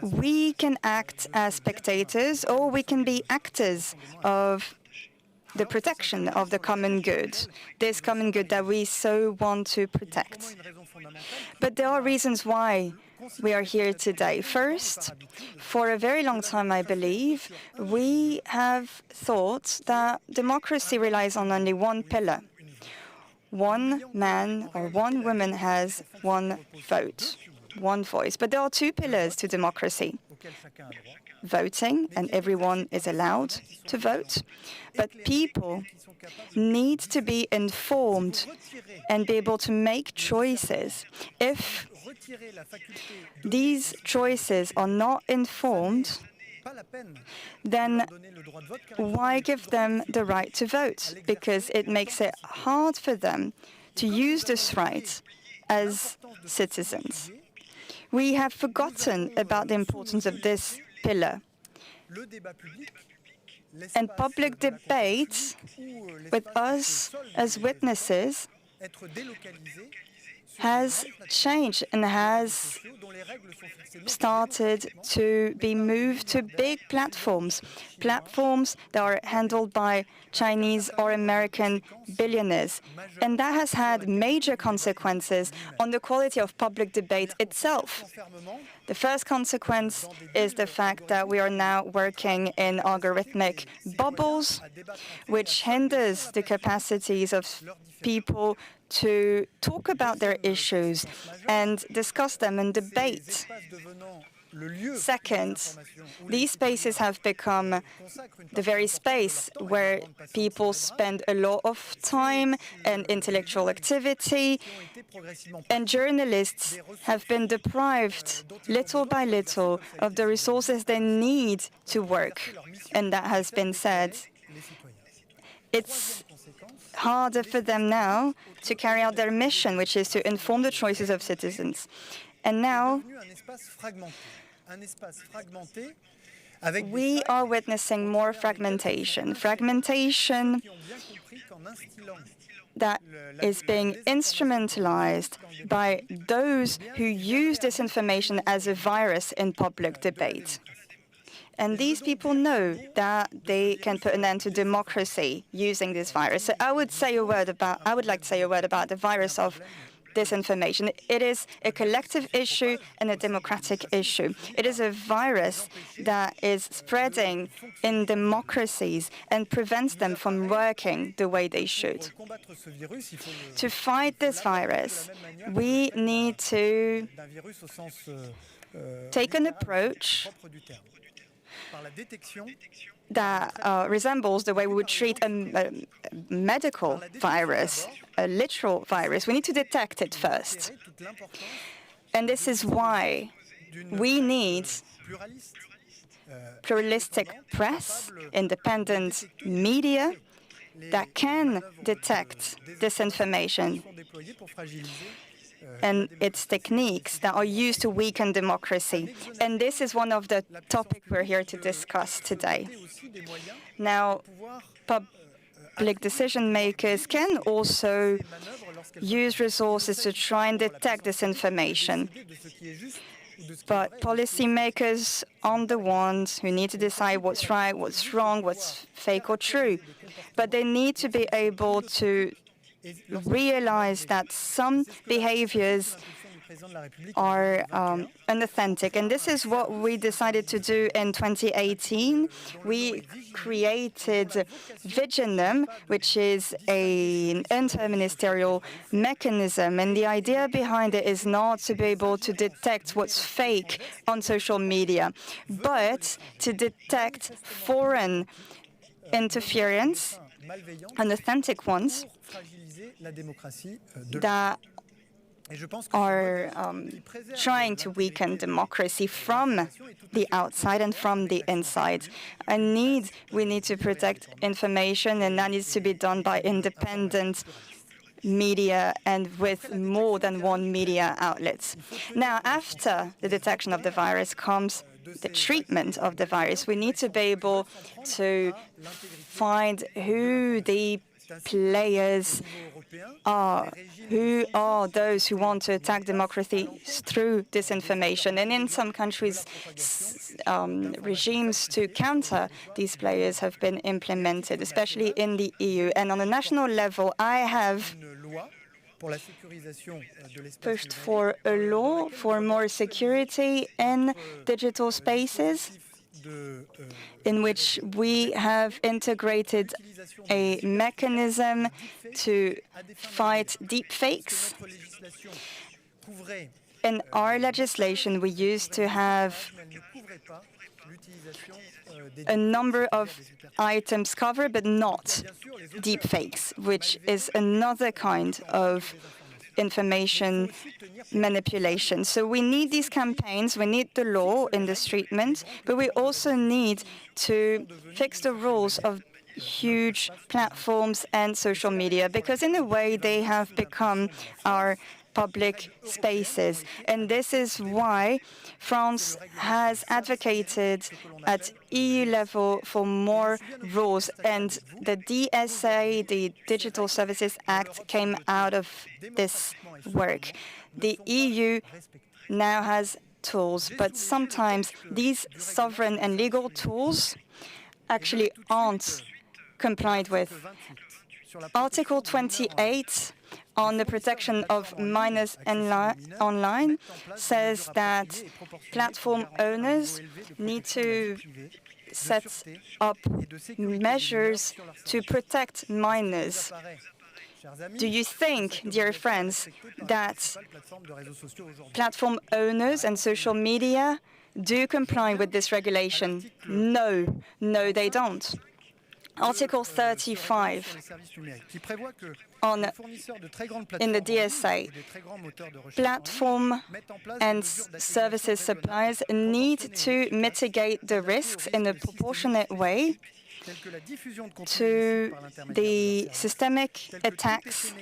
we can act as spectators, or we can be actors of the protection of the common good, this common good that we so want to protect. But there are reasons why we are here today. First, for a very long time, I believe, we have thought that democracy relies on only one pillar. One man or one woman has one vote, one voice. But there are two pillars to democracy: voting, and everyone is allowed to vote. But people need to be informed and be able to make choices. If these choices are not informed, then why give them the right to vote? Because it makes it hard for them to use this right as citizens. We have forgotten about the importance of this pillar. And public debate with us as witnesses has changed and has started to be moved to big platforms, platforms that are handled by Chinese or American billionaires. And that has had major consequences on the quality of public debate itself. The first consequence is the fact that we are now working in algorithmic bubbles, which hinders the capacities of people to talk about their issues and discuss them and debate. Second, these spaces have become the very space where people spend a lot of time and intellectual activity, and journalists have been deprived little by little of the resources they need to work. And that has been said. It's harder for them now to carry out their mission, which is to inform the choices of citizens. And now we are witnessing more fragmentation. Fragmentation that is being instrumentalized by those who use disinformation as a virus in public debate. And these people know that they can put an end to democracy using this virus. So I would like to say a word about the virus of disinformation. It is a collective issue and a democratic issue. It is a virus that is spreading in democracies and prevents them from working the way they should. To fight this virus, we need to take an approach that resembles the way we would treat a medical virus, a literal virus. We need to detect it first. And this is why we need pluralistic press, independent media that can detect disinformation and its techniques that are used to weaken democracy. And this is one of the topics we're here to discuss today. Now, public decision makers can also use resources to try and detect disinformation. But policymakers are the ones who need to decide what's right, what's wrong, what's fake or true. But they need to be able to realize that some behaviors are unauthentic. And this is what we decided to do in 2018. We created Viginum, which is an interministerial mechanism. And the idea behind it is not to be able to detect what's fake on social media, but to detect foreign interference, unauthentic ones, that are trying to weaken democracy from the outside and from the inside. We need to protect information, and that needs to be done by independent media and with more than one media outlet. Now, after the detection of the virus comes the treatment of the virus. We need to be able to find who the players are, who are those who want to attack democracy through disinformation. And in some countries, regimes to counter these players have been implemented, especially in the EU. And on a national level, I have pushed for a law for more security in digital spaces, in which we have integrated a mechanism to fight deepfakes. In our legislation, we used to have a number of items covered, but not deepfakes, which is another kind of information manipulation. So we need these campaigns, we need the law in this treatment, but we also need to fix the rules of huge platforms and social media, because in a way they have become our public spaces. And this is why France has advocated at EU level for more rules. And the DSA, the Digital Services Act, came out of this work. The EU now has tools, but sometimes these sovereign and legal tools actually aren't complied with. Article 28 on the protection of minors online says that platform owners need to set up measures to protect minors. Do you think, dear friends, that platform owners and social media do comply with this regulation? No, no, they don't. Article 35 in the DSA, platform and services suppliers need to mitigate the risks in a proportionate way to the systemic attacks,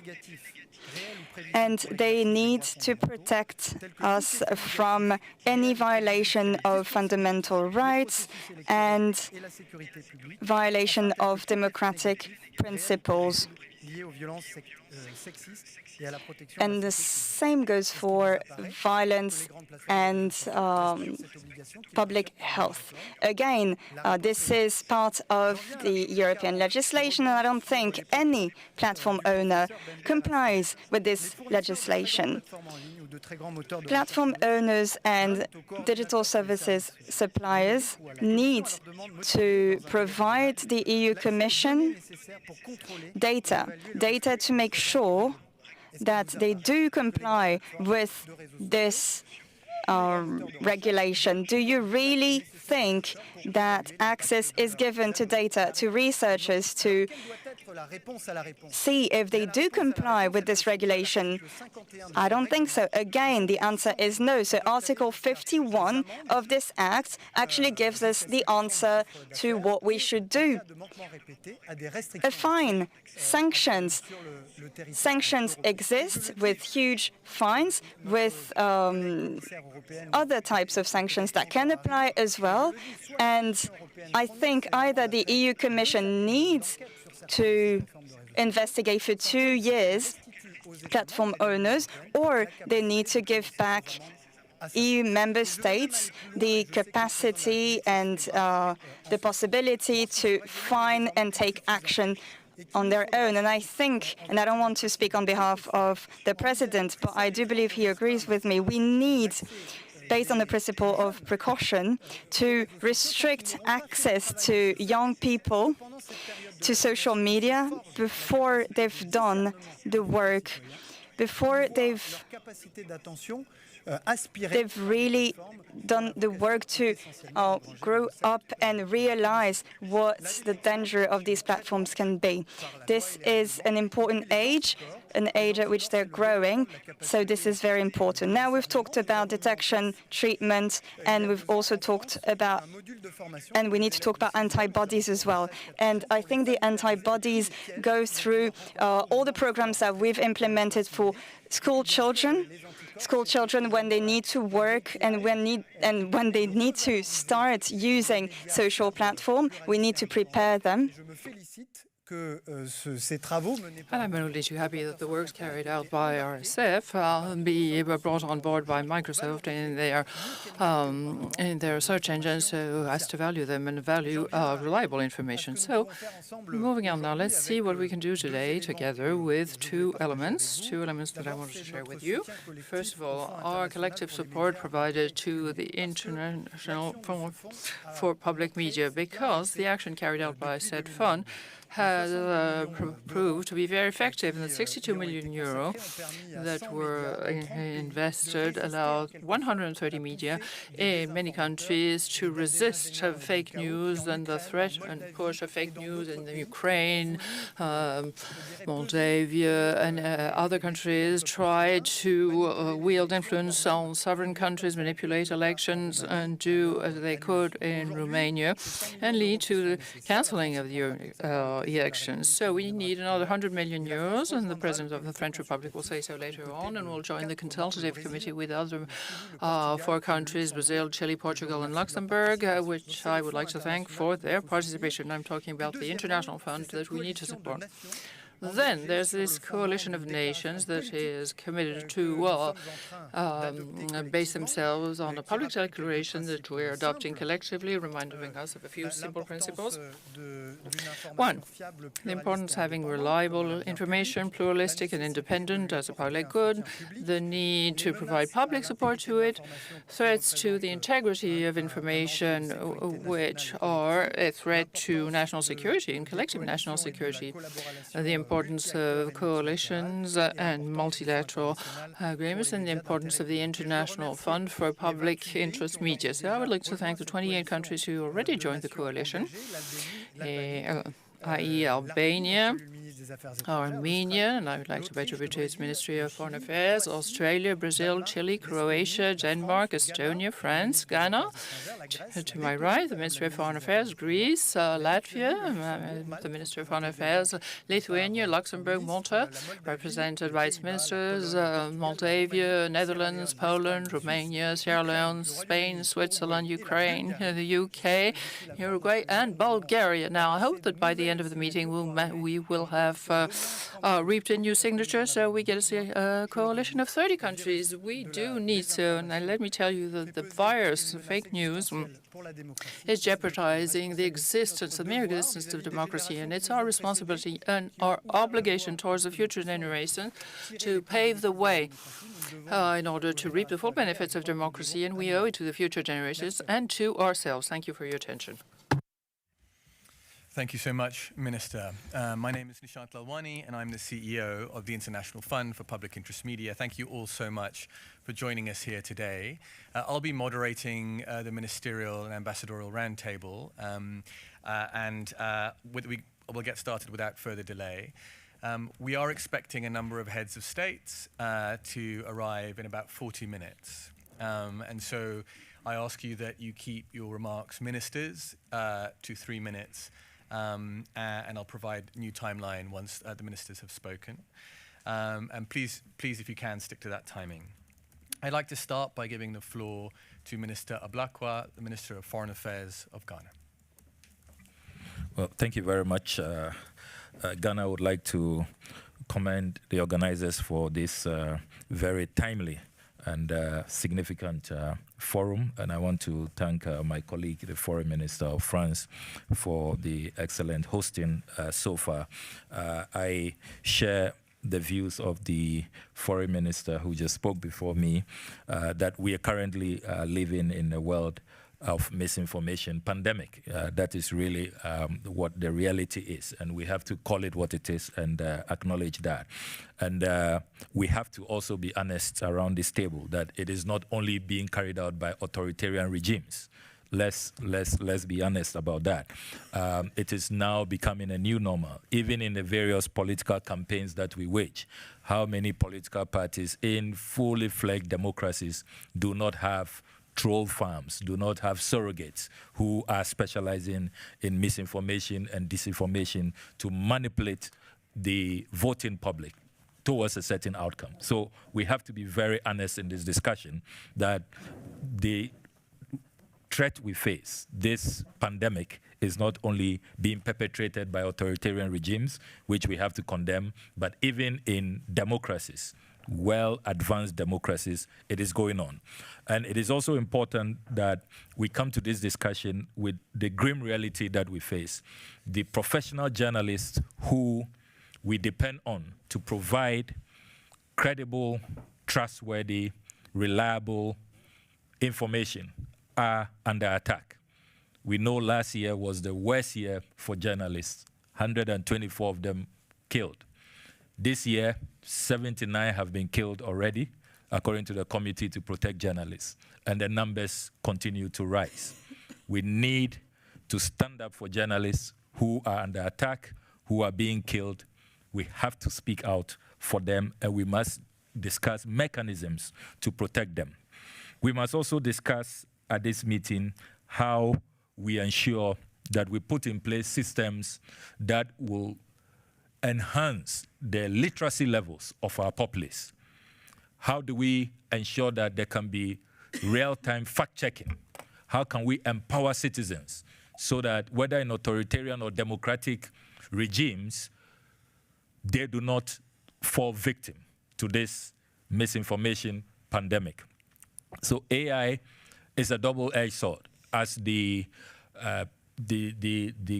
and they need to protect us from any violation of fundamental rights and violation of democratic principles. And the same goes for violence and public health. Again, this is part of the European legislation, and I don't think any platform owner complies with this legislation. Platform owners and digital services suppliers need to provide the EU Commission data to make sure that they do comply with this regulation. Do you really think that access is given to data to researchers to see if they do comply with this regulation? I don't think so. Again, the answer is no. So Article 51 of this Act actually gives us the answer to what we should do. A fine, sanctions. Sanctions exist with huge fines, with other types of sanctions that can apply as well. And I think either the EU Commission needs to investigate for 2 years platform owners, or they need to give back EU member states the capacity and the possibility to fine and take action on their own. And I think, and I don't want to speak on behalf of the President, but I do believe he agrees with me, we need, based on the principle of precaution, to restrict access to young people to social media before they've done the work, before they've they've really done the work to grow up and realize what the danger of these platforms can be. This is an important age, an age at which they're growing, so this is very important. Now we've talked about detection, treatment, and we've also talked about, and we need to talk about antibodies as well. And I think the antibodies go through all the programs that we've implemented for school children when they need to work and when they need to start using social platform, we need to prepare them. And I'm really too happy that the works carried out by RSF be brought on board by Microsoft in their search engine so as to value them and value reliable information. So moving on now, let's see what we can do today together with two elements that I wanted to share with you. First of all, our collective support provided to the International Fund for Public Media, because the action carried out by said fund has proved to be very effective, and the 62 million euro that were invested allowed 130 media in many countries to resist fake news and the threat and push of fake news in the Ukraine, Moldavia, and other countries tried to wield influence on sovereign countries, manipulate elections, and do as they could in Romania, and lead to the cancelling of the elections. So we need another 100 million euros, and the President of the French Republic will say so later on, and we'll join the consultative committee with other 4 countries, Brazil, Chile, Portugal, and Luxembourg, which I would like to thank for their participation. I'm talking about the international fund that we need to support. Then there's this coalition of nations that is committed to base themselves on a public declaration that we're adopting collectively, reminding us of a few simple principles. 1, the importance of having reliable information, pluralistic and independent as a public good, the need to provide public support to it, threats to the integrity of information which are a threat to national security and collective national security, the importance of coalitions and multilateral agreements, and the importance of the International Fund for Public Interest Media. So I would like to thank the 28 countries who already joined the coalition, i.e. Albania, Armenia, and I would like to pay tribute to its Ministry of Foreign Affairs, Australia, Brazil, Chile, Croatia, Denmark, Estonia, France, Ghana. To my right, the Ministry of Foreign Affairs, Greece, Latvia, the Ministry of Foreign Affairs, Lithuania, Luxembourg, Malta, represented by its ministers, Moldavia, Netherlands, Poland, Romania, Sierra Leone, Spain, Switzerland, Ukraine, the UK, Uruguay, and Bulgaria. Now, I hope that by the end of the meeting we will have reaped a new signature, so we get a coalition of 30 countries. We do need to, and let me tell you that the virus, fake news, is jeopardizing the existence, the mere existence of democracy, and it's our responsibility and our obligation towards the future generation to pave the way in order to reap the full benefits of democracy, and we owe it to the future generations and to ourselves. Thank you for your attention. Thank you so much, Minister. My name is Nishant Lalwani, and I'm the CEO of the International Fund for Public Interest Media. Thank you all so much for joining us here today. I'll be moderating the ministerial and ambassadorial roundtable, we'll get started without further delay. We are expecting a number of heads of states to arrive in about 40 minutes. And so I ask you that you keep your remarks, ministers, to 3 minutes. And I'll provide a new timeline once the ministers have spoken. And please, if you can, stick to that timing. I'd like to start by giving the floor to Minister Ablakwa, the Minister of Foreign Affairs of Ghana. Well, thank you very much. Ghana would like to commend the organizers for this very timely and significant forum, and I want to thank my colleague, the Foreign Minister of France, for the excellent hosting so far. I share the views of the Foreign Minister who just spoke before me, that we are currently living in a world of misinformation pandemic. That is really what the reality is, and we have to call it what it is and acknowledge that. And we have to also be honest around this table that it is not only being carried out by authoritarian regimes. Let's be honest about that. It is now becoming a new normal, even in the various political campaigns that we wage. How many political parties in fully fledged democracies do not have troll farms, do not have surrogates who are specializing in misinformation and disinformation to manipulate the voting public towards a certain outcome? So we have to be very honest in this discussion that the threat we face, this pandemic, is not only being perpetrated by authoritarian regimes, which we have to condemn, but even in democracies, well-advanced democracies, it is going on. And it is also important that we come to this discussion with the grim reality that we face. The professional journalists who we depend on to provide credible, trustworthy, reliable information are under attack. We know last year was the worst year for journalists, 124 of them killed. This year, 79 have been killed already, according to the Committee to Protect Journalists, and the numbers continue to rise. We need to stand up for journalists who are under attack, who are being killed. We have to speak out for them, and we must discuss mechanisms to protect them. We must also discuss at this meeting how we ensure that we put in place systems that will enhance the literacy levels of our populace. How do we ensure that there can be real-time fact-checking? How can we empower citizens so that whether in authoritarian or democratic regimes, they do not fall victim to this misinformation pandemic? So AI is a double-edged sword. As the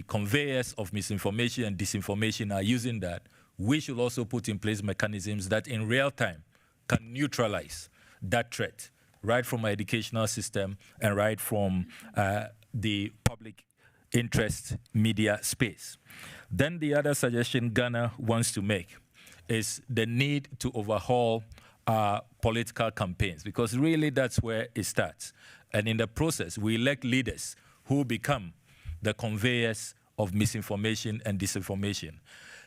conveyors of misinformation and disinformation are using that, we should also put in place mechanisms that in real time can neutralize that threat, right from our educational system and right from the public interest media space. Then the other suggestion Ghana wants to make is the need to overhaul our political campaigns, because really that's where it starts. And in the process, we elect leaders who become the conveyors of misinformation and disinformation.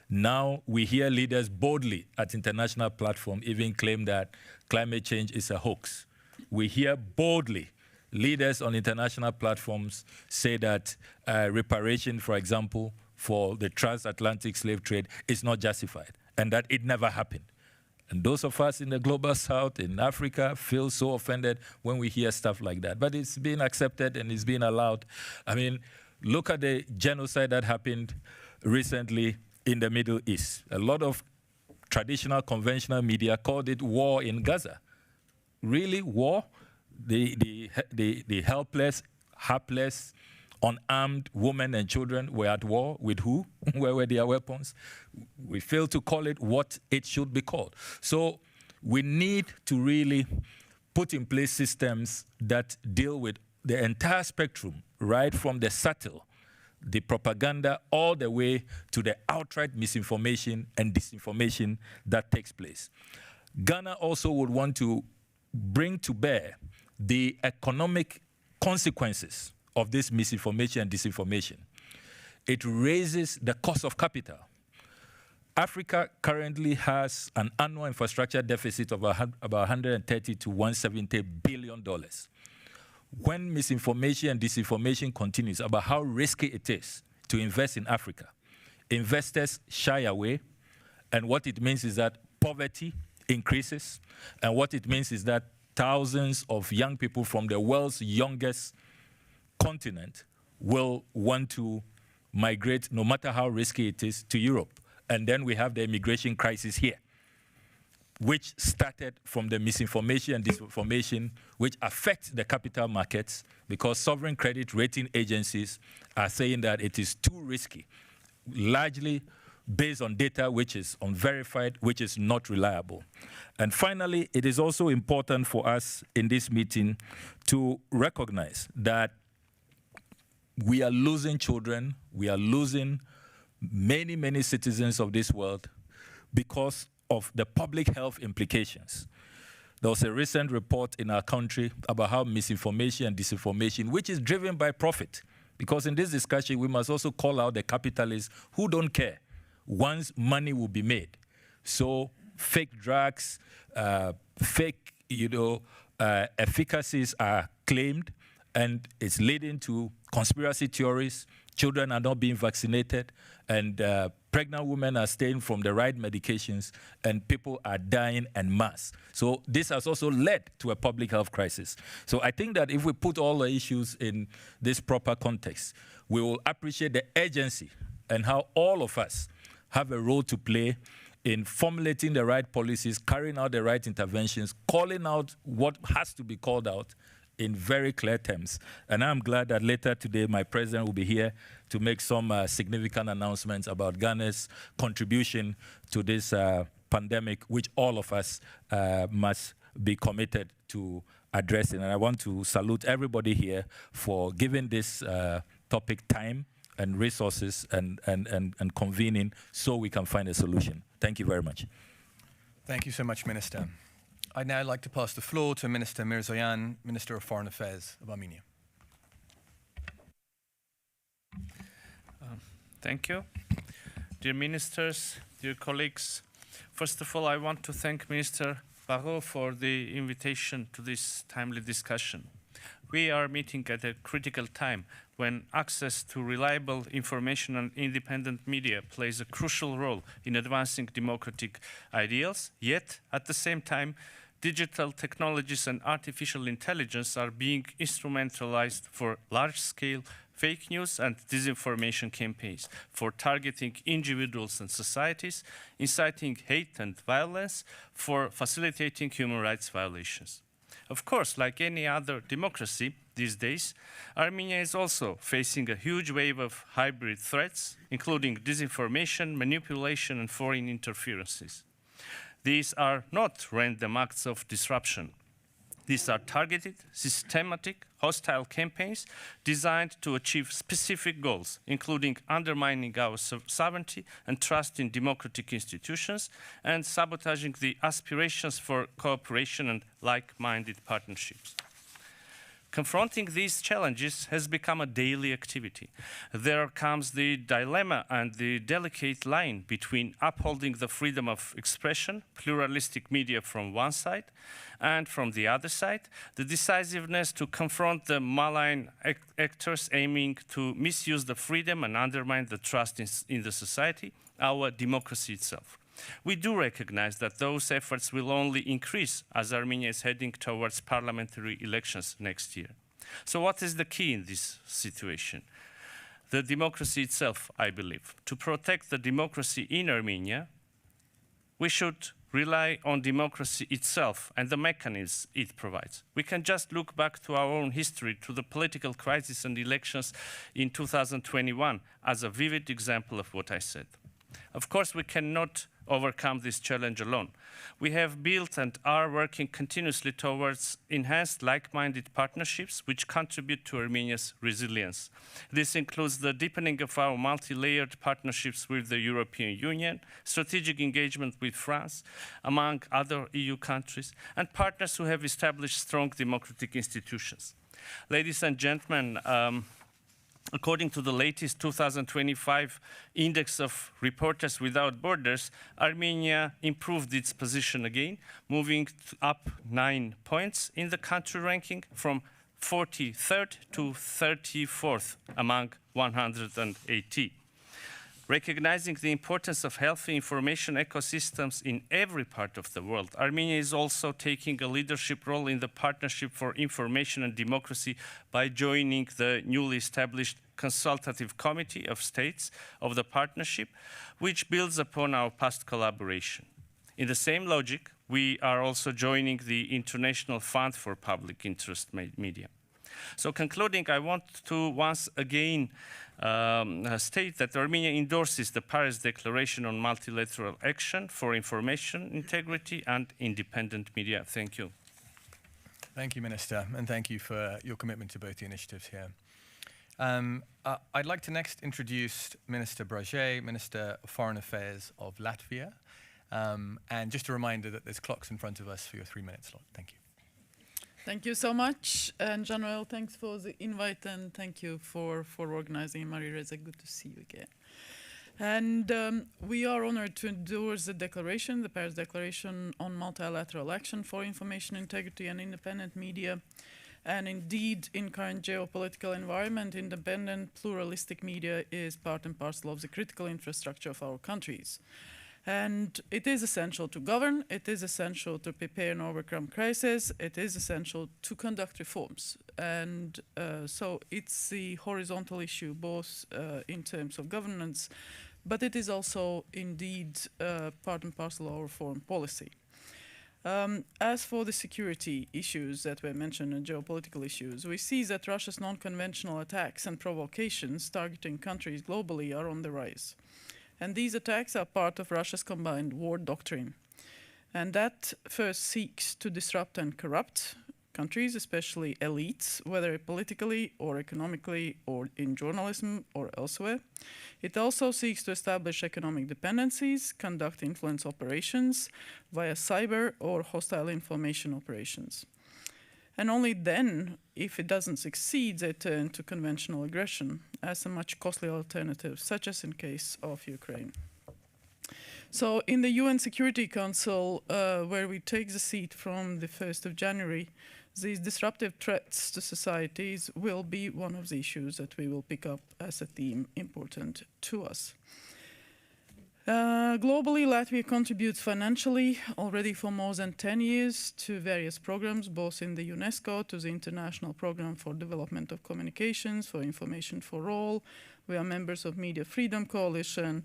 Now we hear leaders boldly at international platforms even claim that climate change is a hoax. We hear boldly leaders on international platforms say that reparation, for example, for the transatlantic slave trade is not justified and that it never happened. And those of us in the global south, in Africa, feel so offended when we hear stuff like that. But it's being accepted and it's being allowed. I mean, look at the genocide that happened recently in the Middle East. A lot of traditional, conventional media called it war in Gaza. Really, war? The helpless, hapless, unarmed women and children were at war with who? Where were their weapons? We fail to call it what it should be called. So we need to really put in place systems that deal with the entire spectrum, right from the subtle, the propaganda, all the way to the outright misinformation and disinformation that takes place. Ghana also would want to bring to bear the economic consequences of this misinformation and disinformation. It raises the cost of capital. Africa currently has an annual infrastructure deficit of about 130 to 170 billion dollars. When misinformation and disinformation continues about how risky it is to invest in Africa, investors shy away, and what it means is that poverty increases, and what it means is that thousands of young people from the world's youngest continent will want to migrate, no matter how risky it is, to Europe. And then we have the immigration crisis here, which started from the misinformation and disinformation, which affects the capital markets because sovereign credit rating agencies are saying that it is too risky, largely based on data which is unverified, which is not reliable. And finally, it is also important for us in this meeting to recognize that we are losing children, we are losing many, many citizens of this world because of the public health implications. There was a recent report in our country about how misinformation and disinformation, which is driven by profit, because in this discussion, we must also call out the capitalists who don't care once money will be made. So fake drugs, fake, efficacies are claimed, and it's leading to conspiracy theories. Children are not being vaccinated, and pregnant women are staying from the right medications, and people are dying en masse. So this has also led to a public health crisis. So I think that if we put all the issues in this proper context, we will appreciate the urgency and how all of us have a role to play in formulating the right policies, carrying out the right interventions, calling out what has to be called out in very clear terms. And I'm glad that later today my president will be here to make some significant announcements about Ghana's contribution to this pandemic, which all of us must be committed to addressing. And I want to salute everybody here for giving this topic time and resources and convening so we can find a solution. Thank you very much. Thank you so much, Minister. I'd now like to pass the floor to Minister Mirzoyan, Minister of Foreign Affairs of Armenia. Thank you. Dear ministers, dear colleagues, first of all, I want to thank Minister Barrot for the invitation to this timely discussion. We are meeting at a critical time when access to reliable information and independent media plays a crucial role in advancing democratic ideals, yet at the same time, digital technologies and artificial intelligence are being instrumentalized for large-scale fake news and disinformation campaigns, for targeting individuals and societies, inciting hate and violence, for facilitating human rights violations. Of course, like any other democracy these days, Armenia is also facing a huge wave of hybrid threats, including disinformation, manipulation, and foreign interferences. These are not random acts of disruption. These are targeted, systematic, hostile campaigns designed to achieve specific goals, including undermining our sovereignty and trust in democratic institutions, and sabotaging the aspirations for cooperation and like-minded partnerships. Confronting these challenges has become a daily activity. There comes the dilemma and the delicate line between upholding the freedom of expression, pluralistic media from one side, and from the other side, the decisiveness to confront the malign actors aiming to misuse the freedom and undermine the trust in the society, our democracy itself. We do recognize that those efforts will only increase as Armenia is heading towards parliamentary elections next year. So what is the key in this situation? The democracy itself, I believe. To protect the democracy in Armenia, we should rely on democracy itself and the mechanisms it provides. We can just look back to our own history, to the political crisis and elections in 2021 as a vivid example of what I said. Of course, we cannot overcome this challenge alone. We have built and are working continuously towards enhanced like-minded partnerships which contribute to Armenia's resilience. This includes the deepening of our multi-layered partnerships with the European Union, strategic engagement with France, among other EU countries, and partners who have established strong democratic institutions. Ladies and gentlemen, according to the latest 2025 Index of Reporters Without Borders, Armenia improved its position again, moving up 9 points in the country ranking from 43rd to 34th among 180. Recognizing the importance of healthy information ecosystems in every part of the world, Armenia is also taking a leadership role in the Partnership for Information and Democracy by joining the newly established Consultative Committee of States of the Partnership, which builds upon our past collaboration. In the same logic, we are also joining the International Fund for Public Interest Media. So concluding, I want to once again state that Armenia endorses the Paris Declaration on Multilateral Action for Information Integrity and Independent Media. Thank you. Thank you, Minister, and thank you for your commitment to both the initiatives here. I'd like to next introduce Minister Braje, Minister of Foreign Affairs of Latvia. And just a reminder that there's clocks in front of us for your 3-minute slot. Thank you. Thank you so much. And General, thanks for the invite and thank you for organizing. Marie-Reza, good to see you again. And we are honored to endorse the declaration, the Paris Declaration on multilateral action for information integrity and independent media. And indeed, in current geopolitical environment, independent, pluralistic media is part and parcel of the critical infrastructure of our countries. And it is essential to govern, it is essential to prepare and overcome crises, it is essential to conduct reforms. And so it's the horizontal issue, both in terms of governance, but it is also indeed part and parcel of our foreign policy. As for the security issues that were mentioned and geopolitical issues, we see that Russia's non-conventional attacks and provocations targeting countries globally are on the rise. And these attacks are part of Russia's combined war doctrine. And that first seeks to disrupt and corrupt countries, especially elites, whether politically or economically or in journalism or elsewhere. It also seeks to establish economic dependencies, conduct influence operations via cyber or hostile information operations. And only then, if it doesn't succeed, they turn to conventional aggression as a much costlier alternative, such as in case of Ukraine. So in the UN Security Council, where we take the seat from the 1st of January, these disruptive threats to societies will be one of the issues that we will pick up as a theme important to us. Globally, Latvia contributes financially already for more than 10 years to various programs, both in the UNESCO, to the International Programme for Development of Communications, for Information for All. We are members of Media Freedom Coalition,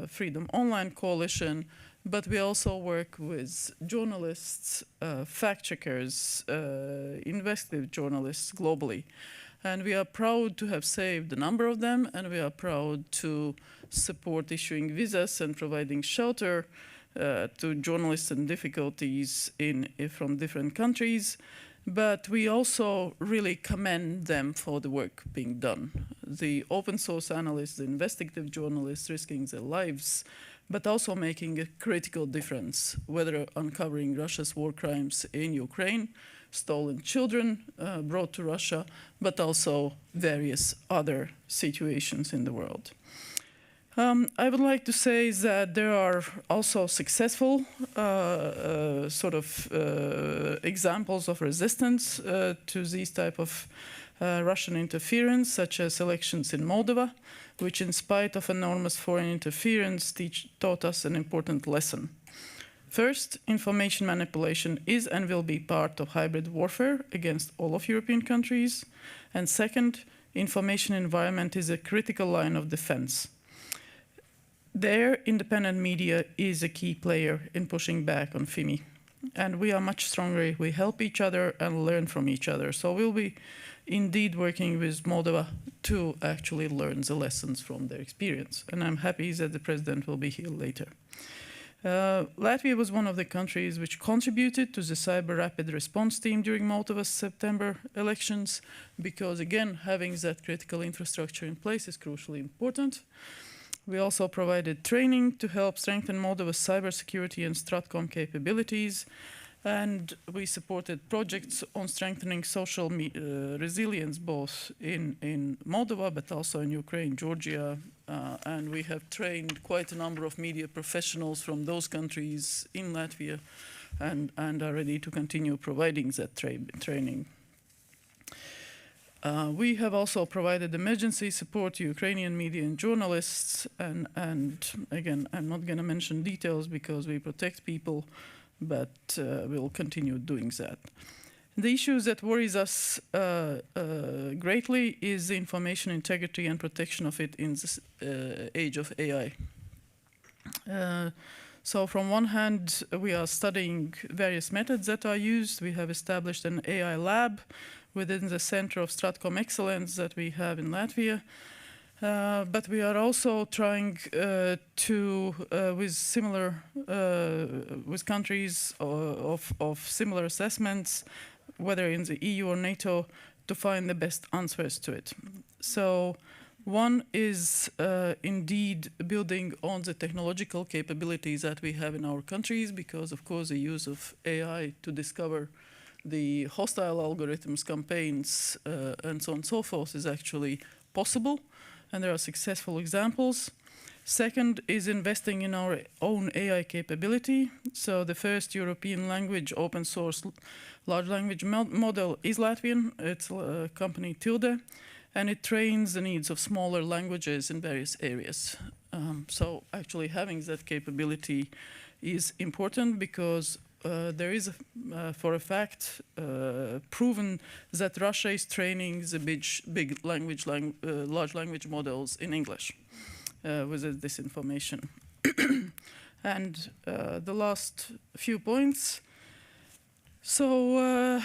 Freedom Online Coalition, but we also work with journalists, fact-checkers, investigative journalists globally. And we are proud to have saved a number of them, and we are proud to support issuing visas and providing shelter to journalists in difficulties from different countries. But we also really commend them for the work being done. The open source analysts, the investigative journalists risking their lives, but also making a critical difference, whether uncovering Russia's war crimes in Ukraine, stolen children brought to Russia, but also various other situations in the world. I would like to say that there are also successful examples of resistance to these type of Russian interference, such as elections in Moldova, which in spite of enormous foreign interference taught us an important lesson. First, information manipulation is and will be part of hybrid warfare against all of European countries. And second, information environment is a critical line of defense. There, independent media is a key player in pushing back on FIMI. And we are much stronger if we help each other and learn from each other. So we'll be indeed working with Moldova to actually learn the lessons from their experience. And I'm happy that the president will be here later. Latvia was one of the countries which contributed to the cyber rapid response team during Moldova's September elections, because again, having that critical infrastructure in place is crucially important. We also provided training to help strengthen Moldova's cybersecurity and Stratcom capabilities, and we supported projects on strengthening social resilience both in Moldova but also in Ukraine, Georgia, and we have trained quite a number of media professionals from those countries in Latvia and are ready to continue providing that training. We have also provided emergency support to Ukrainian media and journalists, and again, I'm not going to mention details because we protect people, but we'll continue doing that. The issues that worries us greatly is the information integrity and protection of it in this age of AI. So from one hand, we are studying various methods that are used. We have established an AI lab within the Center of Stratcom Excellence that we have in Latvia. But we are also trying with countries of similar assessments, whether in the EU or NATO, to find the best answers to it. So one is indeed building on the technological capabilities that we have in our countries, because of course the use of AI to discover the hostile algorithms, campaigns, and so on and so forth is actually possible, and there are successful examples. Second is investing in our own AI capability. So the first European language open source large language model is Latvian. It's a company Tilde, and it trains the needs of smaller languages in various areas. So actually having that capability is important, because there is, for a fact, proven that Russia is training the big large language models in English with this information. And the last few points. So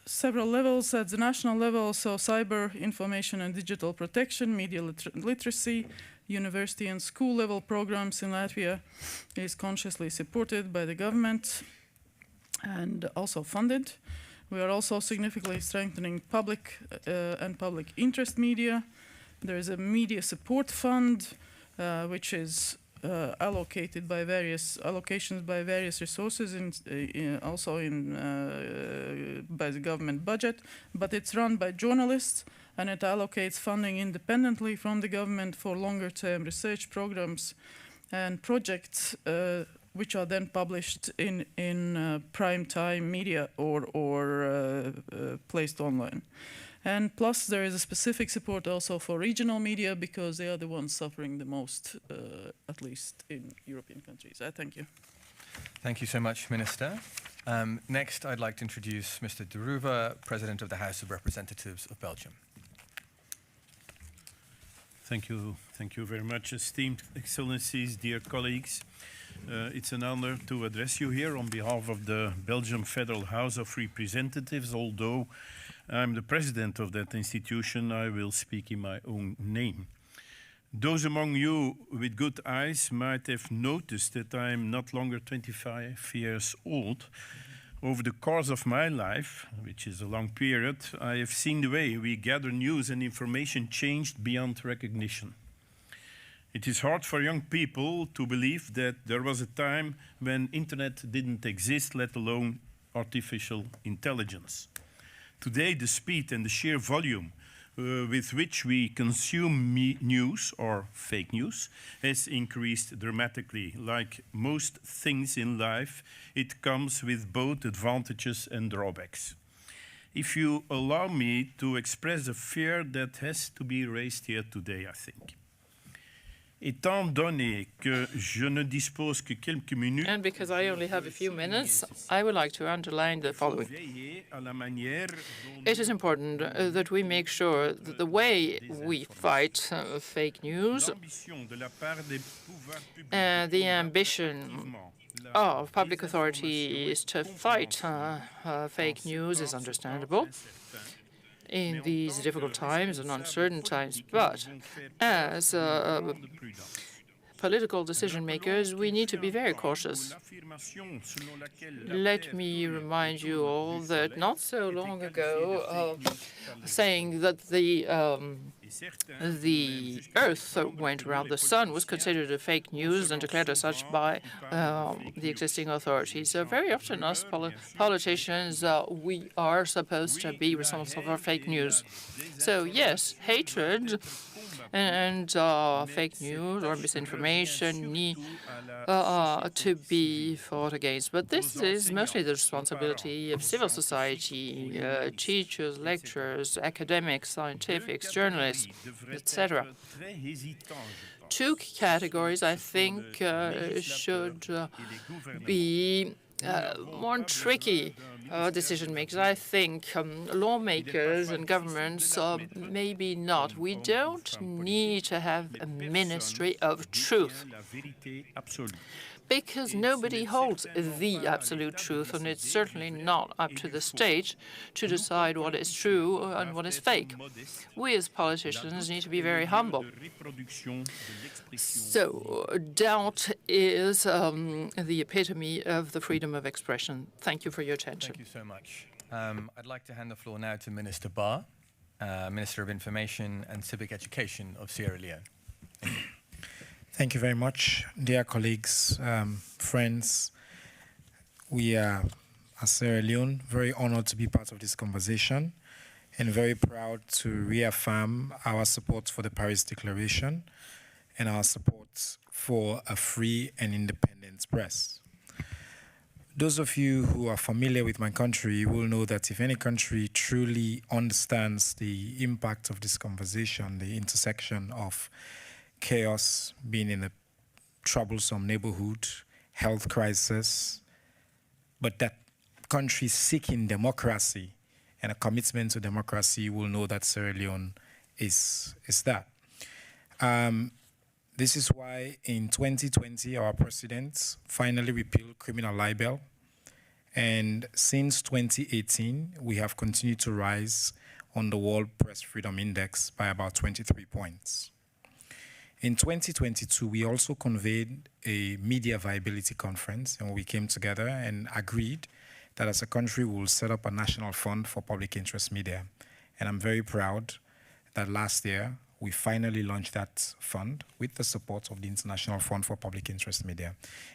several levels at the national level, so cyber, information and digital protection, media literacy, university and school level programs in Latvia is consciously supported by the government and also funded. We are also significantly strengthening public and public interest media. There is a media support fund, which is allocated by various allocations by various resources, also by the government budget, but it's run by journalists, and it allocates funding independently from the government for longer-term research programs and projects, which are then published in prime time media or placed online. And plus, there is a specific support also for regional media, because they are the ones suffering the most, at least in European countries. Thank you. Thank you so much, Minister. Next, I'd like to introduce Mr. De Ruwe, President of the House of Representatives of Belgium. Thank you. Thank you very much, esteemed Excellencies, dear colleagues. It's an honor to address you here on behalf of the Belgian Federal House of Representatives. Although I'm the president of that institution, I will speak in my own name. Those among you with good eyes might have noticed that I'm not longer 25 years old. Over the course of my life, which is a long period, I have seen the way we gather news and information changed beyond recognition. It is hard for young people to believe that there was a time when internet didn't exist, let alone artificial intelligence. Today, the speed and the sheer volume with which we consume news or fake news has increased dramatically. Like most things in life, it comes with both advantages and drawbacks. If you allow me to express a fear that has to be raised here today, I think. Étant donné que je ne dispose que quelques minutes, and because I only have a few minutes, I would like to underline the following. It is important that we make sure that the way we fight fake news, the ambition of public authorities to fight fake news is understandable in these difficult times and uncertain times, but as political decision makers, we need to be very cautious. Let me remind you all that not so long ago, saying that the Earth went around the sun was considered a fake news and declared as such by the existing authorities. So very often us politicians, we are supposed to be responsible for fake news. So yes, hatred and fake news or misinformation need to be fought against. But this is mostly the responsibility of civil society, teachers, lecturers, academics, scientifics, journalists, etc. Two categories, I think, should be more tricky decision makers. I think lawmakers and governments, maybe not. We don't need to have a ministry of truth, because nobody holds the absolute truth, and it's certainly not up to the state to decide what is true and what is fake. We as politicians need to be very humble. So doubt is the epitome of the freedom of expression. Thank you for your attention. Thank you so much. I'd like to hand the floor now to Minister Barr. Minister of Information and Civic Education of Sierra Leone. Thank you very much, dear colleagues, friends. We are, as Sierra Leone, very honored to be part of this conversation and very proud to reaffirm our support for the Paris Declaration and our support for a free and independent press. Those of you who are familiar with my country will know that if any country truly understands the impact of this conversation, the intersection of chaos, being in a troublesome neighborhood, health crisis, but that country seeking democracy and a commitment to democracy will know that Sierra Leone is that. This is why in 2020, our president finally repealed criminal libel. And since 2018, we have continued to rise on the World Press Freedom Index by about 23 points. In 2022, we also convened a media viability conference, and we came together and agreed that as a country, we will set up a national fund for public interest media. And I'm very proud that last year, we finally launched that fund with the support of the International Fund for Public Interest Media.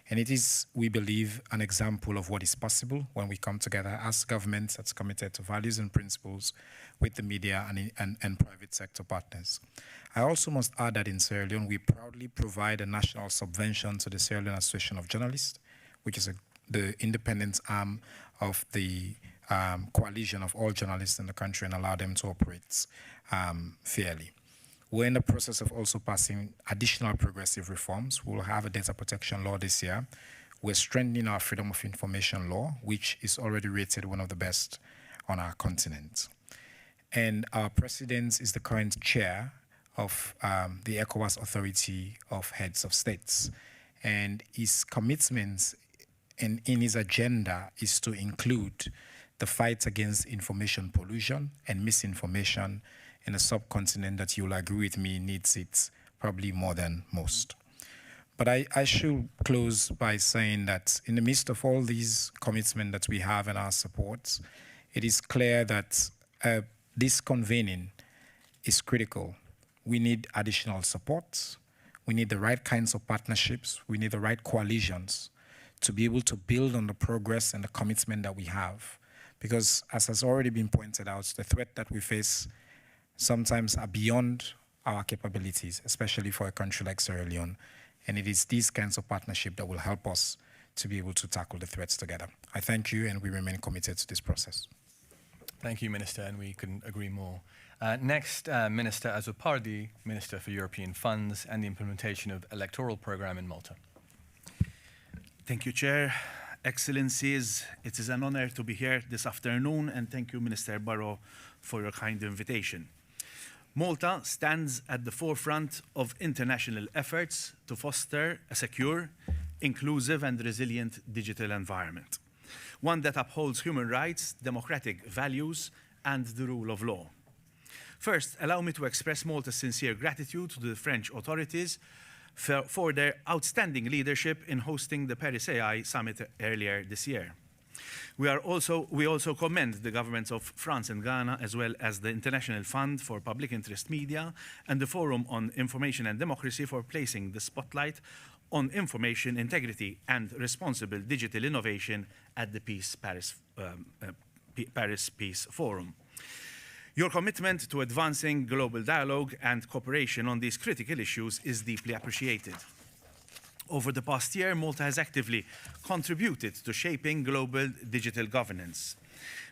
And it is, we believe, an example of what is possible when we come together as governments that's committed to values and principles with the media and private sector partners. I also must add that in Sierra Leone, we proudly provide a national subvention to the Sierra Leone Association of Journalists, which is the independent arm of the coalition of all journalists in the country, and allow them to operate fairly. We're in the process of also passing additional progressive reforms. We'll have a data protection law this year. We're strengthening our freedom of information law, which is already rated one of the best on our continent. And our president is the current chair of the ECOWAS Authority of Heads of States. And his commitments in his agenda is to include the fight against information pollution and misinformation in a subcontinent that you'll agree with me needs it probably more than most. But I should close by saying that in the midst of all these commitments that we have and our support, it is clear that this convening is critical. We need additional support. We need the right kinds of partnerships. We need the right coalitions to be able to build on the progress and the commitment that we have. Because as has already been pointed out, the threat that we face sometimes are beyond our capabilities, especially for a country like Sierra Leone. And it is these kinds of partnership that will help us to be able to tackle the threats together. I thank you, and we remain committed to this process. Thank you, Minister, and we couldn't agree more. Next, Minister Azopardi, Minister for European Funds and the Implementation of Electoral Program in Malta. Thank you, Chair. Excellencies, it is an honor to be here this afternoon, and thank you, Minister Barrot, for your kind invitation. Malta stands at the forefront of international efforts to foster a secure, inclusive and resilient digital environment, one that upholds human rights, democratic values and the rule of law. First, allow me to express Malta's sincere gratitude to the French authorities for their outstanding leadership in hosting the Paris AI Summit earlier this year. We also commend the governments of France and Ghana, as well as the International Fund for Public Interest Media and the Forum on Information and Democracy for placing the spotlight on information integrity and responsible digital innovation at the Paris Peace Forum. Your commitment to advancing global dialogue and cooperation on these critical issues is deeply appreciated. Over the past year, Malta has actively contributed to shaping global digital governance.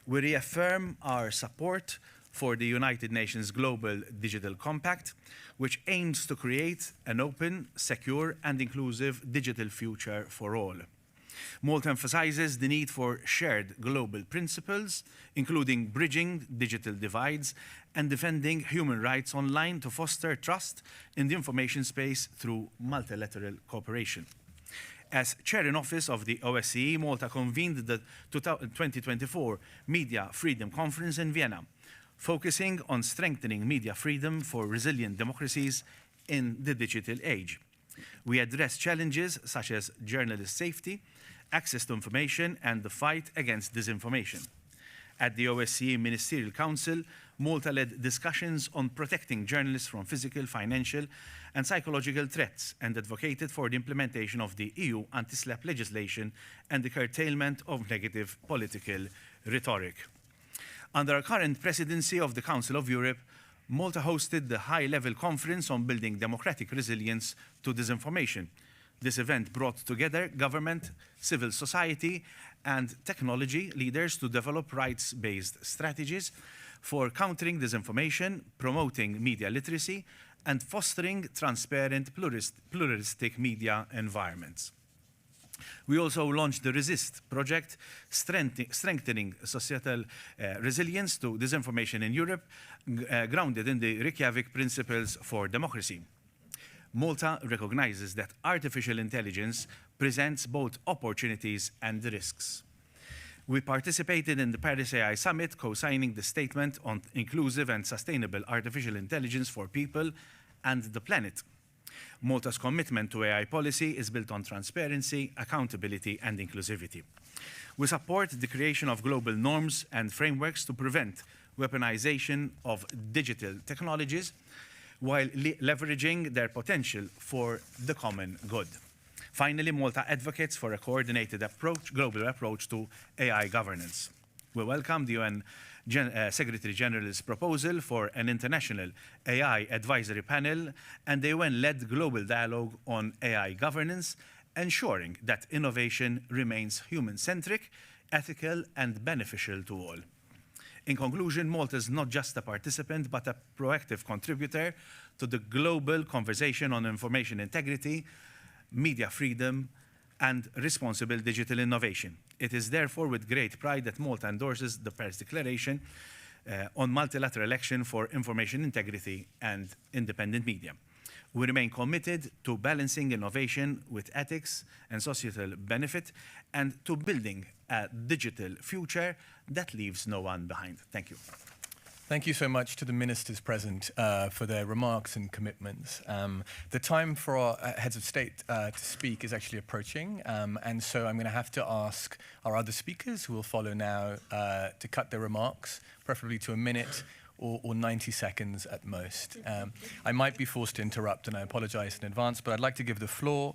We reaffirm our support for the United Nations Global Digital Compact, which aims to create an open, secure, and inclusive digital future for all. Malta emphasizes the need for shared global principles, including bridging digital divides and defending human rights online to foster trust in the information space through multilateral cooperation. As chair in office of the OSCE, Malta convened the 2024 Media Freedom Conference in Vienna, focusing on strengthening media freedom for resilient democracies in the digital age. We address challenges such as journalist safety, access to information, and the fight against disinformation. At the OSCE Ministerial Council, Malta led discussions on protecting journalists from physical, financial, and psychological threats and advocated for the implementation of the EU anti-SLAPP legislation and the curtailment of negative political rhetoric. Under our current presidency of the Council of Europe, Malta hosted the high-level conference on building democratic resilience to disinformation. This event brought together government, civil society, and technology leaders to develop rights-based strategies for countering disinformation, promoting media literacy, and fostering transparent, pluralistic media environments. We also launched the Resist project, strengthening societal resilience to disinformation in Europe, grounded in the Reykjavik Principles for Democracy. Malta recognizes that artificial intelligence presents both opportunities and risks. We participated in the Paris AI Summit, co-signing the statement on inclusive and sustainable artificial intelligence for people and the planet. Malta's commitment to AI policy is built on transparency, accountability, and inclusivity. We support the creation of global norms and frameworks to prevent weaponization of digital technologies while leveraging their potential for the common good. Finally, Malta advocates for a coordinated approach, global approach to AI governance. We welcome the UN Secretary General's proposal for an international AI advisory panel and the UN-led global dialogue on AI governance, ensuring that innovation remains human-centric, ethical, and beneficial to all. In conclusion, Malta is not just a participant, but a proactive contributor to the global conversation on information integrity, media freedom, and responsible digital innovation. It is therefore with great pride that Malta endorses the Paris Declaration on multilateral action for information integrity and independent media. We remain committed to balancing innovation with ethics and societal benefit and to building a digital future that leaves no one behind. Thank you. Thank you so much to the ministers present for their remarks and commitments. The time for our heads of state to speak is actually approaching, and so I'm going to have to ask our other speakers who will follow now to cut their remarks, preferably to a minute or 90 seconds at most. I might be forced to interrupt, and I apologize in advance, but I'd like to give the floor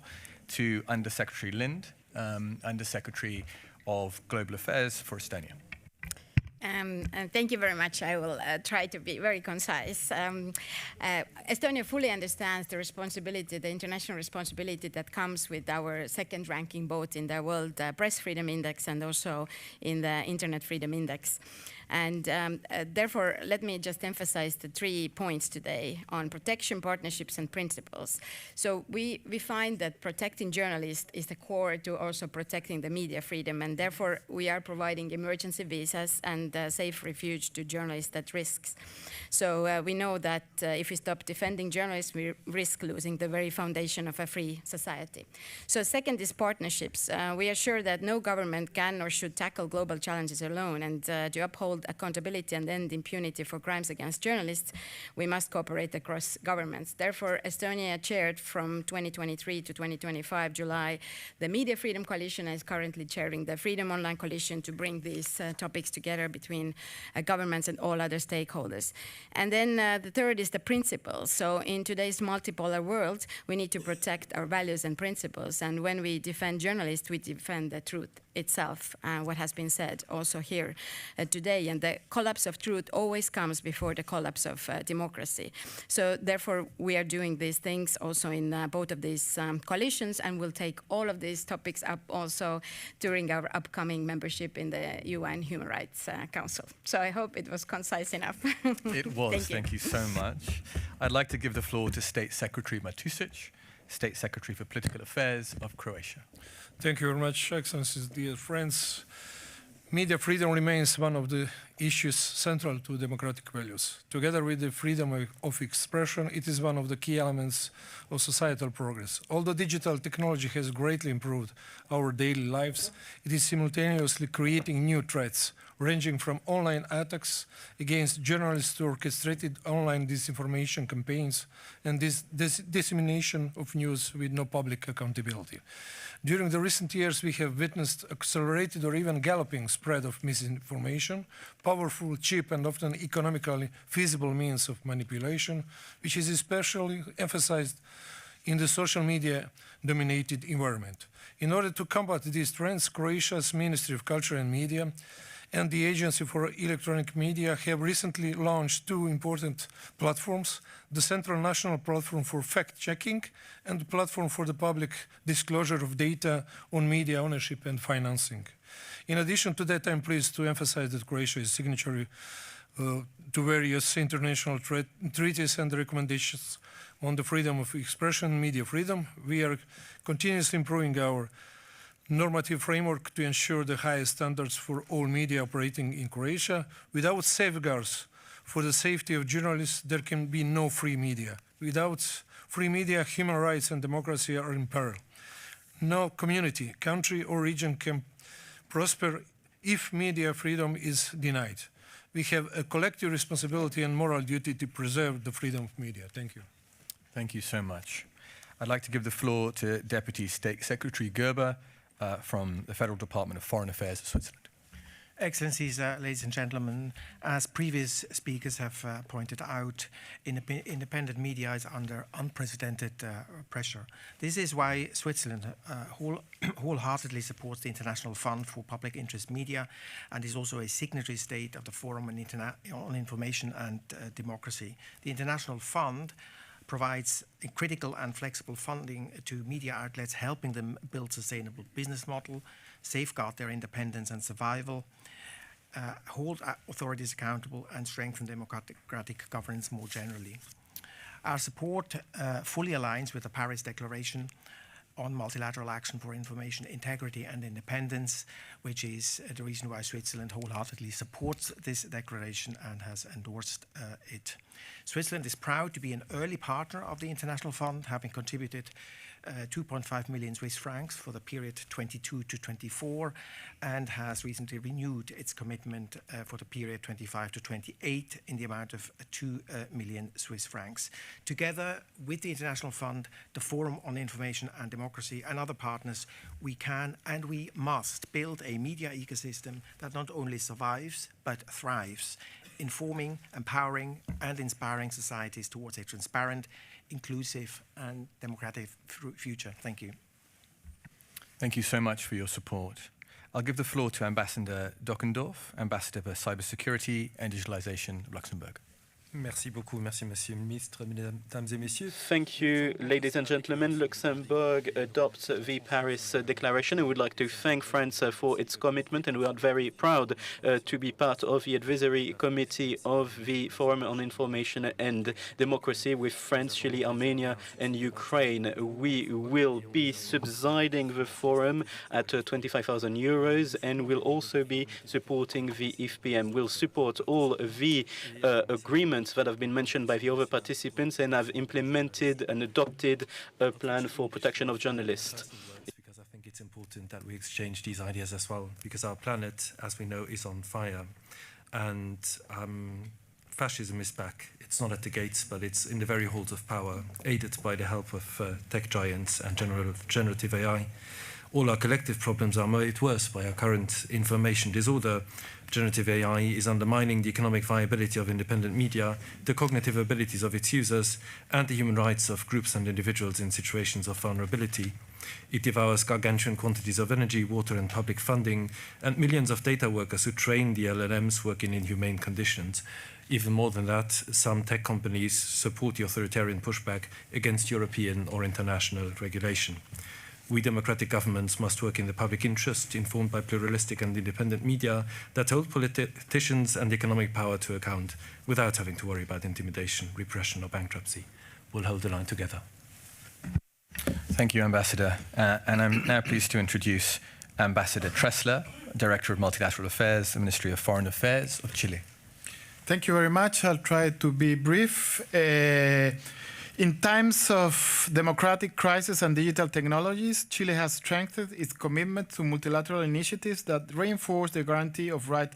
to Under Secretary Lind, Under Secretary of Global Affairs for Estonia. And thank you very much. I will try to be very concise. Estonia fully understands the responsibility, the international responsibility that comes with our second ranking both in the World Press Freedom Index and also in the Internet Freedom Index. And therefore, let me just emphasize the 3 points today on protection, partnerships, and principles. So we find that protecting journalists is the core to also protecting the media freedom, and therefore we are providing emergency visas and safe refuge to journalists at risks. So we know that if we stop defending journalists, we risk losing the very foundation of a free society. So second is partnerships. We are sure that no government can or should tackle global challenges alone, and to uphold accountability and end impunity for crimes against journalists, we must cooperate across governments. Therefore, Estonia chaired from 2023 to 2025 July the Media Freedom Coalition and is currently chairing the Freedom Online Coalition to bring these topics together between governments and all other stakeholders. And then the third is the principles. So in today's multipolar world, we need to protect our values and principles. And when we defend journalists, we defend the truth itself, what has been said also here today. And the collapse of truth always comes before the collapse of democracy. So therefore, we are doing these things also in both of these coalitions, and we'll take all of these topics up also during our upcoming membership in the UN Human Rights Council. So I hope it was concise enough. It was, thank you so much. I'd like to give the floor to State Secretary Matusic, State Secretary for Political Affairs of Croatia. Thank you very much, Excellencies, dear friends. Media freedom remains one of the issues central to democratic values. Together with the freedom of expression, it is one of the key elements of societal progress. Although digital technology has greatly improved our daily lives, it is simultaneously creating new threats, ranging from online attacks against journalists to orchestrated online disinformation campaigns and dissemination of news with no public accountability. During the recent years, we have witnessed accelerated or even galloping spread of misinformation, powerful, cheap, and often economically feasible means of manipulation, which is especially emphasized in the social media-dominated environment. In order to combat these trends, Croatia's Ministry of Culture and Media and the Agency for Electronic Media have recently launched two important platforms, the Central National Platform for Fact-Checking and the Platform for the Public Disclosure of Data on Media Ownership and Financing. In addition to that, I'm pleased to emphasize that Croatia is signatory to various international treaties and recommendations on the freedom of expression and media freedom. We are continuously improving our normative framework to ensure the highest standards for all media operating in Croatia. Without safeguards for the safety of journalists, there can be no free media. Without free media, human rights and democracy are in peril. No community, country, or region can prosper if media freedom is denied. We have a collective responsibility and moral duty to preserve the freedom of media. Thank you. Thank you so much. I'd like to give the floor to Deputy State Secretary Gerber from the Federal Department of Foreign Affairs of Switzerland. Excellencies, ladies and gentlemen, as previous speakers have pointed out, independent media is under unprecedented pressure. This is why Switzerland wholeheartedly supports the International Fund for Public Interest Media and is also a signatory state of the Forum on Information and Democracy. The International Fund provides a critical and flexible funding to media outlets, helping them build sustainable business model, safeguard their independence and survival, hold authorities accountable, and strengthen democratic governance more generally. Our support fully aligns with the Paris Declaration on multilateral action for information integrity and independence, which is the reason why Switzerland wholeheartedly supports this declaration and has endorsed it. Switzerland is proud to be an early partner of the International Fund, having contributed 2.5 million Swiss francs for the period 22 to 24, and has recently renewed its commitment for the period 25 to 28 in the amount of 2 million Swiss francs. Together with the International Fund, the Forum on Information and Democracy, and other partners, we can and we must build a media ecosystem that not only survives but thrives, informing, empowering, and inspiring societies towards a transparent, inclusive, and democratic future. Thank you. Thank you so much for your support. I'll give the floor to Ambassador Dockendorf, Ambassador for Cybersecurity and Digitalization of Luxembourg. Merci beaucoup. Merci, Monsieur le Ministre, Mesdames et Messieurs. Thank you, ladies and gentlemen. Luxembourg adopts the Paris Declaration. I would like to thank France for its commitment, and we are very proud to be part of the advisory committee of the Forum on Information and Democracy with France, Chile, Armenia, and Ukraine. We will be subsidizing the forum at 25,000 euros, and we'll also be supporting the IFPM. We'll support all the agreements that have been mentioned by the other participants, and have implemented and adopted a plan for protection of journalists. Because I think it's important that we exchange these ideas as well, because our planet, as we know, is on fire. And fascism is back. It's not at the gates, but it's in the very halls of power, aided by the help of tech giants and generative AI. All our collective problems are made worse by our current information disorder. Generative AI is undermining the economic viability of independent media, the cognitive abilities of its users, and the human rights of groups and individuals in situations of vulnerability. It devours gargantuan quantities of energy, water, and public funding, and millions of data workers who train the LLMs work in inhumane conditions. Even more than that, some tech companies support the authoritarian pushback against European or international regulation. We democratic governments must work in the public interest, informed by pluralistic and independent media that hold politicians and economic power to account without having to worry about intimidation, repression, or bankruptcy. We'll hold the line together. Thank you, Ambassador. And I'm now pleased to introduce Ambassador Tressler, Director of Multilateral Affairs, the Ministry of Foreign Affairs of Chile. Thank you very much. I'll try to be brief. In times of democratic crisis and digital technologies, Chile has strengthened its commitment to multilateral initiatives that reinforce the guarantee of rights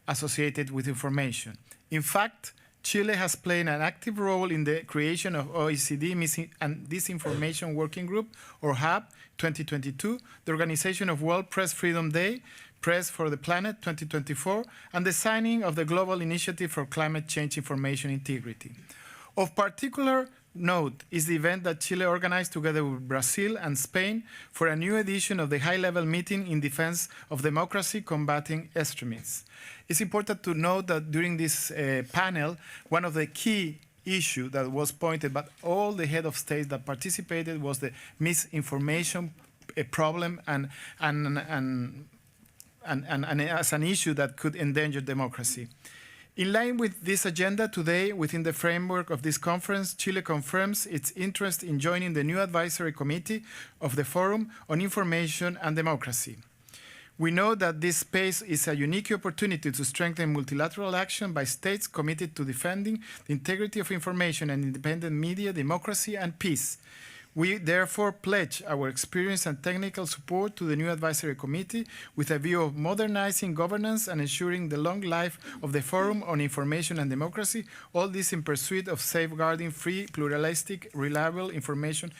associated with information. In fact, Chile has played an active role in the creation of OECD Missing and Disinformation Working Group, or HUB, 2022, the organization of World Press Freedom Day, Press for the Planet 2024, and the signing of the Global Initiative for Climate Change Information Integrity. Of particular note is the event that Chile organized together with Brazil and Spain for a new edition of the high-level meeting in defense of democracy combating extremism. It's important to note that during this panel, one of the key issue that was pointed by all the head of states that participated was the misinformation problem and as an issue that could endanger democracy. In line with this agenda today, within the framework of this conference, Chile confirms its interest in joining the new advisory committee of the Forum on Information and Democracy. We know that this space is a unique opportunity to strengthen multilateral action by states committed to defending the integrity of information and independent media, democracy, and peace. We therefore pledge our experience and technical support to the new advisory committee with a view of modernizing governance and ensuring the long life of the Forum on Information and Democracy, all this in pursuit of safeguarding free, pluralistic, reliable information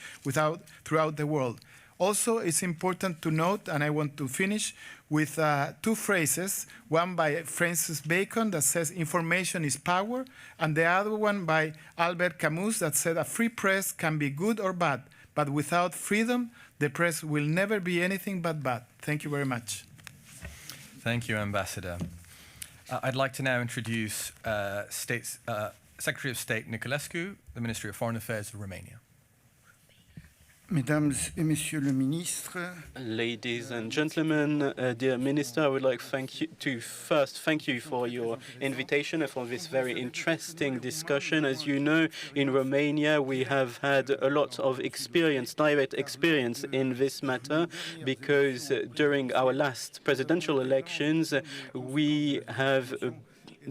throughout the world. Also, it's important to note, and I want to finish with two phrases, one by Francis Bacon that says information is power, and the other one by Albert Camus that said a free press can be good or bad, but without freedom, the press will never be anything but bad. Thank you very much. Thank you, Ambassador. I'd like to now introduce Secretary of State Niculescu, the Ministry of Foreign Affairs of Romania. Mesdames et Messieurs le Ministre. Ladies and gentlemen, dear Minister, I would like to first thank you for your invitation and for this very interesting discussion. As you know, in Romania, we have had a lot of experience, direct experience in this matter, because during our last presidential elections, we have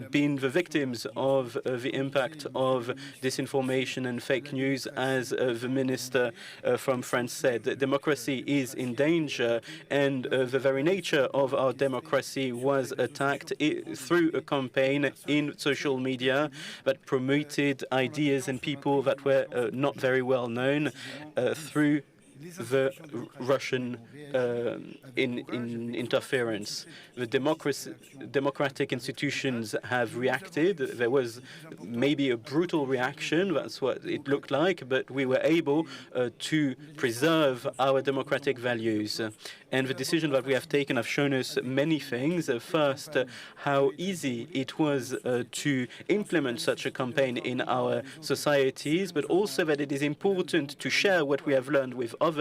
been the victims of the impact of disinformation and fake news, as the minister from France said. Democracy is in danger, and the very nature of our democracy was attacked through a campaign in social media that promoted ideas and people that were not very well known through the Russian interference. The democratic institutions have reacted. There was maybe a brutal reaction, that's what it looked like, but we were able to preserve our democratic values. And the decision that we have taken have shown us many things. First, how easy it was to implement such a campaign in our societies, but also that it is important to share what we have learned with others.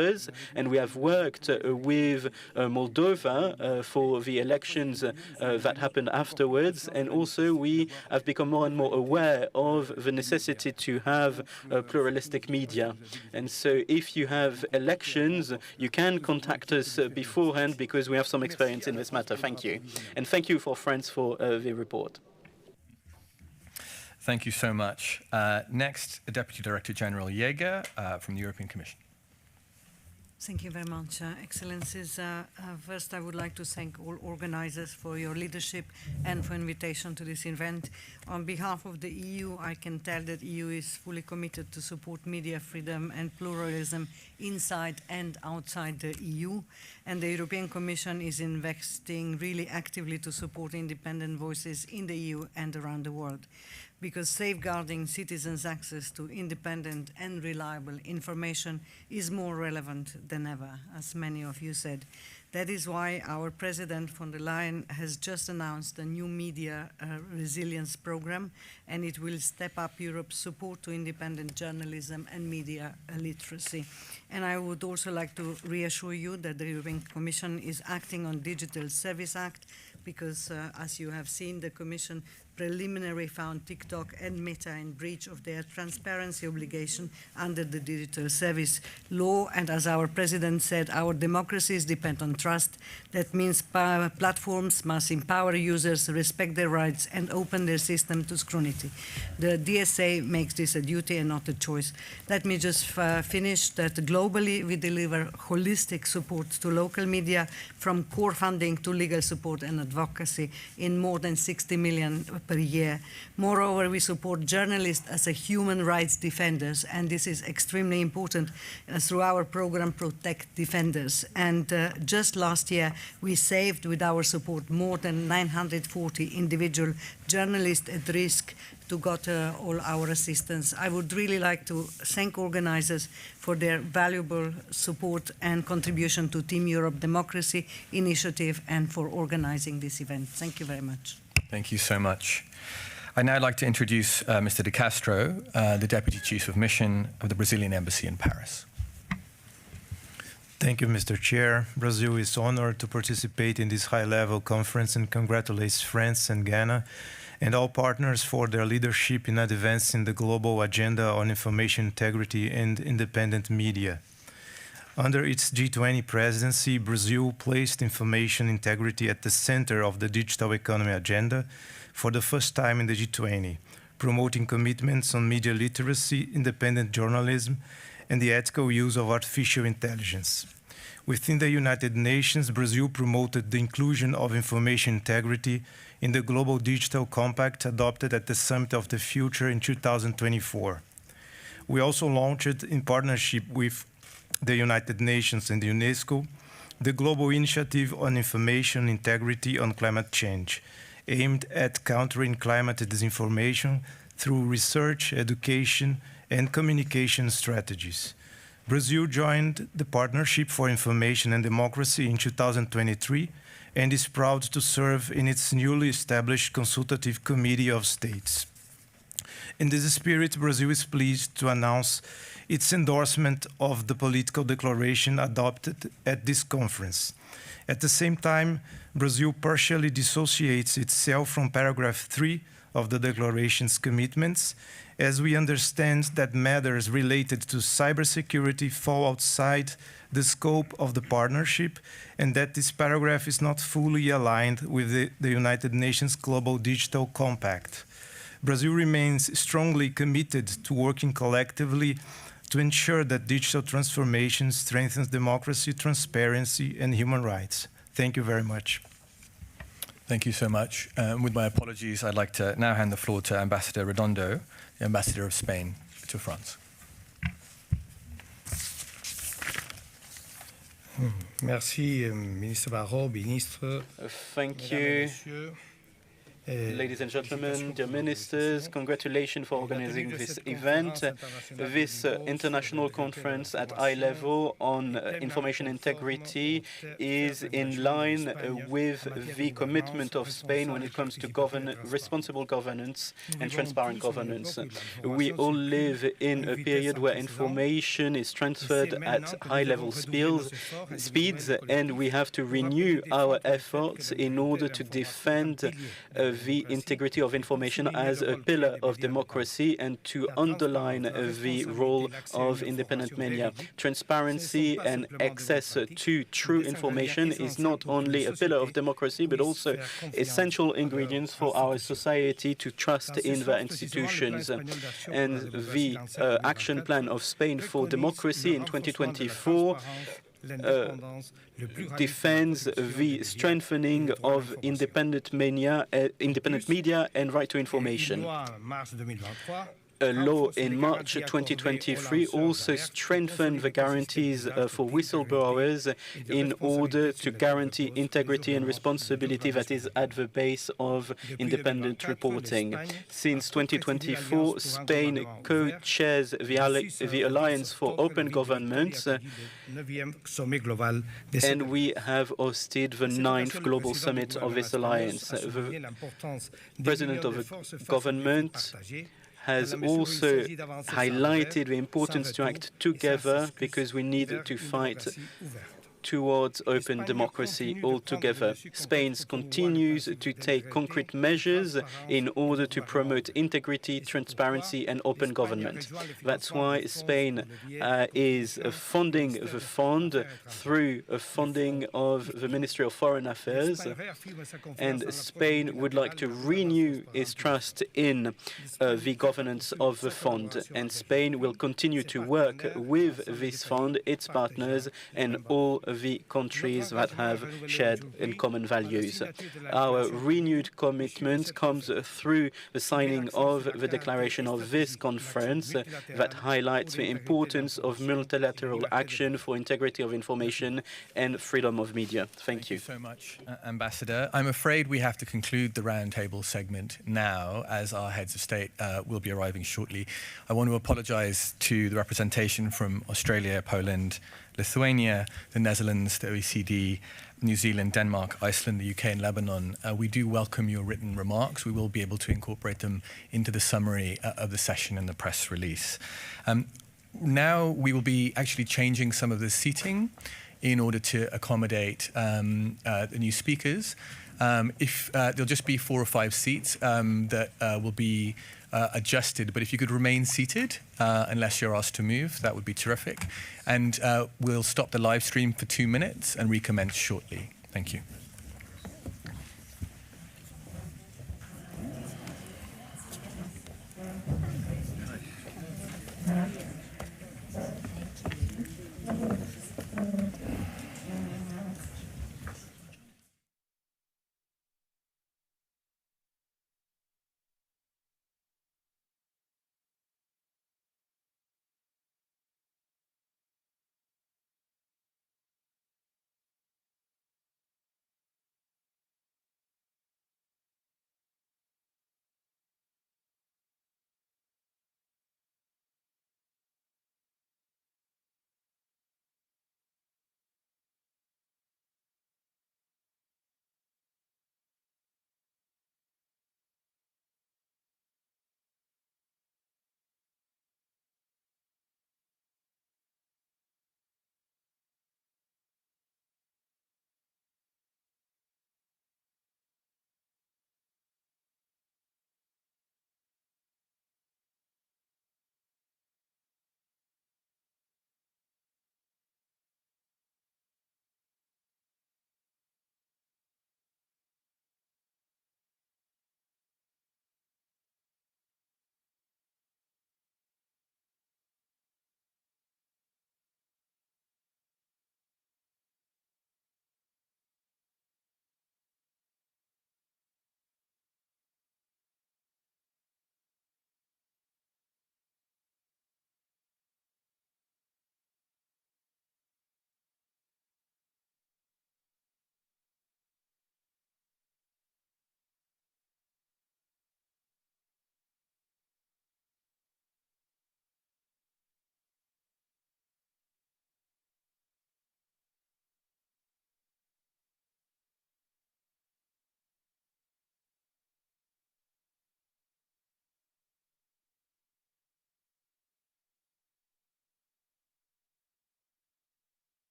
And we have worked with Moldova for the elections that happened afterwards. And also we have become more and more aware of the necessity to have pluralistic media. And so if you have elections, you can contact us beforehand, because we have some experience in this matter. Thank you. And thank you for France for the report. Thank you so much. Next, Deputy Director General Jäger from the European Commission. Thank you very much, Excellencies. First, I would like to thank all organizers for your leadership and for invitation to this event. On behalf of the EU, I can tell that the EU is fully committed to support media freedom and pluralism inside and outside the EU. And the European Commission is investing really actively to support independent voices in the EU and around the world, because safeguarding citizens' access to independent and reliable information is more relevant than ever, as many of you said. That is why our President von der Leyen has just announced a new media resilience program, and it will step up Europe's support to independent journalism and media literacy. And I would also like to reassure you that the European Commission is acting on Digital Service Act, because as you have seen, the Commission preliminary found TikTok and Meta in breach of their transparency obligation under the Digital Service Law. And as our President said, our democracies depend on trust. That means platforms must empower users, respect their rights, and open their system to scrutiny. The DSA makes this a duty and not a choice. Let me just finish that globally we deliver holistic support to local media, from core funding to legal support and advocacy, in more than 60 million per year. Moreover, we support journalists as a human rights defenders, and this is extremely important through our program Protect Defenders. And just just last year, we saved with our support more than 940 individual journalists at risk to got all our assistance. I would really like to thank organizers for their valuable support and contribution to Team Europe Democracy Initiative and for organizing this event. Thank you very much. Thank you so much. I'd now like to introduce Mr. De Castro, the Deputy Chief of Mission of the Brazilian Embassy in Paris. Thank you, Mr. Chair. Brazil is honored to participate in this high-level conference and congratulates France and Ghana and all partners for their leadership in advancing the global agenda on information integrity and independent media. Under its G20 presidency, Brazil placed information integrity at the center of the digital economy agenda for the first time in the G20, promoting commitments on media literacy, independent journalism, and the ethical use of artificial intelligence. Within the United Nations, Brazil promoted the inclusion of information integrity in the Global Digital Compact adopted at the Summit of the Future in 2024. We also launched, in partnership with the United Nations and UNESCO, the Global Initiative on Information Integrity on Climate Change, aimed at countering climate disinformation through research, education, and communication strategies. Brazil joined the Partnership for Information and Democracy in 2023 and is proud to serve in its newly established Consultative Committee of States. In this spirit, Brazil is pleased to announce its endorsement of the political declaration adopted at this conference. At the same time, Brazil partially dissociates itself from paragraph 3 of the declaration's commitments, as we understand that matters related to cybersecurity fall outside the scope of the partnership, and that this paragraph is not fully aligned with the United Nations Global Digital Compact. Brazil remains strongly committed to working collectively to ensure that digital transformation strengthens democracy, transparency, and human rights. Thank you very much. Thank you so much. With my apologies, I'd like to now hand the floor to Ambassador Redondo, the Ambassador of Spain to France. Merci, Ministre Barrot, Ministre. Thank you. Ladies and gentlemen, dear ministers, congratulations for organizing this event. This international conference at high level on information integrity is in line with the commitment of Spain when it comes to responsible governance and transparent governance. We all live in a period where information is transferred at high-level speeds, and we have to renew our efforts in order to defend the integrity of information as a pillar of democracy and to underline the role of independent media. Transparency and access to true information is not only a pillar of democracy, but also essential ingredients for our society to trust in the institutions. And the action plan of Spain for democracy in 2024 defends the strengthening of independent media and right to information. A law in March 2023 also strengthened the guarantees for whistleblowers in order to guarantee integrity and responsibility that is at the base of independent reporting. Since 2024, Spain co-chairs the Alliance for Open Government, and we have hosted the 9th Global Summit of this alliance. The President of the government has also highlighted the importance to act together because we need to fight towards open democracy altogether. Spain continues to take concrete measures in order to promote integrity, transparency, and open government. That's why Spain is funding the fund through a funding of the Ministry of Foreign Affairs, and Spain would like to renew its trust in the governance of the fund, and Spain will continue to work with this fund, its partners, and all the countries that have shared in common values. Our renewed commitment comes through the signing of the declaration of this conference that highlights the importance of multilateral action for integrity of information and freedom of media. Thank you. So much, Ambassador. I'm afraid we have to conclude the roundtable segment now, as our heads of state will be arriving shortly. I want to apologise to the representation from Australia, Poland, Lithuania, the Netherlands, the OECD, New Zealand, Denmark, Iceland, the UK and Lebanon. We do welcome your written remarks. We will be able to incorporate them into the summary of the session and the press release. Now we will be actually changing some of the seating in order to accommodate the new speakers. There'll just be 4 or 5 seats that will be adjusted, but if you could remain seated unless you're asked to move, that would be terrific. And we'll stop the live stream for 2 minutes and recommence shortly. Thank you.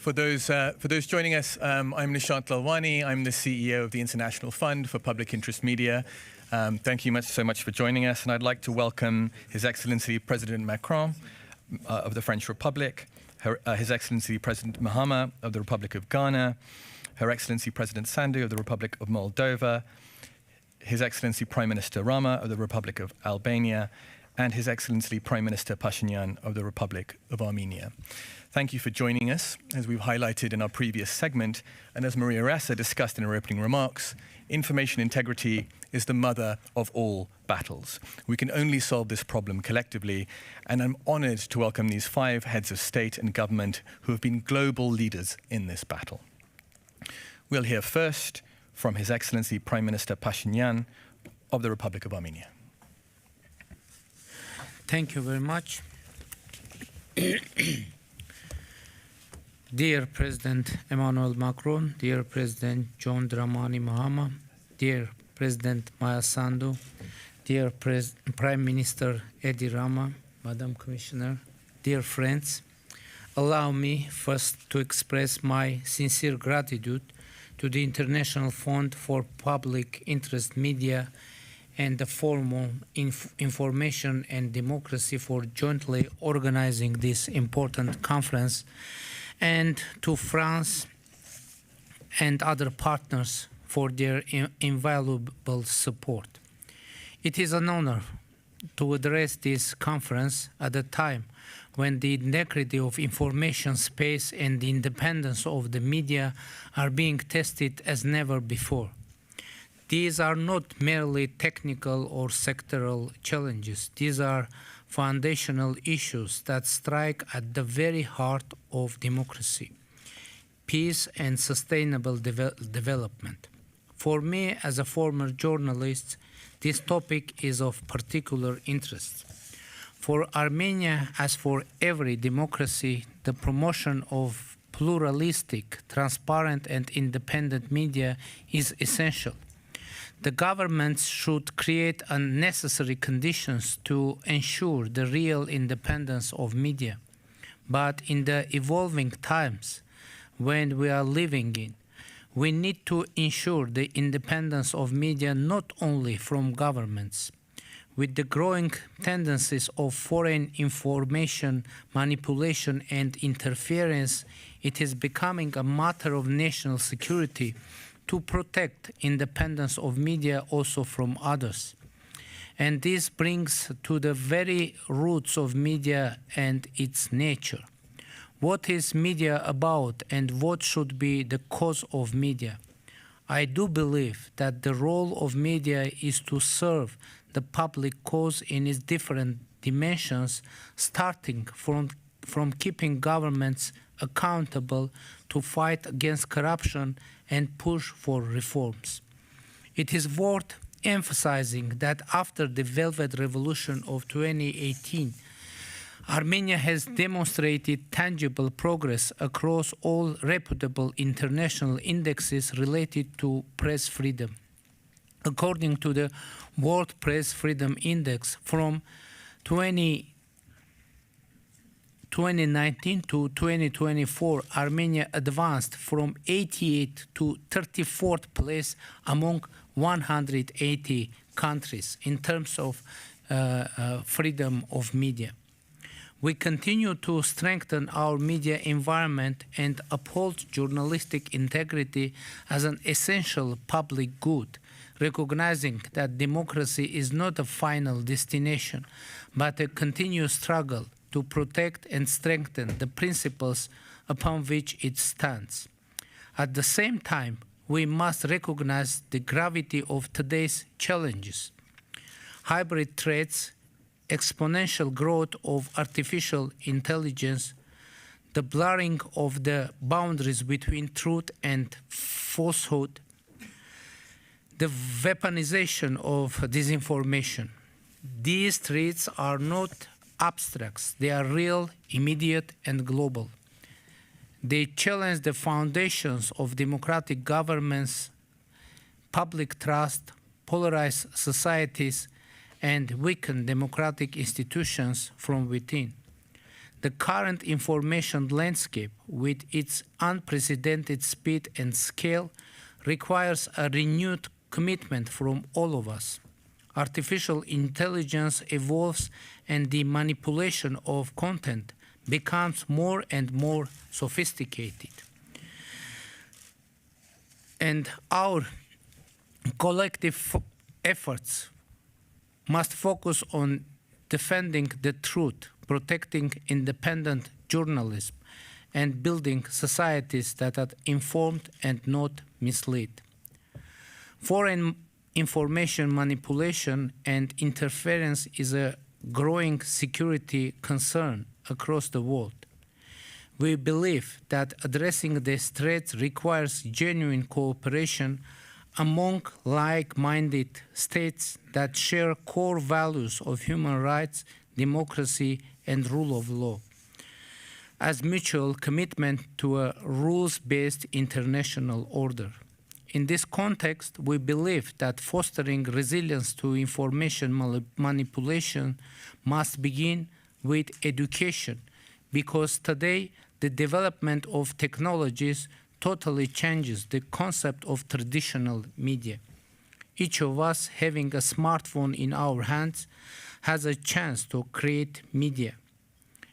For those joining us, I'm Nishant Lalwani. I'm the CEO of the International Fund for Public Interest Media. Thank you so much for joining us, and I'd like to welcome His Excellency President Macron of the French Republic, His Excellency President Mahama of the Republic of Ghana, Her Excellency President Sandu of the Republic of Moldova, His Excellency Prime Minister Rama of the Republic of Albania, and His Excellency Prime Minister Pashinyan of the Republic of Armenia. Thank you for joining us. As we've highlighted in our previous segment, and as Maria Ressa discussed in her opening remarks, information integrity is the mother of all battles. We can only solve this problem collectively, and I'm honored to welcome these 5 heads of state and government who have been global leaders in this battle. We'll hear first from His Excellency Prime Minister Pashinyan of the Republic of Armenia. Thank you very much. Dear President Emmanuel Macron, dear President John Dramani Mahama, dear President Maya Sandu, dear Prime Minister Edi Rama, Madam Commissioner, dear friends, allow me first to express my sincere gratitude to the International Fund for Public Interest Media and the Forum on Information and Democracy for jointly organizing this important conference, and to France and other partners for their invaluable support. It is an honor to address this conference at a time when the integrity of information space and the independence of the media are being tested as never before. These are not merely technical or sectoral challenges. These are foundational issues that strike at the very heart of democracy, peace, and sustainable development. For me, as a former journalist, this topic is of particular interest. For Armenia, as for every democracy, the promotion of pluralistic, transparent, and independent media is essential. The governments should create unnecessary conditions to ensure the real independence of media. But in the evolving times when we are living in, we need to ensure the independence of media not only from governments. With the growing tendencies of foreign information manipulation and interference, it is becoming a matter of national security to protect independence of media also from others. And this brings to the very roots of media and its nature. What is media about and what should be the cause of media? I do believe that the role of media is to serve the public cause in its different dimensions, starting from keeping governments accountable to fight against corruption and push for reforms. It is worth emphasizing that after the Velvet Revolution of 2018, Armenia has demonstrated tangible progress across all reputable international indexes related to press freedom. According to the World Press Freedom Index, from 2019 to 2024, Armenia advanced from 88th to 34th place among 180 countries in terms of freedom of media. We continue to strengthen our media environment and uphold journalistic integrity as an essential public good, recognizing that democracy is not a final destination, but a continuous struggle to protect and strengthen the principles upon which it stands. At the same time, we must recognize the gravity of today's challenges. Hybrid threats, exponential growth of artificial intelligence, the blurring of the boundaries between truth and falsehood, the weaponization of disinformation. These threats are not abstracts, they are real, immediate, and global. They challenge the foundations of democratic governments, public trust, polarized societies, and weaken democratic institutions from within. The current information landscape, with its unprecedented speed and scale, requires a renewed commitment from all of us. Artificial intelligence evolves and the manipulation of content becomes more and more sophisticated. And our collective efforts must focus on defending the truth, protecting independent journalism, and building societies that are informed and not misled. Foreign information manipulation and interference is a growing security concern across the world. We believe that addressing these threats requires genuine cooperation among like-minded states that share core values of human rights, democracy, and rule of law, as mutual commitment to a rules-based international order. In this context, we believe that fostering resilience to information manipulation must begin with education, because today the development of technologies totally changes the concept of traditional media. Each of us having a smartphone in our hands has a chance to create media.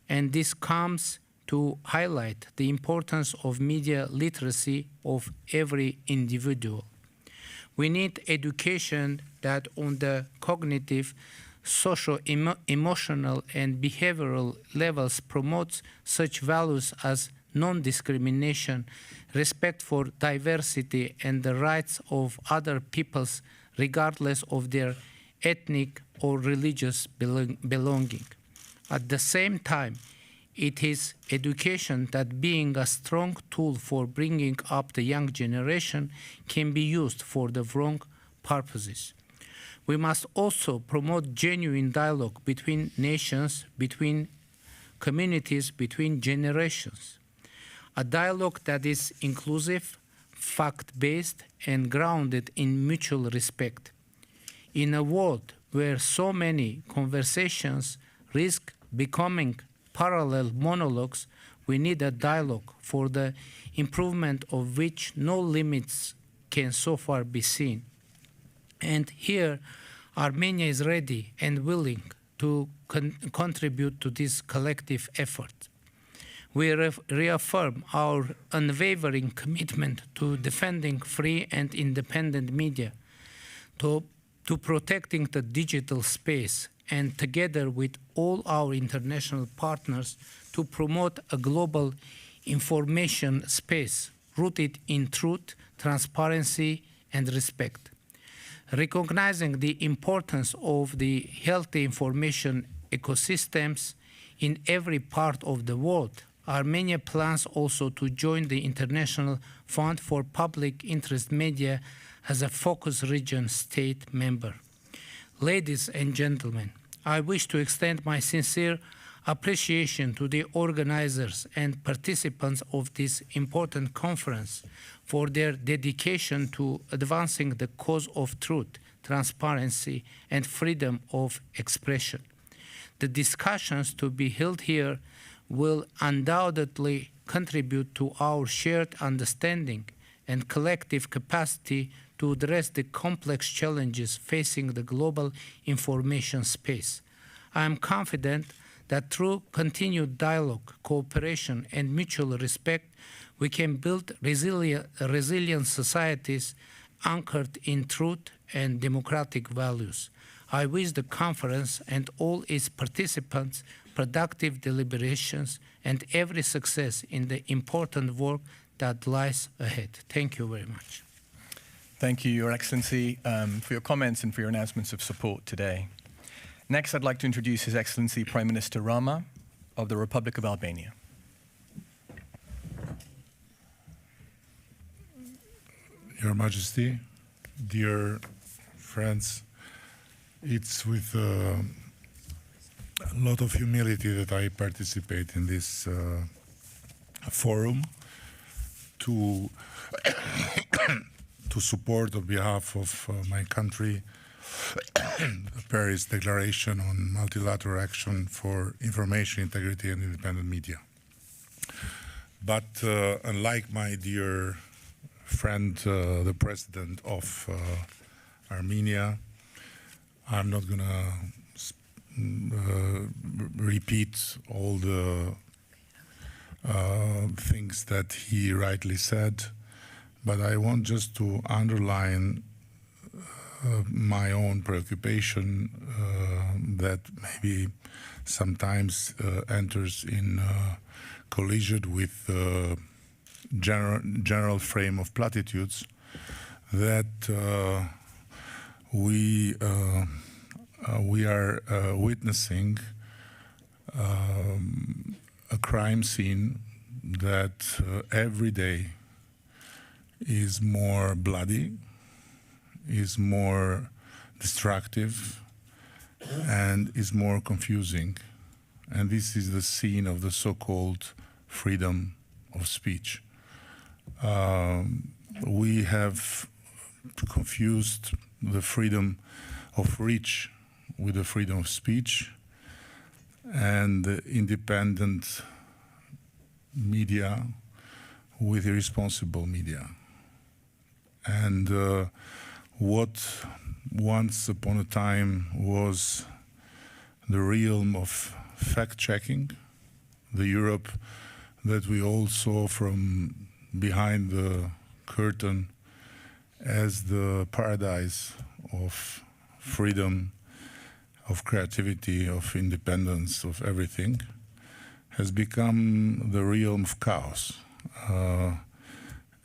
And this comes to highlight the importance of media literacy of every individual. We need education that on the cognitive, social, emotional, and behavioral levels promotes such values as non-discrimination, respect for diversity, and the rights of other peoples regardless of their ethnic or religious belonging. At the same time, it is education that, being a strong tool for bringing up the young generation, can be used for the wrong purposes. We must also promote genuine dialogue between nations, between communities, between generations. A dialogue that is inclusive, fact-based, and grounded in mutual respect. In a world where so many conversations risk becoming parallel monologues, we need a dialogue for the improvement of which no limits can so far be seen. And here, Armenia is ready and willing to contribute to this collective effort. We reaffirm our unwavering commitment to defending free and independent media, to protecting the digital space, and together with all our international partners to promote a global information space rooted in truth, transparency, and respect. Recognizing the importance of the healthy information ecosystems in every part of the world, Armenia plans also to join the International Fund for Public Interest Media as a focus region state member. Ladies and gentlemen, I wish to extend my sincere appreciation to the organizers and participants of this important conference for their dedication to advancing the cause of truth, transparency, and freedom of expression. The discussions to be held here will undoubtedly contribute to our shared understanding and collective capacity to address the complex challenges facing the global information space. I am confident that through continued dialogue, cooperation, and mutual respect, we can build resilient societies anchored in truth and democratic values. I wish the conference and all its participants productive deliberations and every success in the important work that lies ahead. Thank you very much. Thank you, Your Excellency, for your comments and for your announcements of support today. Next, I'd like to introduce His Excellency Prime Minister Rama of the Republic of Albania. Your Majesty, dear friends, it's with a lot of humility that I participate in this forum to support on behalf of my country the Paris Declaration on Multilateral Action for Information Integrity and Independent Media. But unlike my dear friend, the president of Armenia, I'm not going to repeat all the things that he rightly said, but I want just to underline my own preoccupation that maybe sometimes enters in collision with the general frame of platitudes, that we are witnessing a crime scene that every day is more bloody, is more destructive, and is more confusing. And this is the scene of the so-called freedom of speech. We have confused the freedom of reach with the freedom of speech, and the independent media with irresponsible media. And what once upon a time was the realm of fact-checking, the Europe that we all saw from behind the curtain as the paradise of freedom, of creativity, of independence, of everything, has become the realm of chaos.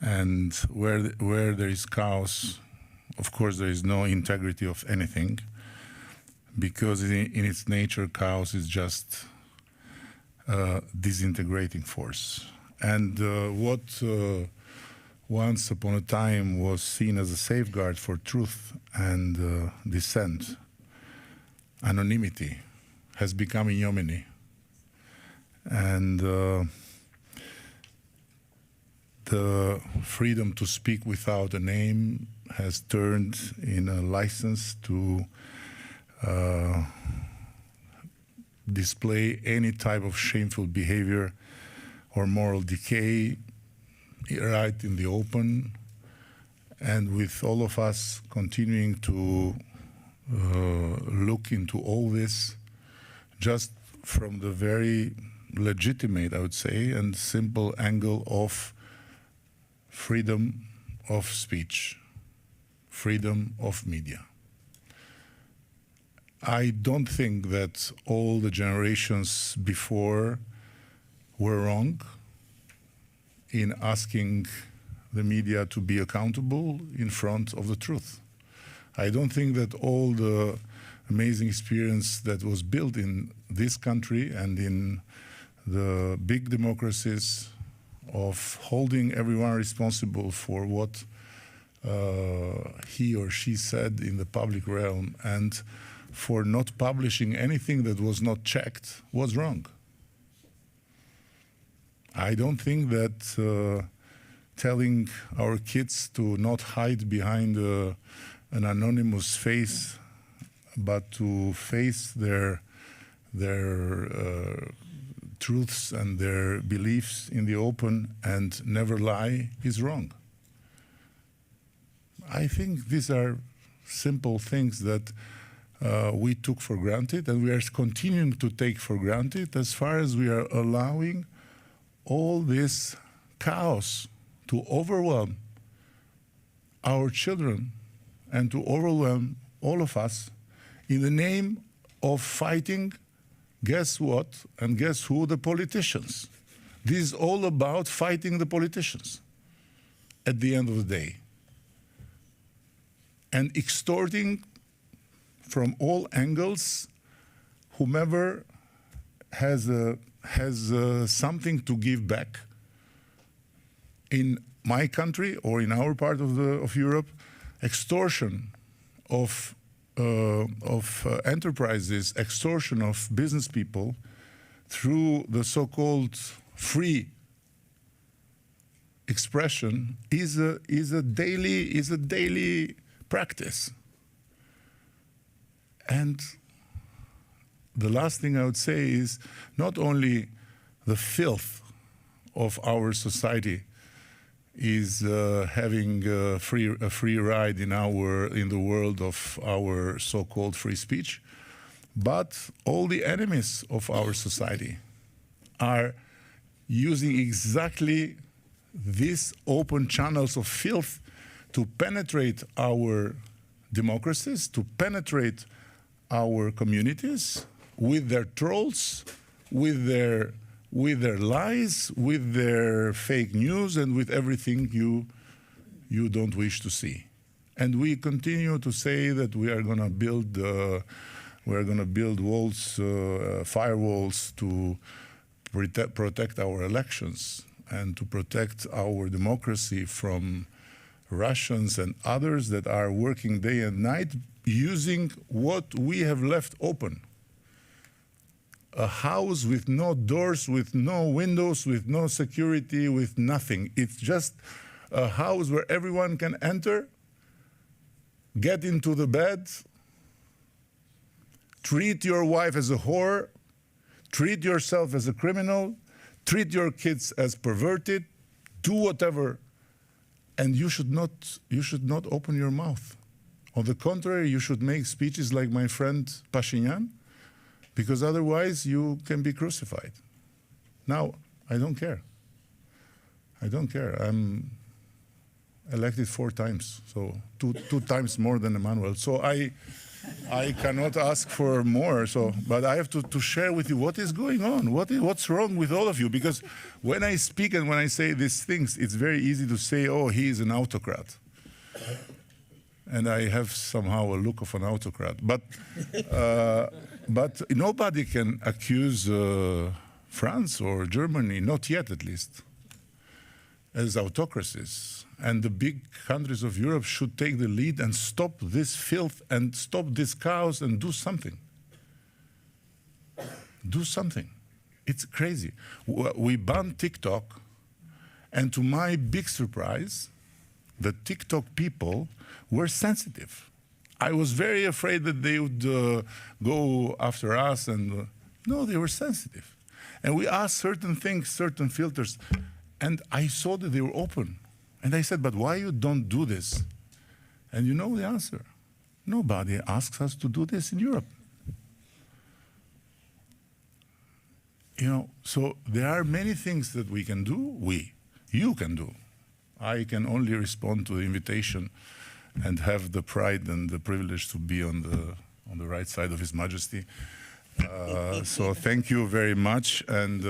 And where there is chaos, of course, there is no integrity of anything, because in its nature, chaos is just a disintegrating force. And what once upon a time was seen as a safeguard for truth and dissent, anonymity, has become ignominy. And the freedom to speak without a name has turned in a license to display any type of shameful behavior or moral decay right in the open, and with all of us continuing to look into all this just from the very legitimate, I would say, and simple angle of freedom of speech, freedom of media. I don't think that all the generations before were wrong in asking the media to be accountable in front of the truth. I don't think that all the amazing experience that was built in this country and in the big democracies of holding everyone responsible for what he or she said in the public realm and for not publishing anything that was not checked was wrong. I don't think that telling our kids to not hide behind an anonymous face, but to face their truths and their beliefs in the open and never lie is wrong. I think these are simple things that we took for granted, and we are continuing to take for granted as far as we are allowing all this chaos to overwhelm our children and to overwhelm all of us in the name of fighting, guess what, and guess who? The politicians. This is all about fighting the politicians at the end of the day, and extorting from all angles whomever has something to give back. In my country or in our part of Europe, extortion of enterprises, extortion of business people through the so-called free expression is a daily practice. And the last thing I would say is not only the filth of our society is having a free ride in the world of our so-called free speech, but all the enemies of our society are using exactly these open channels of filth to penetrate our democracies, to penetrate our communities with their trolls, with their lies, with their fake news, and with everything you don't wish to see. And we continue to say that we are going to build walls, firewalls to protect our elections and to protect our democracy from Russians and others that are working day and night using what we have left open. A house with no doors, with no windows, with no security, with nothing. It's just a house where everyone can enter, get into the bed, treat your wife as a whore, treat yourself as a criminal, treat your kids as perverted, do whatever, and you should not open your mouth. On the contrary, you should make speeches like my friend Pashinyan, because otherwise you can be crucified. Now, I don't care. I don't care. I'm elected 4 times, so two times more than Emmanuel. So I cannot ask for more. So, but I have to share with you what is going on. What's wrong with all of you? Because when I speak and when I say these things, it's very easy to say, "Oh, he is an autocrat," and I have somehow a look of an autocrat. But nobody can accuse France or Germany, not yet at least, as autocracies. And the big countries of Europe should take the lead and stop this filth and stop this chaos and do something. Do something. It's crazy. We banned TikTok, and to my big surprise, the TikTok people were sensitive. I was very afraid that they would go after us, and no, they were sensitive. And we asked certain things, certain filters, and I saw that they were open. And I said, "But why you don't do this?" And you know the answer. Nobody asks us to do this in Europe. You know, so there are many things that we can do, you can do. I can only respond to the invitation and have the pride and the privilege to be on the right side of His Majesty. So thank you very much, and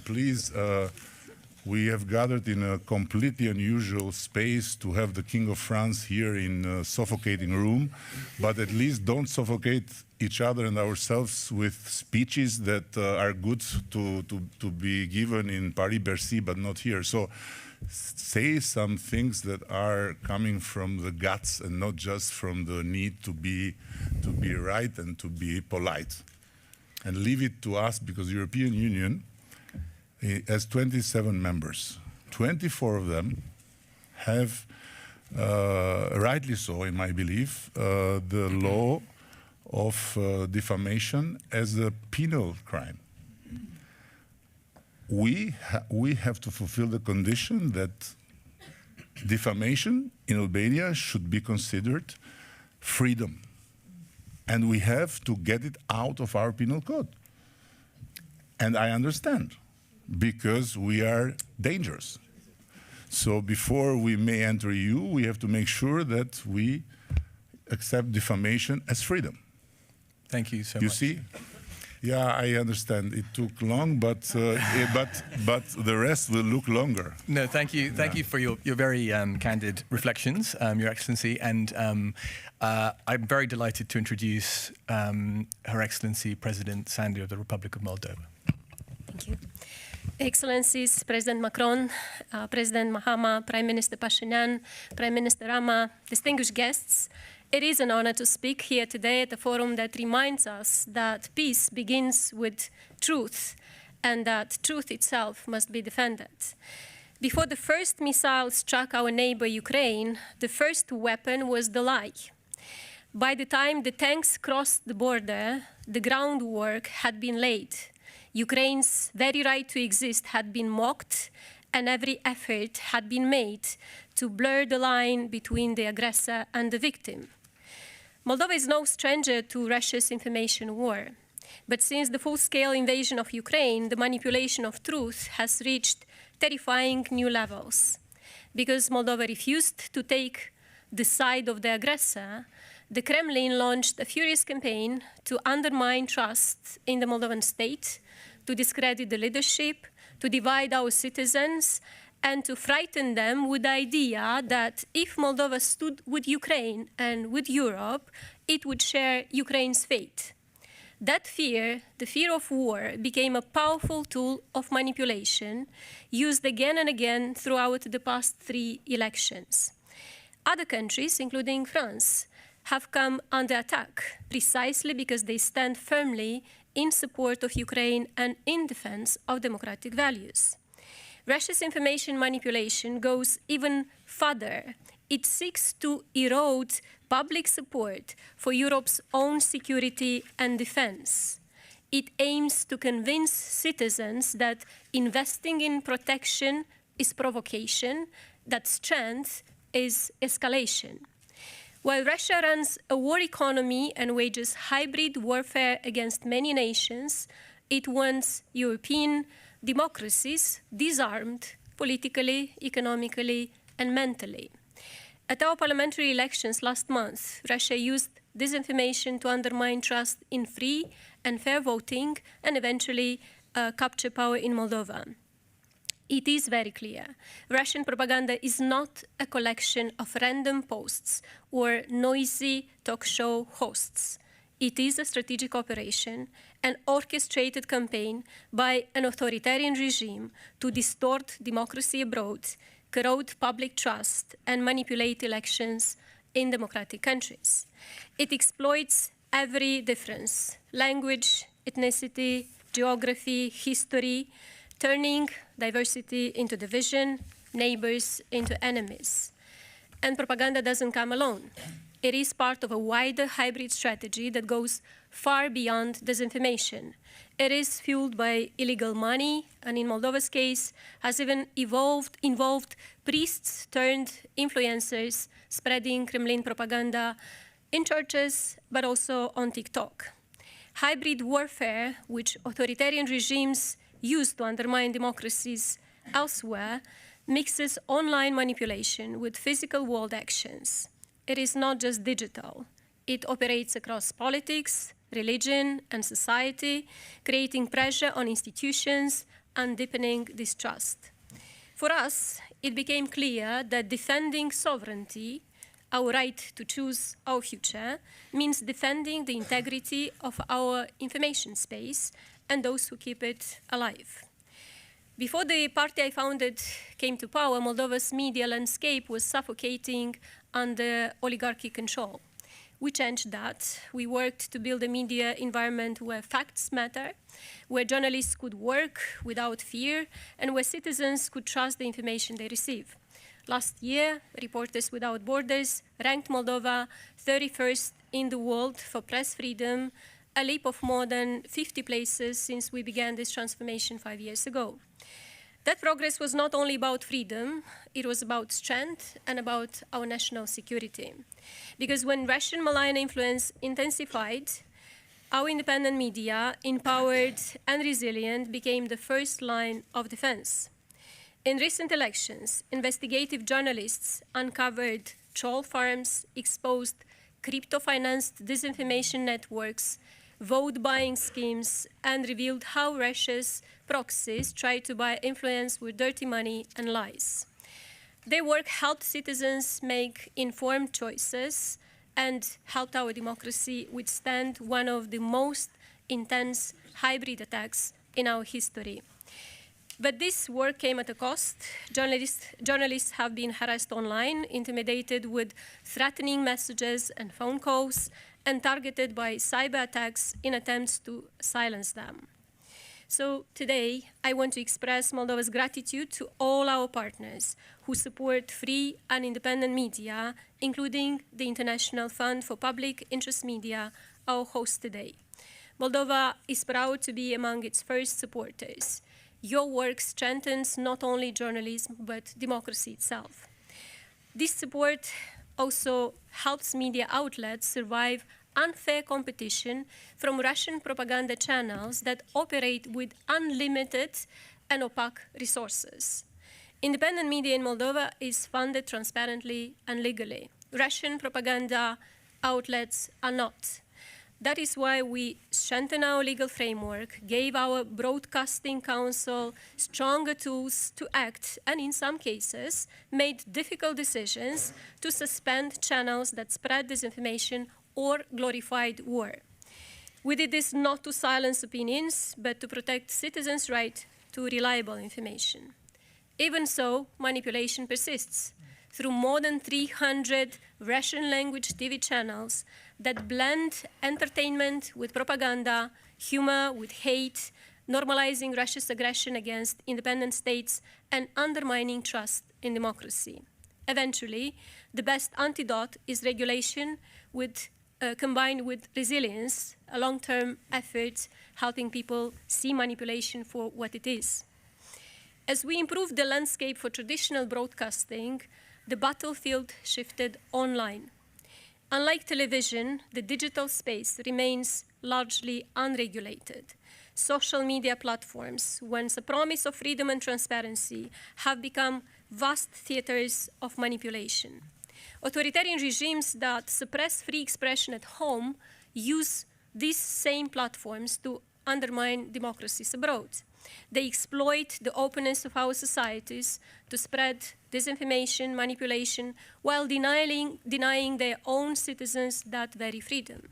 please, we have gathered in a completely unusual space to have the King of France here in a suffocating room, but at least don't suffocate each other and ourselves with speeches that are good to be given in Paris-Bercy, but not here. So say some things that are coming from the guts and not just from the need to be right and to be polite. And leave it to us, because the European Union has 27 members. 24 of them have, rightly so in my belief, the law of defamation as a penal crime. We have to fulfill the condition that defamation in Albania should be considered freedom. And we have to get it out of our penal code. And I understand, because we are dangerous. So before we may enter EU, we have to make sure that we accept defamation as freedom. Thank you so much. You see? Yeah, I understand. It took long, but the rest will look longer. No, thank you. Thank you for your very candid reflections, Your Excellency. And I'm very delighted to introduce Her Excellency President Sandu of the Republic of Moldova. Thank you. Excellencies, President Macron, President Mahama, Prime Minister Pashinyan, Prime Minister Rama, distinguished guests, it is an honor to speak here today at a forum that reminds us that peace begins with truth and that truth itself must be defended. Before the first missile struck our neighbor Ukraine, the first weapon was the lie. By the time the tanks crossed the border, the groundwork had been laid. Ukraine's very right to exist had been mocked, and every effort had been made to blur the line between the aggressor and the victim. Moldova is no stranger to Russia's information war. But since the full-scale invasion of Ukraine, the manipulation of truth has reached terrifying new levels. Because Moldova refused to take the side of the aggressor, the Kremlin launched a furious campaign to undermine trust in the Moldovan state, to discredit the leadership, to divide our citizens, and to frighten them with the idea that if Moldova stood with Ukraine and with Europe, it would share Ukraine's fate. That fear, the fear of war, became a powerful tool of manipulation used again and again throughout the past 3 elections. Other countries, including France, have come under attack precisely because they stand firmly in support of Ukraine and in defense of democratic values. Russia's information manipulation goes even further. It seeks to erode public support for Europe's own security and defense. It aims to convince citizens that investing in protection is provocation, that strength is escalation. While Russia runs a war economy and wages hybrid warfare against many nations, it wants European democracies disarmed politically, economically, and mentally. At our parliamentary elections last month, Russia used disinformation to undermine trust in free and fair voting and eventually capture power in Moldova. It is very clear. Russian propaganda is not a collection of random posts or noisy talk show hosts. It is a strategic operation, an orchestrated campaign by an authoritarian regime to distort democracy abroad, corrode public trust, and manipulate elections in democratic countries. It exploits every difference: language, ethnicity, geography, history, turning diversity into division, neighbors into enemies. And propaganda doesn't come alone. It is part of a wider hybrid strategy that goes far beyond disinformation. It is fueled by illegal money, and in Moldova's case, has even involved priests turned influencers spreading Kremlin propaganda in churches, but also on TikTok. Hybrid warfare, which authoritarian regimes use to undermine democracies elsewhere, mixes online manipulation with physical world actions. It is not just digital. It operates across politics, religion, and society, creating pressure on institutions and deepening distrust. For us, it became clear that defending sovereignty, our right to choose our future, means defending the integrity of our information space and those who keep it alive. Before the party I founded came to power, Moldova's media landscape was suffocating under oligarchy control. We changed that. We worked to build a media environment where facts matter, where journalists could work without fear, and where citizens could trust the information they receive. Last year, Reporters Without Borders ranked Moldova 31st in the world for press freedom, a leap of more than 50 places since we began this transformation 5 years ago. That progress was not only about freedom, it was about strength and about our national security. Because when Russian malign influence intensified, our independent media, empowered and resilient, became the first line of defense. In recent elections, investigative journalists uncovered troll farms, exposed crypto-financed disinformation networks, vote-buying schemes, and revealed how Russia's proxies try to buy influence with dirty money and lies. Their work helped citizens make informed choices and helped our democracy withstand one of the most intense hybrid attacks in our history. But this work came at a cost. Journalists have been harassed online, intimidated with threatening messages and phone calls, and targeted by cyber attacks in attempts to silence them. So today, I want to express Moldova's gratitude to all our partners who support free and independent media, including the International Fund for Public Interest Media, our host today. Moldova is proud to be among its first supporters. Your work strengthens not only journalism, but democracy itself. This support also helps media outlets survive unfair competition from Russian propaganda channels that operate with unlimited and opaque resources. Independent media in Moldova is funded transparently and legally. Russian propaganda outlets are not. That is why we strengthen our legal framework, gave our Broadcasting Council stronger tools to act, and in some cases, made difficult decisions to suspend channels that spread disinformation or glorified war. We did this not to silence opinions, but to protect citizens' right to reliable information. Even so, manipulation persists through more than 300 Russian-language TV channels that blend entertainment with propaganda, humor with hate, normalizing Russia's aggression against independent states, and undermining trust in democracy. Eventually, the best antidote is regulation combined with resilience, a long-term effort helping people see manipulation for what it is. As we improve the landscape for traditional broadcasting, the battlefield shifted online. Unlike television, the digital space remains largely unregulated. Social media platforms, once a promise of freedom and transparency, have become vast theaters of manipulation. Authoritarian regimes that suppress free expression at home use these same platforms to undermine democracies abroad. They exploit the openness of our societies to spread disinformation, manipulation, while denying their own citizens that very freedom.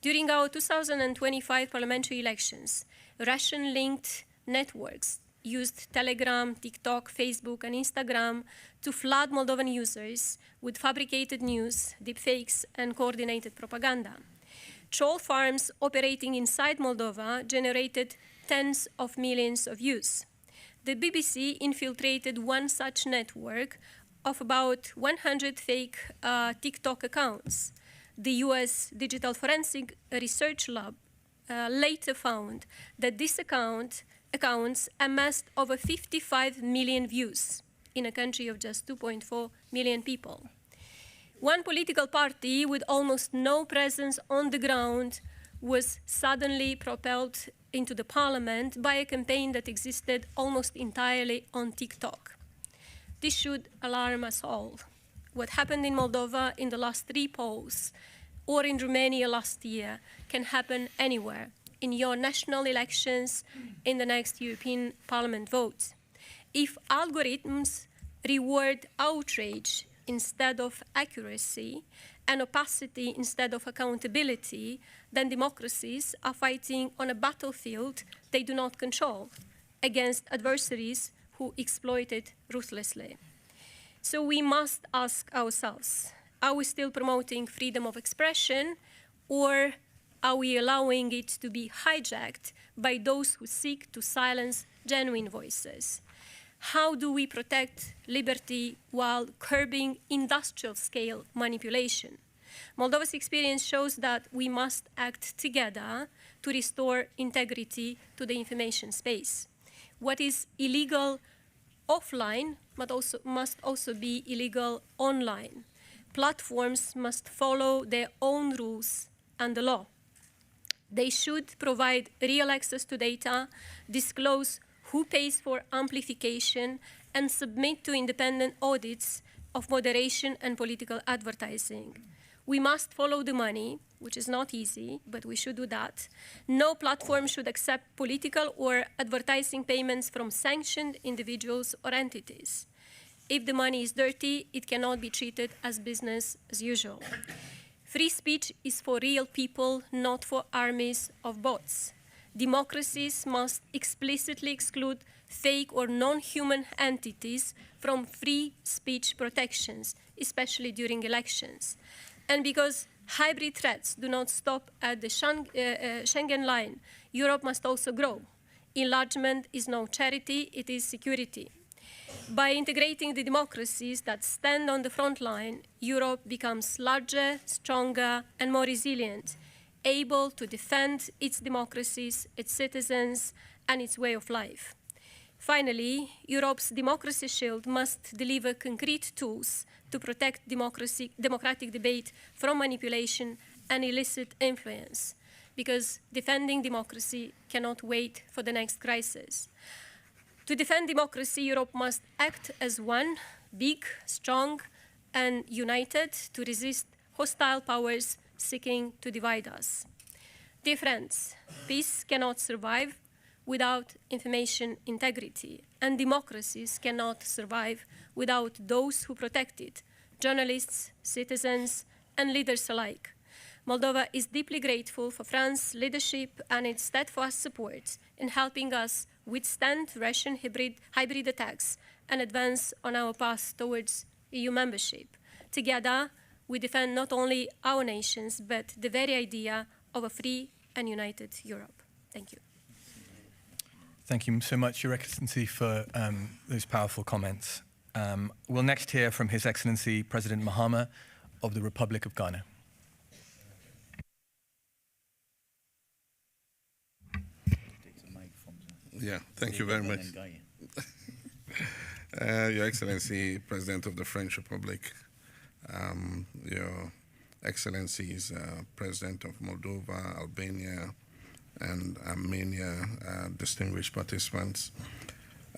During our 2025 parliamentary elections, Russian-linked networks used Telegram, TikTok, Facebook, and Instagram to flood Moldovan users with fabricated news, deepfakes, and coordinated propaganda. Troll farms operating inside Moldova generated tens of millions of views. The BBC infiltrated one such network of about 100 fake TikTok accounts. The US Digital Forensic Research Lab later found that these accounts amassed over 55 million views in a country of just 2.4 million people. One political party with almost no presence on the ground was suddenly propelled into the parliament by a campaign that existed almost entirely on TikTok. This should alarm us all. What happened in Moldova in the last 3 polls or in Romania last year can happen anywhere, in your national elections, in the next European Parliament vote. If algorithms reward outrage instead of accuracy and opacity instead of accountability, then democracies are fighting on a battlefield they do not control against adversaries who exploit it ruthlessly. So we must ask ourselves, are we still promoting freedom of expression, or are we allowing it to be hijacked by those who seek to silence genuine voices? How do we protect liberty while curbing industrial-scale manipulation? Moldova's experience shows that we must act together to restore integrity to the information space. What is illegal offline must also be illegal online. Platforms must follow their own rules and the law. They should provide real access to data, disclose who pays for amplification, and submit to independent audits of moderation and political advertising. We must follow the money, which is not easy, but we should do that. No platform should accept political or advertising payments from sanctioned individuals or entities. If the money is dirty, it cannot be treated as business as usual. Free speech is for real people, not for armies of bots. Democracies must explicitly exclude fake or non-human entities from free speech protections, especially during elections. And because hybrid threats do not stop at the Schengen line, Europe must also grow. Enlargement is no charity, it is security. By integrating the democracies that stand on the front line, Europe becomes larger, stronger, and more resilient, able to defend its democracies, its citizens, and its way of life. Finally, Europe's democracy shield must deliver concrete tools to protect democratic debate from manipulation and illicit influence, because defending democracy cannot wait for the next crisis. To defend democracy, Europe must act as one, big, strong, and united to resist hostile powers seeking to divide us. Dear friends, peace cannot survive without information integrity, and democracies cannot survive without those who protect it, journalists, citizens, and leaders alike. Moldova is deeply grateful for France's leadership and its steadfast support in helping us withstand Russian hybrid attacks and advance on our path towards EU membership. Together, we defend not only our nations, but the very idea of a free and united Europe. Thank you. Thank you so much, Your Excellency, for those powerful comments. We'll next hear from His Excellency President Mahama of the Republic of Ghana. Yeah, thank you very much. Your Excellency, President of the French Republic, Your Excellencies, President of Moldova, Albania, and Armenia, distinguished participants.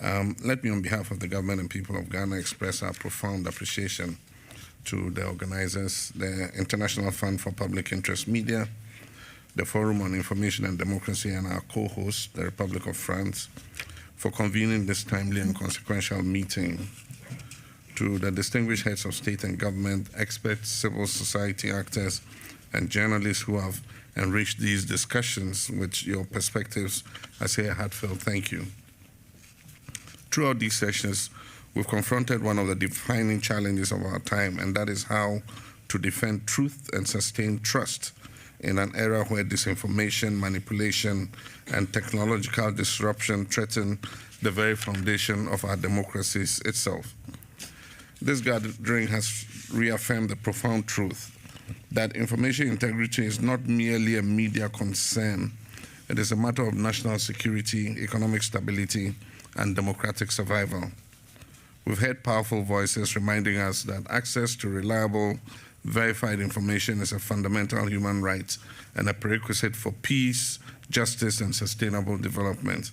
Let me, on behalf of the government and people of Ghana, express our profound appreciation to the organizers, the International Fund for Public Interest Media, the Forum on Information and Democracy, and our co-host, the Republic of France, for convening this timely and consequential meeting. To the distinguished heads of state and government, experts, civil society actors, and journalists who have enriched these discussions with your perspectives, I say a heartfelt thank you. Throughout these sessions, we've confronted one of the defining challenges of our time, and that is how to defend truth and sustain trust in an era where disinformation, manipulation, and technological disruption threaten the very foundation of our democracies itself. This gathering has reaffirmed the profound truth that information integrity is not merely a media concern. It is a matter of national security, economic stability, and democratic survival. We've heard powerful voices reminding us that access to reliable, verified information is a fundamental human right and a prerequisite for peace, justice, and sustainable development.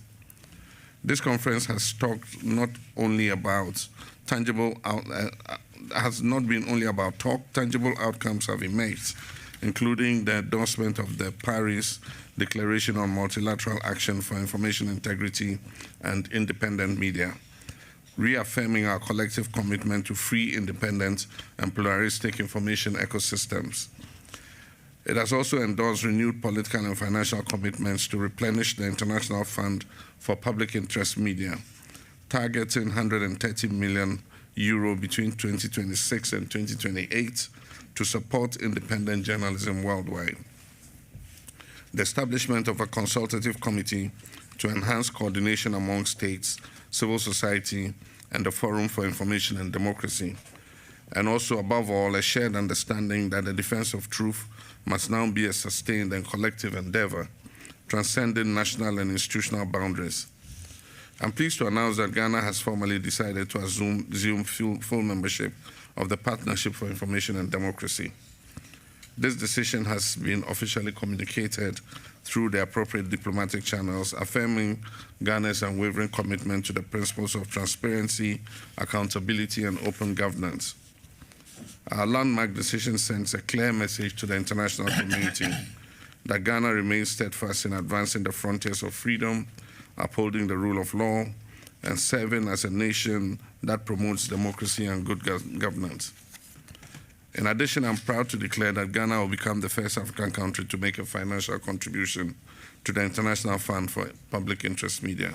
This conference has talked not only about tangible outcomes have emerged, including the endorsement of the Paris Declaration on Multilateral Action for Information Integrity and Independent Media, reaffirming our collective commitment to free, independent, and pluralistic information ecosystems. It has also endorsed renewed political and financial commitments to replenish the International Fund for Public Interest Media, targeting €130 million between 2026 and 2028 to support independent journalism worldwide. The establishment of a consultative committee to enhance coordination among states, civil society, and the Forum for Information and Democracy. And also, above all, a shared understanding that the defense of truth must now be a sustained and collective endeavor, transcending national and institutional boundaries. I'm pleased to announce that Ghana has formally decided to assume full membership of the Partnership for Information and Democracy. This decision has been officially communicated through the appropriate diplomatic channels, affirming Ghana's unwavering commitment to the principles of transparency, accountability, and open governance. Our landmark decision sends a clear message to the international community that Ghana remains steadfast in advancing the frontiers of freedom, upholding the rule of law, and serving as a nation that promotes democracy and good governance. In addition, I'm proud to declare that Ghana will become the first African country to make a financial contribution to the International Fund for Public Interest Media.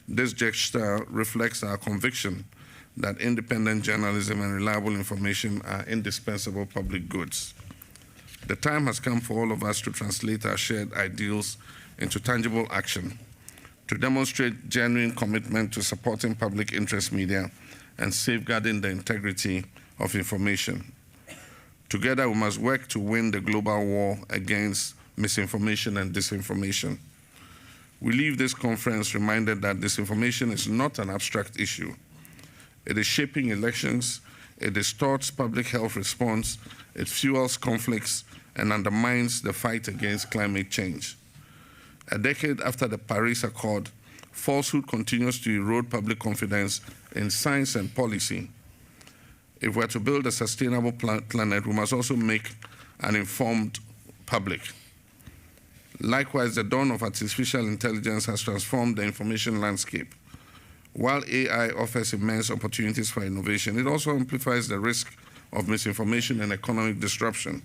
This gesture reflects our conviction that independent journalism and reliable information are indispensable public goods. The time has come for all of us to translate our shared ideals into tangible action, to demonstrate genuine commitment to supporting public interest media and safeguarding the integrity of information. Together, we must work to win the global war against misinformation and disinformation. We leave this conference reminded that disinformation is not an abstract issue. It is shaping elections, it distorts public health response, it fuels conflicts, and undermines the fight against climate change. A decade after the Paris Accord, falsehood continues to erode public confidence in science and policy. If we're to build a sustainable planet, we must also make an informed public. Likewise, the dawn of artificial intelligence has transformed the information landscape. While AI offers immense opportunities for innovation, it also amplifies the risk of misinformation and economic disruption.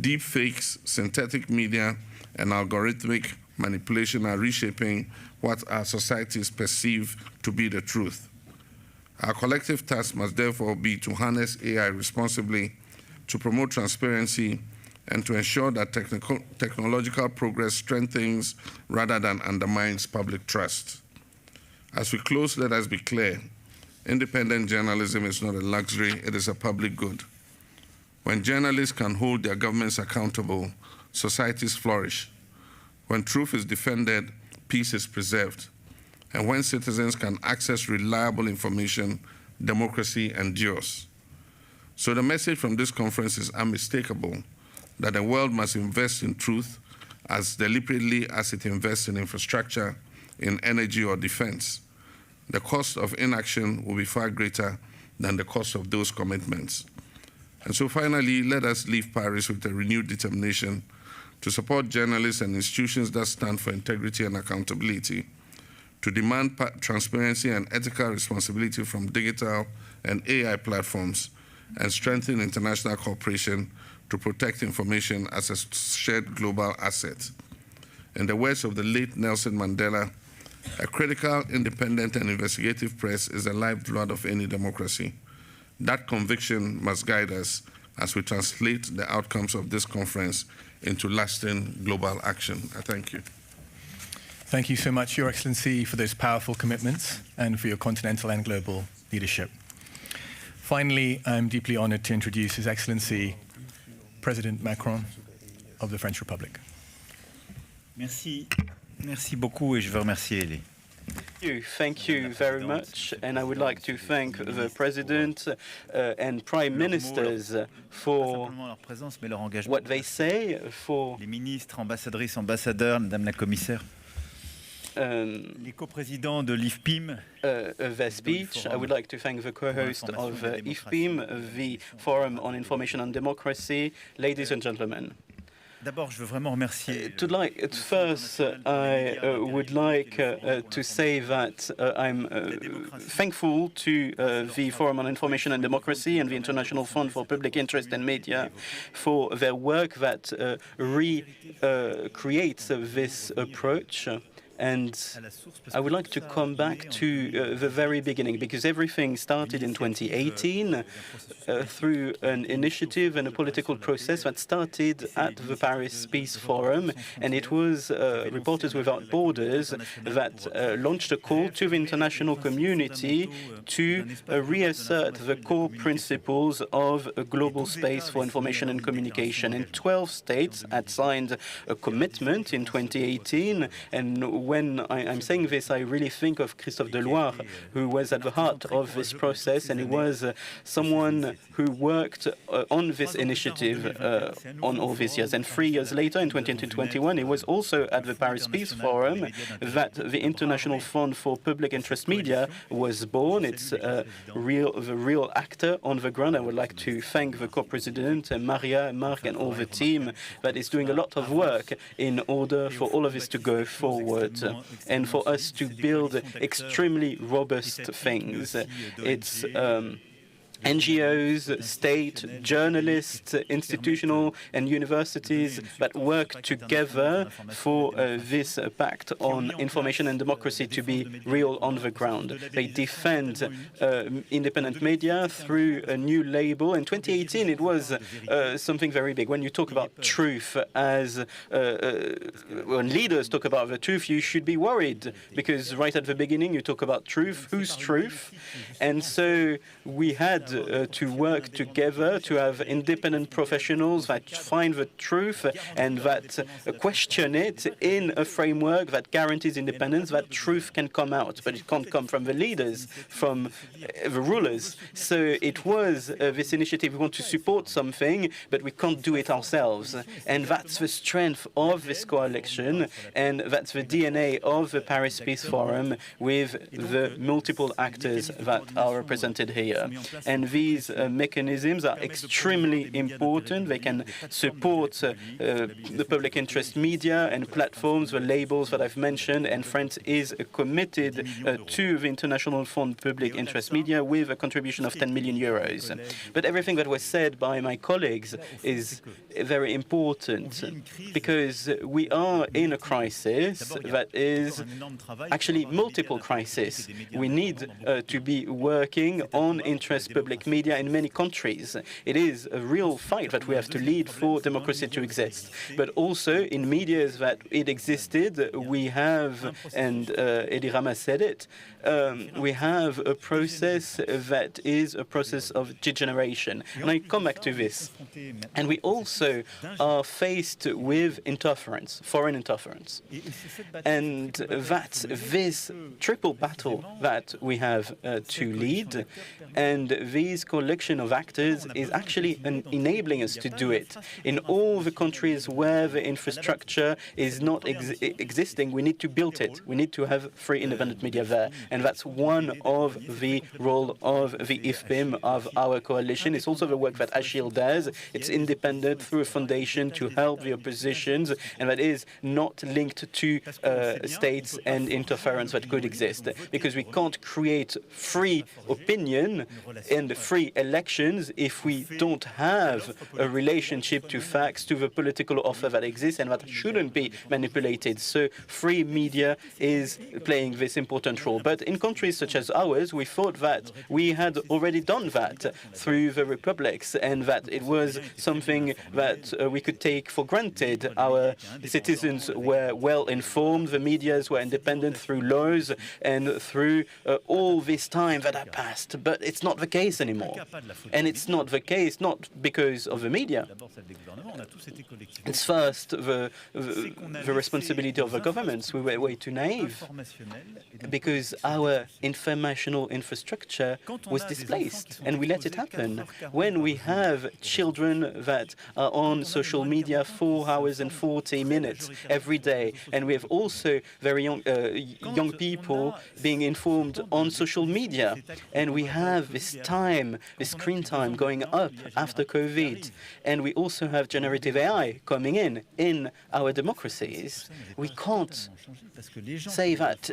Deep fakes, synthetic media, and algorithmic manipulation are reshaping what our societies perceive to be the truth. Our collective task must therefore be to harness AI responsibly, to promote transparency, and to ensure that technological progress strengthens rather than undermines public trust. As we close, let us be clear. Independent journalism is not a luxury, it is a public good. When journalists can hold their governments accountable, societies flourish. When truth is defended, peace is preserved. And when citizens can access reliable information, democracy endures. So the message from this conference is unmistakable, that the world must invest in truth as deliberately as it invests in infrastructure, in energy or defense. The cost of inaction will be far greater than the cost of those commitments. And so finally, let us leave Paris with a renewed determination to support journalists and institutions that stand for integrity and accountability, to demand transparency and ethical responsibility from digital and AI platforms, and strengthen international cooperation to protect information as a shared global asset. In the words of the late Nelson Mandela, a critical, independent, and investigative press is the lifeblood of any democracy. That conviction must guide us as we translate the outcomes of this conference into lasting global action. I thank you. Thank you so much, Your Excellency, for those powerful commitments and for your continental and global leadership. Finally, I'm deeply honored to introduce His Excellency President Macron of the French Republic. Merci beaucoup, et je veux remercier les. Thank you very much, and I would like to thank the President and Prime Ministers for what they say, for les ministres, ambassadrices, ambassadeurs, Madame la Commissaire, les coprésidents de l'IFPIM, their speech. I would like to thank the co-host of IFPIM, the Forum on Information and Democracy. Ladies and gentlemen, d'abord, je veux vraiment remercier. First, I would like to say that I'm thankful to the Forum on Information and Democracy and the International Fund for Public Interest and Media for their work that recreates this approach. And I would like to come back to the very beginning, because everything started in 2018 through an initiative and a political process that started at the Paris Peace Forum, and it was Reporters Without Borders that launched a call to the international community to reassert the core principles of a global space for information and communication. And 12 states had signed a commitment in 2018, and when I'm saying this, I really think of Christophe Deloire, who was at the heart of this process, and he was someone who worked on this initiative on all these years. And 3 years later, in 2021, he was also at the Paris Peace Forum that the International Fund for Public Interest Media was born. It's the real actor on the ground. I would like to thank the co-president, Maria, Marc, and all the team that is doing a lot of work in order for all of this to go forward and for us to build extremely robust things. It's NGOs, state, journalists, institutional and universities that work together for this pact on information and democracy to be real on the ground. They defend independent media through a new label. In 2018, it was something very big. When you talk about truth, when leaders talk about the truth, you should be worried, because right at the beginning, you talk about truth, whose truth? And so we had to work together to have independent professionals that find the truth and that question it in a framework that guarantees independence, that truth can come out, but it can't come from the leaders, from the rulers. So it was this initiative. We want to support something, but we can't do it ourselves. And that's the strength of this coalition, and that's the DNA of the Paris Peace Forum, with the multiple actors that are represented here. And these mechanisms are extremely important. They can support the public interest media and platforms, the labels that I've mentioned, and France is committed to the International Fund Public Interest Media with a contribution of 10 million euros. But everything that was said by my colleagues is very important, because we are in a crisis that is actually multiple crises. We need to be working on interest public media in many countries. It is a real fight that we have to lead for democracy to exist. But also in media that it existed, we have, and Edi Rama said it, we have a process that is a process of degeneration. And I come back to this. And we also are faced with interference, foreign interference. And that's this triple battle that we have to lead. And this collection of actors is actually enabling us to do it. In all the countries where the infrastructure is not existing, we need to build it. We need to have free independent media there. And that's one of the role of the IFPIM, of our coalition. It's also the work that Achille does. It's independent through a foundation to help the oppositions, and that is not linked to states and interference that could exist. Because we can't create free opinion and free elections if we don't have a relationship to facts, to the political offer that exists and that shouldn't be manipulated. So free media is playing this important role. But in countries such as ours, we thought that we had already done that through the republics, and that it was something that we could take for granted. Our citizens were well informed, the medias were independent through laws and through all this time that had passed. But it's not the case anymore. And it's not the case, not because of the media. It's first the responsibility of the governments. We were way too naive because our informational infrastructure was displaced, and we let it happen. When we have children that are on social media 4 hours and 40 minutes every day, and we have also very young people being informed on social media, and we have this time, this screen time going up after COVID, and we also have generative AI coming in our democracies, we can't say that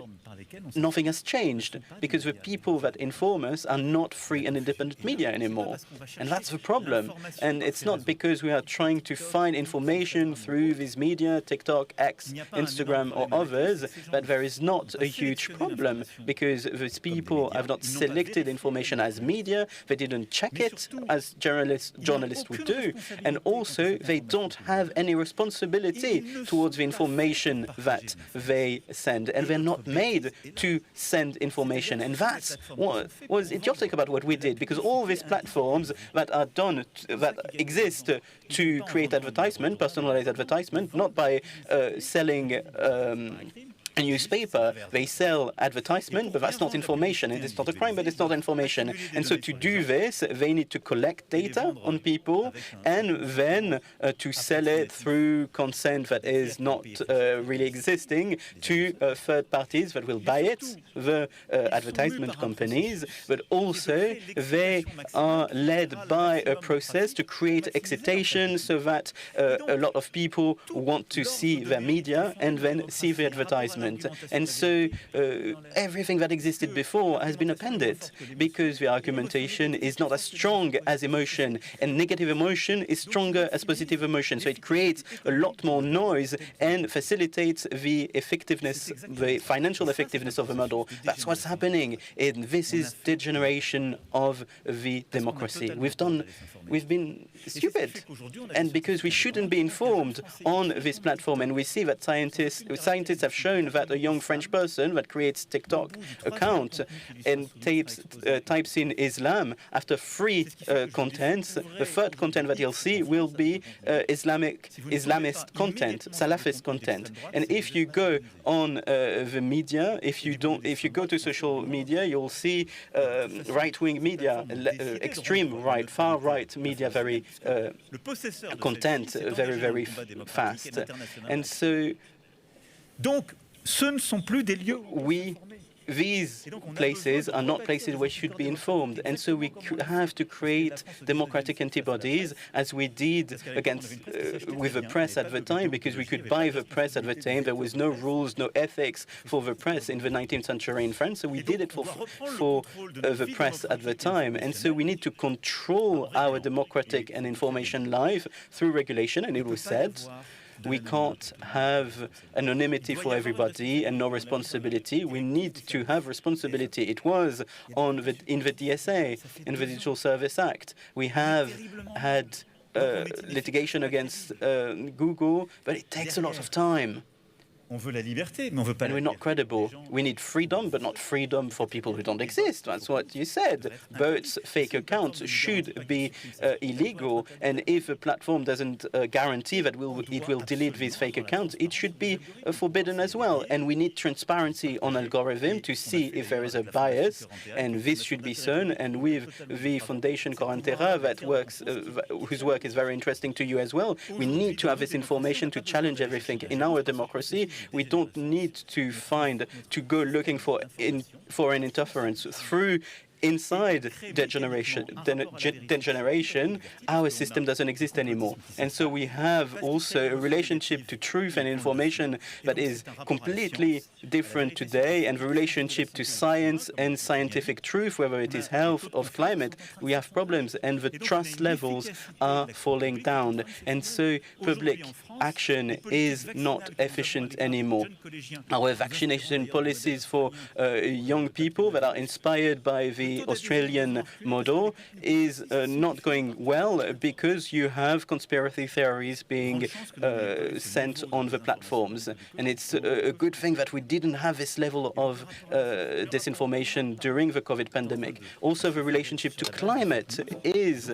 nothing has changed, because the people that inform us are not free and independent media anymore. And that's the problem. And it's not because we are trying to find information through these media, TikTok, X, Instagram, or others, that there is not a huge problem, because these people have not selected information as media, they didn't check it as journalists would do, and also they don't have any responsibility towards the information that they send, and they're not made to send information. And that's what was idiotic about what we did, because all these platforms that are done, that exist to create advertisement, personalized advertisement, not by selling a newspaper, they sell advertisement, but that's not information, and it's not a crime, but it's not information. And so to do this, they need to collect data on people and then to sell it through consent that is not really existing to third parties that will buy it, the advertisement companies, but also they are led by a process to create excitation so that a lot of people want to see their media and then see the advertisement. management. And so everything that existed before has been appended because the argumentation is not as strong as emotion, and negative emotion is stronger as positive emotion. So it creates a lot more noise and facilitates the effectiveness, the financial effectiveness of the model. That's what's happening, and this is degeneration of the democracy. We've been stupid, and because we shouldn't be informed on this platform, and we see that scientists have shown that a young French person that creates TikTok account and types in Islam, after 3 contents, the third content that he'll see will be Islamist content, Salafist content. And if you go on the media, if you go to social media, you'll see right-wing media, extreme right, far-right media, very content, very fast. And so these places are not places where we should be informed, and so we have to create democratic antibodies, as we did against with the press at the time, because we could buy the press at the time. There was no rules, no ethics for the press in the 19th century in France, so we did it for the press at the time. And so we need to control our democratic and information life through regulation, and it was said we can't have anonymity for everybody and no responsibility. We need to have responsibility. It was in the DSA, in the Digital Service Act. We have had litigation against Google, but it takes a lot of time. And we're not credible. We need freedom, but not freedom for people who don't exist. That's what you said. Both fake accounts should be illegal, and if a platform doesn't guarantee that it will delete these fake accounts, it should be forbidden as well. And we need transparency on algorithm to see if there is a bias, and this should be shown. And with the Foundation Corantera, whose work is very interesting to you as well, we need to have this information to challenge everything. In our democracy, we don't need to go looking for foreign interference through inside degeneration, our system doesn't exist anymore. And so we have also a relationship to truth and information that is completely different today, and the relationship to science and scientific truth, whether it is health or climate, we have problems, and the trust levels are falling down. And so public action is not efficient anymore. Our vaccination policies for young people that are inspired by the Australian model is not going well because you have conspiracy theories being sent on the platforms. And it's a good thing that we didn't have this level of disinformation during the COVID pandemic. Also, the relationship to climate is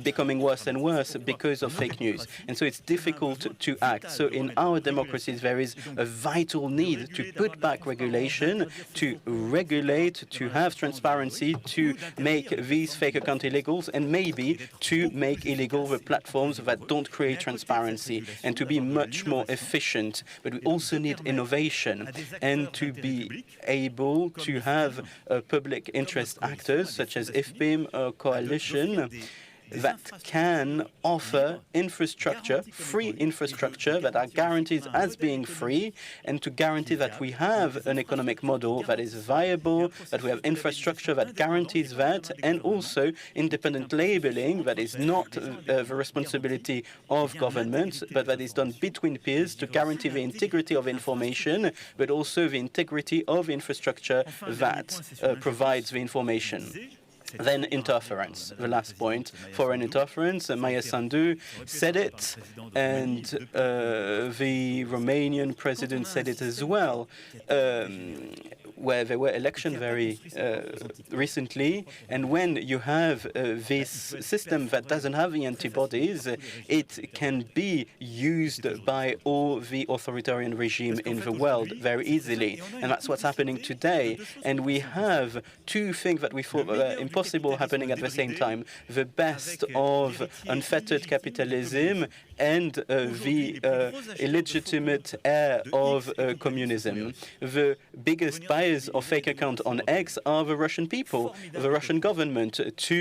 becoming worse and worse because of fake news. And so it's difficult to act. So in our democracies, there is a vital need to put back regulation, to regulate, to have transparency, to make these fake account illegals, and maybe to make illegal the platforms that don't create transparency, and to be much more efficient. But we also need innovation, and to be able to have public interest actors such as IFPIM or Coalition that can offer infrastructure, free infrastructure that are guaranteed as being free, and to guarantee that we have an economic model that is viable, that we have infrastructure that guarantees that, and also independent labeling that is not the responsibility of government, but that is done between peers to guarantee the integrity of information, but also the integrity of infrastructure that provides the information. Then interference, the last point, foreign interference. Maya Sandu said it, and the Romanian president said it as well, where there were elections very recently, and when you have this system that doesn't have the antibodies, it can be used by all the authoritarian regime in the world very easily, and that's what's happening today. And we have two things that we thought were impossible happening at the same time: the best of unfettered capitalism and the illegitimate heir of communism. The biggest bias creators of fake account on X are the Russian people, the Russian government, to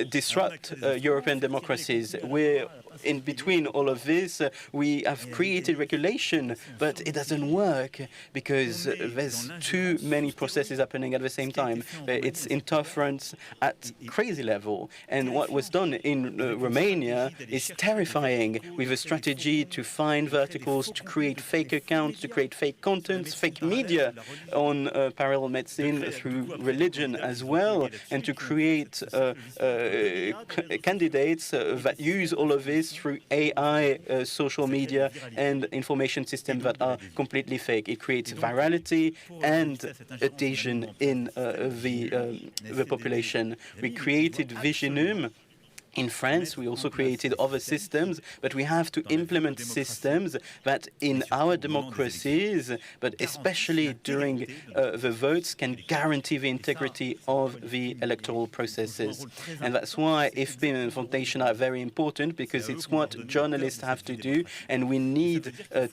disrupt European democracies. We're in between all of this. We have created regulation, but it doesn't work because there's too many processes happening at the same time. It's interference at crazy level. And what was done in Romania is terrifying, with a strategy to find verticals, to create fake accounts, to create fake contents, fake media on parallel medicine through religion as well, and to create candidates that use all of this through AI, social media, and information systems that are completely fake. It creates virality and adhesion in the population. We created Viginum. In France, we also created other systems, but we have to implement systems that in our democracies, but especially during the votes, can guarantee the integrity of the electoral processes. And that's why IFPIM and Foundation are very important, because it's what journalists have to do, and we need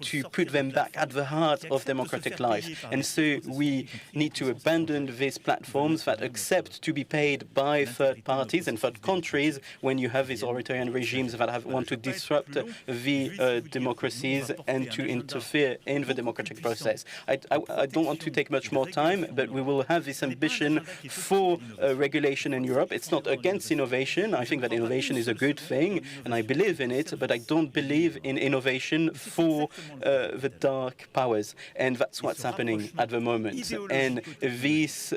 to put them back at the heart of democratic life. And so we need to abandon these platforms that accept to be paid by third parties and third countries when you have these authoritarian regimes that want to disrupt the democracies and to interfere in the democratic process. I don't want to take much more time, but we will have this ambition for regulation in Europe. It's not against innovation. I think that innovation is a good thing, and I believe in it, but I don't believe in innovation for the dark powers. And that's what's happening at the moment. And this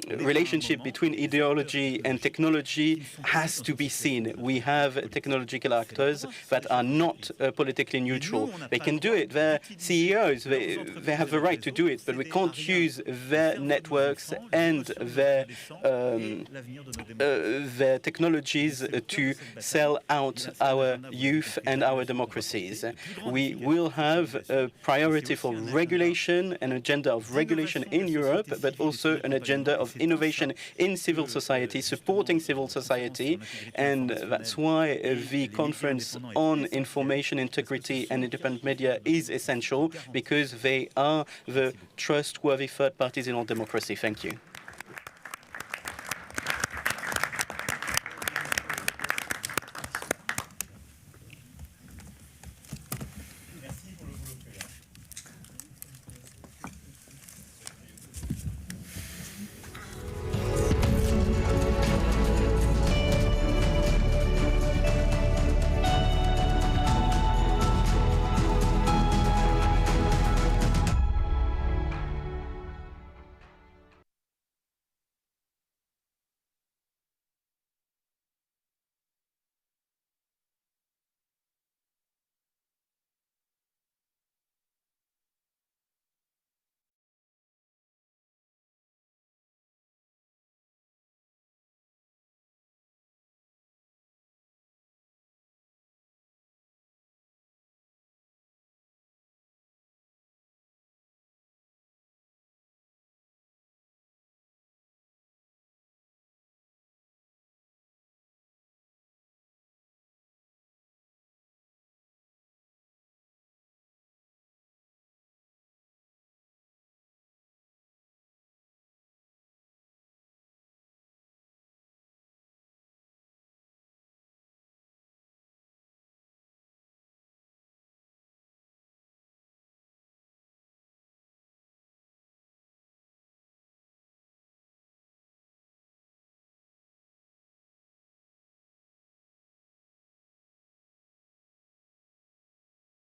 relationship between ideology and technology has to be seen. We have technological actors that are not politically neutral. They can do it. They're CEOs. They have the right to do it, but we can't use their networks and their technologies to sell out our youth and our democracies. We will have a priority for regulation, an agenda of regulation in Europe, but also an agenda of innovation in civil society, supporting civil society. And that's why the conference on information integrity and independent media is essential, because they are the trustworthy third parties in our democracy. Thank you.